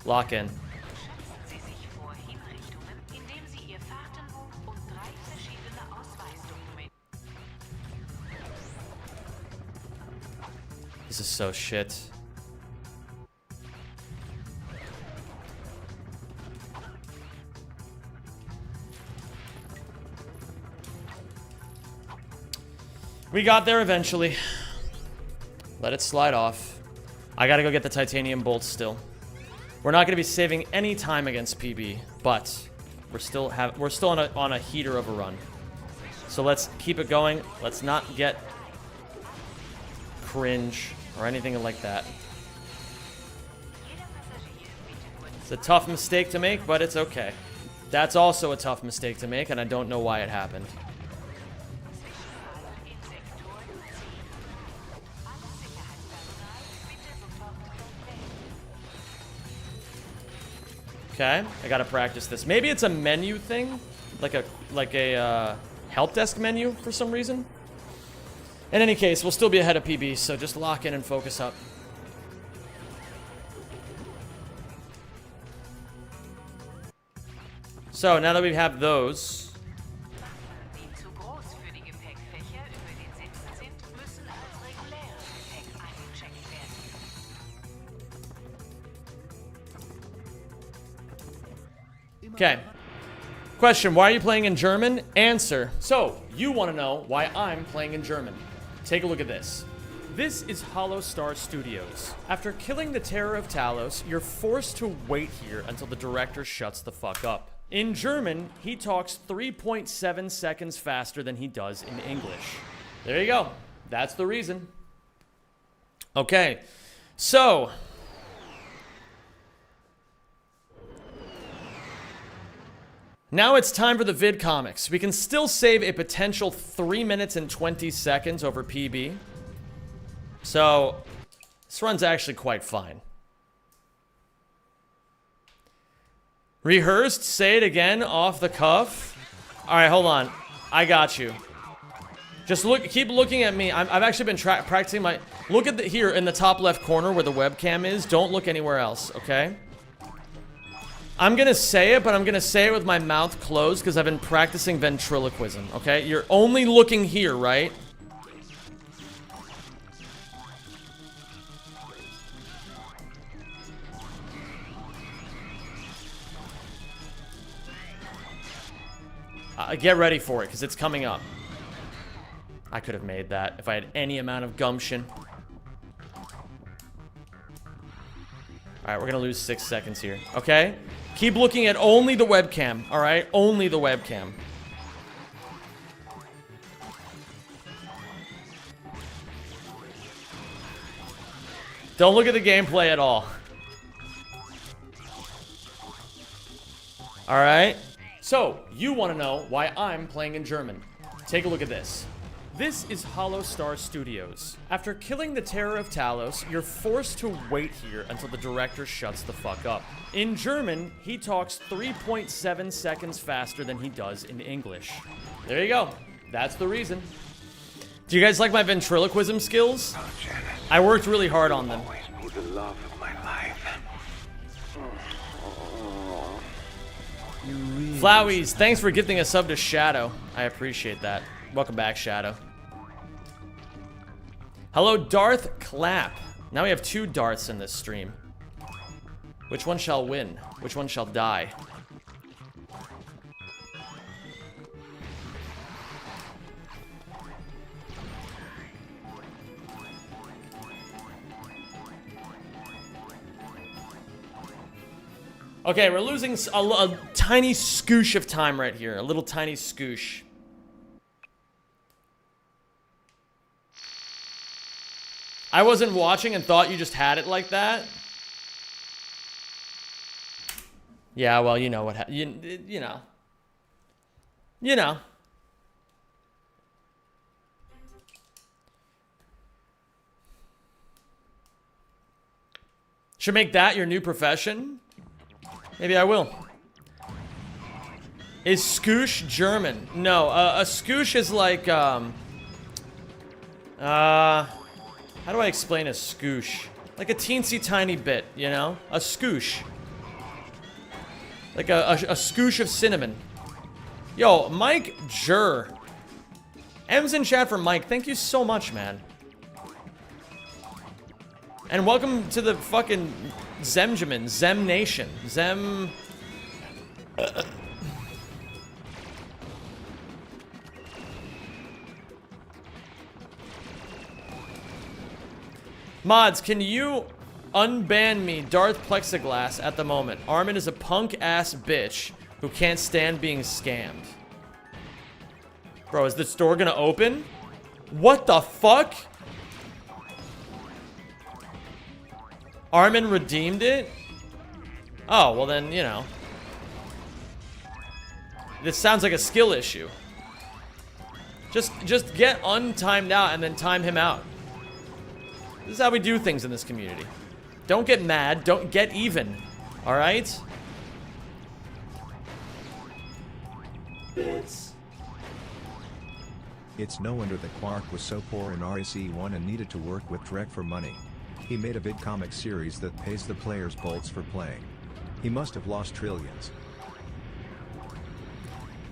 Speaker 1: Lock in.
Speaker 9: Schützen Sie sich vor Hinrichtungen, indem Sie Ihr Fahrtenbuch und 3 verschiedene Ausweisdokumente.
Speaker 1: This is so shit. We got there eventually. Let it slide off. I gotta go get the titanium bolts still. We're not gonna be saving any time against PB, but we're still on a heater of a run. So let's keep it going. Let's not get cringe or anything like that. It's a tough mistake to make, but it's okay. That's also a tough mistake to make, and I don't know why it happened. Okay, I gotta practice this. Maybe it's a menu thing, like a help desk menu for some reason. In any case, we'll still be ahead of PB, so just lock in and focus up. So now that we have those,
Speaker 9: Die zu groß für die Gepäckfächer über den Sitzen sind, müssen als reguläres Gepäck eingecheckt werden.
Speaker 1: okay. Question, why are you playing in German? Answer, so, you want to know why I'm playing in German. Take a look at this. This is Hollow Star Studios. After killing the Terror of Talos, you're forced to wait here until the director shuts the fuck up. In German, he talks 3.7 seconds faster than he does in English. There you go. That's the reason. Okay, so now it's time for the vid comics. We can still save a potential 3 minutes and 20 seconds over PB. So, this run's actually quite fine. Rehearsed? Say it again off the cuff? Alright, hold on. I got you. Just look, keep looking at me. I've actually been practicing my... Look at here in the top left corner where the webcam is. Don't look anywhere else, okay? I'm gonna say it, but I'm gonna say it with my mouth closed because I've been practicing ventriloquism, okay? You're only looking here, right? Get ready for it, because it's coming up. I could have made that if I had any amount of gumption. Alright, we're gonna lose 6 seconds here, okay? Keep looking at only the webcam, alright? Only the webcam. Don't look at the gameplay at all. Alright? So, you want to know why I'm playing in German. Take a look at this. This is Hollow Star Studios. After killing the Terror of Talos, you're forced to wait here until the director shuts the fuck up. In German, he talks 3.7 seconds faster than he does in English. There you go. That's the reason. Do you guys like my ventriloquism skills?
Speaker 2: Oh, Janice.
Speaker 1: I worked really hard on them.
Speaker 2: Always be the love of my life.
Speaker 1: Flowies, thanks for gifting a sub to Shadow. I appreciate that. Welcome back, Shadow. Hello, Darth Clap. Now we have 2 Darths in this stream. Which one shall win? Which one shall die? Okay, we're losing a tiny scoosh of time right here. A little tiny scoosh. I wasn't watching and thought you just had it like that. Yeah, well, you know what you know. You know. Should make that your new profession? Maybe I will. Is scoosh German? No, a scoosh is like, how do I explain a scoosh? Like a teensy tiny bit, you know? A scoosh. Like a scoosh of cinnamon. Yo, Mike Jur. M's in chat for Mike. Thank you so much, man. And welcome to the fucking Zemjamin, Zem Nation. Zem... Mods, can you unban me Darth Plexiglass at the moment? Armin is a punk-ass bitch who can't stand being scammed. Bro, is the store gonna open? What the fuck? Armin redeemed it? Oh, well then, you know. This sounds like a skill issue. Just get untimed out and then time him out. This is how we do things in this community. Don't get mad, don't get even. Alright?
Speaker 6: It's no wonder that Quark was so poor in REC1 and needed to work with Drek for money. He made a vidcomic series that pays the players bolts for playing. He must have lost trillions.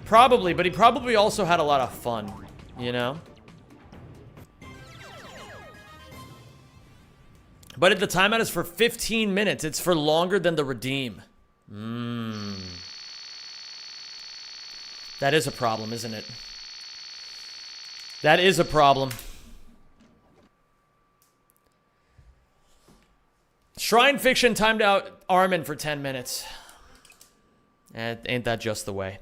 Speaker 1: Probably, but he probably also had a lot of fun, you know? But if the timeout is for 15 minutes, it's for longer than the redeem. That is a problem, isn't it? That is a problem. Shrine Fiction timed out Armin for 10 minutes. Ain't that just the way?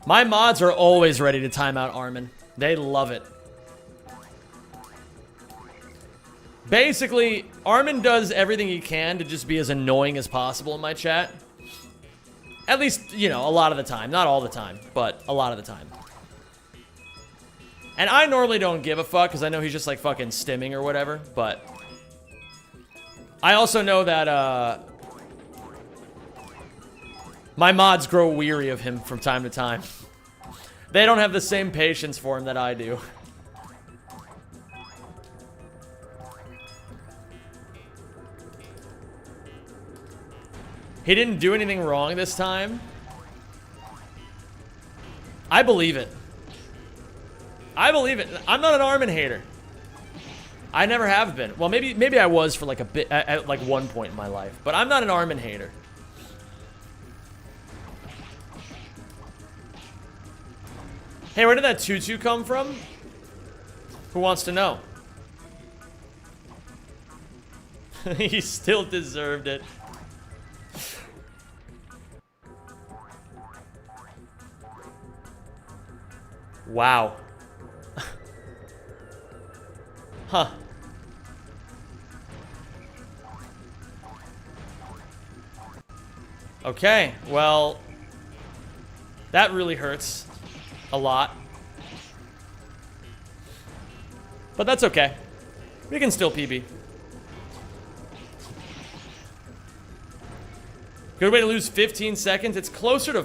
Speaker 1: My mods are always ready to time out Armin. They love it. Basically, Armin does everything he can to just be as annoying as possible in my chat. At least, you know, a lot of the time. Not all the time, but a lot of the time. And I normally don't give a fuck, because I know he's just, like, fucking stimming or whatever, but... I also know that, my mods grow weary of him from time to time. They don't have the same patience for him that I do. He didn't do anything wrong this time. I believe it. I believe it. I'm not an Armin hater. I never have been. Well, maybe I was for like a bit at like one point in my life, but I'm not an Armin hater. Hey, where did that tutu come from? Who wants to know? He still deserved it. Wow. Huh. Okay, well, that really hurts a lot. But that's okay. We can still PB. Good way to lose 15 seconds. It's closer to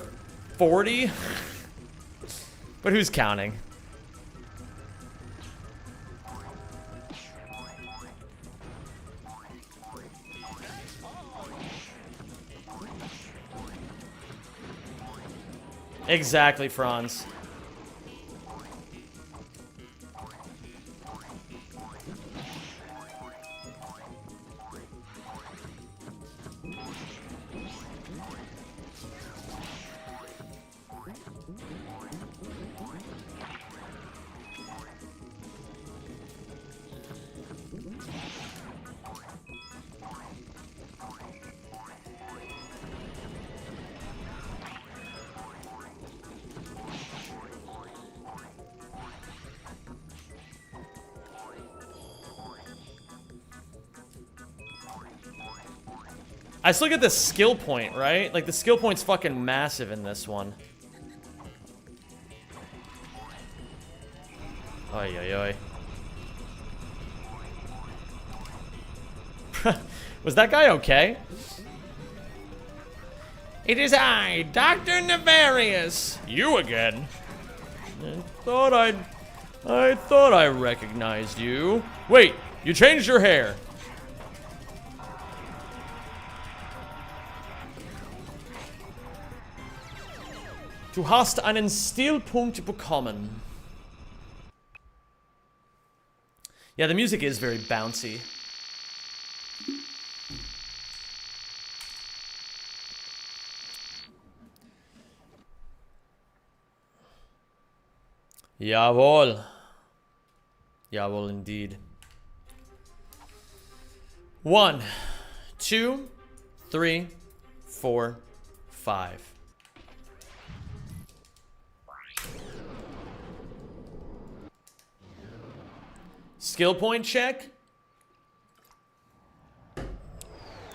Speaker 1: 40. But who's counting? Exactly, Franz. I still get the skill point, right? Like, the skill point's fucking massive in this one. Oy, oy, oy. Was that guy okay? It is I, Dr. Nefarious. You again. I thought I recognized you. Wait, you changed your hair. Du hast einen Stilpunkt bekommen. Yeah, the music is very bouncy. Jawohl. Jawohl, indeed. 1, 2, 3, 4, 5. Skill point check.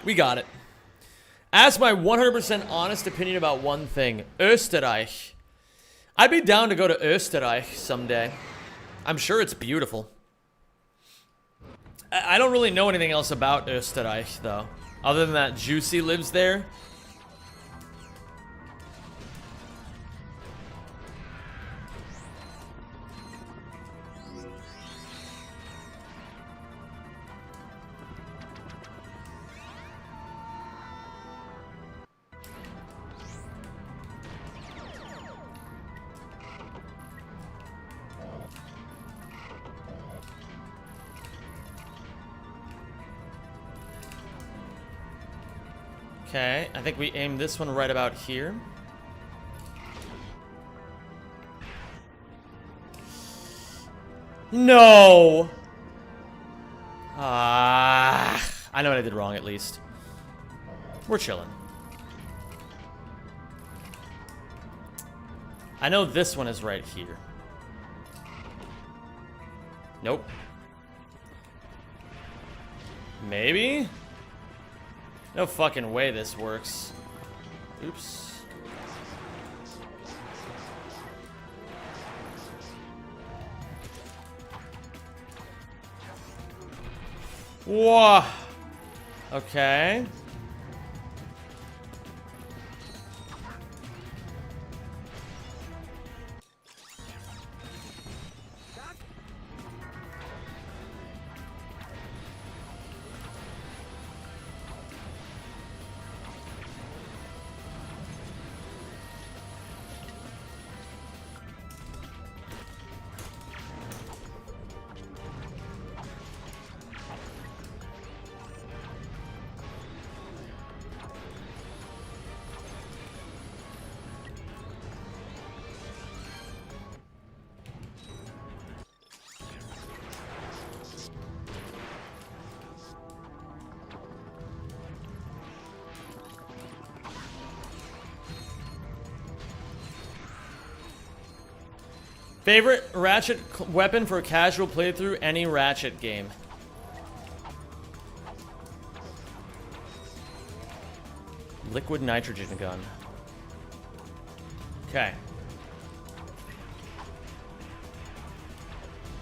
Speaker 1: We got it. Ask my 100% honest opinion about one thing. Österreich. I'd be down to go to Österreich someday. I'm sure it's beautiful. I don't really know anything else about Österreich, though. Other than that Juicy lives there. Okay, I think we aim this one right about here. No! I know what I did wrong, at least. We're chilling. I know this one is right here. Nope. Maybe? No fucking way this works. Oops. Whoa. Okay. Favorite Ratchet weapon for a casual playthrough, any Ratchet game. Liquid nitrogen gun. Okay.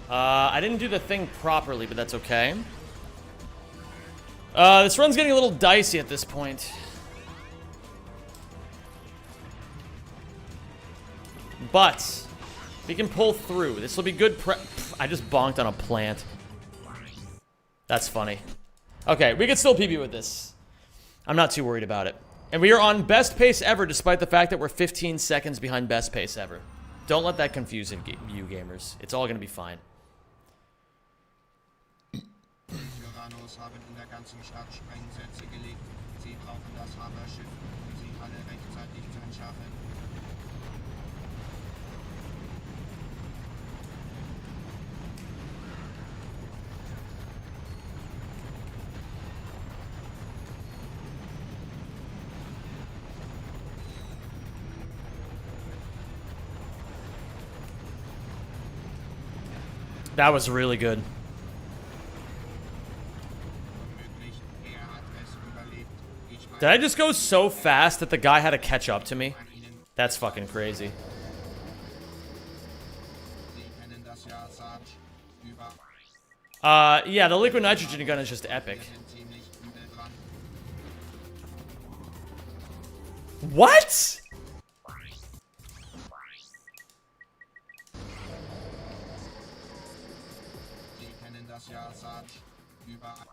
Speaker 1: I didn't do the thing properly, but that's okay. This run's getting a little dicey at this point. But we can pull through. This will be good I just bonked on a plant. That's funny. Okay, we can still PB with this. I'm not too worried about it. And we are on best pace ever, despite the fact that we're 15 seconds behind best pace ever. Don't let that confuse you gamers. It's all gonna be fine. That was really good. Did I just go so fast that the guy had to catch up to me? That's fucking crazy. Yeah, the liquid nitrogen gun is just epic. What?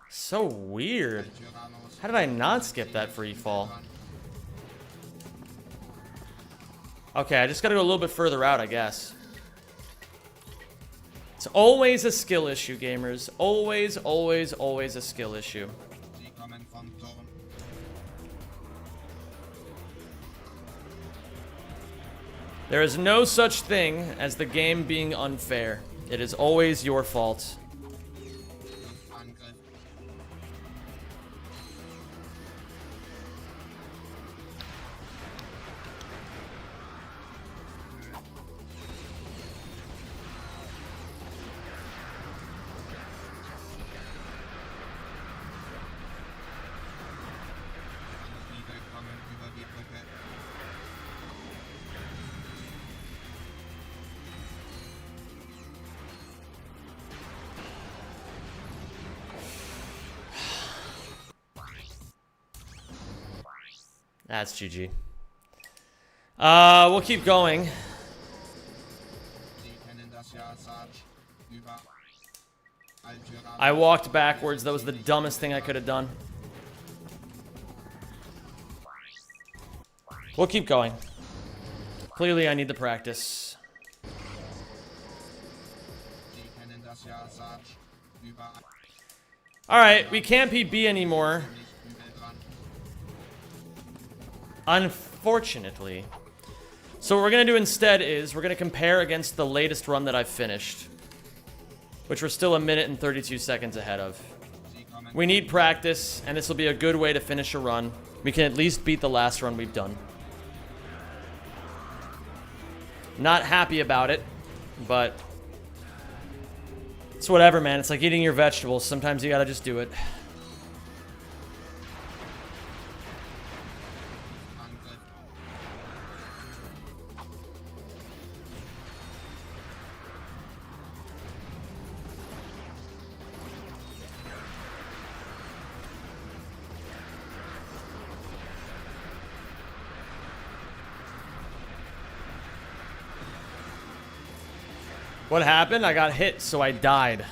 Speaker 1: So weird. How did I not skip that free fall? Okay, I just gotta go a little bit further out, I guess. It's always a skill issue, gamers. Always, always, always a skill issue. There is no such thing as the game being unfair. It is always your fault. That's GG. We'll keep going. I walked backwards. That was the dumbest thing I could have done. We'll keep going. Clearly, I need the practice. Alright, we can't be B anymore. Unfortunately. So what we're going to do instead is we're going to compare against the latest run that I've finished, which we're still 1 minute and 32 seconds ahead of. We need practice, and this will be a good way to finish a run. We can at least beat the last run we've done. Not happy about it, but it's whatever, man. It's like eating your vegetables. Sometimes you gotta just do it. What happened? I got hit, so I died.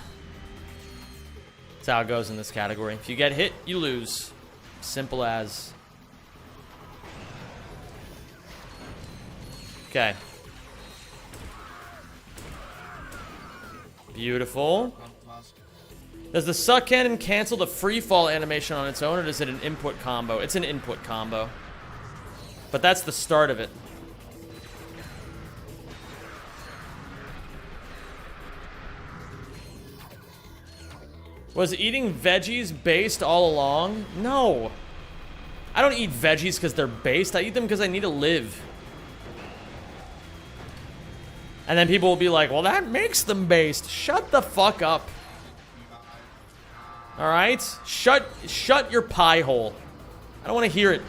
Speaker 1: That's how it goes in this category. If you get hit, you lose. Simple as. Okay. Beautiful. Does the suck cannon cancel the free fall animation on its own, or is it an input combo? It's an input combo. But that's the start of it. Was eating veggies based all along? No. I don't eat veggies because they're based. I eat them because I need to live. And then people will be like, well, that makes them based. Shut the fuck up. Alright? Shut your pie hole. I don't want to hear it.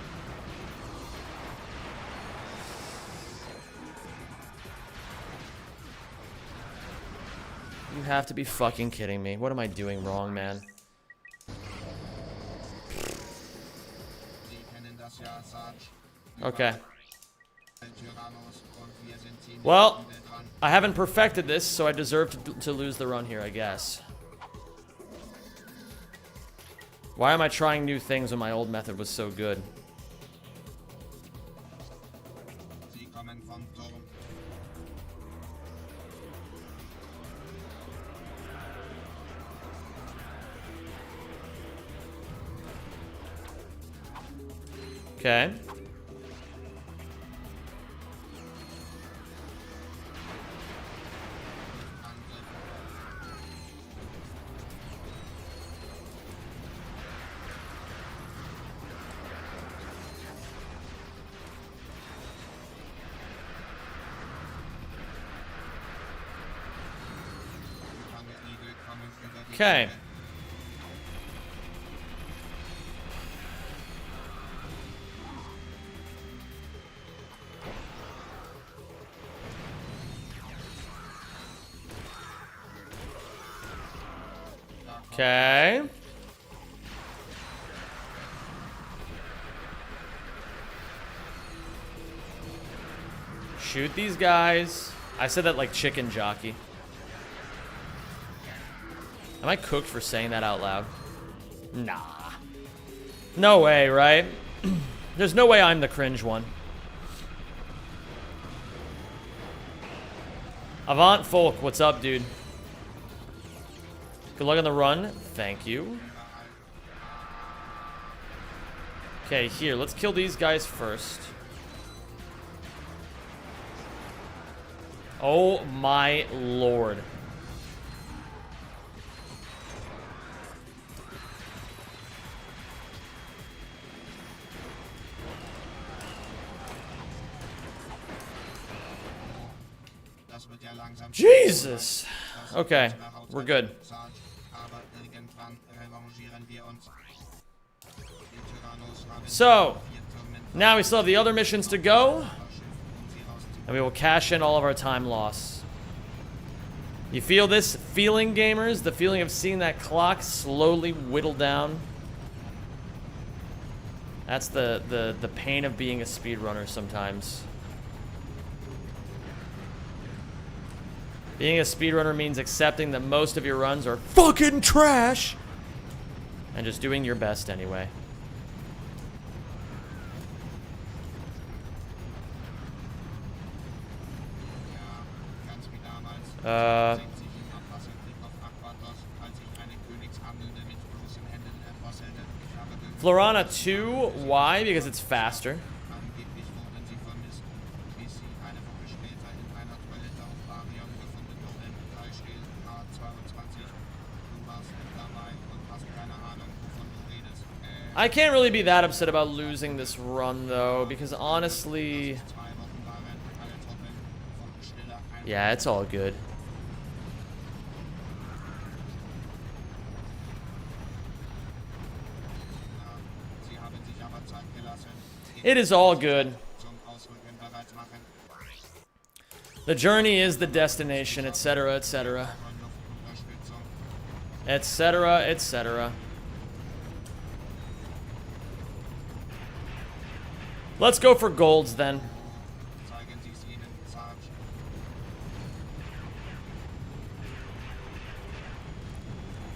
Speaker 1: You have to be fucking kidding me. What am I doing wrong, man? Okay. Well, I haven't perfected this, so I deserve to lose the run here, I guess. Why am I trying new things when my old method was so good? Okay. Okay. Okay. Shoot these guys. I said that like chicken jockey. Am I cooked for saying that out loud? Nah. No way, right? There's no way I'm the cringe one. Avant Folk, what's up, dude? Good luck on the run. Thank you. Okay, here, let's kill these guys first. Oh my lord. Jesus. Okay, we're good. So, now we still have the other missions to go. And we will cash in all of our time loss. You feel this feeling, gamers? The feeling of seeing that clock slowly whittle down? That's the pain of being a speedrunner sometimes. Being a speedrunner means accepting that most of your runs are fucking trash and just doing your best anyway. Florana 2, why? Because it's faster. I can't really be that upset about losing this run, though, because honestly... Yeah, it's all good. It is all good. The journey is the destination, etc., etc. Etc., etc. Let's go for golds then.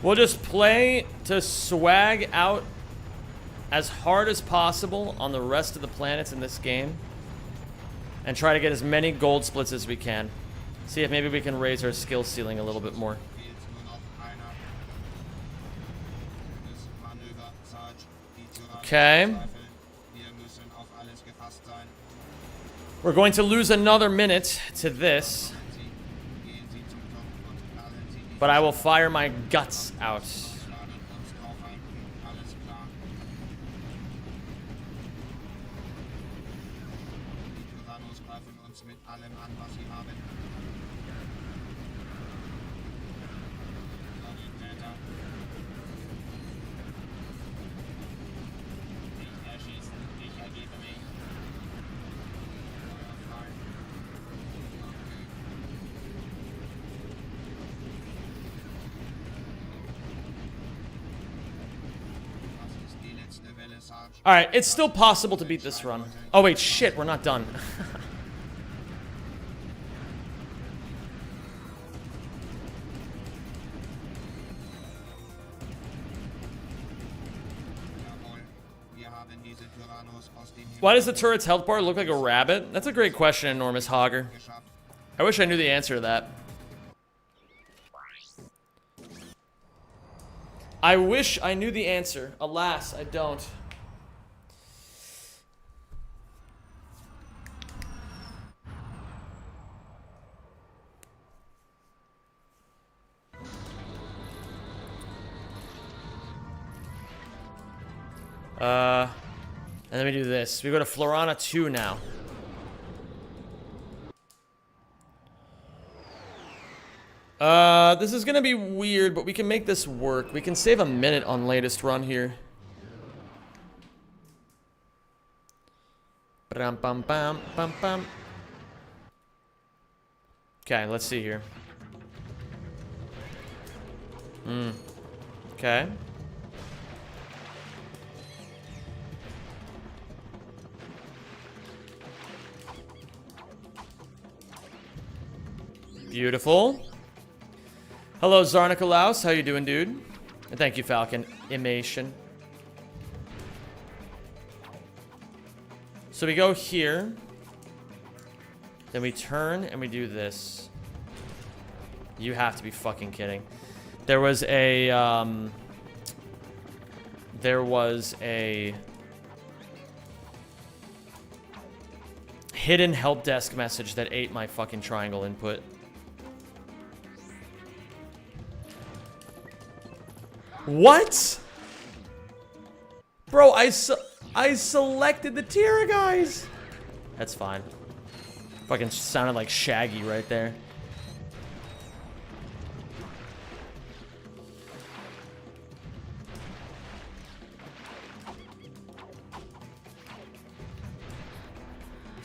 Speaker 1: We'll just play to swag out as hard as possible on the rest of the planets in this game and try to get as many gold splits as we can. See if maybe we can raise our skill ceiling a little bit more. Okay. We're going to lose another minute to this, but I will fire my guts out. Alright, it's still possible to beat this run. Oh wait, shit, we're not done. Why does the turret's health bar look like a rabbit? That's a great question, Enormous Hogger. I wish I knew the answer to that. I wish I knew the answer. Alas, I don't. And then we do this. We go to Florana 2 now. This is gonna be weird, but we can make this work. We can save a minute on latest run here. Bam, bam, bam, bam, bam. Okay, let's see here. Okay. Beautiful. Hello, Zarnicolaus. How you doing, dude? And thank you, Falcon. Imation. So we go here. Then we turn and we do this. You have to be fucking kidding. There was a hidden help desk message that ate my fucking triangle input. What? Bro, I selected the Tira guys. That's fine. Fucking sounded like Shaggy right there.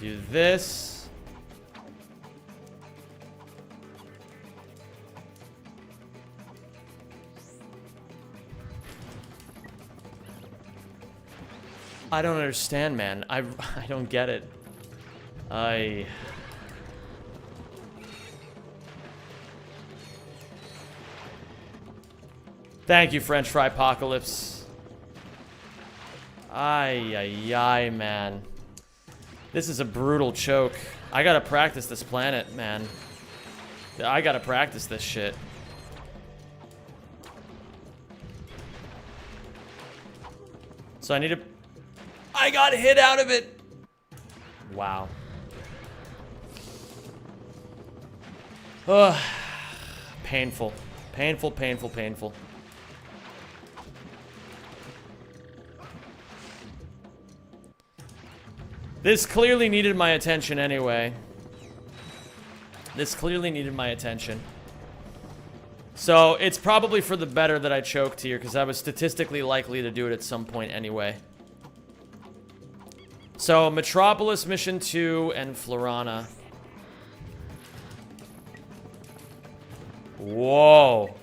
Speaker 1: Do this. I don't understand, man. I don't get it. Thank you, French Fry Apocalypse. Ay, man. This is a brutal choke. I gotta practice this planet, man. I gotta practice this shit. So I need to... I got hit out of it! Wow. Ugh. Painful. Painful, painful, painful. This clearly needed my attention anyway. This clearly needed my attention. So, it's probably for the better that I choked here, because I was statistically likely to do it at some point anyway. So, Metropolis Mission 2 and Florana. Whoa.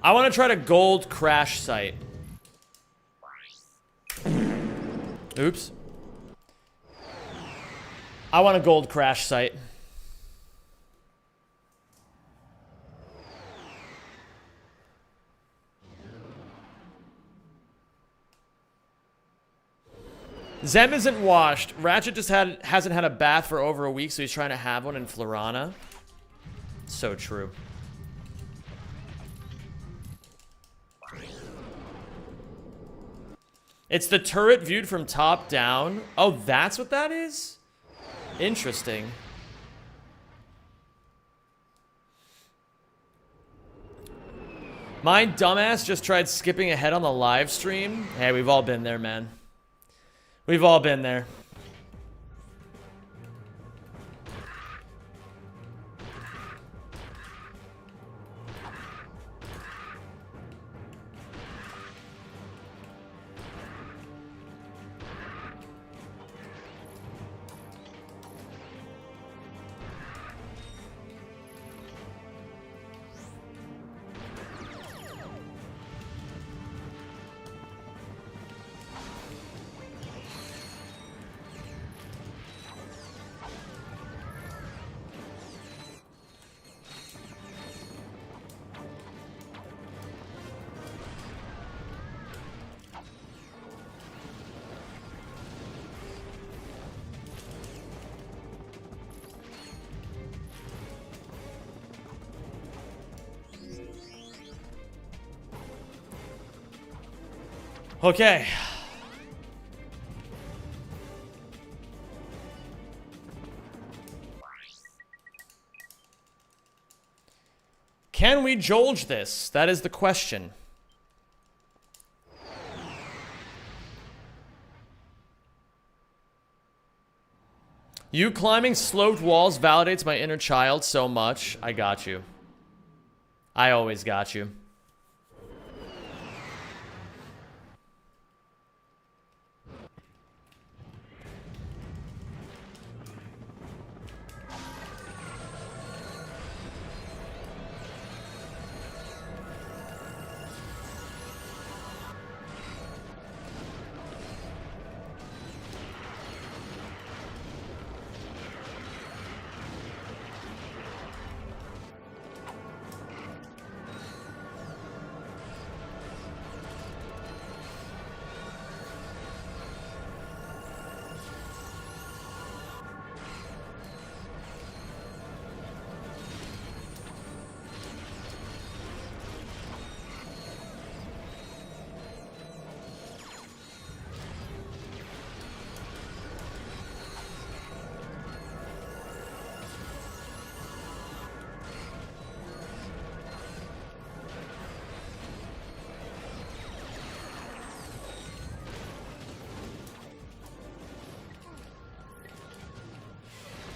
Speaker 1: I want to try to gold crash site. Oops. I want a gold crash site. Zem isn't washed. Ratchet just hasn't had a bath for over a week, so he's trying to have one in Florana. So true. It's the turret viewed from top down. Oh, that's what that is? Interesting. My dumbass just tried skipping ahead on the live stream. Hey, we've all been there, man. We've all been there. Okay. Can we Jolge this? That is the question. You climbing sloped walls validates my inner child so much. I got you. I always got you.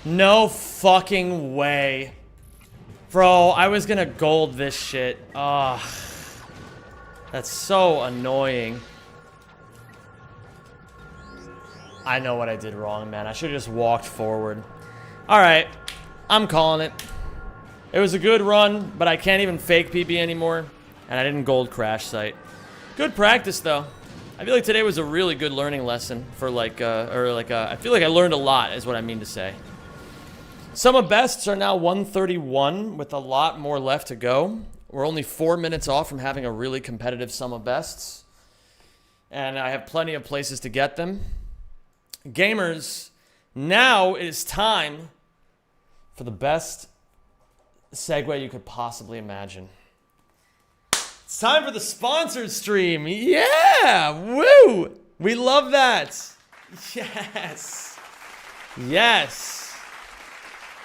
Speaker 1: No fucking way. Bro, I was gonna gold this shit. Ugh. That's so annoying. I know what I did wrong, man. I should have just walked forward. Alright. I'm calling it. It was a good run, but I can't even fake PB anymore. And I didn't gold crash site. Good practice, though. I feel like today was a really good learning lesson for I feel like I learned a lot, is what I mean to say. Some of bests are now 131 with a lot more left to go. We're only 4 minutes off from having a really competitive sum of bests. And I have plenty of places to get them. Gamers, now it is time for the best segue you could possibly imagine. It's time for the sponsored stream. Yeah! Woo! We love that. Yes. Yes.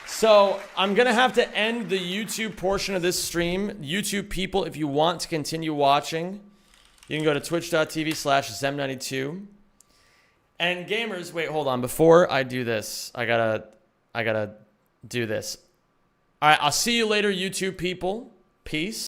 Speaker 1: So, I'm going to have to end the YouTube portion of this stream. YouTube people, if you want to continue watching, you can go to twitch.tv/Zem92. And gamers, wait, hold on. Before I do this, I gotta do this. All right, I'll see you later, YouTube people. Peace.